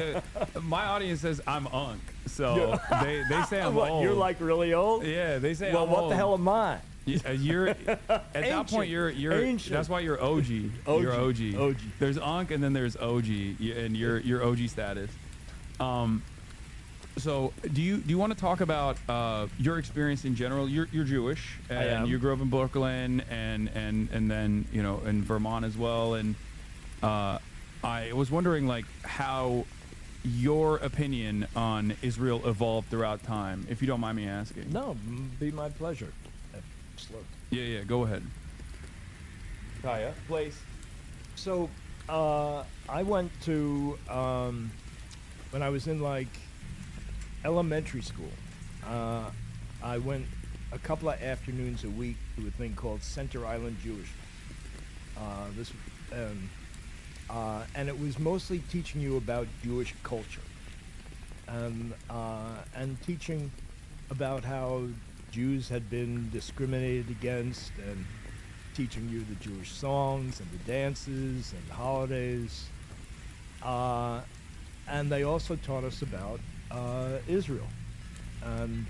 My audience says I'm unk, so they say I'm old. You're like really old? Yeah, they say I'm old. Well, what the hell am I? You're at that point. You're ancient. That's why you're OG. You're OG. OG. There's unk and then there's OG, and you're OG status. So, do you want to talk about your experience in general? You're Jewish, and I am. you grew up in Brooklyn, and then in Vermont as well. And I was wondering, like, how your opinion on Israel evolved throughout time, if you don't mind me asking. No, be my pleasure. Slow. Yeah, go ahead. Kaya, please. So, I went to when I was in like elementary school. I went a couple of afternoons a week to a thing called Center Island Jewish. And it was mostly teaching you about Jewish culture, and teaching about how Jews had been discriminated against, and teaching you the Jewish songs and the dances and the holidays. And they also taught us about Israel. And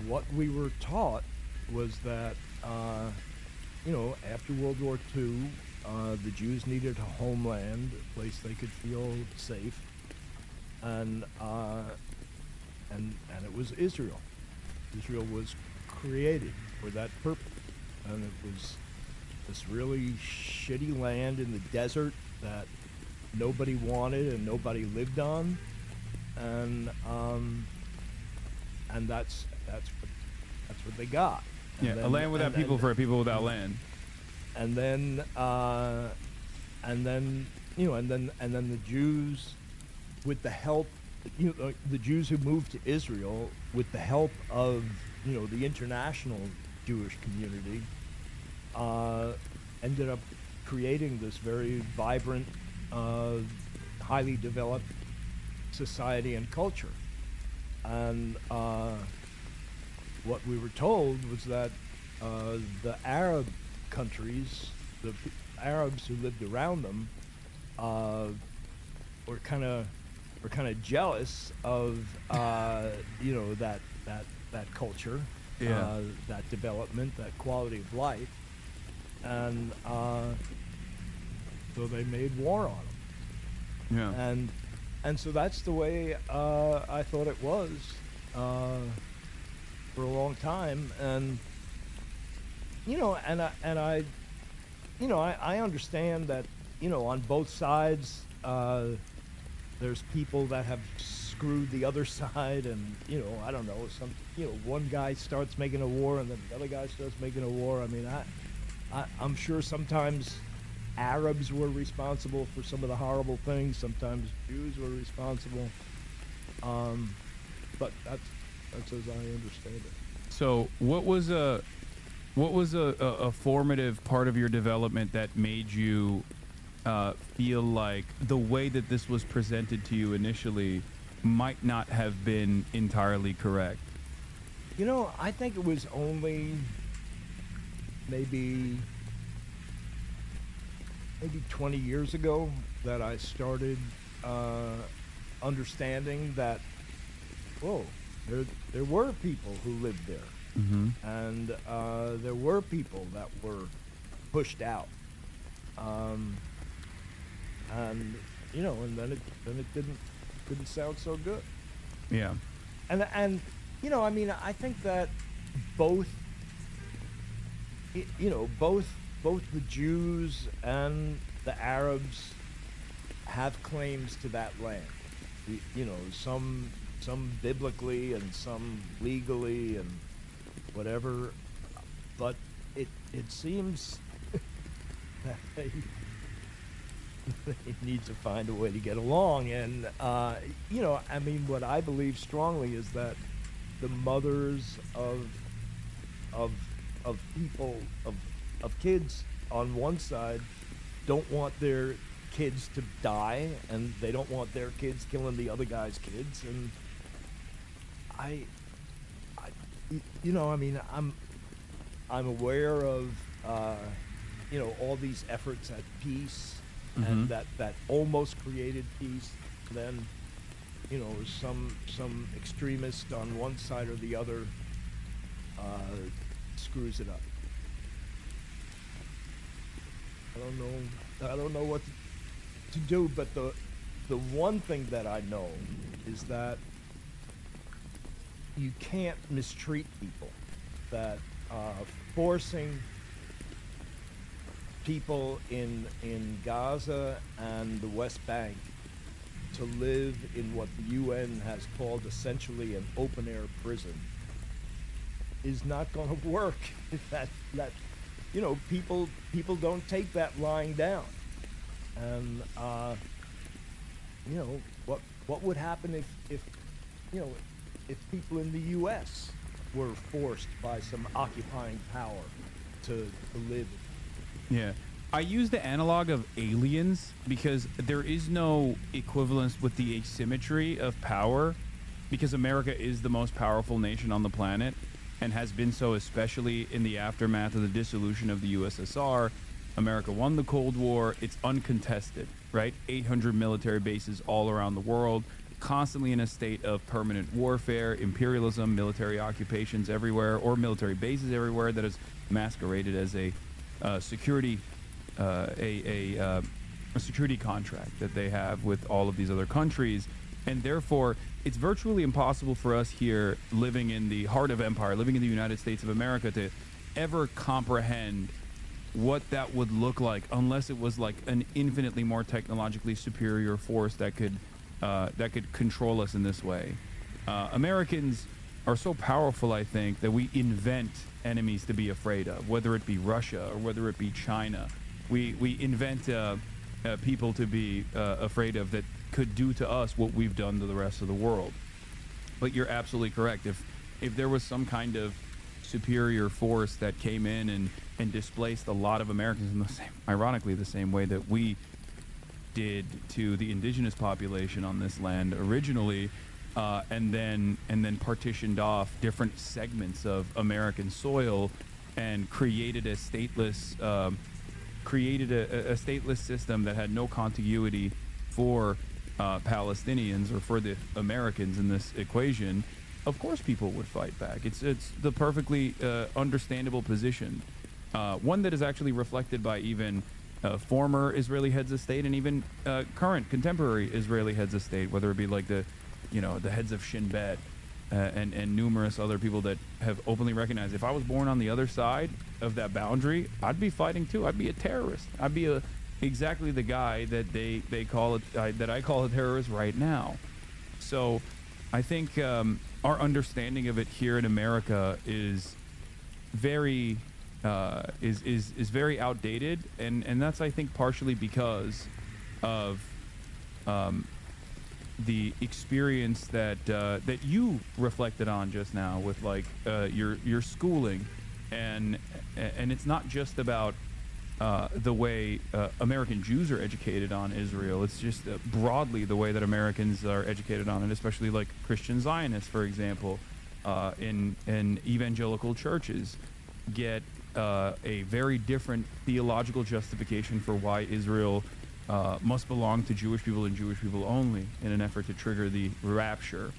what we were taught was that, after World War II, the Jews needed a homeland, a place they could feel safe, and it was Israel. Israel was created for that purpose, and it was this really shitty land in the desert that nobody wanted and nobody lived on, and that's what they got. And Yeah, then, a land without people for a people without land. And then the Jews, with the help, the Jews who moved to Israel with the help of the international Jewish community, ended up creating this very vibrant, highly developed society and culture. And what we were told was that the Arab countries, the Arabs who lived around them, were kind of jealous of that culture, Yeah. that development, that quality of life, and so they made war on them. Yeah. And so that's the way I thought it was for a long time, and I understand that on both sides there's people that have screwed the other side, and I don't know, one guy starts making a war and then the other guy starts making a war. I mean, I'm sure sometimes Arabs were responsible for some of the horrible things, sometimes Jews were responsible, but that's as I understand it. So, what was a formative part of your development that made you feel like the way that this was presented to you initially might not have been entirely correct? I think it was only maybe 20 years ago that I started understanding that, there were people who lived there. Mm-hmm. And there were people that were pushed out, and then it didn't sound so good. Yeah. And I mean, I think that both the Jews and the Arabs have claims to that land. Some biblically and some legally and whatever, but it seems that they need to find a way to get along. And I mean, what I believe strongly is that the mothers of people of kids on one side don't want their kids to die, and they don't want their kids killing the other guy's kids. And I mean, I'm aware of all these efforts at peace, and that almost created peace. Then some extremist on one side or the other screws it up. I don't know what to do, but the one thing that I know is that you can't mistreat people. That forcing people in Gaza and the West Bank to live in what the UN has called essentially an open-air prison is not going to work. that you know, people don't take that lying down. And you know, what would happen if you know, if people in the U.S. were forced by some occupying power to live? Yeah. I use the analog of aliens because there is no equivalence with the asymmetry of power, because America is the most powerful nation on the planet and has been so, especially in the aftermath of the dissolution of the USSR. America won the Cold War. It's uncontested, right? 800 military bases all around the world, constantly in a state of permanent warfare, imperialism, military occupations everywhere, or military bases everywhere that is masqueraded as a security contract that they have with all of these other countries. And therefore, it's virtually impossible for us here, living in the heart of empire, living in the United States of America, to ever comprehend what that would look like unless it was like an infinitely more technologically superior force that could control us in this way. Americans are so powerful, I think, that we invent enemies to be afraid of, whether it be Russia or whether it be China. We invent people to be afraid of that could do to us what we've done to the rest of the world. But you're absolutely correct. If there was some kind of superior force that came in and displaced a lot of Americans in the same, ironically, the same way that we did to the indigenous population on this land originally, and then partitioned off different segments of American soil and created a stateless system that had no contiguity for Palestinians or for the Americans in this equation, of course people would fight back. It's the perfectly understandable position, one that is actually reflected by even former Israeli heads of state and even current contemporary Israeli heads of state, whether it be like the heads of Shin Bet and numerous other people that have openly recognized, if I was born on the other side of that boundary, I'd be fighting too. I'd be a terrorist. I'd be exactly the guy that they call it, that I call a terrorist right now. So I think our understanding of it here in America is very very outdated, and that's, I think, partially because of the experience that you reflected on just now with like your schooling, and it's not just about the way American Jews are educated on Israel. It's just broadly the way that Americans are educated on it, especially like Christian Zionists, for example, in evangelical churches get a very different theological justification for why Israel must belong to Jewish people and Jewish people only in an effort to trigger the rapture.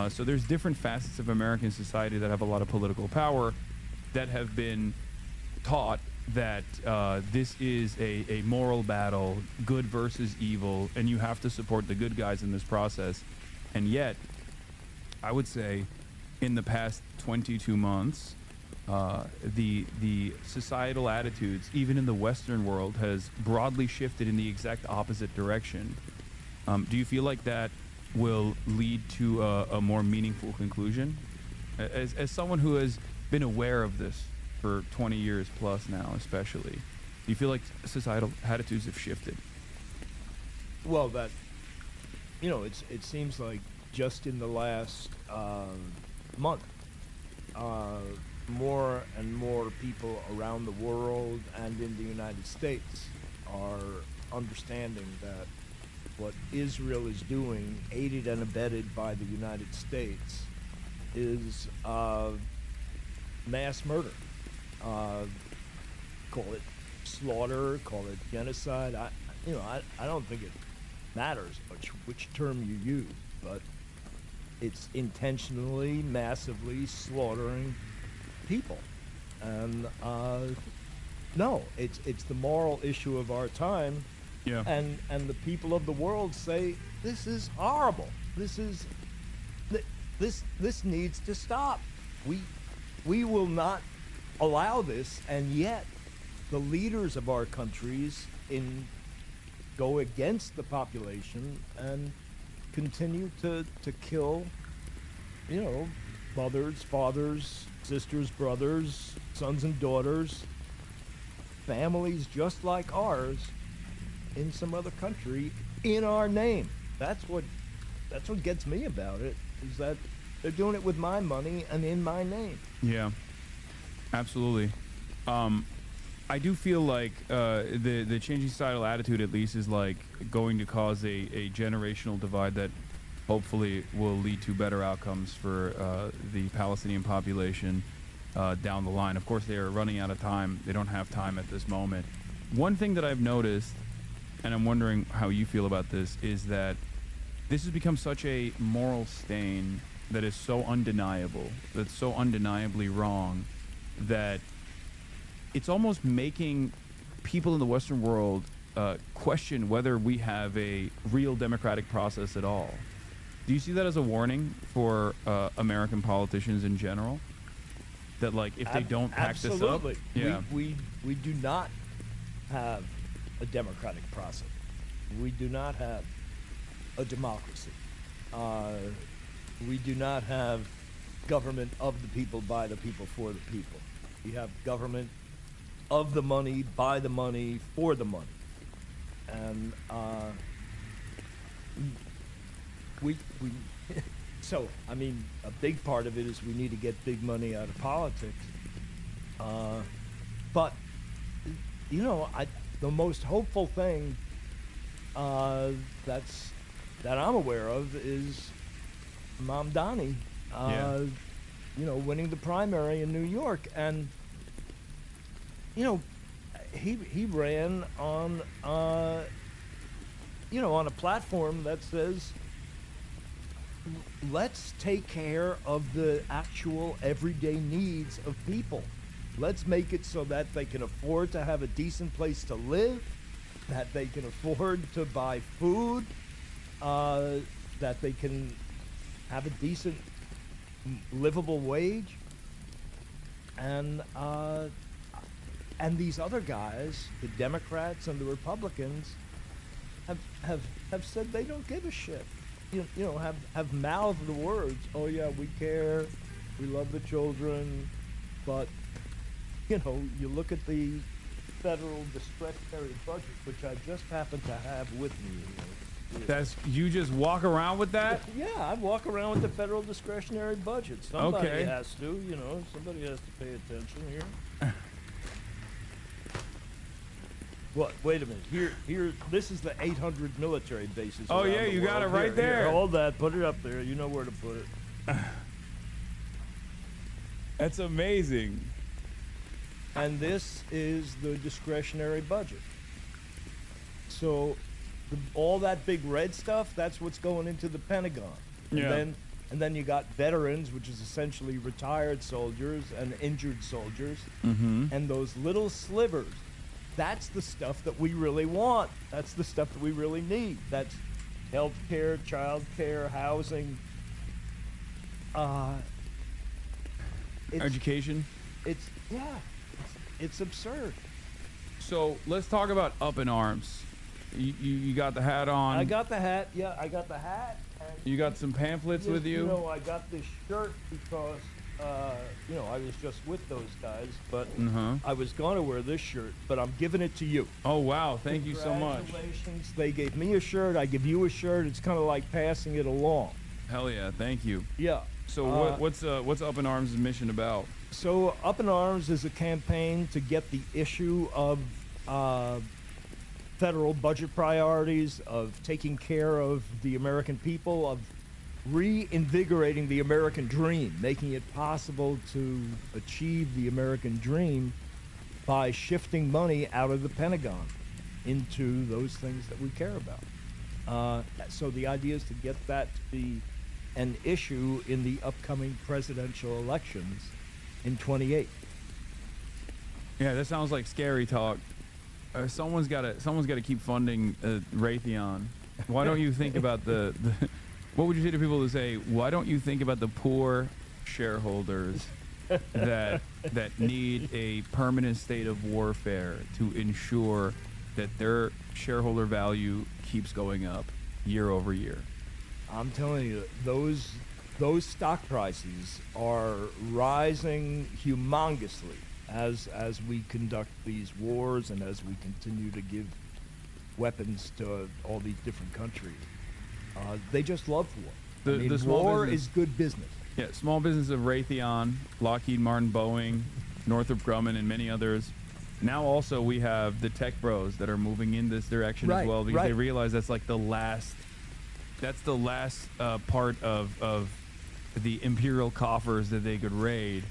So there's different facets of American society that have a lot of political power that have been taught that this is a moral battle, good versus evil, and you have to support the good guys in this process. And yet, I would say in the past 22 months, the societal attitudes, even in the Western world, has broadly shifted in the exact opposite direction. Do you feel like that will lead to a more meaningful conclusion? As someone who has been aware of this for 20 years plus now, especially, do you feel like societal attitudes have shifted? Well, it seems like just in the last month, more and more people around the world and in the United States are understanding that what Israel is doing, aided and abetted by the United States, is mass murder. Call it slaughter, call it genocide. I don't think it matters which term you use, but it's intentionally, massively slaughtering people. And no, it's the moral issue of our time. Yeah. And the people of the world say this is horrible. This is this needs to stop. We will not allow this, and yet the leaders of our countries go against the population and continue to kill, mothers, fathers, sisters, brothers, sons and daughters, families just like ours in some other country in our name. That's what gets me about it, is that they're doing it with my money and in my name. Yeah, absolutely. I do feel like the changing societal attitude, at least, is like going to cause a generational divide that hopefully will lead to better outcomes for the Palestinian population down the line. Of course, they are running out of time. They don't have time at this moment. One thing that I've noticed, and I'm wondering how you feel about this, is that this has become such a moral stain that is so undeniable, that's so undeniably wrong, that it's almost making people in the Western world question whether we have a real democratic process at all. Do you see that as a warning for American politicians in general? That, like, if they don't pack this up? Absolutely. Yeah. We do not have a democratic process. We do not have a democracy. We do not have government of the people, by the people, for the people. We have government of the money, by the money, for the money. And we so, I mean, a big part of it is we need to get big money out of politics. But, the most hopeful thing that I'm aware of is Mamdani, winning the primary in New York. And, he ran on, on a platform that says, let's take care of the actual everyday needs of people. Let's make it so that they can afford to have a decent place to live, that they can afford to buy food, that they can have a decent, livable wage. And these other guys, the Democrats and the Republicans, have said they don't give a shit. Have mouthed the words, oh yeah, we care, we love the children, but, you look at the federal discretionary budget, which I just happen to have with me. You just walk around with that? Yeah, I walk around with the federal discretionary budget. Somebody has to, somebody has to pay attention here. What? Wait a minute. Here. This is the 800 military bases. Oh yeah, you got it right there. Here, hold that. Put it up there. You know where to put it. That's amazing. And this is the discretionary budget. So, all that big red stuff, that's what's going into the Pentagon. Yeah. And then you got veterans, which is essentially retired soldiers and injured soldiers, and those little slivers. That's the stuff that we really want. That's the stuff that we really need. That's health care, child care, housing. Education? It's absurd. So let's talk about Up in Arms. You got the hat on. I got the hat. Yeah, I got the hat. And you got some pamphlets with you? I got this shirt because, I was just with those guys, but I was going to wear this shirt, but I'm giving it to you. Oh, wow. Thank you so much. Congratulations. They gave me a shirt. I give you a shirt. It's kind of like passing it along. Hell yeah. Thank you. Yeah. So what's Up in Arms' mission about? So Up in Arms is a campaign to get the issue of federal budget priorities, of taking care of the American people, of reinvigorating the American dream, making it possible to achieve the American dream by shifting money out of the Pentagon into those things that we care about. So the idea is to get that to be an issue in the upcoming presidential elections in 28. Yeah, that sounds like scary talk. Someone's got to keep funding Raytheon. Why don't you think about the What would you say to people who say, why don't you think about the poor shareholders that need a permanent state of warfare to ensure that their shareholder value keeps going up year over year? I'm telling you, those stock prices are rising humongously as we conduct these wars and as we continue to give weapons to all these different countries. They just love war. The small war business, is good business. Yeah, small business of Raytheon, Lockheed Martin, Boeing, Northrop Grumman, and many others. Now also we have the tech bros that are moving in this direction as well, because they realize that's like the last part of the imperial coffers that they could raid,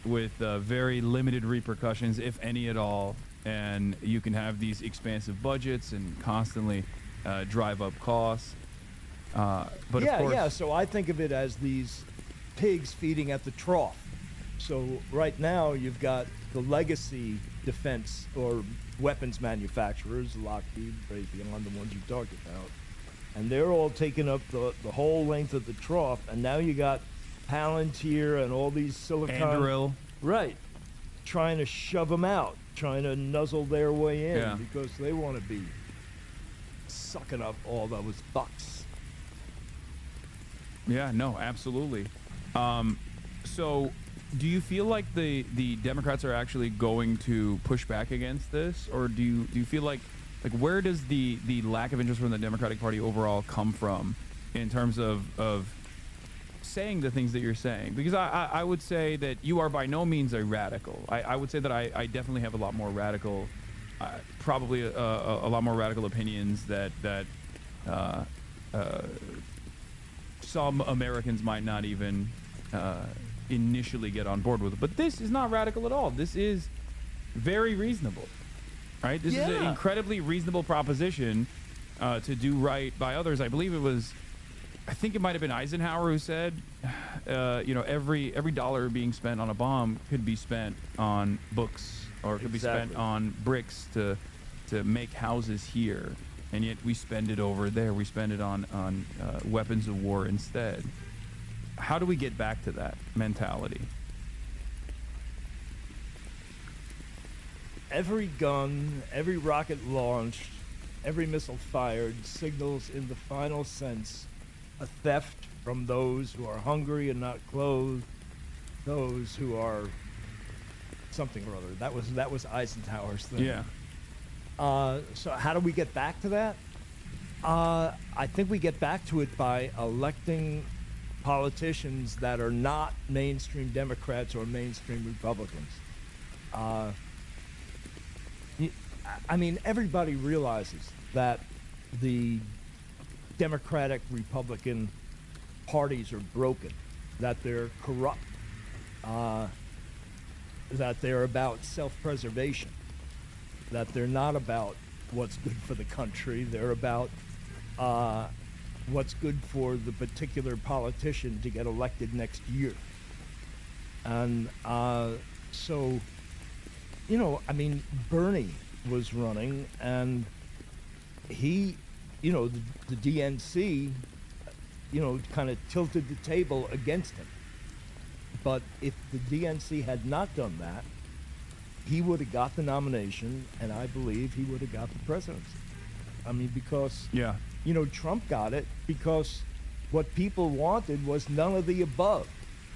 with very limited repercussions, if any at all. And you can have these expansive budgets and constantly drive up costs. But of course, so I think of it as these pigs feeding at the trough. So right now you've got the legacy defense or weapons manufacturers, Lockheed, Raytheon, the ones you talked about, and they're all taking up the whole length of the trough. And now you got Palantir and all these silicon, Anduril, trying to shove them out, trying to nuzzle their way in, Yeah. because they want to be sucking up all those bucks. Yeah, no, absolutely. So do you feel like the Democrats are actually going to push back against this, or do you feel like where does the lack of interest from the Democratic Party overall come from in terms of saying the things that you're saying? Because I would say that you are by no means a radical. I would say that I definitely have a lot more radical, probably a lot more radical opinions that some Americans might not even initially get on board with. But this is not radical at all. This is very reasonable, right? This is an incredibly reasonable proposition to do right by others. I think it might have been Eisenhower who said, every dollar being spent on a bomb could be spent on books, or could be spent on bricks to make houses here. And yet we spend it over there. We spend it on weapons of war instead. How do we get back to that mentality? Every gun, every rocket launched, every missile fired signals in the final sense a theft from those who are hungry and not clothed, those who are something or other. That was Eisenhower's thing. Yeah. So how do we get back to that? I think we get back to it by electing politicians that are not mainstream Democrats or mainstream Republicans. Everybody realizes that the Democratic Republican parties are broken, that they're corrupt, that they're about self-preservation, that they're not about what's good for the country. They're about what's good for the particular politician to get elected next year. And Bernie was running, and he, the DNC, kind of tilted the table against him. But if the DNC had not done that, he would have got the nomination, and I believe he would have got the presidency. Because Trump got it because what people wanted was none of the above.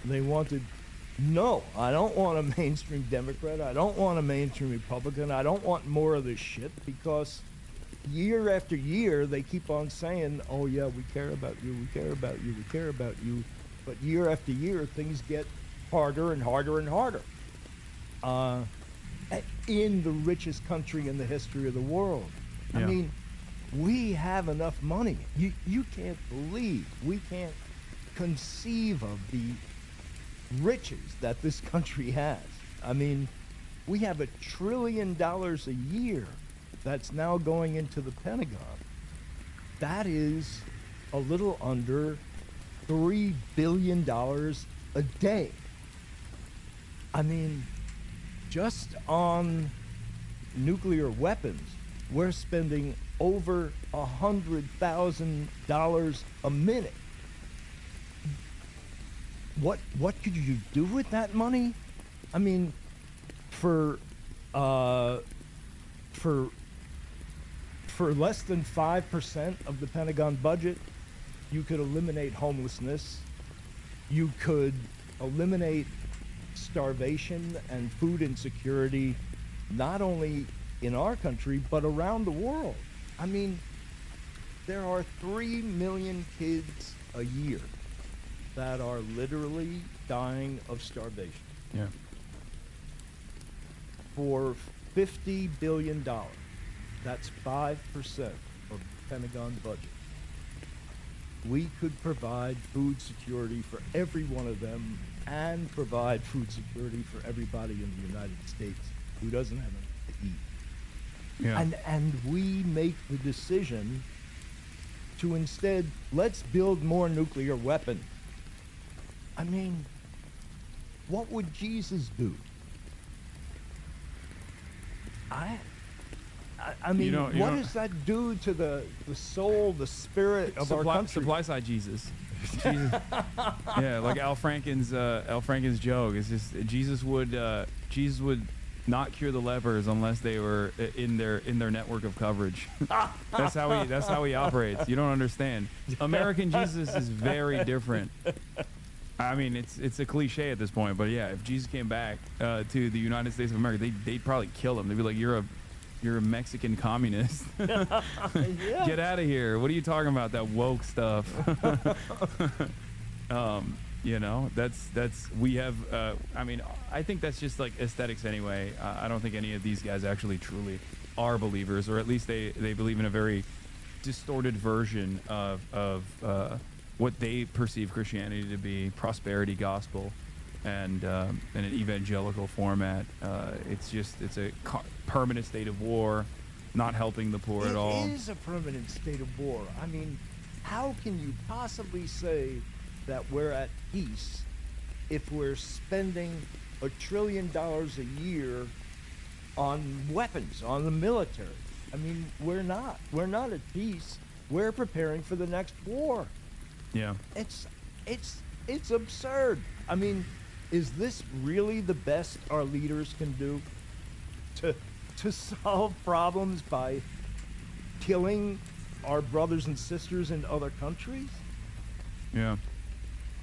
They wanted, no, I don't want a mainstream Democrat. I don't want a mainstream Republican. I don't want more of this shit, because year after year they keep on saying, oh yeah, we care about you, we care about you, we care about you. But year after year things get harder and harder and harder. In the richest country in the history of the world. Yeah. We have enough money. You can't believe, we can't conceive of the riches that this country has. We have $1 trillion a year that's now going into the Pentagon. That is a little under $3 billion a day. Just on nuclear weapons, we're spending over $100,000 a minute what could you do with that money? I mean, for less than 5% of the Pentagon budget, you could eliminate homelessness. You could eliminate starvation and food insecurity, not only in our country, but around the world. I mean, there are 3 million kids a year that are literally dying of starvation. Yeah. For $50 billion, that's 5% of the Pentagon budget. We could provide food security for every one of them and provide food security for everybody in the United States who doesn't have enough to eat. Yeah. And we make the decision to instead, let's build more nuclear weapons. I mean, what would Jesus do? I mean, what does that do to the soul, the spirit of our country? Supply side Jesus. Jesus. Yeah, like Al Franken's joke. It's just Jesus would not cure the lepers unless they were in their network of coverage. That's how he operates. You don't understand. American Jesus is very different. I mean, it's a cliche at this point, but yeah, if Jesus came back to the United States of America, they'd probably kill him. They'd be like, you're a Mexican communist. Get out of here. What are you talking about? That woke stuff. You know, we have, I mean, I think that's just like aesthetics anyway. I don't think any of these guys actually truly are believers, or at least they believe in a very distorted version of what they perceive Christianity to be, prosperity gospel, and in an evangelical format. It's a permanent state of war, not helping the poor at all. It is a permanent state of war. I mean, how can you possibly say that we're at peace if we're spending $1 trillion a year on weapons, on the military? I mean, we're not at peace. We're preparing for the next war. Yeah. It's absurd. I mean, is this really the best our leaders can do to solve problems by killing our brothers and sisters in other countries? Yeah.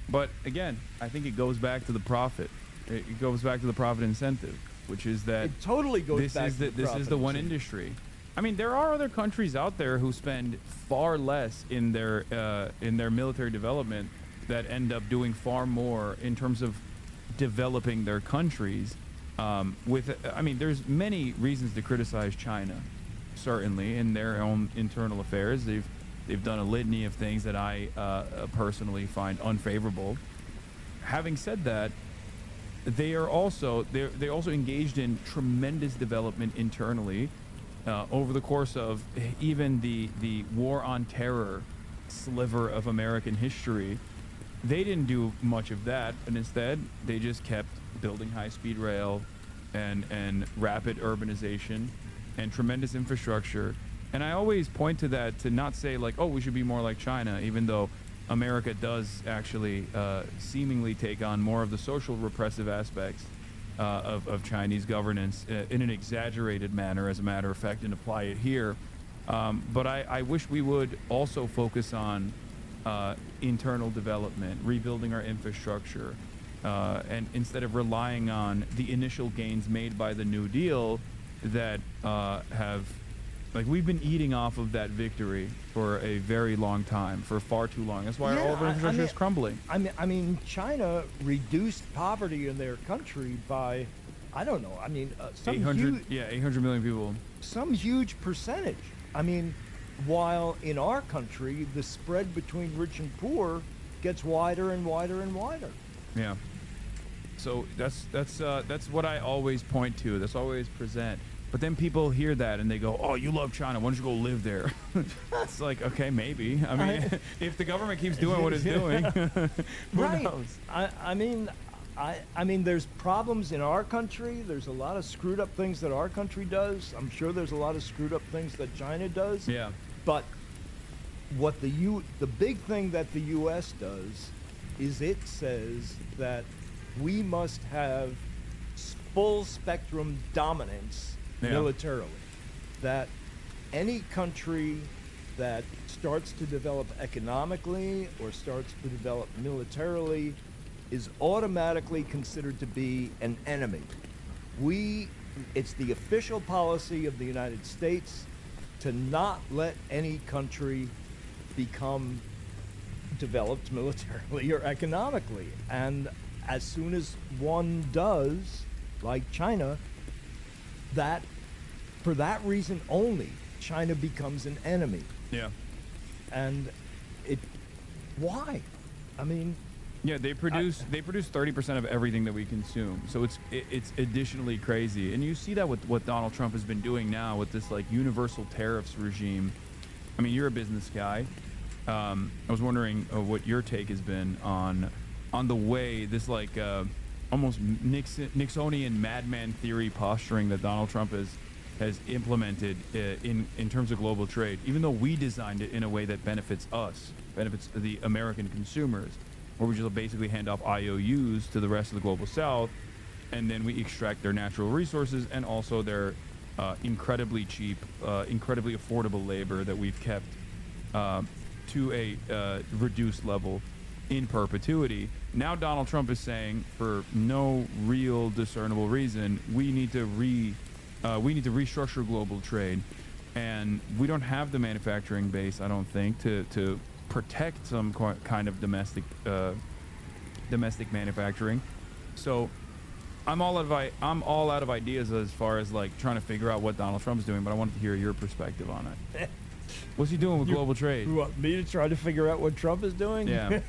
But again, I think it goes back to the profit. It goes back to the profit incentive, which is that it totally goes back to the this is the one industry. I mean, there are other countries out there who spend far less in their military development that end up doing far more in terms of developing their countries. I mean, there's many reasons to criticize China, certainly in their own internal affairs. They've done a litany of things that I personally find unfavorable. Having said that, they also engaged in tremendous development internally over the course of even the war on terror sliver of American history. They didn't do much of that, but instead they just kept building high-speed rail and rapid urbanization and tremendous infrastructure. And I always point to that to not say like, oh, we should be more like China, even though America does actually seemingly take on more of the social repressive aspects of Chinese governance in an exaggerated manner, as a matter of fact, and apply it here. But I wish we would also focus on internal development, rebuilding our infrastructure, and instead of relying on the initial gains made by the New Deal that we've been eating off of that victory for a very long time, for far too long. That's why all of our infrastructure is crumbling. I mean, China reduced poverty in their country by, I don't know, 800 million people. Some huge percentage. I mean, while in our country, the spread between rich and poor gets wider and wider and wider. Yeah. So that's what I always point to. That's always present. But then people hear that and they go, "Oh, you love China. Why don't you go live there?" It's like, okay, maybe. I mean, if the government keeps doing what it's doing, who knows? I mean, there's problems in our country. There's a lot of screwed up things that our country does. I'm sure there's a lot of screwed up things that China does. Yeah. But what the big thing that the U.S. does is it says that we must have full spectrum dominance militarily. That any country that starts to develop economically or starts to develop militarily is automatically considered to be an enemy. It's the official policy of the United States to not let any country become developed militarily or economically. And as soon as one does, like China, that for that reason only, China becomes an enemy. Yeah. And why? I mean, yeah, they produce 30% of everything that we consume. So it's additionally crazy. And you see that with what Donald Trump has been doing now with this like universal tariffs regime. I mean, you're a business guy. I was wondering what your take has been on the way this like almost Nixonian madman theory posturing that Donald Trump has implemented in terms of global trade, even though we designed it in a way that benefits us, benefits the American consumers, where we just basically hand off IOUs to the rest of the global south, and then we extract their natural resources and also their incredibly cheap, incredibly affordable labor that we've kept to a reduced level in perpetuity. Now Donald Trump is saying, for no real discernible reason, we need to restructure global trade, and we don't have the manufacturing base, I don't think, to protect some kind of domestic manufacturing. So I'm all out of ideas as far as like trying to figure out what Donald Trump's doing, but I wanted to hear your perspective on it. What's he doing with global trade? You want me to try to figure out what Trump is doing? Yeah.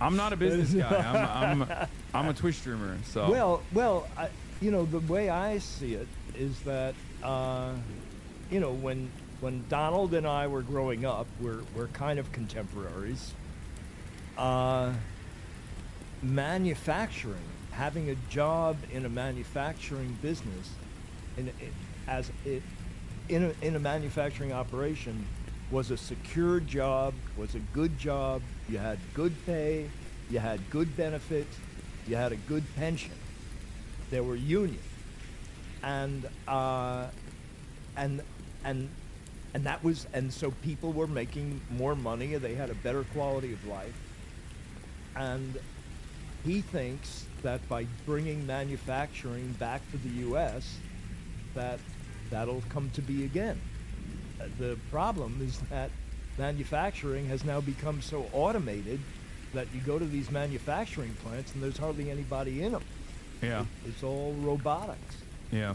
I'm not a business guy. I'm a Twitch streamer. So well, the way I see it is that when Donald and I were growing up, we're kind of contemporaries. Manufacturing, having a job in a manufacturing business, in a manufacturing operation, was a secure job, was a good job. You had good pay, you had good benefits, you had a good pension. There were unions, and so people were making more money, and they had a better quality of life. And he thinks that by bringing manufacturing back to the U.S., that'll come to be again. The problem is that manufacturing has now become so automated that you go to these manufacturing plants and there's hardly anybody in them. Yeah. It's all robotics. Yeah.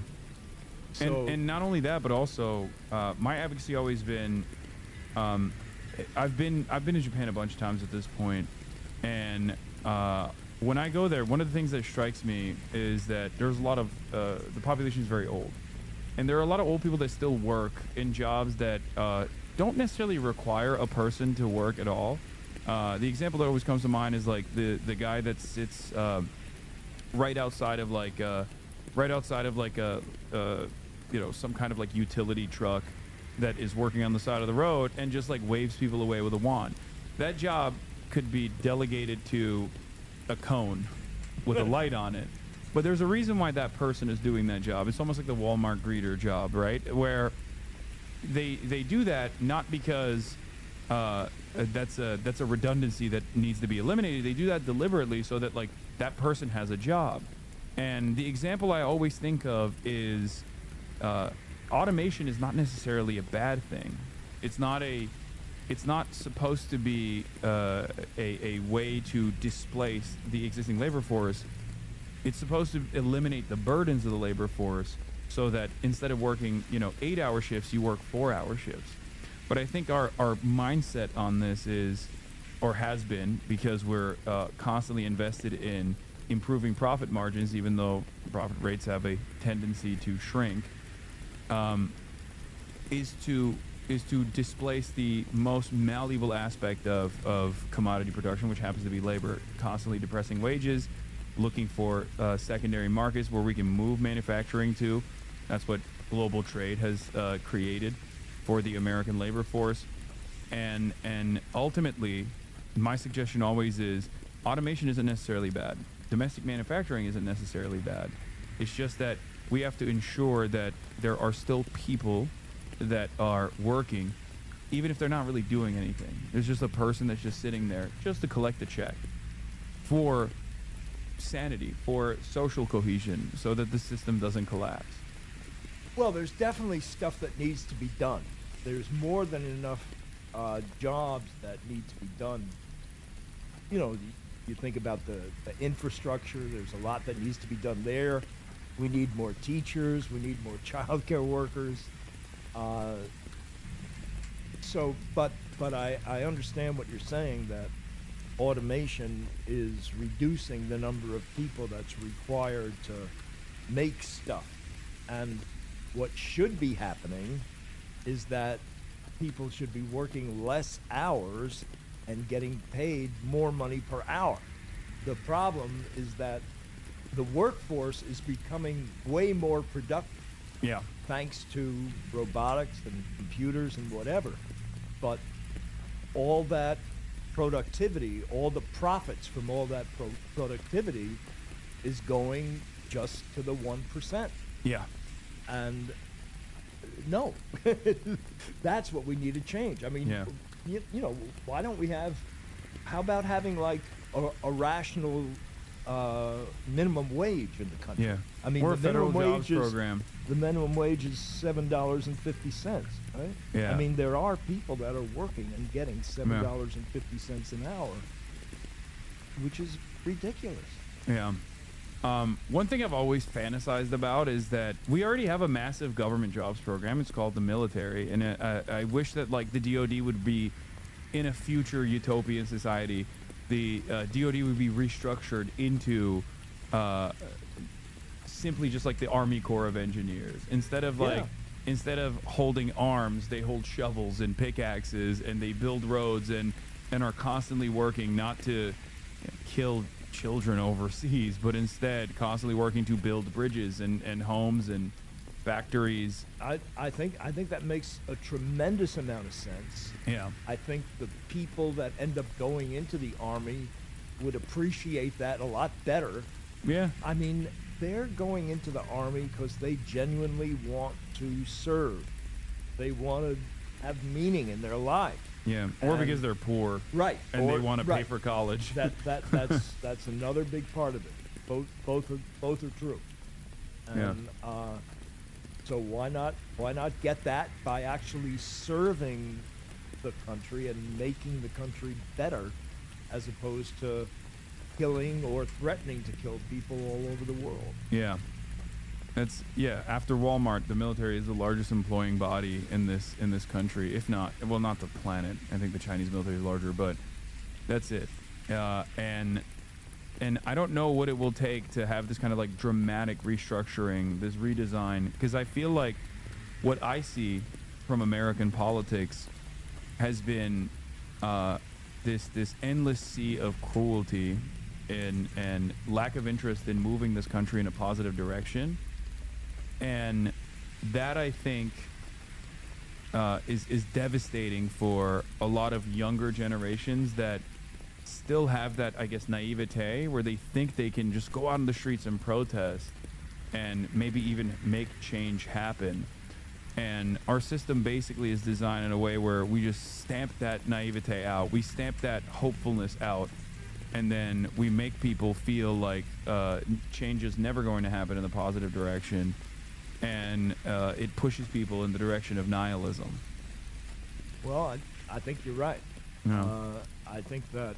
So, and not only that, but also my advocacy always been, I've been to Japan a bunch of times at this point, and when I go there, one of the things that strikes me is that there's a lot of the population is very old, and there are a lot of old people that still work in jobs that don't necessarily require a person to work at all. The example that always comes to mind is like the guy that sits right outside of some kind of like utility truck that is working on the side of the road and just like waves people away with a wand. That job could be delegated to a cone with a light on it. But there's a reason why that person is doing that job. It's almost like the Walmart greeter job, right? Where they do that not because that's a redundancy that needs to be eliminated. They do that deliberately so that like that person has a job. And the example I always think of is automation is not necessarily a bad thing. It's not supposed to be a way to displace the existing labor force. It's supposed to eliminate the burdens of the labor force so that instead of working 8-hour shifts, you work 4-hour shifts. But I think our mindset on this is, or has been, because we're constantly invested in improving profit margins, even though profit rates have a tendency to shrink, is to displace the most malleable aspect of commodity production, which happens to be labor, constantly depressing wages, looking for secondary markets where we can move manufacturing to. That's what global trade has created for the American labor force. And ultimately, my suggestion always is automation isn't necessarily bad. Domestic manufacturing isn't necessarily bad. It's just that we have to ensure that there are still people that are working, even if they're not really doing anything. There's just a person that's just sitting there just to collect a check for sanity, for social cohesion, so that the system doesn't collapse. Well, there's definitely stuff that needs to be done. There's more than enough jobs that need to be done. You know, you think about the infrastructure, there's a lot that needs to be done there. We need more teachers, we need more childcare workers. But I understand what you're saying, that automation is reducing the number of people that's required to make stuff. And what should be happening is that people should be working less hours and getting paid more money per hour. The problem is that the workforce is becoming way more productive. Yeah. Thanks to robotics and computers and whatever. But all that productivity, all the profits from all that productivity is going just to the 1%. Yeah. And no, that's what we need to change. I mean, Yeah. you know, why don't we have, how about having like a rational minimum wage in the country? Yeah. I mean, Or the a federal minimum jobs wage program. The minimum wage is $7.50, right? Yeah. I mean, there are people that are working and getting $7.50 an hour, which is ridiculous. Yeah. One thing I've always fantasized about is that we already have a massive government jobs program. It's called the military, and I wish that like the DoD would be, in a future utopian society, the DoD would be restructured into simply just like the Army Corps of Engineers. Instead of like, instead of holding arms, they hold shovels and pickaxes, and they build roads and are constantly working not to kill children overseas, but instead constantly working to build bridges and homes and factories. I think that makes a tremendous amount of sense. Yeah. I think the people that end up going into the Army would appreciate that a lot better. Yeah. I mean, they're going into the Army because they genuinely want to serve. They want to have meaning in their life. Yeah, or because they're poor, right? And they want to pay for college. That's another big part of it. Both are true. And, so why not get that by actually serving the country and making the country better, as opposed to killing or threatening to kill people all over the world. Yeah. After Walmart, the military is the largest employing body in this country, if not, well, not the planet. I think the Chinese military is larger, but that's it. And I don't know what it will take to have this kind of like dramatic restructuring, this redesign, because I feel like what I see from American politics has been this endless sea of cruelty and lack of interest in moving this country in a positive direction. And that, I think, is devastating for a lot of younger generations that still have that, I guess, naivete where they think they can just go out on the streets and protest and maybe even make change happen. And our system basically is designed in a way where we just stamp that naivete out. We stamp that hopefulness out. And then we make people feel like change is never going to happen in the positive direction. And it pushes people in the direction of nihilism. Well, I think you're right. No. I think that,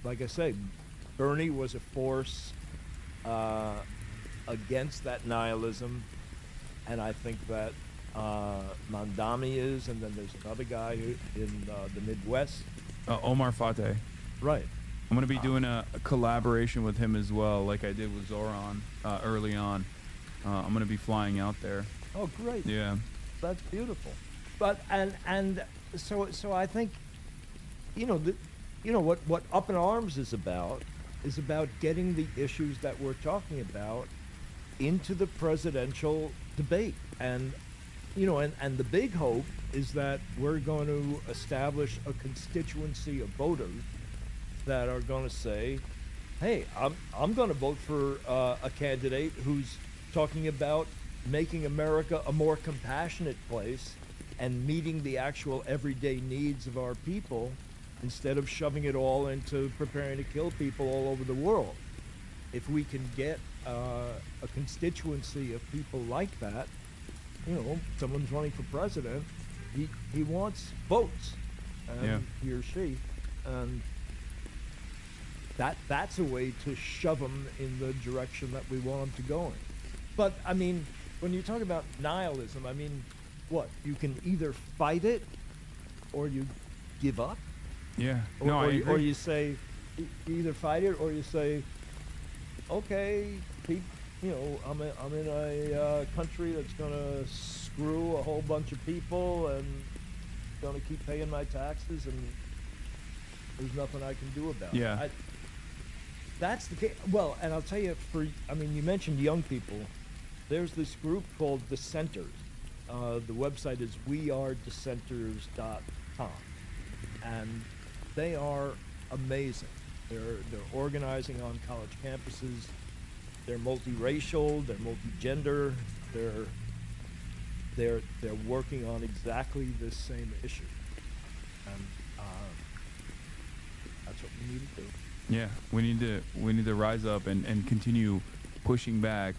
like I say, Bernie was a force against that nihilism, and I think that Mandami is, and then there's another guy in the Midwest. Omar Fateh. Right. I'm going to be doing a collaboration with him as well, like I did with Zoran early on. I'm going to be flying out there. Oh, great. Yeah. That's beautiful. But and so I think, what Up in Arms is about getting the issues that we're talking about into the presidential debate. And and the big hope is that we're going to establish a constituency of voters that are going to say, hey, I'm going to vote for a candidate who's talking about making America a more compassionate place and meeting the actual everyday needs of our people instead of shoving it all into preparing to kill people all over the world. If we can get a constituency of people like that, you know, someone's running for president, he wants votes, and he or she, and that's a way to shove them in the direction that we want them to go in. But I mean, when you talk about nihilism, I mean, what? You can either fight it or you give up. Yeah. Or, I agree. Or you say, you either fight it or you say, okay, you know, I'm in a country that's gonna screw a whole bunch of people and gonna keep paying my taxes, and there's nothing I can do about it. That's the case. Well, and I'll tell you, I mean, you mentioned young people. There's this group called Dissenters. The website is wearedissenters.com, and they are amazing. They're organizing on college campuses. They're multiracial. They're multigender. They're working on exactly this same issue, and that's what we need to do. Yeah, we need to rise up and continue pushing back,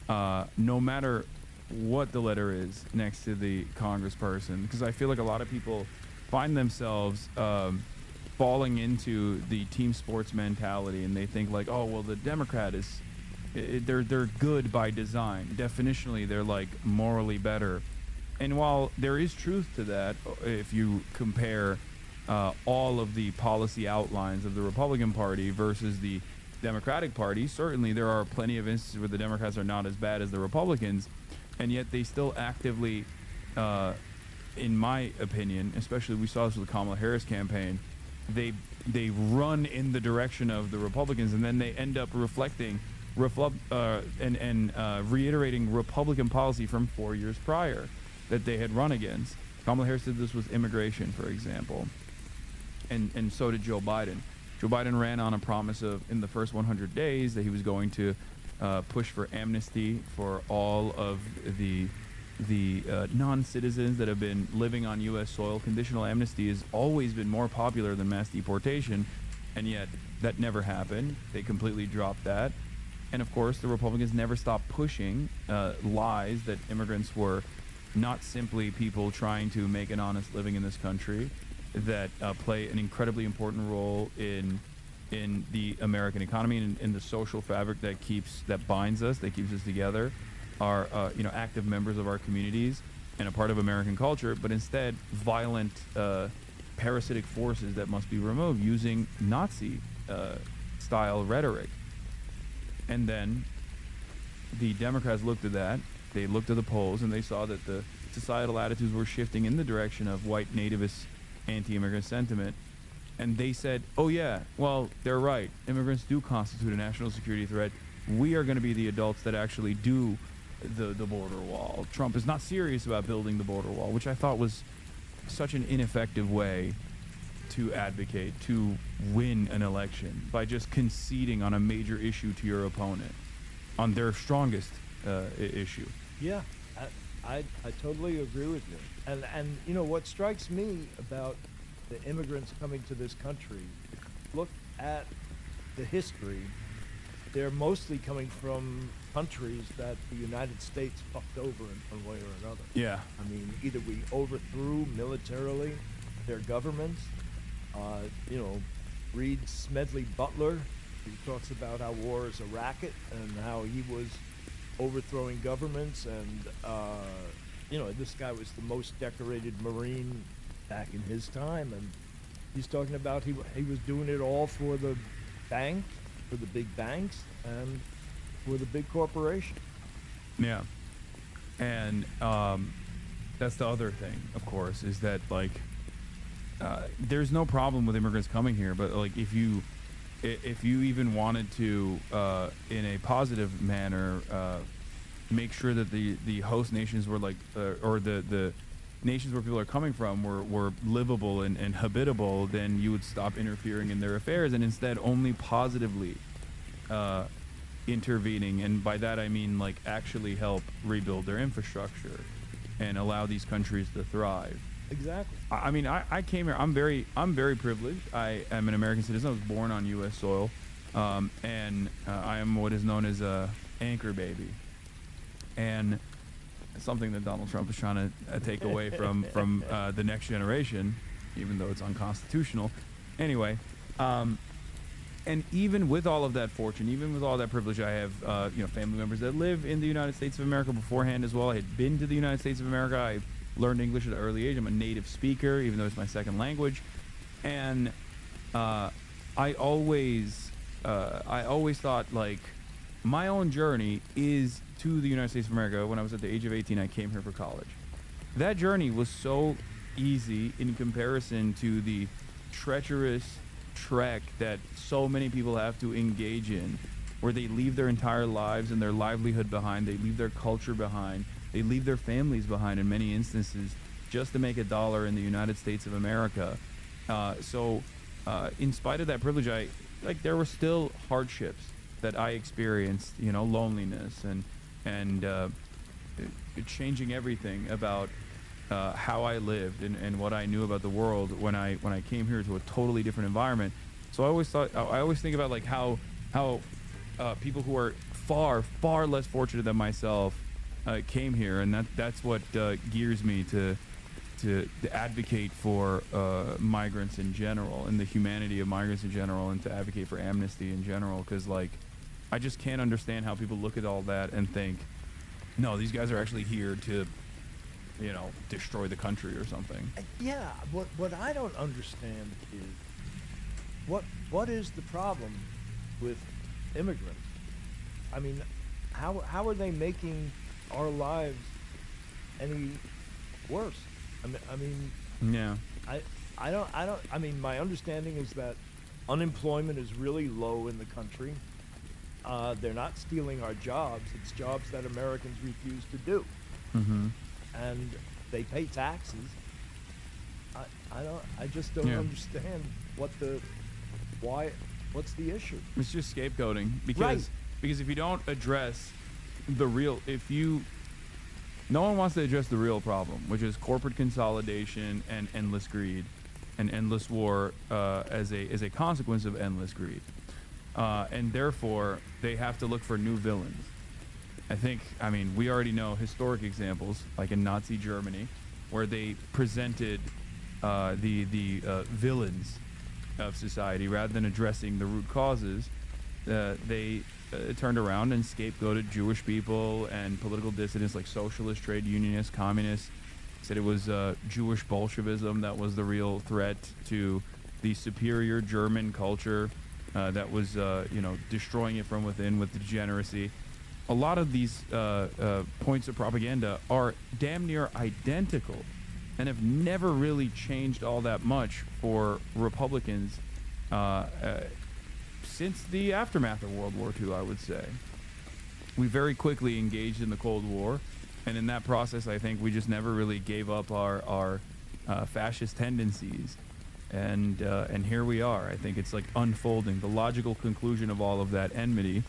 no matter what the letter is next to the congressperson, because I feel like a lot of people find themselves falling into the team sports mentality, and they think like, oh well, the Democrat is they're good by design. Definitionally, they're like morally better, and while there is truth to that, if you compare all of the policy outlines of the Republican Party versus the Democratic Party, certainly there are plenty of instances where the Democrats are not as bad as the Republicans, and yet they still actively, in my opinion, especially we saw this with the Kamala Harris campaign, they run in the direction of the Republicans, and then they end up reiterating Republican policy from 4 years prior that they had run against. Kamala Harris did this with immigration, for example. And so did Joe Biden. Joe Biden ran on a promise of, in the first 100 days, that he was going to push for amnesty for all of the non-citizens that have been living on U.S. soil. Conditional amnesty has always been more popular than mass deportation, and yet that never happened. They completely dropped that. And of course, the Republicans never stopped pushing lies that immigrants were not simply people trying to make an honest living in this country, that play an incredibly important role in the American economy and in the social fabric that binds us, that keeps us together, are active members of our communities and a part of American culture, but instead violent parasitic forces that must be removed using Nazi style rhetoric. And then the Democrats looked at that, they looked at the polls, and they saw that the societal attitudes were shifting in the direction of white nativist anti-immigrant sentiment, and they said, oh yeah, well, they're right, immigrants do constitute a national security threat. We are going to be the adults that actually do the border wall. Trump is not serious about building the border wall, which I thought was such an ineffective way to advocate to win an election, by just conceding on a major issue to your opponent on their strongest issue. Yeah, I totally agree with you. And you know what strikes me about the immigrants coming to this country, if you look at the history, they're mostly coming from countries that the United States fucked over in one way or another. Yeah. I mean, either we overthrew militarily their governments, read Smedley Butler, who talks about how war is a racket and how he was overthrowing governments, and this guy was the most decorated Marine back in his time, and he's talking about he was doing it all for the bank, for the big banks, and for the big corporation. Yeah, and that's the other thing, of course, is that there's no problem with immigrants coming here, but if you even wanted to, in a positive manner, make sure that the host nations were or the nations where people are coming from were livable and habitable, then you would stop interfering in their affairs and instead only positively intervening. And by that I mean like actually help rebuild their infrastructure and allow these countries to thrive. Exactly. I mean, I came here. I'm very privileged. I am an American citizen. I was born on U.S. soil, and I am what is known as a anchor baby, and something that Donald Trump is trying to take away from the next generation, even though it's unconstitutional. Anyway, and even with all of that fortune, even with all that privilege, I have family members that live in the United States of America beforehand as well. I had been to the United States of America. I learned English at an early age. I'm a native speaker, even though it's my second language. And I always thought, like, my own journey is to the United States of America. When I was at the age of 18, I came here for college. That journey was so easy in comparison to the treacherous trek that so many people have to engage in, where they leave their entire lives and their livelihood behind, they leave their culture behind, they leave their families behind in many instances just to make $1 in the United States of America. So in spite of that privilege, there were still hardships that I experienced, loneliness and changing everything about how I lived and what I knew about the world when I came here to a totally different environment. So I always think about like how people who are far less fortunate than myself came here, and that's what gears me to advocate for migrants in general and the humanity of migrants in general, and to advocate for amnesty in general, because like I just can't understand how people look at all that and think, no, these guys are actually here to destroy the country or something. Yeah, what I don't understand is what is the problem with immigrants? I mean, how are they making our lives any worse? I mean, yeah. I mean, my understanding is that unemployment is really low in the country. They're not stealing our jobs. It's jobs that Americans refuse to do. Mm-hmm. And they pay taxes. I just don't understand what's the issue. It's just scapegoating, because Right. because if you don't address no one wants to address the real problem, which is corporate consolidation and endless greed and endless war as a consequence of endless greed, and therefore they have to look for new villains. I mean, we already know historic examples, like in Nazi Germany, where they presented the villains of society rather than addressing the root causes. They turned around and scapegoated Jewish people and political dissidents like socialists, trade unionists, communists. Said it was Jewish Bolshevism that was the real threat to the superior German culture that was destroying it from within with degeneracy. A lot of these points of propaganda are damn near identical and have never really changed all that much for Republicans since the aftermath of World War II, I would say. We very quickly engaged in the Cold War, and in that process, I think we just never really gave up our fascist tendencies. And here we are. I think it's like unfolding. The logical conclusion of all of that enmity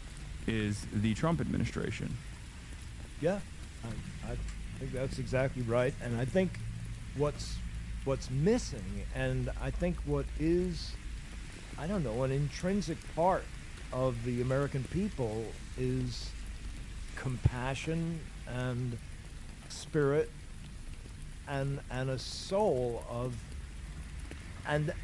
is the Trump administration. Yeah, I think that's exactly right. And I think what's missing, and I think what is, I don't know, an intrinsic part of the American people is compassion and spirit and a soul of and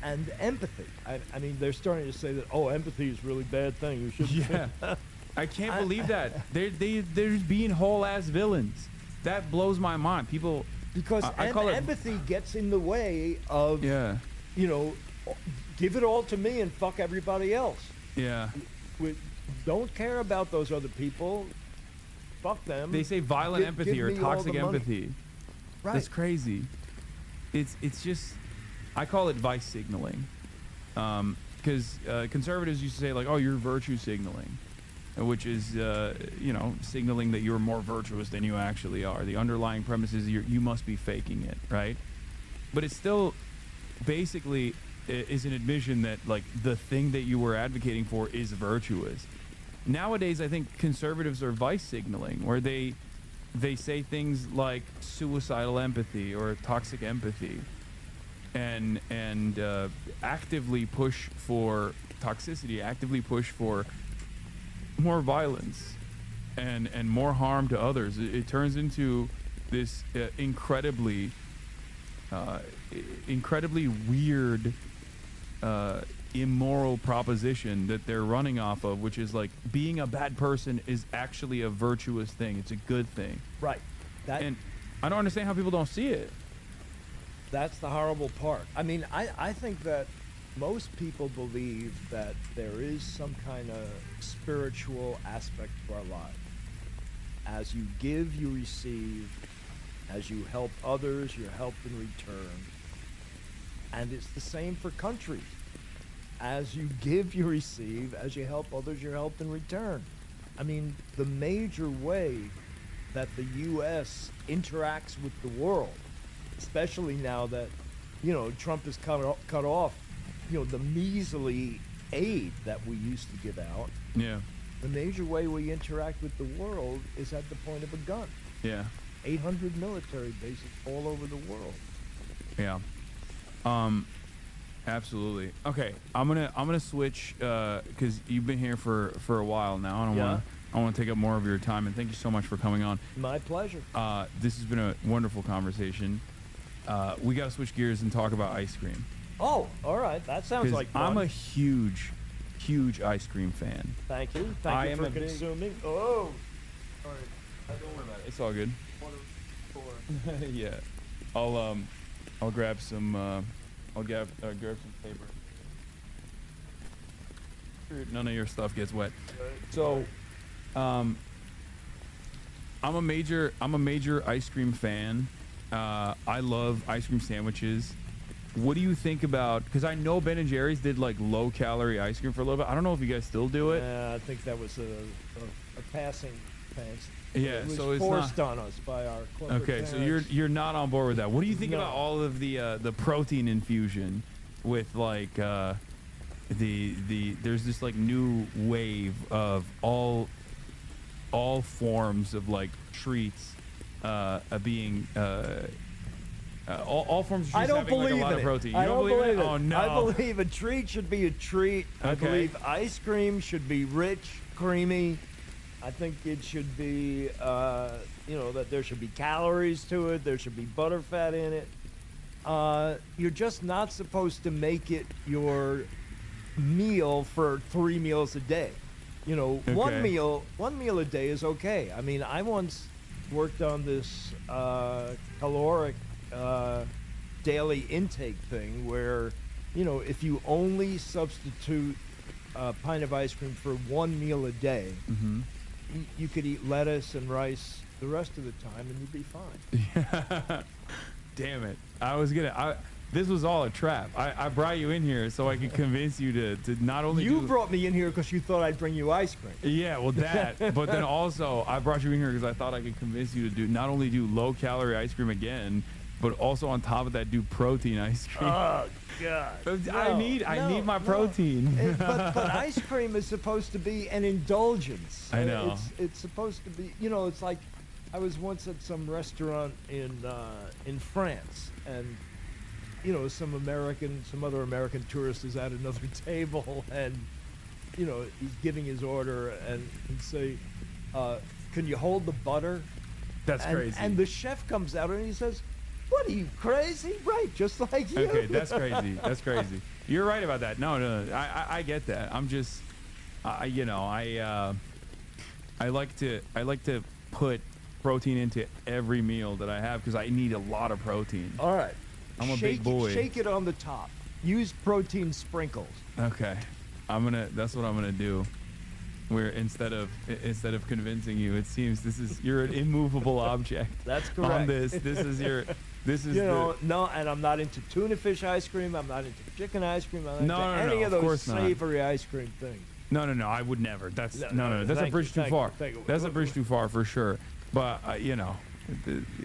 empathy. I mean, they're starting to say that, oh, empathy is a really bad thing. You shouldn't. Yeah. I can't believe that. They're just being whole ass villains. That blows my mind. People, because empathy gets in the way of, give it all to me and fuck everybody else. Yeah. We don't care about those other people. Fuck them. They say violent empathy or toxic empathy. Right. That's crazy. It's just, I call it vice signaling. Because conservatives used to say like, oh, you're virtue signaling. which is, you know, signaling that you're more virtuous than you actually are. The underlying premise is you must be faking it, right? But it's still basically is an admission that, like, the thing that you were advocating for is virtuous. Nowadays, I think conservatives are vice signaling, where they say things like suicidal empathy or toxic empathy, and actively push for toxicity, actively push for more violence and more harm to others. It turns into this incredibly weird, immoral proposition that they're running off of, which is like being a bad person is actually a virtuous thing. It's a good thing. Right. And I don't understand how people don't see it. That's the horrible part. I mean, I think that most people believe that there is some kind of spiritual aspect to our life. As you give, you receive. As you help others, you're helped in return. And it's the same for countries. As you give, you receive. As you help others, you're helped in return. I mean, the major way that the U.S. interacts with the world, especially now that, you know, Trump has cut off, you know, the measly aid that we used to give out. Yeah. The major way we interact with the world is at the point of a gun. Yeah. 800 military bases all over the world. Yeah. Absolutely. Okay, I'm gonna switch because you've been here for a while now. I want to take up more of your time, and thank you so much for coming on. My pleasure. This has been a wonderful conversation. We got to switch gears and talk about ice cream. Oh, all right. That sounds like fun. I'm a huge ice cream fan. Thank you. Thank you for consuming. Oh, sorry. Don't worry about it. It's all good. Yeah, I'll grab some. I'll grab some paper. None of your stuff gets wet. So, I'm a major ice cream fan. I love ice cream sandwiches. What do you think about? Because I know Ben&Jerry's did like low calorie ice cream for a little bit. I don't know if you guys still do it. I think that was a passing phase. Yeah, it was so it's forced on us by our corporate Okay, parents. so you're not on board with that. What do you think No. about all of the protein infusion with like there's this like new wave of all forms of like treats being all forms of treats I don't having like believe a lot in of it. protein. You I don't don't believe believe it? Oh no. I believe a treat should be a treat. I Okay. believe ice cream should be rich, creamy. I think it should be, you know, that there should be calories to it. There should be butterfat in it. You're just not supposed to make it your meal for 3 meals a day. You know, one meal a day is okay. I mean, I once worked on this caloric daily intake thing where, you know, if you only substitute a pint of ice cream for 1 meal a day, you could eat lettuce and rice the rest of the time and you'd be fine. Damn it. This was all a trap. I brought you in here so I could convince you to not only You brought me in here because you thought I'd bring you ice cream. Yeah, well that, but then also I brought you in here because I thought I could convince you to not only do low calorie ice cream again, but also on top of that do protein ice cream. Oh God! I need my protein. But ice cream is supposed to be an indulgence. I know. It's supposed to be. You know, it's like I was once at some restaurant in France, and you know, some other American tourist is at another table, and you know, he's giving his order, and he'd say, "Can you hold the butter?" That's crazy. And the chef comes out and he says, "What are you, crazy?" Right, just like you. Okay, that's crazy. That's crazy. You're right about that. No, I get that. I'm just, I like to put protein into every meal that I have because I need a lot of protein. All right. I'm a big boy. Shake it on the top. Use protein sprinkles. Okay, that's what I'm gonna do. Where instead of convincing you, it seems you're an immovable object. That's correct. On this is no, and I'm not into tuna fish ice cream. I'm not into chicken ice cream. I'm not into any of those course not. savory ice cream things. No, I would never. That's no. That's a bridge too far. That's a bridge too far for sure. But you know,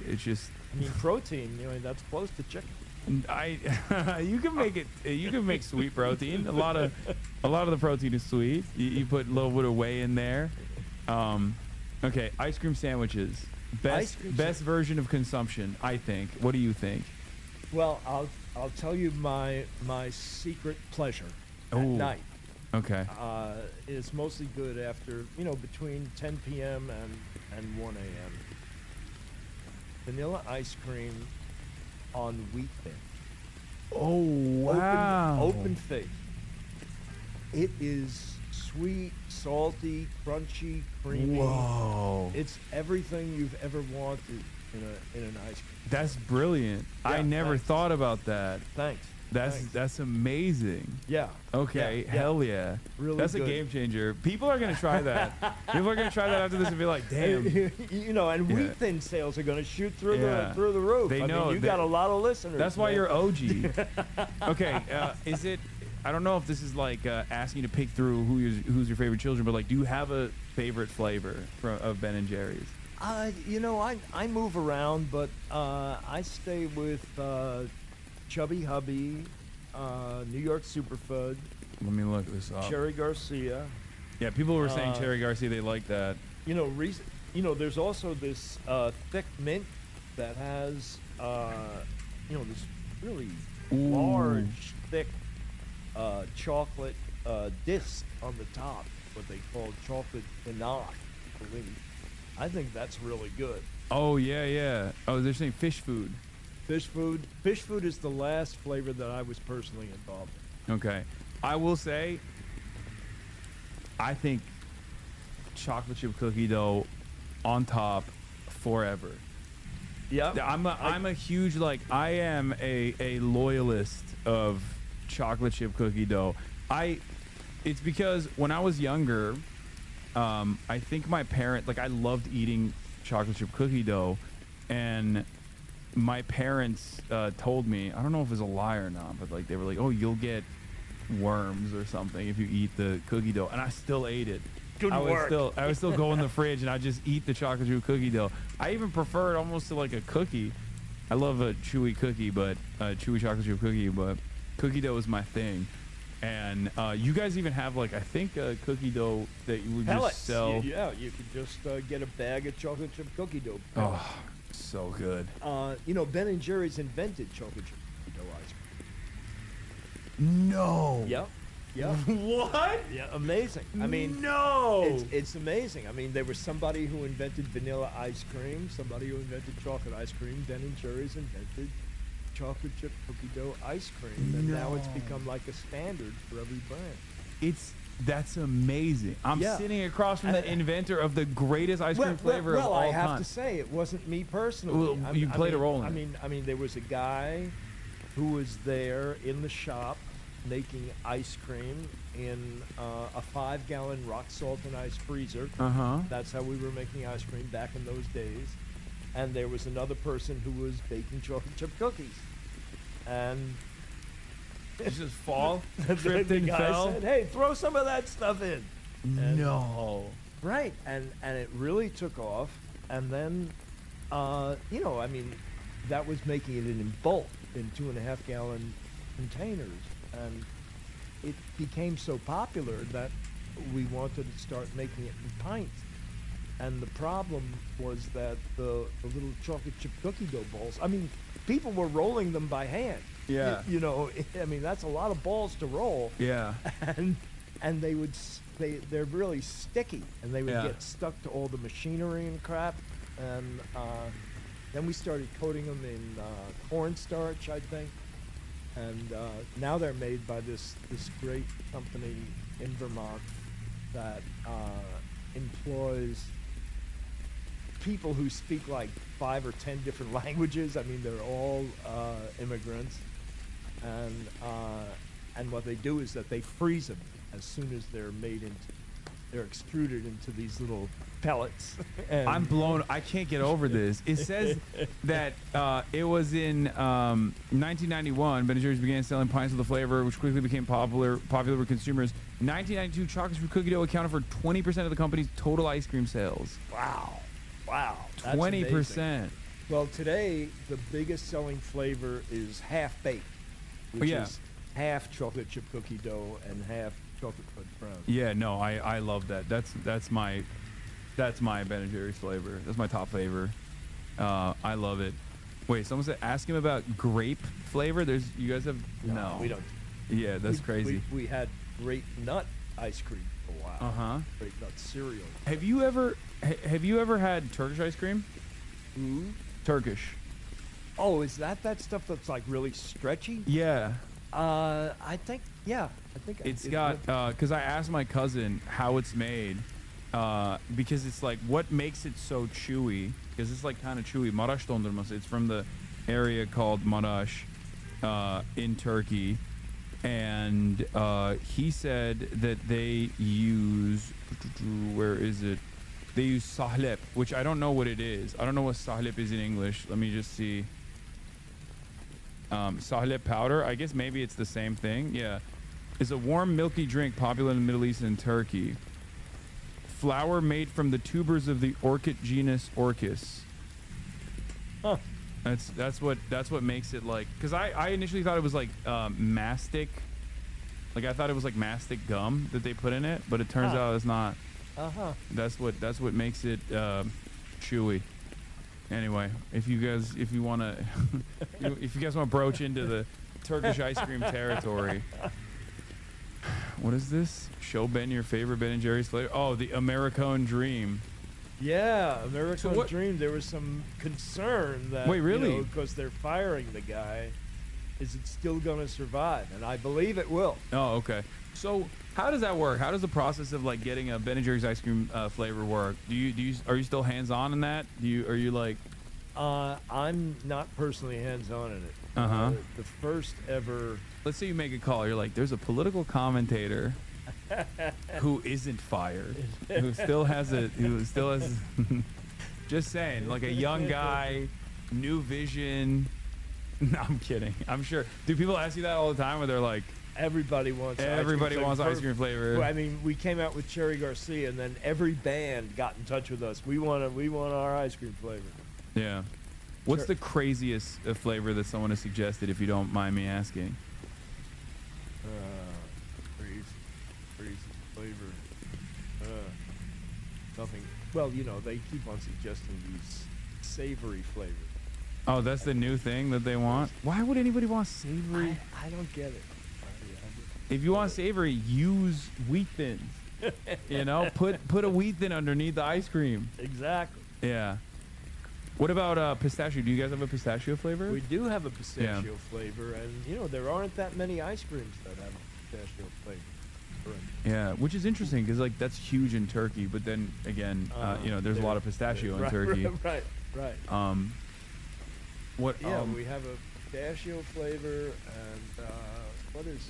it's just. I mean, protein. You know, that's close to chicken. You can make it. You can make sweet protein. A lot of the protein is sweet. You put a little bit of whey in there. Okay, ice cream sandwiches. Best version of consumption, I think. What do you think? Well, I'll tell you my secret pleasure at night. Okay. It's mostly good after, between 10 p.m. and 1 a.m. Vanilla ice cream on wheat thin. Oh, wow. Open face. It is sweet, salty, crunchy, creamy. Whoa. It's everything you've ever wanted in an ice cream. That's brilliant. Yeah, I never thought about that. Thanks. That's amazing. Yeah. Okay. Yeah. Hell yeah. Really That's good. a game changer. People are gonna try that. People are gonna try that after this and be like, damn. And wheat thin sales are going to shoot through the roof. They know. You got a lot of listeners. That's why man. you're OG. Okay. Is it? I don't know if this is like asking you to pick through who's your favorite children, but like, do you have a favorite flavor of Ben&Jerry's? I move around, but I stay with Chubby Hubby, New York Superfood. Let me look this up. Cherry Garcia. Yeah, people were saying Cherry Garcia. They like that. There's also this thick mint that has, this really large, thick chocolate disc on the top, what they call chocolate ganache, I believe. I think that's really good. Oh, yeah. Oh, they're saying fish food. Fish food is the last flavor that I was personally involved in. Okay. I will say, I think chocolate chip cookie dough on top forever. Yeah. I'm a huge, I am a loyalist of chocolate chip cookie dough. It's because when I was younger, I think my parent, I loved eating chocolate chip cookie dough, and my parents told me, I don't know if it was a lie or not, but they were like, oh, you'll get worms or something if you eat the cookie dough, and I still ate it. I would still go in the fridge and I just eat the chocolate chip cookie dough. I even prefer it almost to like a cookie. I love a chewy cookie, but chewy chocolate chip cookie, but cookie dough is my thing. And you guys even have I think a cookie dough that you would just sell. Yeah, you could just get a bag of chocolate chip cookie dough. Oh, so good. Ben&Jerry's invented chocolate chip cookie dough ice cream. No. Yep. What? Yeah, amazing. I mean, no. It's amazing. I mean, there was somebody who invented vanilla ice cream, somebody who invented chocolate ice cream. Ben&Jerry's invented chocolate chip cookie dough ice cream, and now it's become like a standard for every brand. That's amazing. I'm sitting across from the inventor of the greatest ice cream flavor of all time. Well, I have to say, it wasn't me personally. Well, you played a role in it. I mean, there was a guy who was there in the shop making ice cream in a 5-gallon rock salt and ice freezer. That's how we were making ice cream back in those days. And there was another person who was baking chocolate chip cookies. And it just fall, tripped the and guy fell. said, "Hey, throw some of that stuff in." No. Right, and it really took off. And then, I mean, that was making it in bulk in 2.5-gallon containers, and it became so popular that we wanted to start making it in pints. And the problem was that the little chocolate chip cookie dough balls, I mean, people were rolling them by hand. Yeah. I mean, that's a lot of balls to roll. Yeah. And they're really sticky, and they would get stuck to all the machinery and crap. And then we started coating them in cornstarch, I think. And now they're made by this great company in Vermont that employs people who speak 5 or 10 different languages. I mean, they're all immigrants, and what they do is that they freeze them as soon as they're made into They're extruded into these little pellets. And I'm blown. I can't get over this. It says that it was in 1991, Ben&Jerry's began selling pints with the flavor, which quickly became popular with consumers. 1992, chocolate-free cookie dough accounted for 20% of the company's total ice cream sales. Wow. Wow. 20%. Well, today, the biggest selling flavor is half-baked, which yeah. is half chocolate chip cookie dough and half chocolate fudge brownie. Yeah, no, I love that. That's my Ben&Jerry's flavor. That's my top flavor. I love it. Wait, someone said ask him about grape flavor. You guys have no. We don't. Yeah, that's crazy. We had grape nut ice cream for a while. Grape nut cereal. Have you ever had Turkish ice cream? Turkish. Oh, is that stuff that's like really stretchy? Yeah. I think It's got because I asked my cousin how it's made because it's like what makes it so chewy, because it's like kind of chewy. Maraş dondurması. It's from the area called Maraş in Turkey, and he said that they use where is it? They use sahlep, which I don't know what it is. I don't know what sahlep is in English. Let me just see. Sahlep powder. I guess maybe it's the same thing. Yeah. Is a warm milky drink popular in the Middle East and Turkey. Flour made from the tubers of the orchid genus Orchis. Huh. That's what makes it like, because I initially thought it was like mastic. Like I thought it was like mastic gum that they put in it, but it turns out it's not. That's what makes it chewy. Anyway, if you guys want to broach into the Turkish ice cream territory, what is this? Show Ben your favorite Ben&Jerry's flavor. Oh, the Americone Dream. Yeah, American Dream. There was some concern that wait, really? Because they're firing the guy, is it still going to survive? And I believe it will. Oh, okay. So how does that work? How does the process of like getting a Ben&Jerry's ice cream flavor work? Are you still hands on in that? Are you like? I'm not personally hands on in it. The first ever. Let's say you make a call. You're like, there's a political commentator who isn't fired, who still has just saying, like a young guy, new vision. No, I'm kidding. I'm sure. Do people ask you that all the time where they're like, everybody wants ice cream flavor? Well, I mean, we came out with Cherry Garcia, and then every band got in touch with us. We want our ice cream flavor. Yeah. What's the craziest flavor that someone has suggested, if you don't mind me asking? Crazy flavor. Nothing. Well, they keep on suggesting these savory flavors. Oh, that's the new thing that they want? Why would anybody want savory? I don't get it. If you want savory, use wheat thins. Put a wheat thin underneath the ice cream. Exactly. Yeah. What about pistachio? Do you guys have a pistachio flavor? We do have a pistachio flavor, and there aren't that many ice creams that have a pistachio flavor. Yeah, which is interesting because like that's huge in Turkey, but then again, there's a lot of pistachio in Turkey. Right. What? Yeah, we have a pistachio flavor, and what is?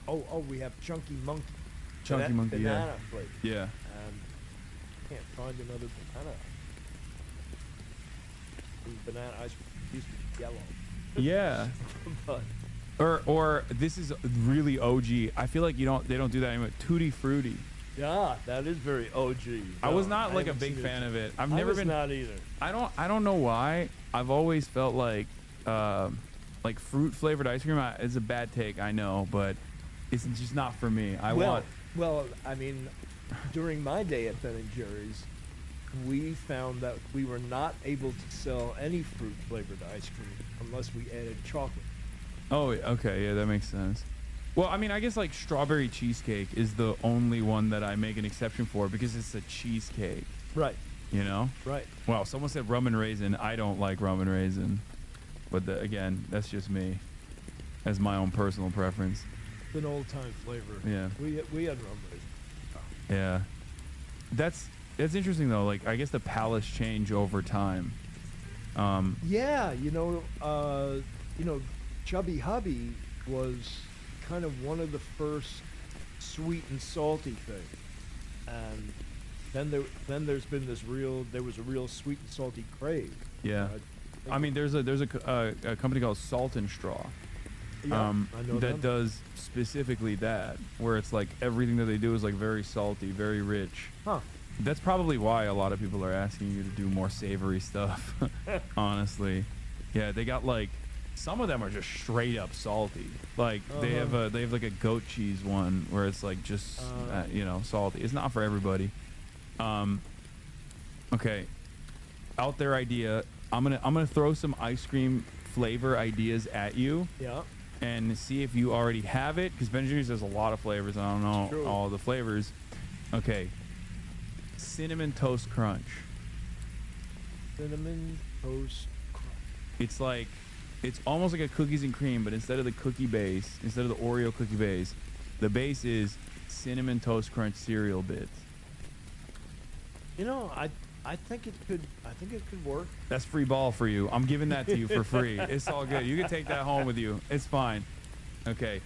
Oh, we have Chunky Monkey. Chunky Monkey, banana flavor. Yeah. Can't find another banana. Banana ice cream used to be yellow. Yeah. or this is really OG. I feel like they don't do that anymore. Tutti Frutti. Yeah, that is very OG. I was not like a big fan of it. I've never been. Not either. I don't know why. I've always felt like fruit flavored ice cream is a bad take. I know, but it's just not for me. Well, I mean, during my day at Ben&Jerry's, we found that we were not able to sell any fruit flavored ice cream unless we added chocolate. Oh, okay, yeah, that makes sense. Well, I mean, I guess like strawberry cheesecake is the only one that I make an exception for because it's a cheesecake. Right. Right. Well, someone said rum and raisin. I don't like rum and raisin, but again, that's just me, as my own personal preference. It's an old time flavor. Yeah. We had rum raisin. Yeah. That's interesting though. Like I guess the palates change over time. Yeah, Chubby Hubby was kind of one of the first sweet and salty things, and then there's been there was a real sweet and salty crave. Yeah. I mean, there's a company called Salt and Straw. Yeah, I know them. That does specifically that, where it's like everything that they do is like very salty, very rich. Huh. That's probably why a lot of people are asking you to do more savory stuff. Honestly, yeah, they got like some of them are just straight up salty. Like they have like a goat cheese one where it's like just salty. It's not for everybody. Okay, out there idea. I'm gonna throw some ice cream flavor ideas at you. Yeah. And see if you already have it, because Ben&JERRY'S has a lot of flavors. I don't know all the flavors. Okay. Cinnamon Toast Crunch. Cinnamon Toast Crunch. It's almost like a cookies and cream, but instead of the cookie base, instead of the Oreo cookie base, the base is Cinnamon Toast Crunch cereal bits. You know, I think it could work. That's free ball for you. I'm giving that to you for free. It's all good. You can take that home with you. It's fine. Okay.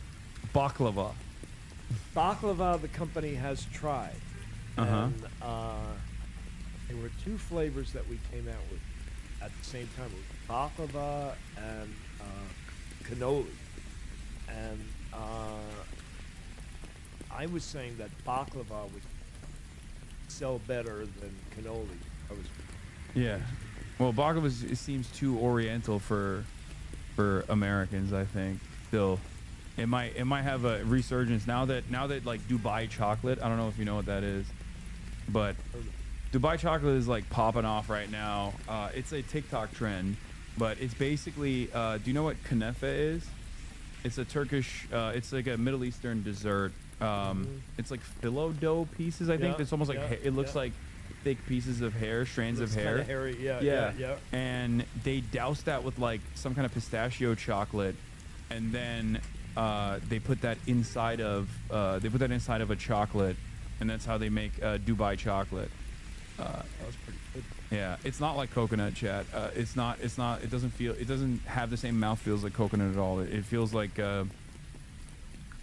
Baklava. Baklava, the company has tried. And there were two flavors that we came out with at the same time. It was baklava and cannoli. And I was saying that baklava would sell better than cannoli. Yeah. Well, baklava it seems too oriental for Americans, I think. Still, it might have a resurgence now that like Dubai chocolate. I don't know if you know what that is, but Dubai chocolate is like popping off right now. It's a TikTok trend, but it's basically. Do you know what kunefe is? It's a Turkish. It's like a Middle Eastern dessert. It's like phyllo dough pieces. I think it's almost like it looks like thick pieces of hair, strands of hair. Kinda hairy, yeah. And they douse that with like some kind of pistachio chocolate, and then they put that inside of a chocolate, and that's how they make Dubai chocolate. That was pretty good. Yeah, it's not like coconut, chat. It's not. It doesn't have the same mouthfeels like coconut at all. It feels like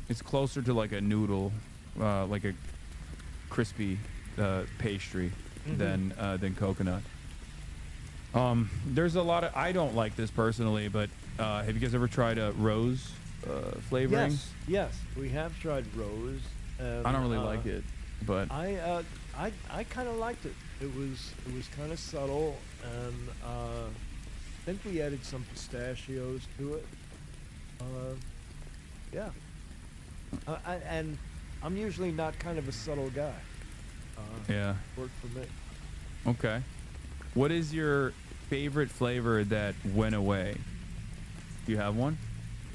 it's closer to like a noodle, like a crispy pastry than coconut. There's a lot of. I don't like this personally, but have you guys ever tried rose flavoring? Yes, we have tried rose. I don't really like it, but I kind of liked it. It was kind of subtle, and I think we added some pistachios to it. Yeah. And I'm usually not kind of a subtle guy. Yeah. Worked for me. Okay. What is your favorite flavor that went away? Do you have one?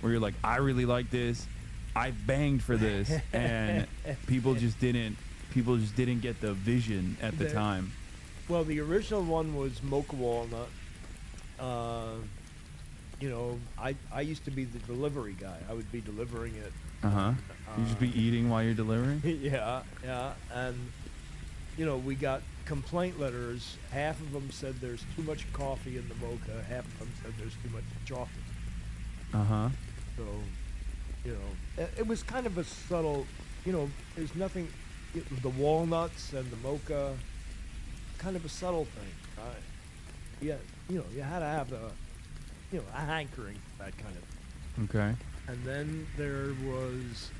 Where you're like, I really like this. I banged for this, and people just didn't get the vision at the time. Well, the original one was mocha walnut. I used to be the delivery guy. I would be delivering it. You just be eating while you're delivering? Yeah. And, we got complaint letters. Half of them said there's too much coffee in the mocha. Half of them said there's too much chocolate. So, it was kind of a subtle, there's nothing, the walnuts and the mocha, kind of a subtle thing. Yeah, you had to have a hankering for that kind of thing. Okay. And then there was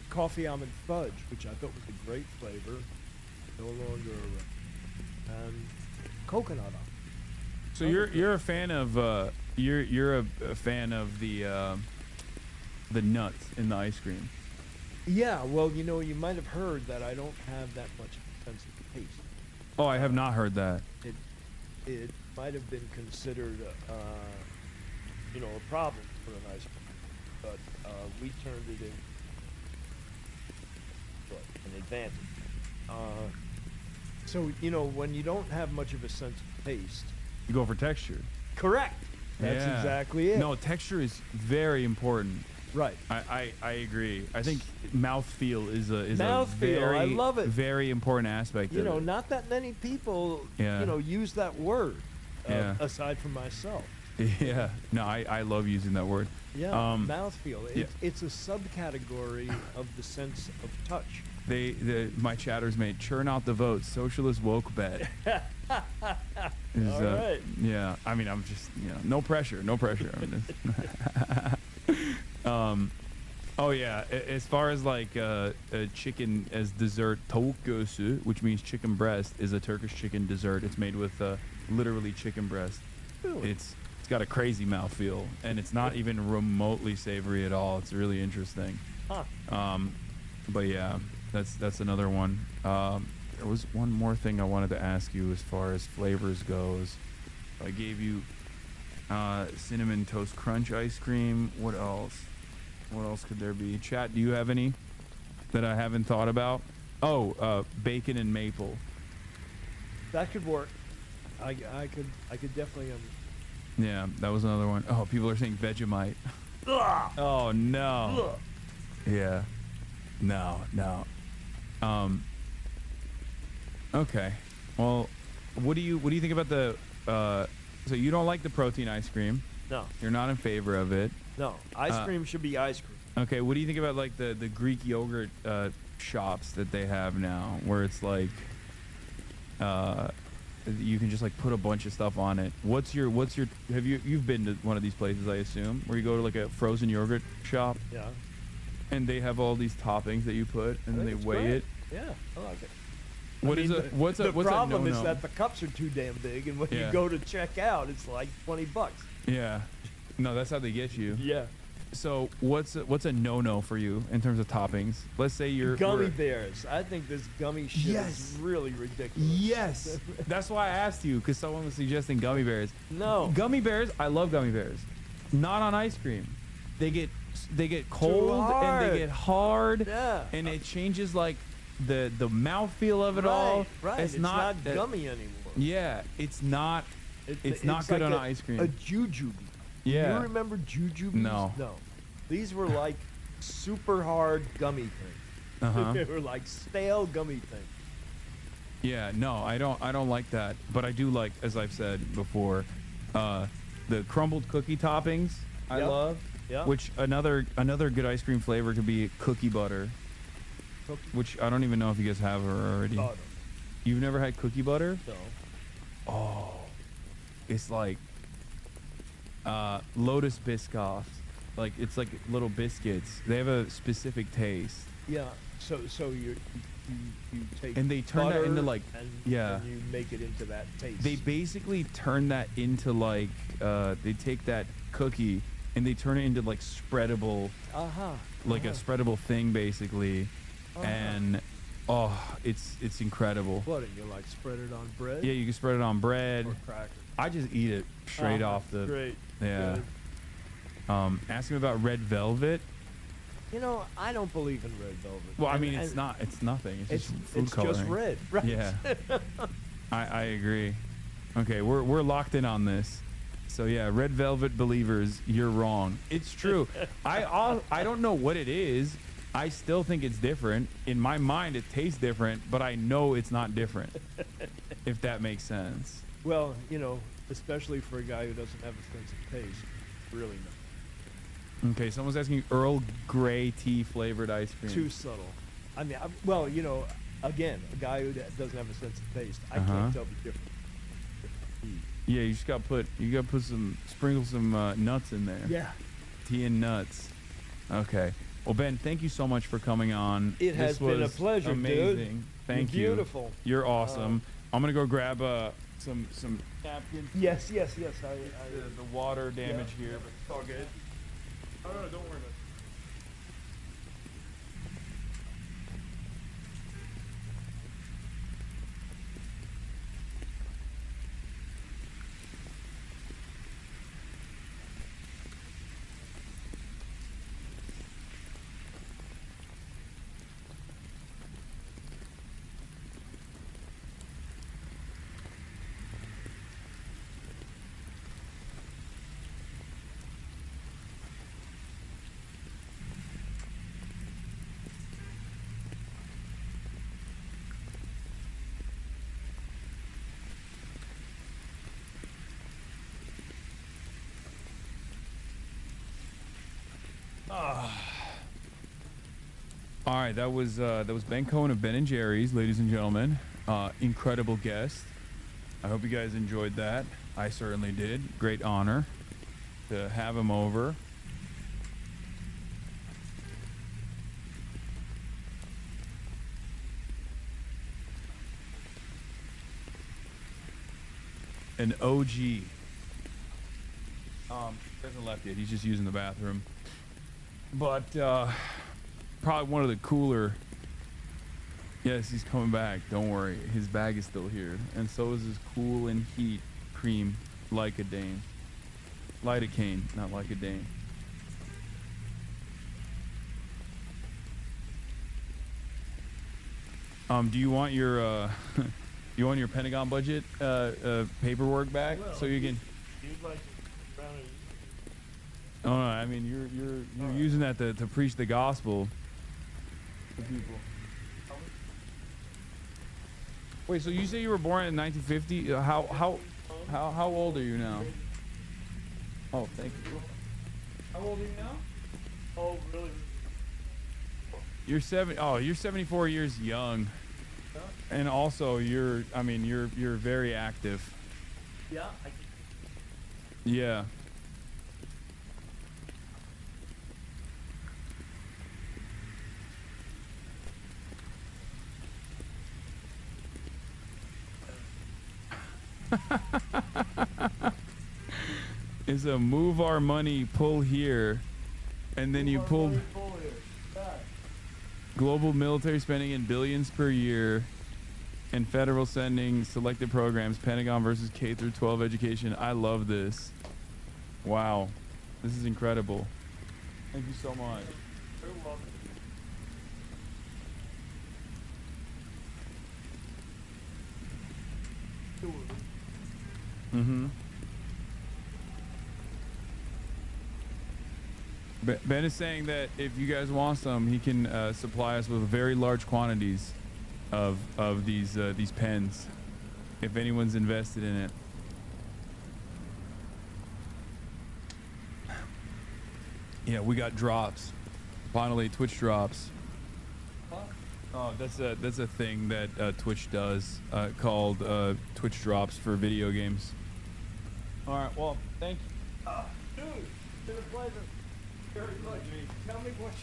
coffee almond fudge, which I thought was a great flavor. No longer, and coconut almond. So you're a fan of you're a fan of the nuts in the ice cream. Yeah, well, you might have heard that I don't have that much of a sense of taste. Oh, I have not heard that. It might have been considered a problem for an ice cream, but we turned it into an advantage. So when you don't have much of a sense of taste, you go for texture. Correct. That's exactly it. No, texture is very important. Right. I agree. I think mouthfeel is a Mouthfeel, I love it. very important aspect. of it. Not that many people Yeah. use that word Yeah. aside from myself. Yeah. No, I love using that word. Yeah, mouthfeel. It's a subcategory of the sense of touch. My chatter's mate, churn out the votes. Socialist woke bet. All right. Yeah. I mean, I'm just, no pressure. No pressure. Oh yeah. As far as like a chicken as dessert, tavuk göğsü, which means chicken breast, is a Turkish chicken dessert. It's made with literally chicken breast. Really? It's got a crazy mouthfeel, and it's not even remotely savory at all. It's really interesting. Huh. But yeah, that's another one. There was one more thing I wanted to ask you as far as flavors goes. I gave you cinnamon toast crunch ice cream. What else? What else could there be? Chat, do you have any that I haven't thought about? Oh, bacon and maple. That could work. I could definitely. Yeah, that was another one. Oh, people are saying Vegemite. Oh no. Yeah. No. Okay. Well, what do you think about the? So you don't like the protein ice cream? No. You're not in favor of it. No. Ice cream should be ice cream. Okay. What do you think about like the Greek yogurt shops that they have now, where it's like, you can just like put a bunch of stuff on it. What's your you've been to one of these places, I assume, where you go to like a frozen yogurt shop? Yeah. And they have all these toppings that you put, and then they weigh it. Yeah, I like it. What's the a problem no-no? is that the cups are too damn big, and when Yeah. you go to check out, it's like $20. Yeah. No, that's how they get you. Yeah. So what's a no-no for you in terms of toppings? Let's say you're Gummy bears. I think this gummy shit is really ridiculous. Yes. That's why I asked you, because someone was suggesting gummy bears. No. Gummy bears, I love gummy bears. Not on ice cream. They get cold and they get hard. Yeah. And it changes like the mouthfeel of it all. Right. It's not gummy anymore. Yeah, it's not. It's not good like on ice cream. A jujube. Yeah. You remember jujubes? No. No. These were like super hard gummy things. Uh-huh. They were like stale gummy things. Yeah, no, I don't like that, but I do like, as I've said before, the crumbled cookie toppings. I Yep. love. Yep. Which another good ice cream flavor could be cookie butter, which I don't even know if you guys have already. Oh, no. You've never had cookie butter? No. Oh, it's like Lotus Biscoff. Like it's like little biscuits. They have a specific taste. Yeah. So you take And they turn that butter into like and you make it into that taste. They basically turn that into like they take that cookie and they turn it into like spreadable, like a spreadable thing basically, and it's incredible. What? And you like spread it on bread? Yeah, you can spread it on bread. Or crackers. I just eat it straight off the. Great. Yeah. Good. Ask me about red velvet. You know, I don't believe in red velvet. Well, I mean, it's not. It's nothing. It's just food it's coloring. just red, right? Yeah. I agree. Okay, we're locked in on this. So yeah, red velvet believers, you're wrong. It's true. I don't know what it is. I still think it's different. In my mind, it tastes different, but I know it's not different. If that makes sense. Well, you know, especially for a guy who doesn't have a sense of taste, really not. Okay, someone's asking you Earl Grey tea flavored ice cream. Too subtle. I mean, well, you know, again, a guy who doesn't have a sense of taste, I can't tell the difference. Yeah, you just got sprinkle some nuts in there. Yeah. Tea and nuts. Okay. Well, Ben, thank you so much for coming on. It has been a pleasure, amazing. dude. Thank You're you. beautiful. You're awesome. I'm gonna go grab some napkins. Yes. The water damage here, but it's all good. Oh, no, don't worry about it. All right, that was Ben Cohen of Ben&Jerry's, ladies and gentlemen. Incredible guest. I hope you guys enjoyed that. I certainly did. Great honor to have him over. An OG. He hasn't left yet. He's just using the bathroom. But probably one of the cooler. Yes, he's coming back. Don't worry. His bag is still here. And so is his cool and heat cream Lycodane. Lidocaine, not Lycodane. Do you want your you want your Pentagon budget paperwork back so you can? Oh no, I mean you're using that to preach the gospel to people. Wait, so you say you were born in 1950? How old are you now? Oh, thank you. How old are you now? Oh, really? You're 74 years young. Huh? And also you're very active. Yeah. Yeah. It's a move our money, pull here, and then you pull global military spending in billions per year, and federal sending selected programs, Pentagon versus K through 12 education. I love this. Wow, this is incredible. Thank you so much. You're welcome. Mm-hmm. Ben is saying that if you guys want some, he can supply us with very large quantities of these pens, if anyone's invested in it. Yeah, we got drops. Finally, Twitch drops. Oh, that's a thing that Twitch does called Twitch drops for video games. All right, well, thank you. Dude, it's been a pleasure. Very much. Tell me what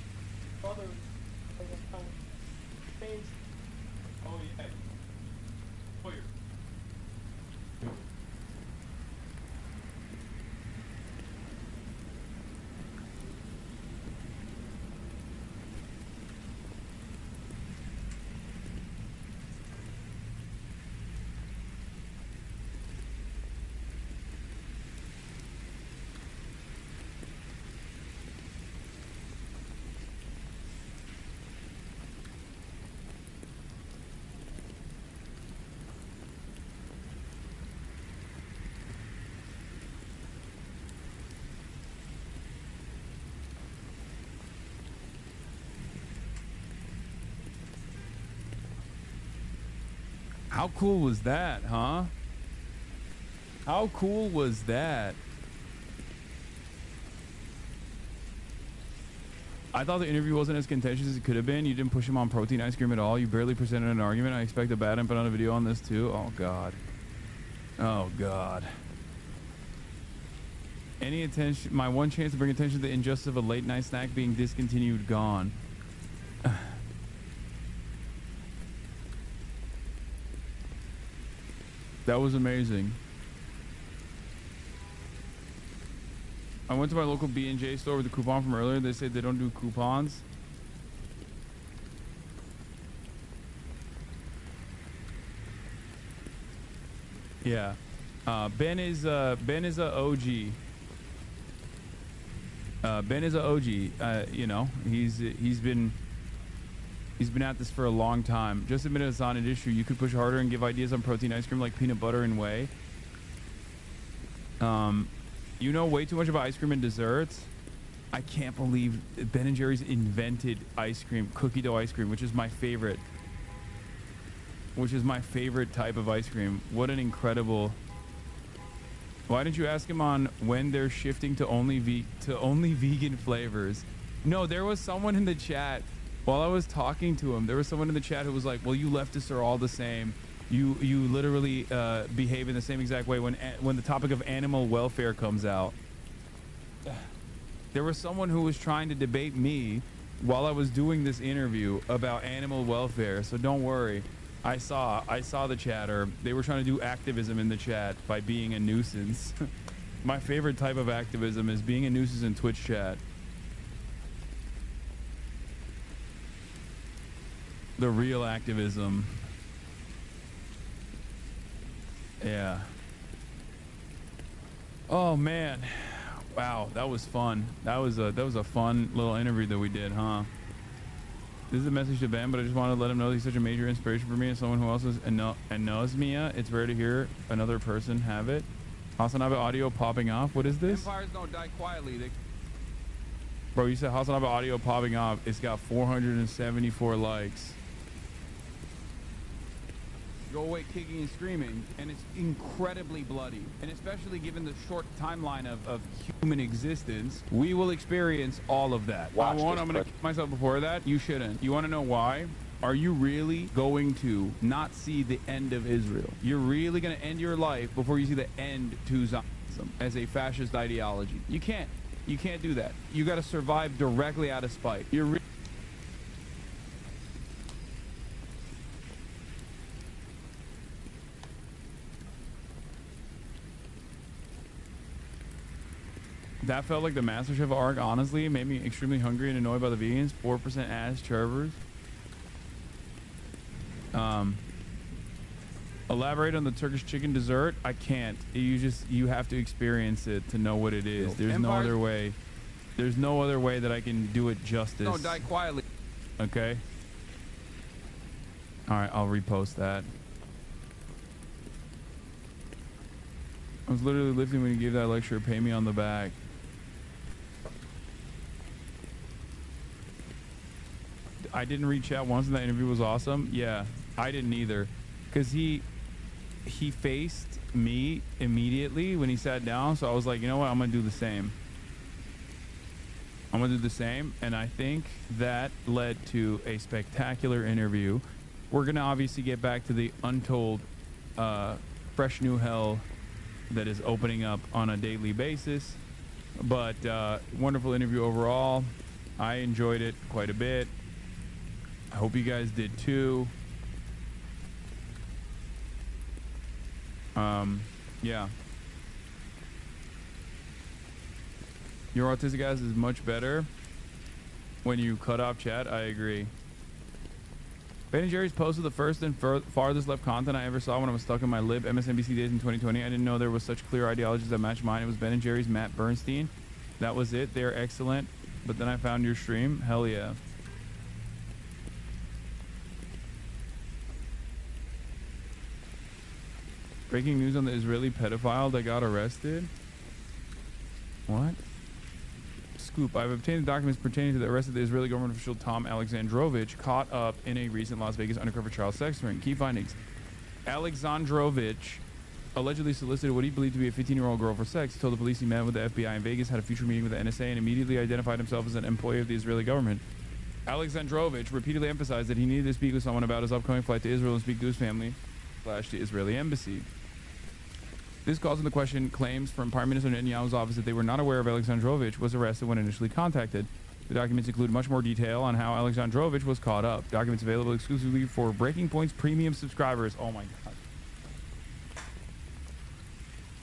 your other things. Oh yeah. Oh, you're... How cool was that, huh? How cool was that? I thought the interview wasn't as contentious as it could have been. You didn't push him on protein ice cream at all. You barely presented an argument. I expect a bad input on a video on this too. Oh God. Oh God. Any attention? My one chance to bring attention to the injustice of a late night snack being discontinued, gone. That was amazing. I went to my local B&J store with a coupon from earlier. They said they don't do coupons. Yeah. Ben is a OG. Ben is a OG. You know, he's been at this for a long time. Just admitted it's not an issue. You could push harder and give ideas on protein ice cream like peanut butter and whey. You know way too much about ice cream and desserts. I can't believe Ben&Jerry's invented ice cream, cookie dough ice cream, which is my favorite. Which is my favorite type of ice cream. What an incredible... Why didn't you ask him on when they're shifting to only vegan flavors? No, there was someone in the chat While I was talking to him, there was someone in the chat who was like, well, you leftists are all the same. You literally behave in the same exact way when the topic of animal welfare comes out. There was someone who was trying to debate me while I was doing this interview about animal welfare. So don't worry. I saw the chatter. They were trying to do activism in the chat by being a nuisance. My favorite type of activism is being a nuisance in Twitch chat. The real activism. Yeah. Oh man. Wow, that was fun. That was a fun little interview that we did, huh? This is a message to Ben, but I just wanted to let him know that he's such a major inspiration for me and someone who else is anosmia. It's rare to hear another person have it. Hasanabi audio popping off. What is this? Empires don't die quietly. Bro, you said Hasanabi audio popping off. It's got 474 likes. Go away kicking and screaming, and it's incredibly bloody. And especially given the short timeline of human existence, we will experience all of that. I'm going to kick myself before that. You shouldn't. You want to know why? Are you really going to not see the end of Israel? You're really going to end your life before you see the end to Zionism as a fascist ideology? You can't. You can't do that. You got to survive directly out of spite. You're That felt like the MasterChef arc, honestly. It made me extremely hungry and annoyed by the vegans. 4% ass charvers. Elaborate on the Turkish chicken dessert. I can't. You have to experience it to know what it is. There's no other way. There's no other way that I can do it justice. Don't die quietly. Okay. All right, I'll repost that. I was literally lifting when you gave that lecture. Pay me on the back. I didn't reach out once, and that interview was awesome. Yeah, I didn't either, because he faced me immediately when he sat down. So I was like, you know what, I'm gonna do the same. And I think that led to a spectacular interview. We're gonna obviously get back to the untold, fresh new hell that is opening up on a daily basis. But wonderful interview overall. I enjoyed it quite a bit. I hope you guys did too. Yeah. Your autistic ass is much better when you cut off chat. I agree. Ben&Jerry's posted the first and farthest left content I ever saw when I was stuck in my lib MSNBC days in 2020. I didn't know there was such clear ideologies that matched mine. It was Ben&Jerry's Matt Bernstein. That was it. They're excellent. But then I found your stream. Hell yeah. Breaking news on the Israeli pedophile that got arrested. What? Scoop. I've obtained the documents pertaining to the arrest of the Israeli government official Tom Alexandrovich, caught up in a recent Las Vegas undercover child sex ring. Key findings. Alexandrovich allegedly solicited what he believed to be a 15-year-old girl for sex, told the police he met with the FBI in Vegas, had a future meeting with the NSA, and immediately identified himself as an employee of the Israeli government. Alexandrovich repeatedly emphasized that he needed to speak with someone about his upcoming flight to Israel and speak to his family / the Israeli embassy. This calls into question claims from Prime Minister Netanyahu's office that they were not aware of Alexandrovich was arrested when initially contacted. The documents include much more detail on how Alexandrovich was caught up. Documents available exclusively for Breaking Point's premium subscribers. Oh my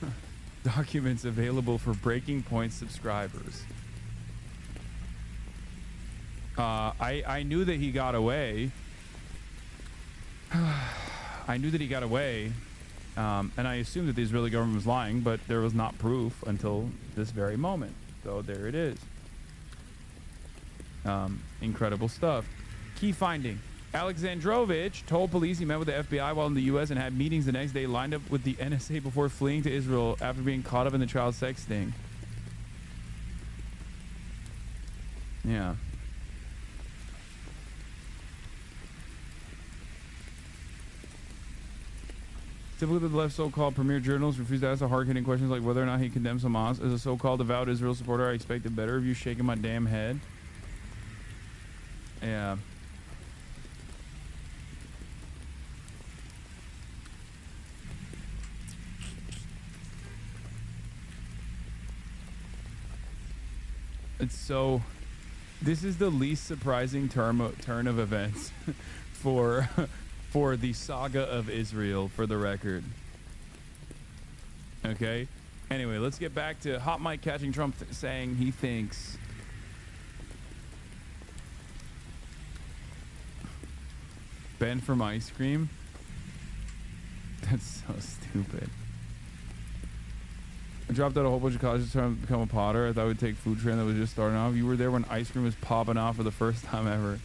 god. Documents available for Breaking Point subscribers. I knew that he got away. I knew that he got away. And I assumed that the Israeli government was lying, but there was not proof until this very moment. So there it is. Incredible stuff. Key finding. Alexandrovich told police he met with the FBI while in the U.S. and had meetings the next day lined up with the NSA before fleeing to Israel after being caught up in the child sex sting. Yeah. Typically, the left so-called premier journalists refuse to ask the hard-hitting questions like whether or not he condemns Hamas. As a so-called avowed Israel supporter, I expected better of you shaking my damn head. Yeah. It's so. This is the least surprising turn of events for the saga of Israel, for the record. Okay. Anyway, let's get back to Hot Mike catching Trump saying he thinks Ben from ice cream. That's so stupid. I dropped out a whole bunch of colleges to become a potter. I thought we'd take food trend that was just starting off. You were there when ice cream was popping off for the first time ever.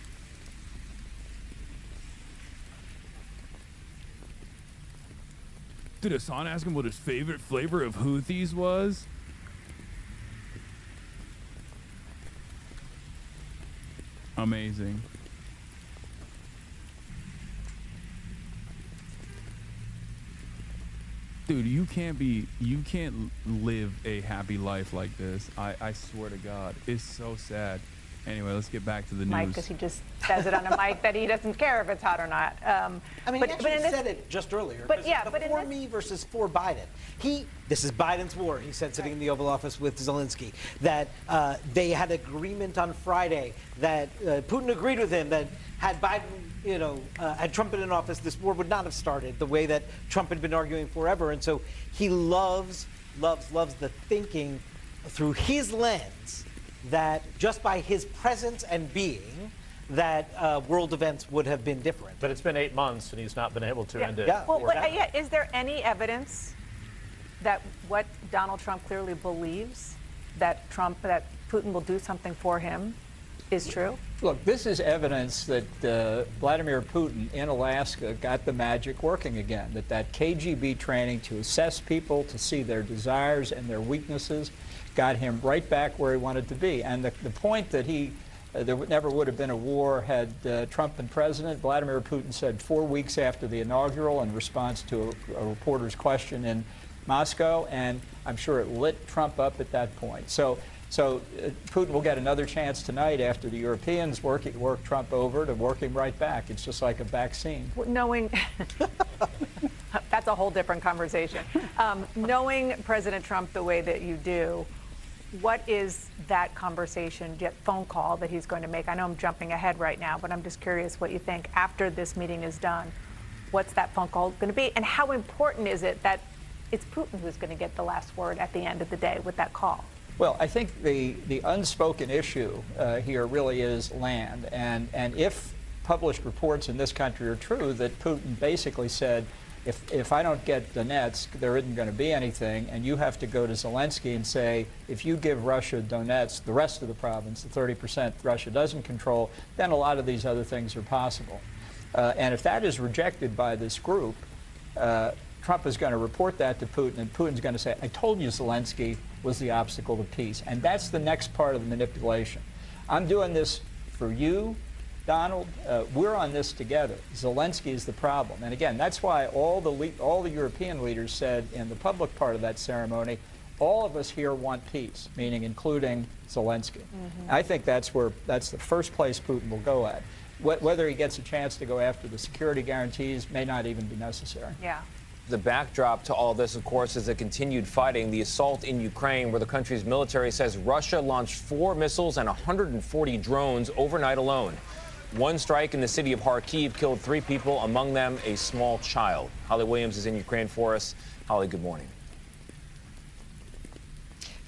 Did Hasan ask him what his favorite flavor of Houthis was? Amazing. Dude, you can't live a happy life like this. I swear to God. It's so sad. Anyway, let's get back to the Mike, news. because he just says it on a mic that he doesn't care if it's hot or not. I mean, he actually said it just earlier. But yeah, but for me versus for Biden. This is Biden's war, he said, sitting in the Oval Office with Zelensky, that they had agreement on Friday, that Putin agreed with him, that had Biden, had Trump been in office, this war would not have started the way that Trump had been arguing forever. And so he loves the thinking through his lens that just by his presence and being, that world events would have been different. But it's been 8 months and he's not been able to end it. Yeah. Well, is there any evidence that what Donald Trump clearly believes, that Putin will do something for him, is true? Look, this is evidence that Vladimir Putin in Alaska got the magic working again, that KGB training to assess people, to see their desires and their weaknesses, got him right back where he wanted to be. And the point that there never would have been a war had Trump been president. Vladimir Putin said 4 weeks after the inaugural in response to a reporter's question in Moscow, and I'm sure it lit Trump up at that point. So Putin will get another chance tonight after the Europeans work Trump over to work him right back. It's just like a vaccine. Knowing that's a whole different conversation. Knowing President Trump the way that you do, what is that conversation, phone call that he's going to make? I know I'm jumping ahead right now, but I'm just curious what you think after this meeting is done. What's that phone call going to be? And how important is it that it's Putin who's going to get the last word at the end of the day with that call? Well, I think the unspoken issue here really is land. And if published reports in this country are true, that Putin basically said, if I don't get Donetsk, there isn't going to be anything, and you have to go to Zelensky and say, if you give Russia Donetsk, the rest of the province, the 30% Russia doesn't control, then a lot of these other things are possible. And if that is rejected by this group, Trump is going to report that to Putin, and Putin's going to say, I told you Zelensky was the obstacle to peace. And that's the next part of the manipulation. I'm doing this for you, Donald. We're on this together. Zelensky is the problem. And again, that's why all the European leaders said in the public part of that ceremony, all of us here want peace, meaning including Zelensky. Mm-hmm. I think that's the first place Putin will go at. Whether he gets a chance to go after the security guarantees may not even be necessary. Yeah. The backdrop to all this, of course, is the continued fighting, the assault in Ukraine, where the country's military says Russia launched 4 missiles and 140 drones overnight alone. One strike in the city of Kharkiv killed 3 people, among them a small child. Holly Williams is in Ukraine for us. Holly, good morning.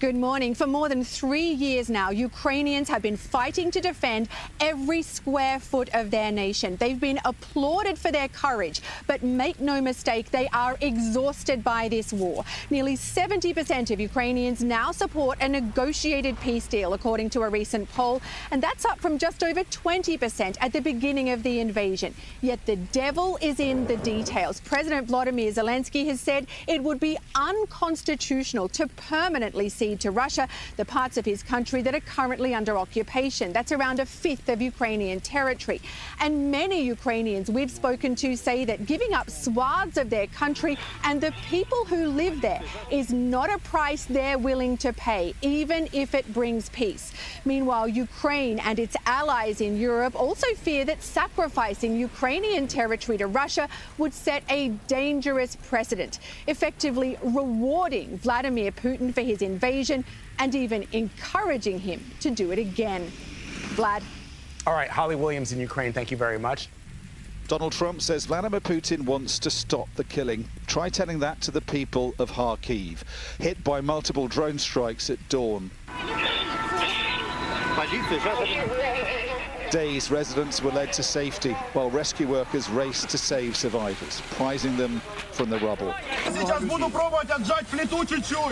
Good morning. For more than 3 years now, Ukrainians have been fighting to defend every square foot of their nation. They've been applauded for their courage, but make no mistake, they are exhausted by this war. Nearly 70% of Ukrainians now support a negotiated peace deal, according to a recent poll, and that's up from just over 20% at the beginning of the invasion. Yet the devil is in the details. President Volodymyr Zelensky has said it would be unconstitutional to permanently cede to Russia the parts of his country that are currently under occupation. That's around 1/5 of Ukrainian territory. And many Ukrainians we've spoken to say that giving up swaths of their country and the people who live there is not a price they're willing to pay, even if it brings peace. Meanwhile, Ukraine and its allies in Europe also fear that sacrificing Ukrainian territory to Russia would set a dangerous precedent, effectively rewarding Vladimir Putin for his invasion invasion and even encouraging him to do it again. Vlad. All right, Holly Williams in Ukraine, thank you very much. Donald Trump says Vladimir Putin wants to stop the killing. Try telling that to the people of Kharkiv, hit by multiple drone strikes at dawn. Dazed residents were led to safety while rescue workers raced to save survivors, prizing them from the rubble.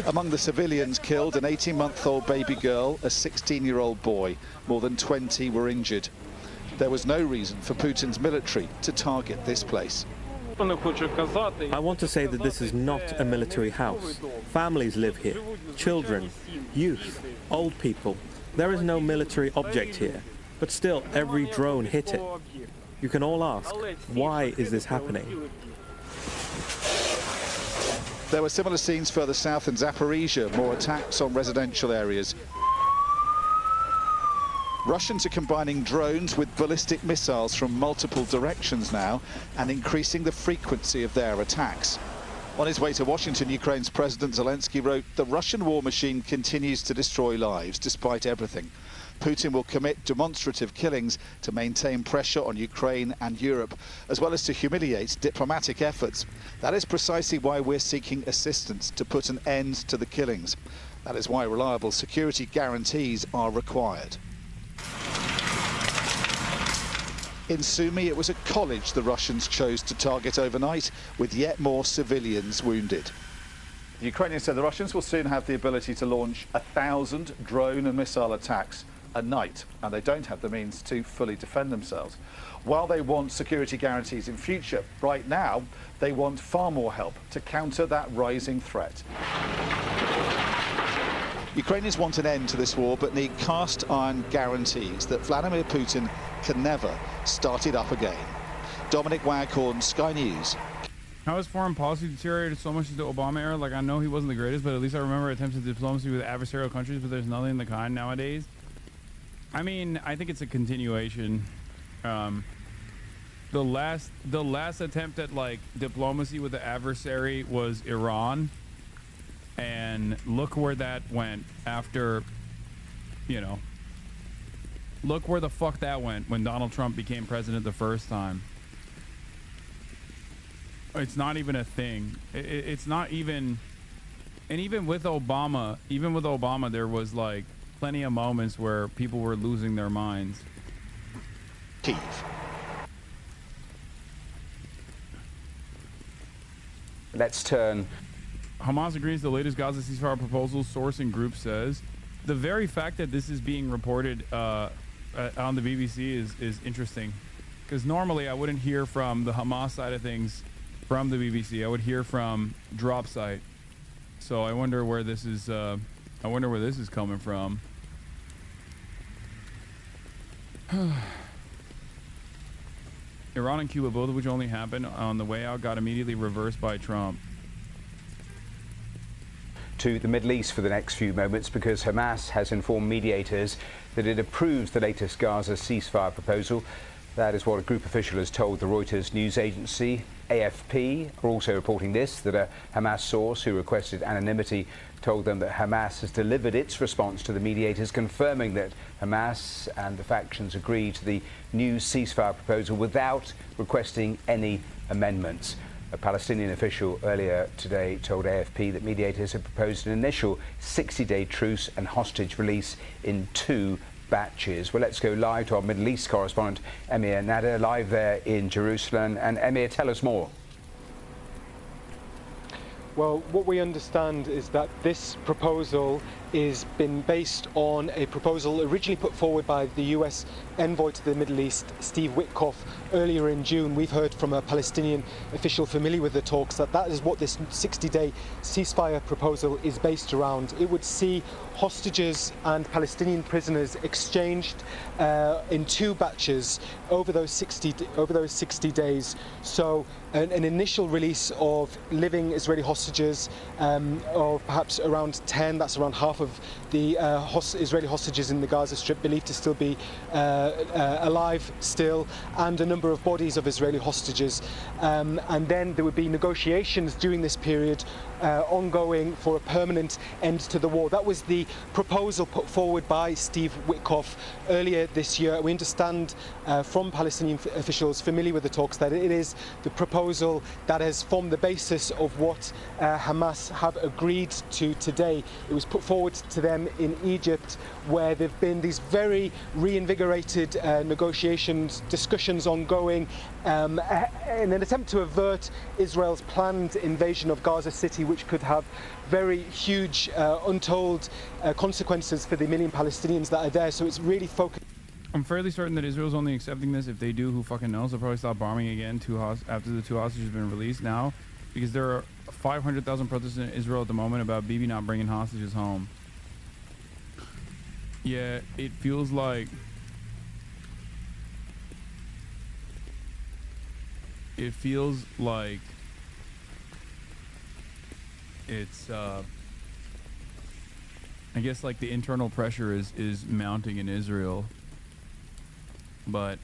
Among the civilians killed, an 18-month-old baby girl, a 16-year-old boy. More than 20 were injured. There was no reason for Putin's military to target this place. I want to say that this is not a military house. Families live here. Children, youth, old people. There is no military object here. But still, every drone hit it. You can all ask, why is this happening? There were similar scenes further south in Zaporizhia, more attacks on residential areas. Russians are combining drones with ballistic missiles from multiple directions now and increasing the frequency of their attacks. On his way to Washington, Ukraine's President Zelensky wrote, "The Russian war machine continues to destroy lives despite everything. Putin will commit demonstrative killings to maintain pressure on Ukraine and Europe, as well as to humiliate diplomatic efforts. That is precisely why we're seeking assistance to put an end to the killings. That is why reliable security guarantees are required." In Sumy, it was a college the Russians chose to target overnight, with yet more civilians wounded. The Ukrainians said the Russians will soon have the ability to launch 1,000 drone and missile attacks a night, and they don't have the means to fully defend themselves. While they want security guarantees in future, right now they want far more help to counter that rising threat. Ukrainians want an end to this war, but need cast-iron guarantees that Vladimir Putin can never start it up again. Dominic Waghorn, Sky News. How has foreign policy deteriorated so much since the Obama era? Like, I know he wasn't the greatest, but at least I remember attempts at diplomacy with adversarial countries, but there's nothing in the kind nowadays. I mean, I think it's a continuation. The last attempt at, like, diplomacy with the adversary was Iran. And look where that went after, you know, look where the fuck that went when Donald Trump became president the first time. It's not even a thing. It's not even, and even with Obama, there was like plenty of moments where people were losing their minds. Kyiv. Let's turn. Hamas agrees the latest Gaza ceasefire proposal, sourcing group says. The very fact that this is being reported on the BBC is interesting, because normally I wouldn't hear from the Hamas side of things from the BBC. I would hear from Drop Site. So I wonder where this is. Coming from. Iran and Cuba, both of which only happened on the way out, got immediately reversed by Trump. To the Middle East for the next few moments, because Hamas has informed mediators that it approves the latest Gaza ceasefire proposal. That is what a group official has told the Reuters news agency. AFP are also reporting this, that a Hamas source who requested anonymity told them that Hamas has delivered its response to the mediators, confirming that Hamas and the factions agree to the new ceasefire proposal without requesting any amendments. A Palestinian official earlier today told AFP that mediators had proposed an initial 60-day truce and hostage release in 2 batches. Well, let's go live to our Middle East correspondent, Emir Nader, live there in Jerusalem. And Emir, tell us more. Well, what we understand is that this proposal is been based on a proposal originally put forward by the US envoy to the Middle East, Steve Witkoff, earlier in June. We've heard from a Palestinian official familiar with the talks that is what this 60-day ceasefire proposal is based around. It would see hostages and Palestinian prisoners exchanged in 2 batches over those 60 days. So an initial release of living Israeli hostages of perhaps around 10. That's around half of the Israeli hostages in the Gaza Strip believed to still be alive still, and a number of bodies of Israeli hostages. And then there would be negotiations during this period ongoing for a permanent end to the war. That was the proposal put forward by Steve Witkoff earlier this year. We understand from Palestinian officials familiar with the talks that it is the proposal that has formed the basis of what Hamas have agreed to today. It was put forward to them in Egypt, where there have been these very reinvigorated negotiations, discussions ongoing in an attempt to avert Israel's planned invasion of Gaza City, which could have very huge, untold consequences for the million Palestinians that are there. So it's really focused. I'm fairly certain that Israel's only accepting this. If they do, who fucking knows? They'll probably stop bombing again after the 2 hostages have been released now, because there are 500,000 protests in Israel at the moment about Bibi not bringing hostages home. Yeah, it feels like it's I guess like the internal pressure is mounting in Israel. But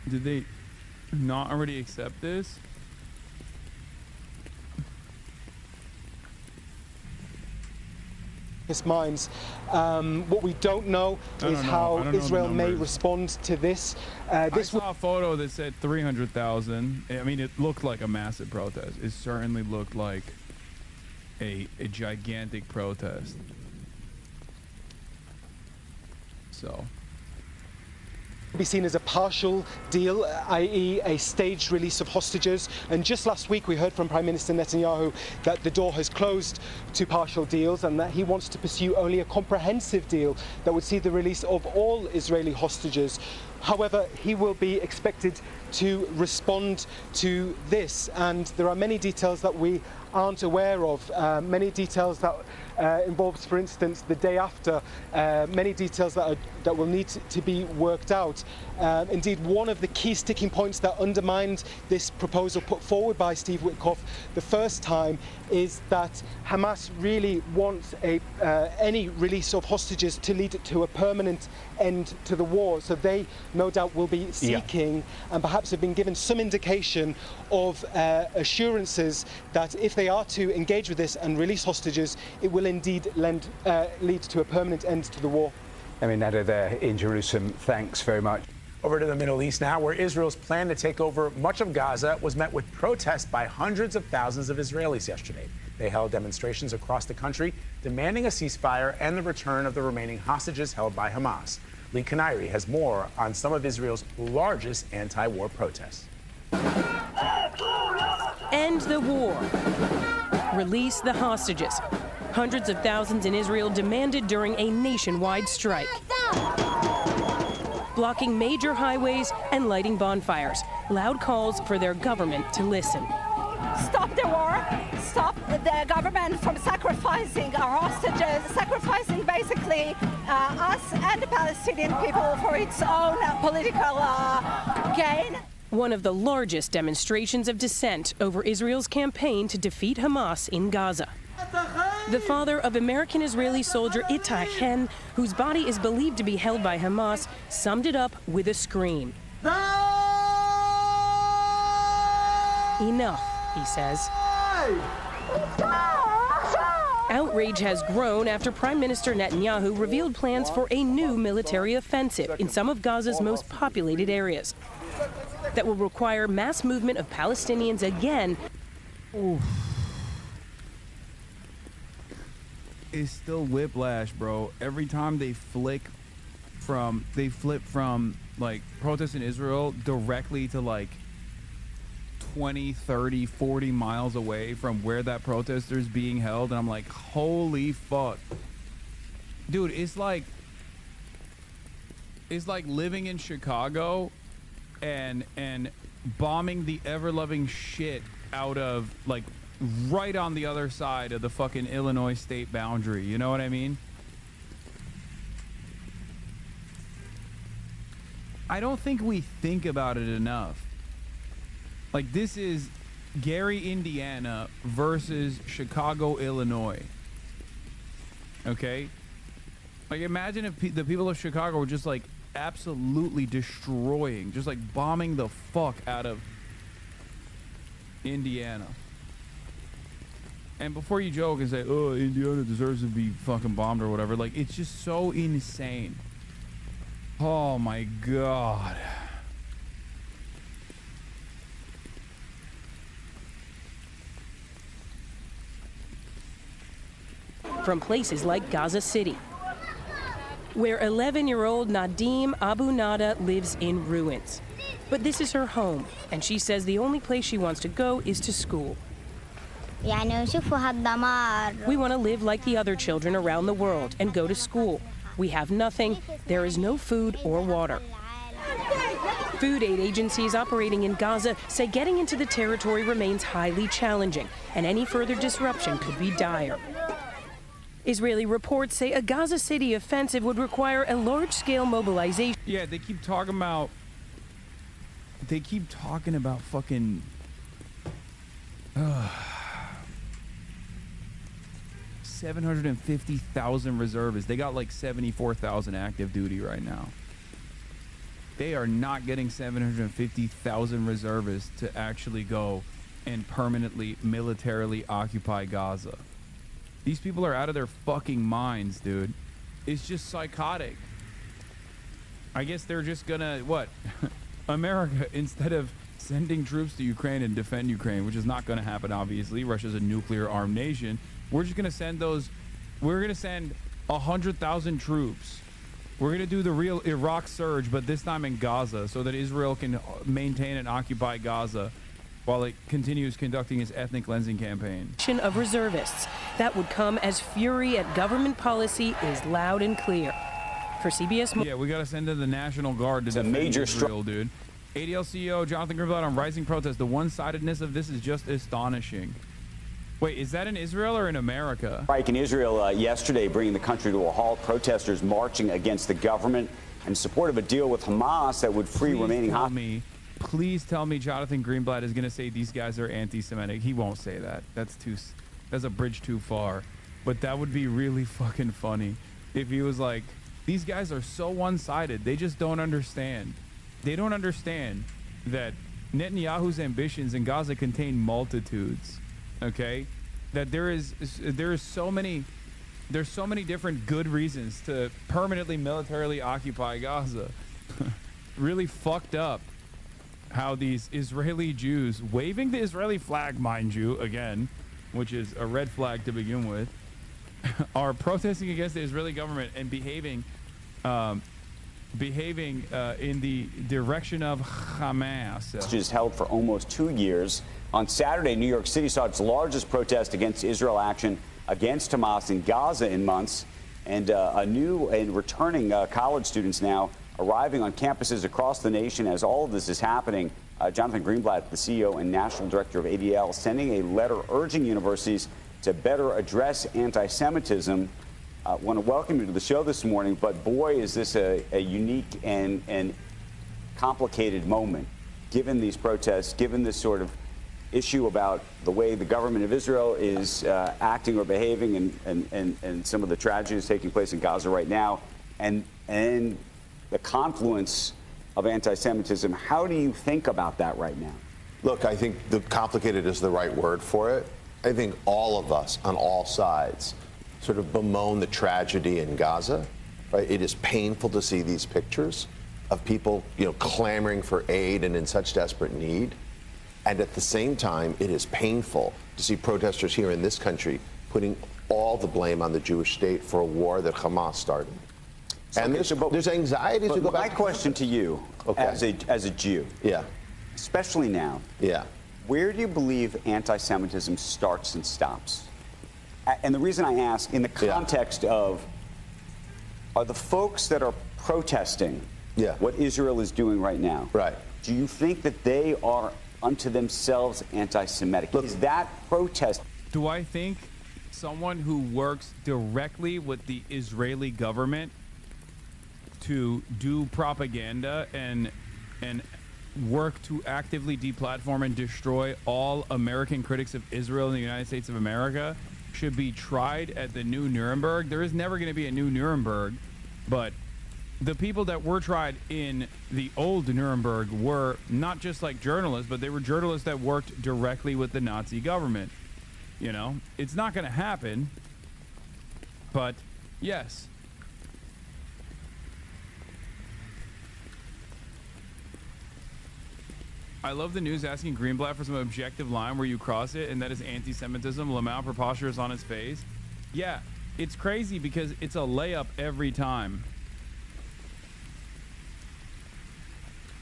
did they not already accept this? Minds. What we don't know is how Israel may respond to this. I saw a photo that said 300,000. I mean, it looked like a massive protest. It certainly looked like a gigantic protest. So be seen as a partial deal, i.e. a staged release of hostages. And just last week we heard from Prime Minister Netanyahu that the door has closed to partial deals and that he wants to pursue only a comprehensive deal that would see the release of all Israeli hostages. However, he will be expected to respond to this, and there are many details that we aren't aware of, many details that involves, for instance, the day after, many details that will need to be worked out. Indeed, one of the key sticking points that undermined this proposal put forward by Steve Witkoff the first time is that Hamas really wants any release of hostages to lead to a permanent end to the war. So they, no doubt, will be seeking and perhaps have been given some indication of assurances that if they are to engage with this and release hostages, it will indeed lead to a permanent end to the war. Emin Nada there in Jerusalem. Thanks very much. Over to the Middle East now, where Israel's plan to take over much of Gaza was met with protests by hundreds of thousands of Israelis yesterday. They held demonstrations across the country demanding a ceasefire and the return of the remaining hostages held by Hamas. Lee Kanairi has more on some of Israel's largest anti-war protests. End the war. Release the hostages. Hundreds of thousands in Israel demanded during a nationwide strike, blocking major highways and lighting bonfires. Loud calls for their government to listen. Stop the war, stop the government from sacrificing our hostages, sacrificing basically us and the Palestinian people for its own political gain. One of the largest demonstrations of dissent over Israel's campaign to defeat Hamas in Gaza. The father of American-Israeli soldier Itai Chen, whose body is believed to be held by Hamas, summed it up with a scream. Enough, he says. Outrage has grown after Prime Minister Netanyahu revealed plans for a new military offensive in some of Gaza's most populated areas that will require mass movement of Palestinians again. Oof. It's still whiplash, bro. Every time they flip from like protests in Israel directly to like 20, 30, 40 miles away from where that protester is being held, and I'm like, holy fuck. Dude, it's like living in Chicago and bombing the ever-loving shit out of like right on the other side of the fucking Illinois state boundary. You know what I mean? I don't think we think about it enough. Like, this is Gary, Indiana versus Chicago, Illinois. Okay? Like, imagine if the people of Chicago were just, like, absolutely destroying, just, like, bombing the fuck out of Indiana. And before you joke and say, oh, Indiana deserves to be fucking bombed or whatever, like, it's just so insane. Oh, my God. From places like Gaza City, where 11-year-old Nadim Abu Nada lives in ruins. But this is her home, and she says the only place she wants to go is to school. We want to live like the other children around the world and go to school. We have nothing. There is no food or water. Food aid agencies operating in Gaza say getting into the territory remains highly challenging, and any further disruption could be dire. Israeli reports say a Gaza City offensive would require a large-scale mobilization. Yeah, they keep talking about fucking 750,000 reservists. They got like 74,000 active duty right now. They are not getting 750,000 reservists to actually go and permanently militarily occupy Gaza. These people are out of their fucking minds, dude. It's just psychotic. I guess they're just gonna, what? America, instead of sending troops to Ukraine and defend Ukraine, which is not gonna happen, obviously. Russia's a nuclear armed nation. We're just gonna send we're gonna send 100,000 troops. We're gonna do the real Iraq surge, but this time in Gaza, so that Israel can maintain and occupy Gaza while it continues conducting its ethnic cleansing campaign. Of reservists that would come as fury at government policy is loud and clear. For CBS, yeah, we gotta send in the National Guard to defend Israel, dude. ADL CEO Jonathan Greenblatt on rising protests. The one-sidedness of this is just astonishing. Wait, is that in Israel or in America? Strike in Israel yesterday, bringing the country to a halt. Protesters marching against the government in support of a deal with Hamas that would free remaining hostages. Please tell me Jonathan Greenblatt is going to say these guys are anti-Semitic. He won't say that. That's a bridge too far. But that would be really fucking funny if he was like, these guys are so one-sided. They just don't understand. They don't understand that Netanyahu's ambitions in Gaza contain multitudes. Okay? That there's so many different good reasons to permanently militarily occupy Gaza. Really fucked up how these Israeli Jews, waving the Israeli flag, mind you, again, which is a red flag to begin with, are protesting against the Israeli government and behaving in the direction of Hamas. Which is held for almost 2 years. On Saturday, New York City saw its largest protest against Israel action against Hamas in Gaza in months, and new and returning college students now arriving on campuses across the nation as all of this is happening. Jonathan Greenblatt, the CEO and national director of ADL, sending a letter urging universities to better address anti-Semitism. I want to welcome you to the show this morning, but boy, is this a unique and complicated moment, given these protests, given this sort of issue about the way the government of Israel is acting or behaving and some of the tragedies taking place in Gaza right now, and the confluence of anti-Semitism. How do you think about that right now? Look, I think the complicated is the right word for it. I think all of us on all sides sort of bemoan the tragedy in Gaza, right? It is painful to see these pictures of people, clamoring for aid and in such desperate need. And at the same time, it is painful to see protesters here in this country putting all the blame on the Jewish state for a war that Hamas started. And there's anxiety to go back. My question to you, as a Jew, especially now, where do you believe anti-Semitism starts and stops? And the reason I ask, in the context of, are the folks that are protesting what Israel is doing right now, do you think that they are unto themselves anti-Semitic? Is that protest? Do I think someone who works directly with the Israeli government to do propaganda and work to actively deplatform and destroy all American critics of Israel in the United States of America should be tried at the new Nuremberg. There is never going to be a new Nuremberg, but the people that were tried in the old Nuremberg were not just like journalists, but they were journalists that worked directly with the Nazi government. You know, it's not going to happen, but yes. I love the news asking Greenblatt for some objective line where you cross it and that is anti-Semitism, Lamau preposterous on his face. Yeah, it's crazy because it's a layup every time.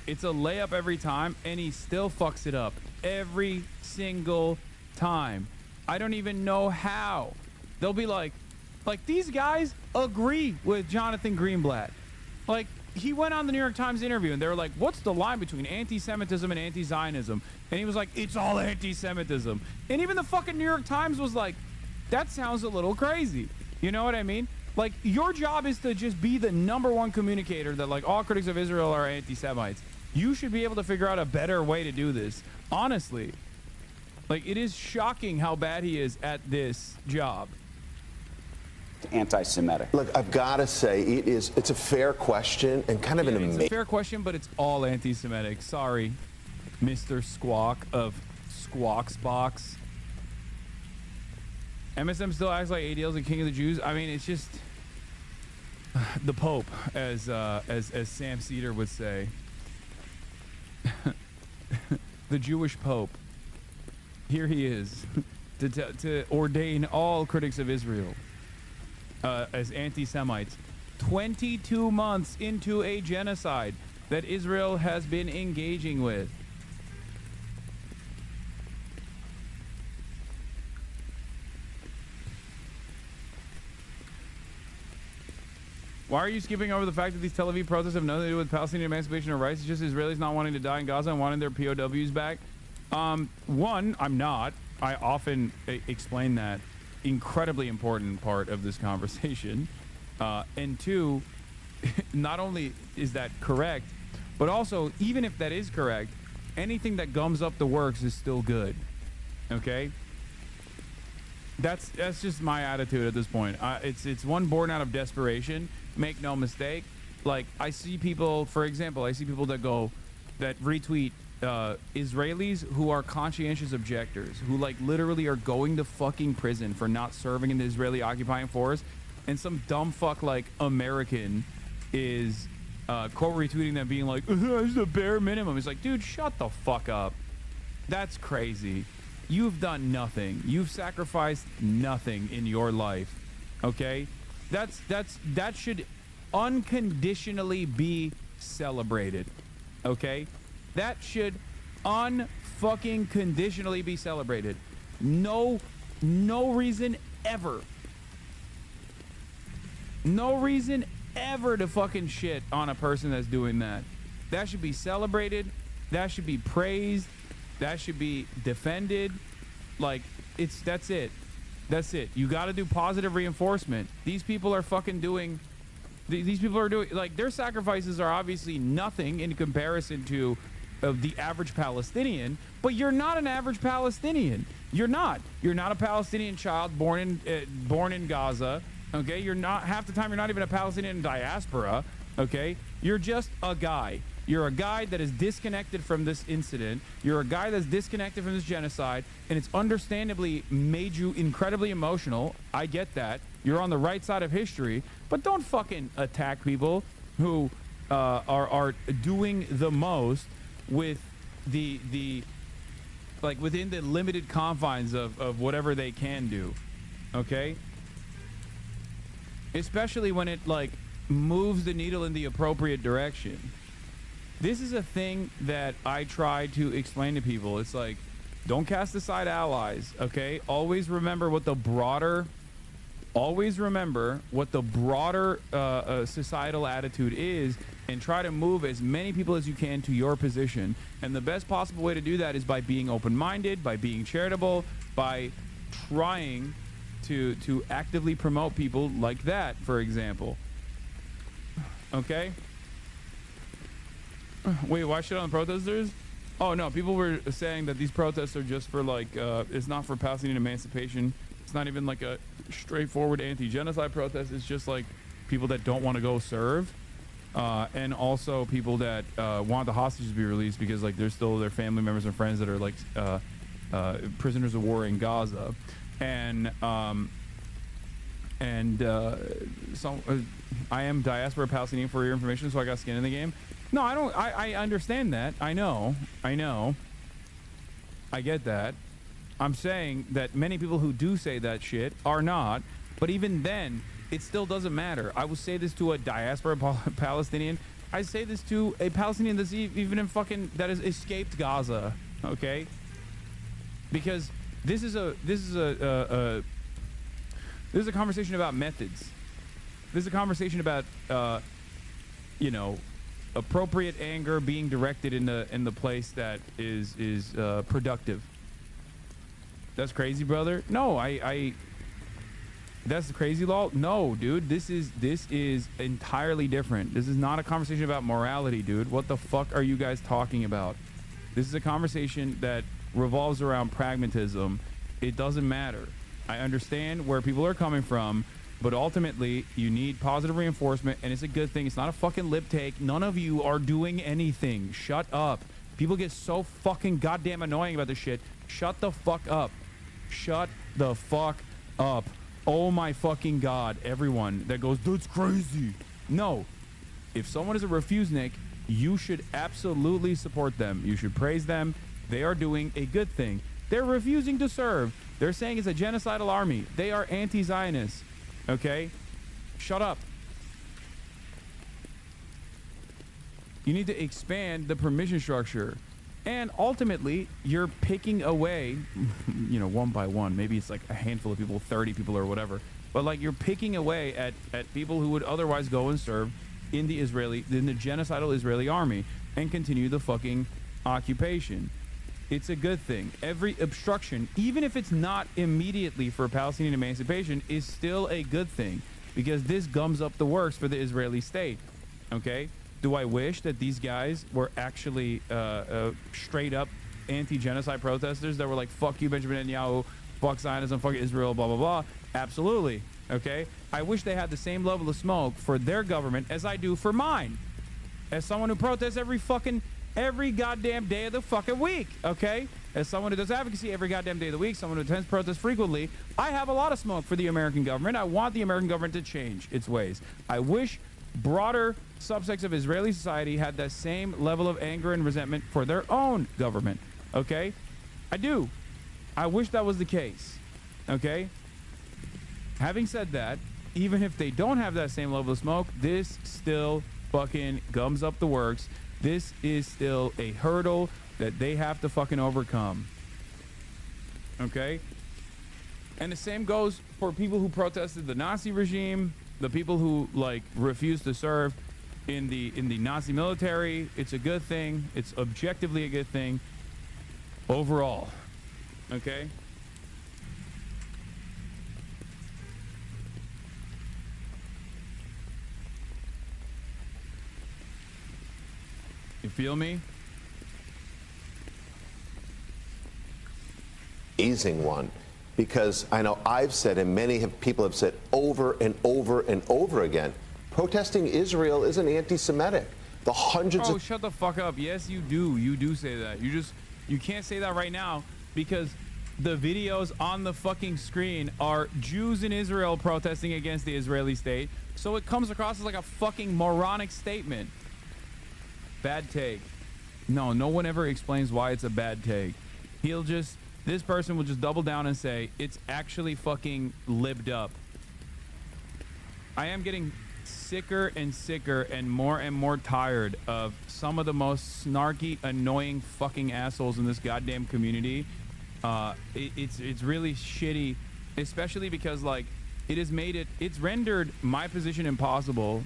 It's a layup every time, and he still fucks it up every single time. I don't even know how. They'll be like these guys agree with Jonathan Greenblatt. Like, he went on the New York Times interview, and they were like, what's the line between anti-Semitism and anti-Zionism? And he was like, it's all anti-Semitism. And even the fucking New York Times was like, that sounds a little crazy. You know what I mean? Like, your job is to just be the #1 communicator that, like, all critics of Israel are anti-Semites. You should be able to figure out a better way to do this. Honestly. Like, it is shocking how bad he is at this job. Anti-Semitic. Look, I've got to say, it's a fair question and kind of an amazing. It's a fair question, but it's all anti-Semitic. Sorry, Mr. Squawk of Squawk's Box. MSM still acts like ADL's the king of the Jews. I mean, it's just the Pope, as Sam Cedar would say. The Jewish Pope. Here he is to ordain all critics of Israel as anti-Semites 22 months into a genocide that Israel has been engaging with. Why are you skipping over the fact that these Tel Aviv protests have nothing to do with Palestinian emancipation or rights? It's just Israelis not wanting to die in Gaza and wanting their POWs back. One, I'm not. I often explain that incredibly important part of this conversation. And two, not only is that correct, but also, even if that is correct, anything that gums up the works is still good. Okay? That's just my attitude at this point. It's one born out of desperation. Make no mistake. Like, I see people, for example, that retweet Israelis who are conscientious objectors, who like literally are going to fucking prison for not serving in the Israeli occupying force, and some dumb fuck like American is quote retweeting them being like, this is the bare minimum. It's like, dude, shut the fuck up. That's crazy. You've done nothing. You've sacrificed nothing in your life. Okay? That should unconditionally be celebrated. Okay? That should unfucking conditionally be celebrated. No reason ever. No reason ever to fucking shit on a person that's doing that. That should be celebrated. That should be praised. That should be defended. Like, that's it. That's it. You got to do positive reinforcement. These people are fucking doing, these people are doing, like, their sacrifices are obviously nothing in comparison to the average Palestinian, but you're not an average Palestinian. You're not. You're not a Palestinian child born in Gaza. Okay, you're not, half the time you're not even a Palestinian diaspora. Okay, you're just a guy. You're a guy that is disconnected from this incident. You're a guy that's disconnected from this genocide, and it's understandably made you incredibly emotional. I get that. You're on the right side of history, but don't fucking attack people who are doing the most with the like within the limited confines of whatever they can do. Okay? Especially when it like moves the needle in the appropriate direction. This is a thing that I try to explain to people. It's like, don't cast aside allies, okay? Always remember what the broader societal attitude is, and try to move as many people as you can to your position. And the best possible way to do that is by being open-minded, by being charitable, by trying to actively promote people like that, for example. Okay? Wait, why shit on the protesters? Oh no, people were saying that these protests are just for like, it's not for Palestinian emancipation. It's not even like a straightforward anti-genocide protest. It's just like people that don't want to go serve, and also people that want the hostages to be released because like there's still their family members and friends that are like prisoners of war in Gaza, and I am diaspora Palestinian for your information, so I got skin in the game. No, I don't. I understand that. I know. I get that. I'm saying that many people who do say that shit are not. But even then, it still doesn't matter. I will say this to a diaspora Palestinian. I say this to a Palestinian that's even in fucking that has escaped Gaza. Okay. Because this is a conversation about methods. This is a conversation about you know, appropriate anger being directed in the place that is productive. That's crazy, brother. No, I that's the crazy law. No, dude, this is entirely different. This is not a conversation about morality, dude. What the fuck are you guys talking about? This is a conversation that revolves around pragmatism. It doesn't matter. I understand where people are coming from, but ultimately you need positive reinforcement, and it's a good thing. It's not a fucking lip take. None of you are doing anything. Shut up. People get so fucking goddamn annoying about this shit. Shut the fuck up. Shut the fuck up. Oh my fucking god. Everyone that goes, that's crazy. No. If someone is a refusenik, you should absolutely support them. You should praise them. They are doing a good thing. They're refusing to serve. They're saying it's a genocidal army. They are anti-Zionists. Okay? Shut up. You need to expand the permission structure. And ultimately, you're picking away, you know, one by one. Maybe it's like a handful of people, 30 people or whatever. But like you're picking away at people who would otherwise go and serve in the genocidal Israeli army and continue the fucking occupation. It's a good thing. Every obstruction, even if it's not immediately for Palestinian emancipation, is still a good thing because this gums up the works for the Israeli state. Okay? Do I wish that these guys were actually straight up anti-genocide protesters that were like, fuck you, Benjamin Netanyahu, fuck Zionism, fuck Israel, blah, blah, blah? Absolutely. Okay? I wish they had the same level of smoke for their government as I do for mine. As someone who protests every goddamn day of the fucking week, okay? As someone who does advocacy every goddamn day of the week, someone who attends protests frequently, I have a lot of smoke for the American government. I want the American government to change its ways. I wish broader subsects of Israeli society had that same level of anger and resentment for their own government, okay? I do. I wish that was the case, okay? Having said that, even if they don't have that same level of smoke, this still fucking gums up the works. This is still a hurdle that they have to fucking overcome. Okay? And the same goes for people who protested the Nazi regime, the people who like refused to serve in the Nazi military. It's a good thing. It's objectively a good thing overall. Okay? You feel me? Amazing one, because I know I've said, and many people have said over and over and over again, protesting Israel isn't anti-Semitic. The hundreds of... shut the fuck up. Yes, you do. You do say that. You can't say that right now because the videos on the fucking screen are Jews in Israel protesting against the Israeli state. So it comes across as like a fucking moronic statement. Bad take. No one ever explains why it's a bad take. This person will just double down and say, it's actually fucking libbed up. I am getting sicker and sicker and more tired of some of the most snarky, annoying fucking assholes in this goddamn community. It's really shitty, especially because like it's rendered my position impossible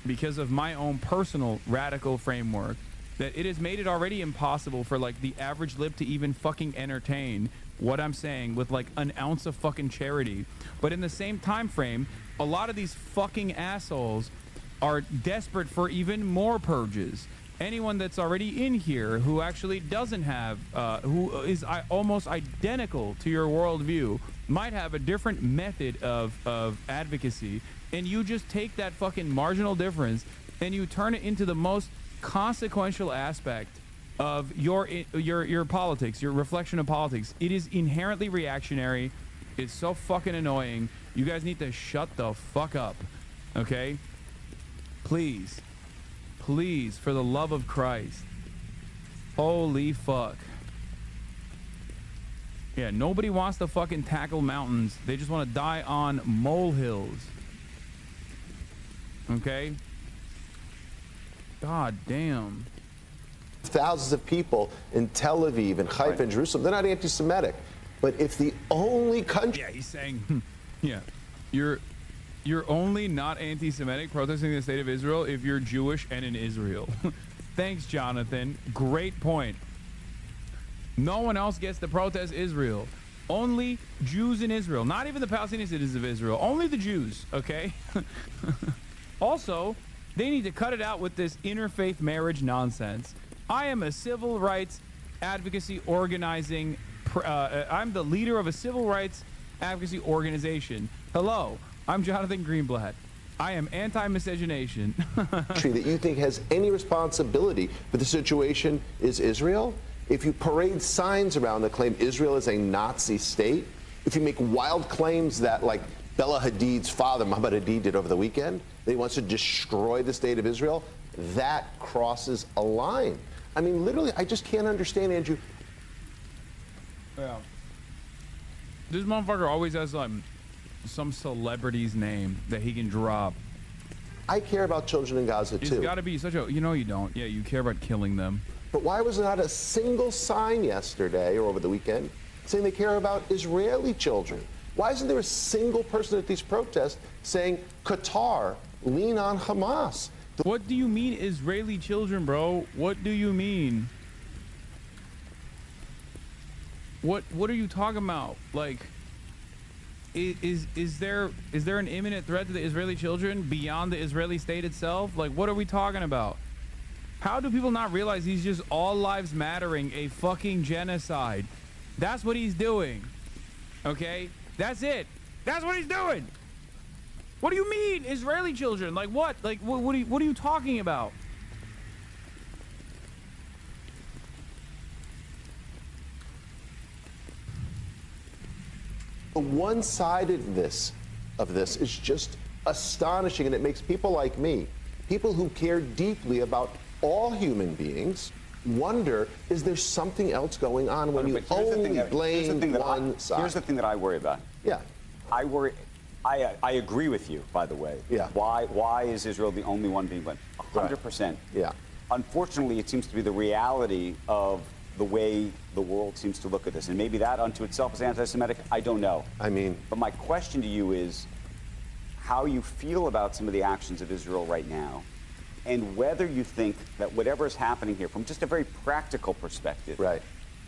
because of my own personal radical framework, that it has made it already impossible for like the average lib to even fucking entertain what I'm saying with like an ounce of fucking charity. But in the same time frame, a lot of these fucking assholes are desperate for even more purges. anyone that's already in here who actually doesn't have, who is almost identical to your worldview, might have a different method of advocacy, and you just take that fucking marginal difference and you turn it into the most consequential aspect of your politics, your reflection of politics. It is inherently reactionary. It's so fucking annoying. You guys need to shut the fuck up, okay? Please, please, for the love of Christ. Holy fuck. Yeah, nobody wants to fucking tackle mountains. They just want to die on molehills. Okay? God damn. Thousands of people in Tel Aviv and Haifa and Jerusalem, they're not anti-Semitic. But if the only country... Yeah, he's saying, yeah, you're only not anti-Semitic protesting the state of Israel if you're Jewish and in Israel. Thanks, Jonathan. Great point. No one else gets to protest Israel. Only Jews in Israel. Not even the Palestinian citizens of Israel. Only the Jews, okay? Also, they need to cut it out with this interfaith marriage nonsense. I am a civil rights advocacy organizing... I'm the leader of a civil rights advocacy organization. Hello, I'm Jonathan Greenblatt. I am anti-miscegenation. That you think has any responsibility for the situation is Israel? If you parade signs around that claim Israel is a Nazi state, if you make wild claims that, like Bella Hadid's father, Mohammed Hadid, did over the weekend, that he wants to destroy the state of Israel, that crosses a line. I mean, literally, I just can't understand, Andrew. Yeah. This motherfucker always has some celebrity's name that he can drop. I care about children in Gaza too. It's got to be such a, you know, you don't. Yeah, you care about killing them. But why was there not a single sign yesterday or over the weekend saying they care about Israeli children? Why isn't there a single person at these protests saying, Qatar, lean on Hamas? What do you mean Israeli children, bro? What do you mean? What are you talking about? Like, is there an imminent threat to the Israeli children beyond the Israeli state itself? Like, what are we talking about? How do people not realize he's just all lives mattering a fucking genocide? That's what he's doing. Okay? That's it. That's what he's doing. What do you mean Israeli children? Like what? Like what are you talking about? The one-sidedness of this is just astonishing, and it makes people like me, people who care deeply about all human beings, wonder, is there something else going on when you only blame one side? Here's the thing that I worry about. Yeah. I agree with you, by the way. Yeah. Why is Israel the only one being blamed? 100%. Yeah. Unfortunately, it seems to be the reality of the way the world seems to look at this. And maybe that unto itself is anti-Semitic. I don't know. I mean... But my question to you is how you feel about some of the actions of Israel right now, and whether you think that whatever is happening here, from just a very practical perspective,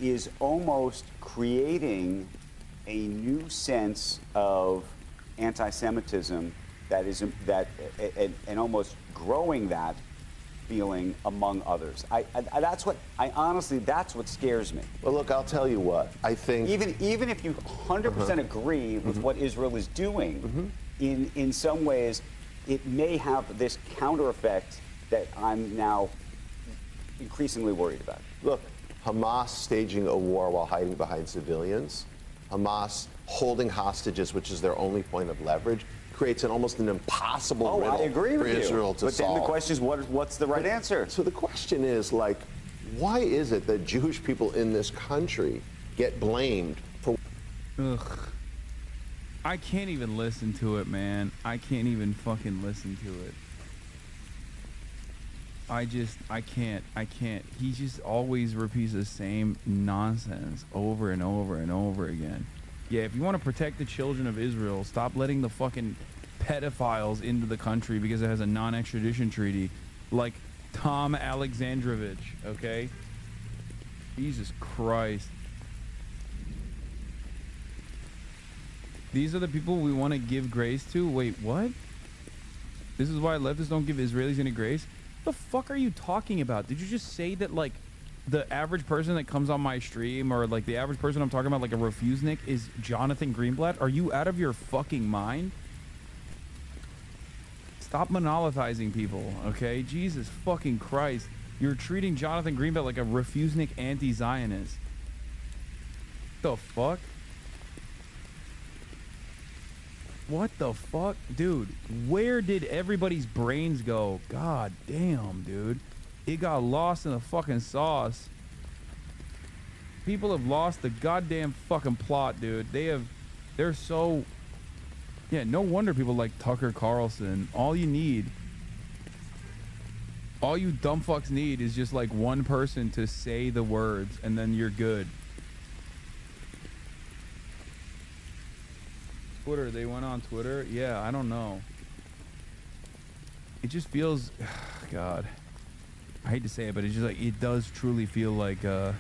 is almost creating a new sense of anti-Semitism and almost growing that feeling among others. That's what scares me. Well, look, I'll tell you what. I think even if you 100% agree with what Israel is doing, in some ways, it may have this counter effect that I'm now increasingly worried about. Look, Hamas staging a war while hiding behind civilians, Hamas holding hostages, which is their only point of leverage, creates almost an impossible riddle I agree for with Israel you. to but solve. Then the question is, what's the right answer? So the question is, like, why is it that Jewish people in this country get blamed for... Ugh. I can't even listen to it, man. I can't even fucking listen to it. I can't. He just always repeats the same nonsense over and over and over again. Yeah, if you want to protect the children of Israel, stop letting the fucking pedophiles into the country because it has a non-extradition treaty, like Tom Alexandrovich, okay? Jesus Christ. These are the people we want to give grace to? Wait, what? This is why leftists don't give Israelis any grace? the fuck are you talking about? Did you just say that, like, the average person that comes on my stream, or like the average person I'm talking about, like a refusenik, is Jonathan Greenblatt? Are you out of your fucking mind? Stop monolithizing people, okay? Jesus fucking Christ. You're treating Jonathan Greenblatt like a refusenik anti-Zionist. The fuck? What the fuck? Dude, where did everybody's brains go? God damn, dude. It got lost in the fucking sauce. People have lost the goddamn fucking plot, dude. They're so... Yeah, no wonder people like Tucker Carlson. All you dumb fucks need is just like one person to say the words, and then you're good. Twitter, they went on Twitter? Yeah, I don't know. It just feels... God. I hate to say it, but it's just like, it does truly feel like a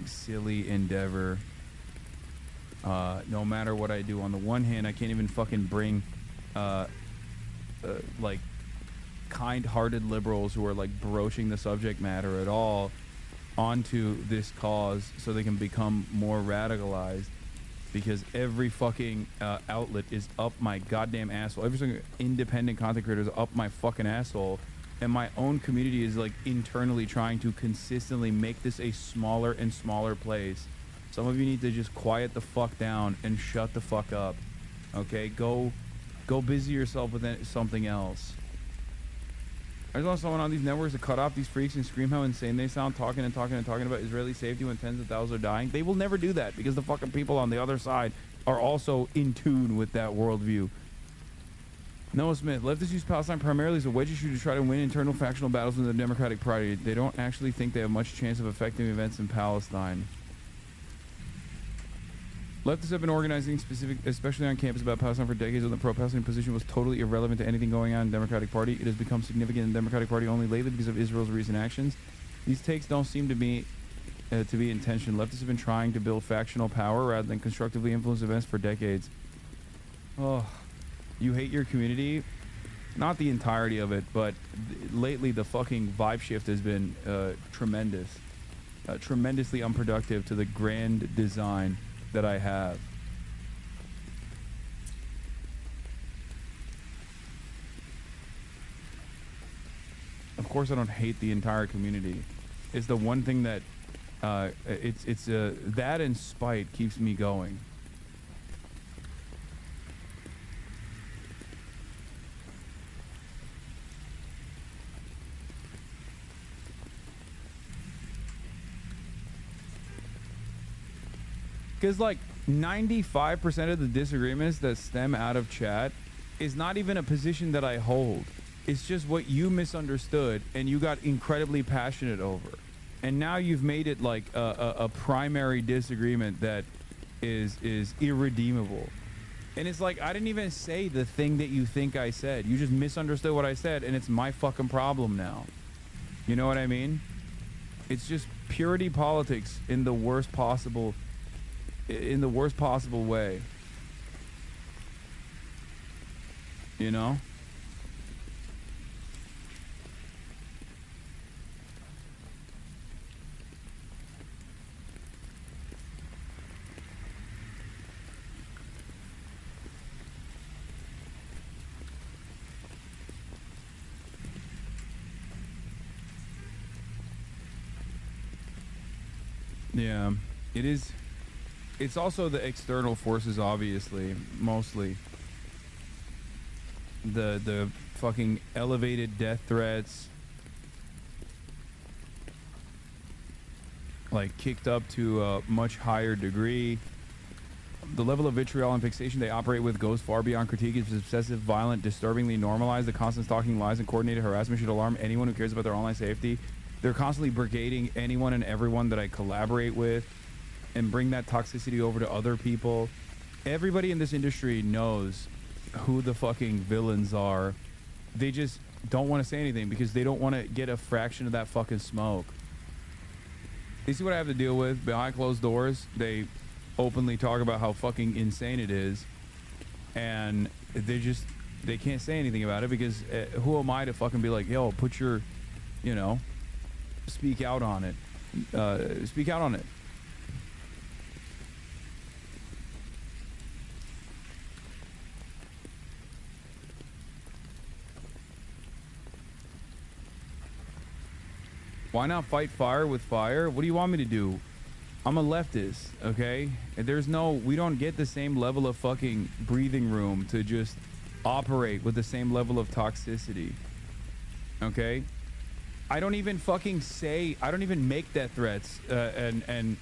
silly endeavor. No matter what I do. On the one hand, I can't even fucking bring like kind-hearted liberals who are like broaching the subject matter at all onto this cause so they can become more radicalized, because every fucking outlet is up my goddamn asshole. Every single independent content creator is up my fucking asshole. And my own community is like internally trying to consistently make this a smaller and smaller place. Some of you need to just quiet the fuck down and shut the fuck up. Okay, go busy yourself with something else. I just want someone on these networks to cut off these freaks and scream how insane they sound, talking about Israeli safety when tens of thousands are dying. They will never do that, because the fucking people on the other side are also in tune with that worldview. Noah Smith, leftists use Palestine primarily as a wedge issue to try to win internal factional battles in the Democratic Party. They don't actually think they have much chance of affecting events in Palestine. Leftists have been organizing especially on campus about Palestine for decades, when the pro-Palestinian position was totally irrelevant to anything going on in the Democratic Party. It has become significant in the Democratic Party only lately because of Israel's recent actions. These takes don't seem to be intention. Leftists have been trying to build factional power rather than constructively influence events for decades. Oh... You hate your community? Not the entirety of it, but lately the fucking vibe shift has been tremendous. Tremendously unproductive to the grand design that I have. Of course I don't hate the entire community. It's the one thing that that and spite keeps me going. Because like 95% of the disagreements that stem out of chat is not even a position that I hold. It's just what you misunderstood and you got incredibly passionate over. And now you've made it like a primary disagreement that is irredeemable. And it's like, I didn't even say the thing that you think I said. You just misunderstood what I said, and it's my fucking problem now. You know what I mean? It's just purity politics in the worst possible way. You know? Yeah, it is. It's also the external forces, obviously, mostly. The fucking elevated death threats, like kicked up to a much higher degree. The level of vitriol and fixation they operate with goes far beyond critique. It's obsessive, violent, disturbingly normalized. The constant stalking, lies, and coordinated harassment should alarm anyone who cares about their online safety. They're constantly brigading anyone and everyone that I collaborate with and bring that toxicity over to other people. Everybody in this industry knows who the fucking villains are. They just don't want to say anything because they don't want to get a fraction of that fucking smoke. You see what I have to deal with behind closed doors? They openly talk about how fucking insane it is, and they just they can't say anything about it because who am I to fucking be like, yo, put your, you know, speak out on it. Speak out on it. Why not fight fire with fire? What do you want me to do? I'm a leftist, okay? And we don't get the same level of fucking breathing room to just operate with the same level of toxicity, okay? I don't even fucking I don't even make death threats, and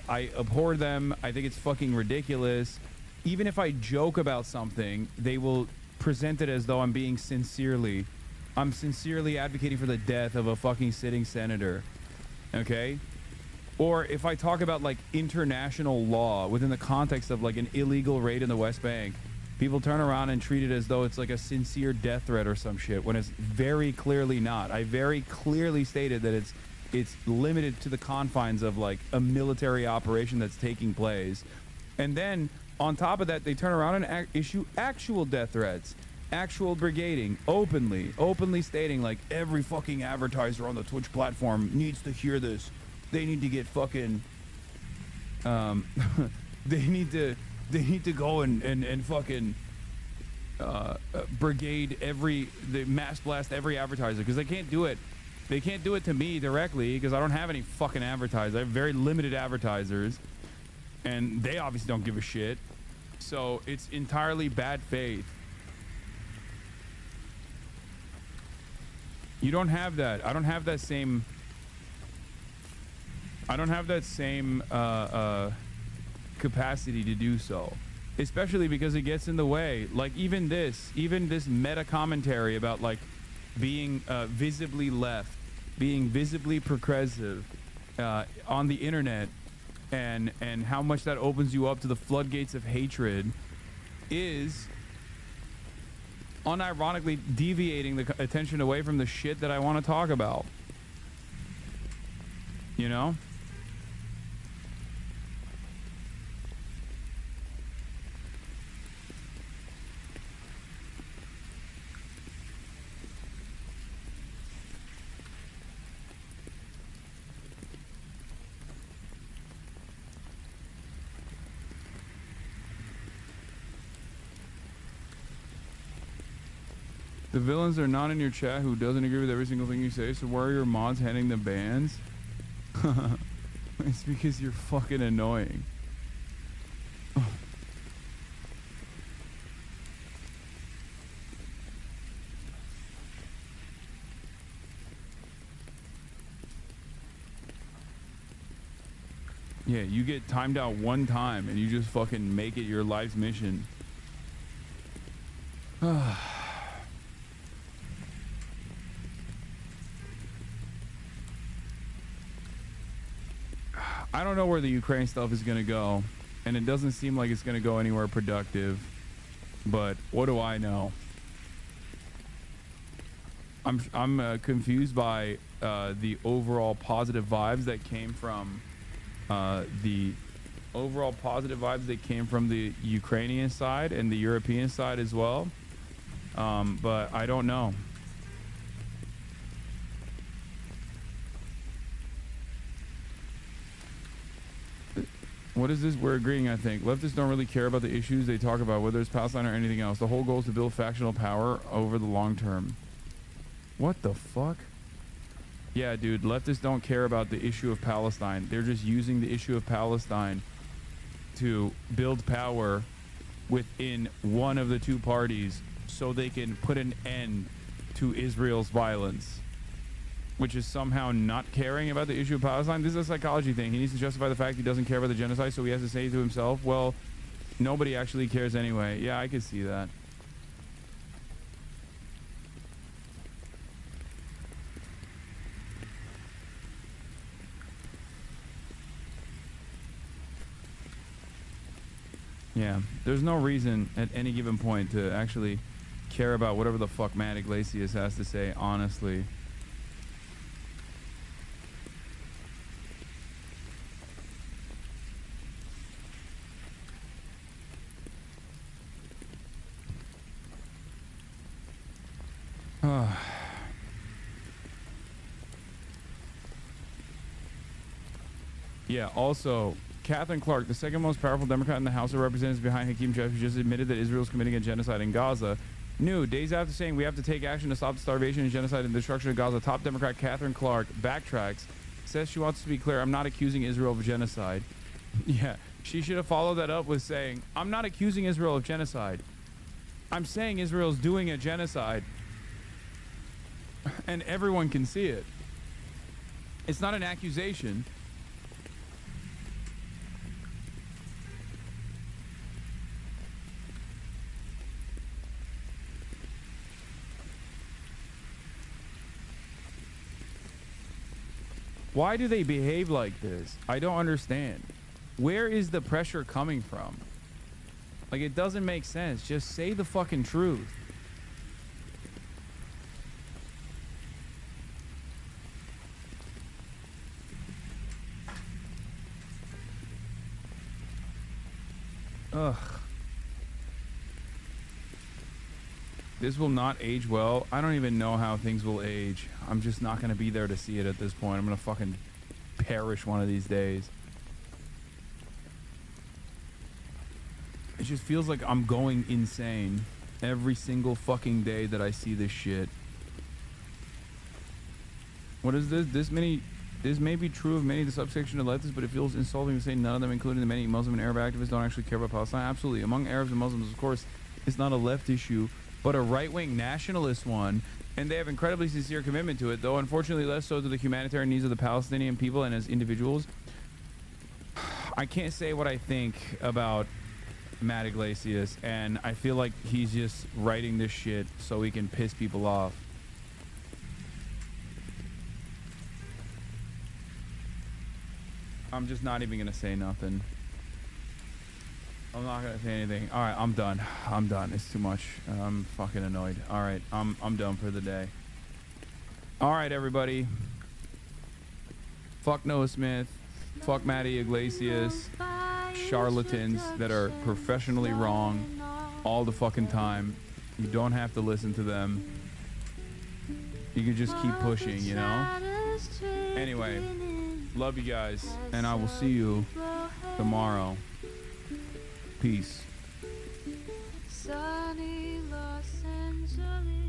I abhor them. I think it's fucking ridiculous. Even if I joke about something, they will present it as though I'm sincerely advocating for the death of a fucking sitting senator, okay? Or if I talk about like international law within the context of like an illegal raid in the West Bank, people turn around and treat it as though it's like a sincere death threat or some shit, when it's very clearly not. I very clearly stated that it's limited to the confines of like a military operation that's taking place. And then on top of that, they turn around and issue actual death threats, actual brigading, openly stating like every fucking advertiser on the Twitch platform needs to hear this. They need to get fucking they need to go and fucking brigade they mass blast every advertiser, because they can't do it to me directly because I don't have any fucking advertisers. I have very limited advertisers and they obviously don't give a shit, so it's entirely bad faith. You don't have that. I don't have that same capacity to do so, especially because it gets in the way. Like even this meta commentary about like being visibly left, being visibly progressive on the internet, and how much that opens you up to the floodgates of hatred is unironically deviating the attention away from the shit that I want to talk about. You know? The villains are not in your chat who doesn't agree with every single thing you say, so why are your mods handing them bans? It's because you're fucking annoying. Yeah, you get timed out one time and you just fucking make it your life's mission. I don't know where the Ukraine stuff is going to go, and it doesn't seem like it's going to go anywhere productive, but what do I know? I'm confused by the overall positive vibes that came from the Ukrainian side and the European side as well, but I don't know. What is this? We're agreeing, I think. Leftists don't really care about the issues they talk about, whether it's Palestine or anything else. The whole goal is to build factional power over the long term. What the fuck? Yeah, dude, leftists don't care about the issue of Palestine. They're just using the issue of Palestine to build power within one of the two parties so they can put an end to Israel's violence, which is somehow not caring about the issue of Palestine. This is a psychology thing. He needs to justify the fact he doesn't care about the genocide, so he has to say to himself, well, nobody actually cares anyway. Yeah, I could see that. Yeah, there's no reason at any given point to actually care about whatever the fuck Matt Iglesias has to say, honestly. Yeah, also, Catherine Clark, the second most powerful Democrat in the House of Representatives behind Hakeem Jeffries, just admitted that Israel is committing a genocide in Gaza. New, days after saying we have to take action to stop the starvation and genocide and destruction of Gaza, top Democrat Catherine Clark backtracks, says she wants to be clear, I'm not accusing Israel of genocide. Yeah, she should have followed that up with saying, I'm not accusing Israel of genocide. I'm saying Israel's doing a genocide. And everyone can see it. It's not an accusation. Why do they behave like this? I don't understand. Where is the pressure coming from? Like, it doesn't make sense. Just say the fucking truth. Ugh. This will not age well. I don't even know how things will age. I'm just not going to be there to see it at this point. I'm going to fucking perish one of these days. It just feels like I'm going insane every single fucking day that I see this shit. What is this? This may be true of many of the subsection of leftists, but it feels insulting to say none of them, including the many Muslim and Arab activists, don't actually care about Palestine. Absolutely. Among Arabs and Muslims, of course, it's not a left issue, but a right-wing nationalist one, and they have incredibly sincere commitment to it, though unfortunately less so to the humanitarian needs of the Palestinian people and as individuals. I can't say what I think about Matt Iglesias, and I feel like he's just writing this shit so he can piss people off. I'm just not even gonna say nothing. I'm not gonna say anything. All right, I'm done. I'm done. It's too much. I'm fucking annoyed. All right, I'm done for the day. All right, everybody. Fuck Noah Smith. Fuck Matty Iglesias. Charlatans that are professionally wrong all the fucking time. You don't have to listen to them. You can just keep pushing, you know? Anyway, love you guys, and I will see you tomorrow. Peace. Sunny Los Angeles.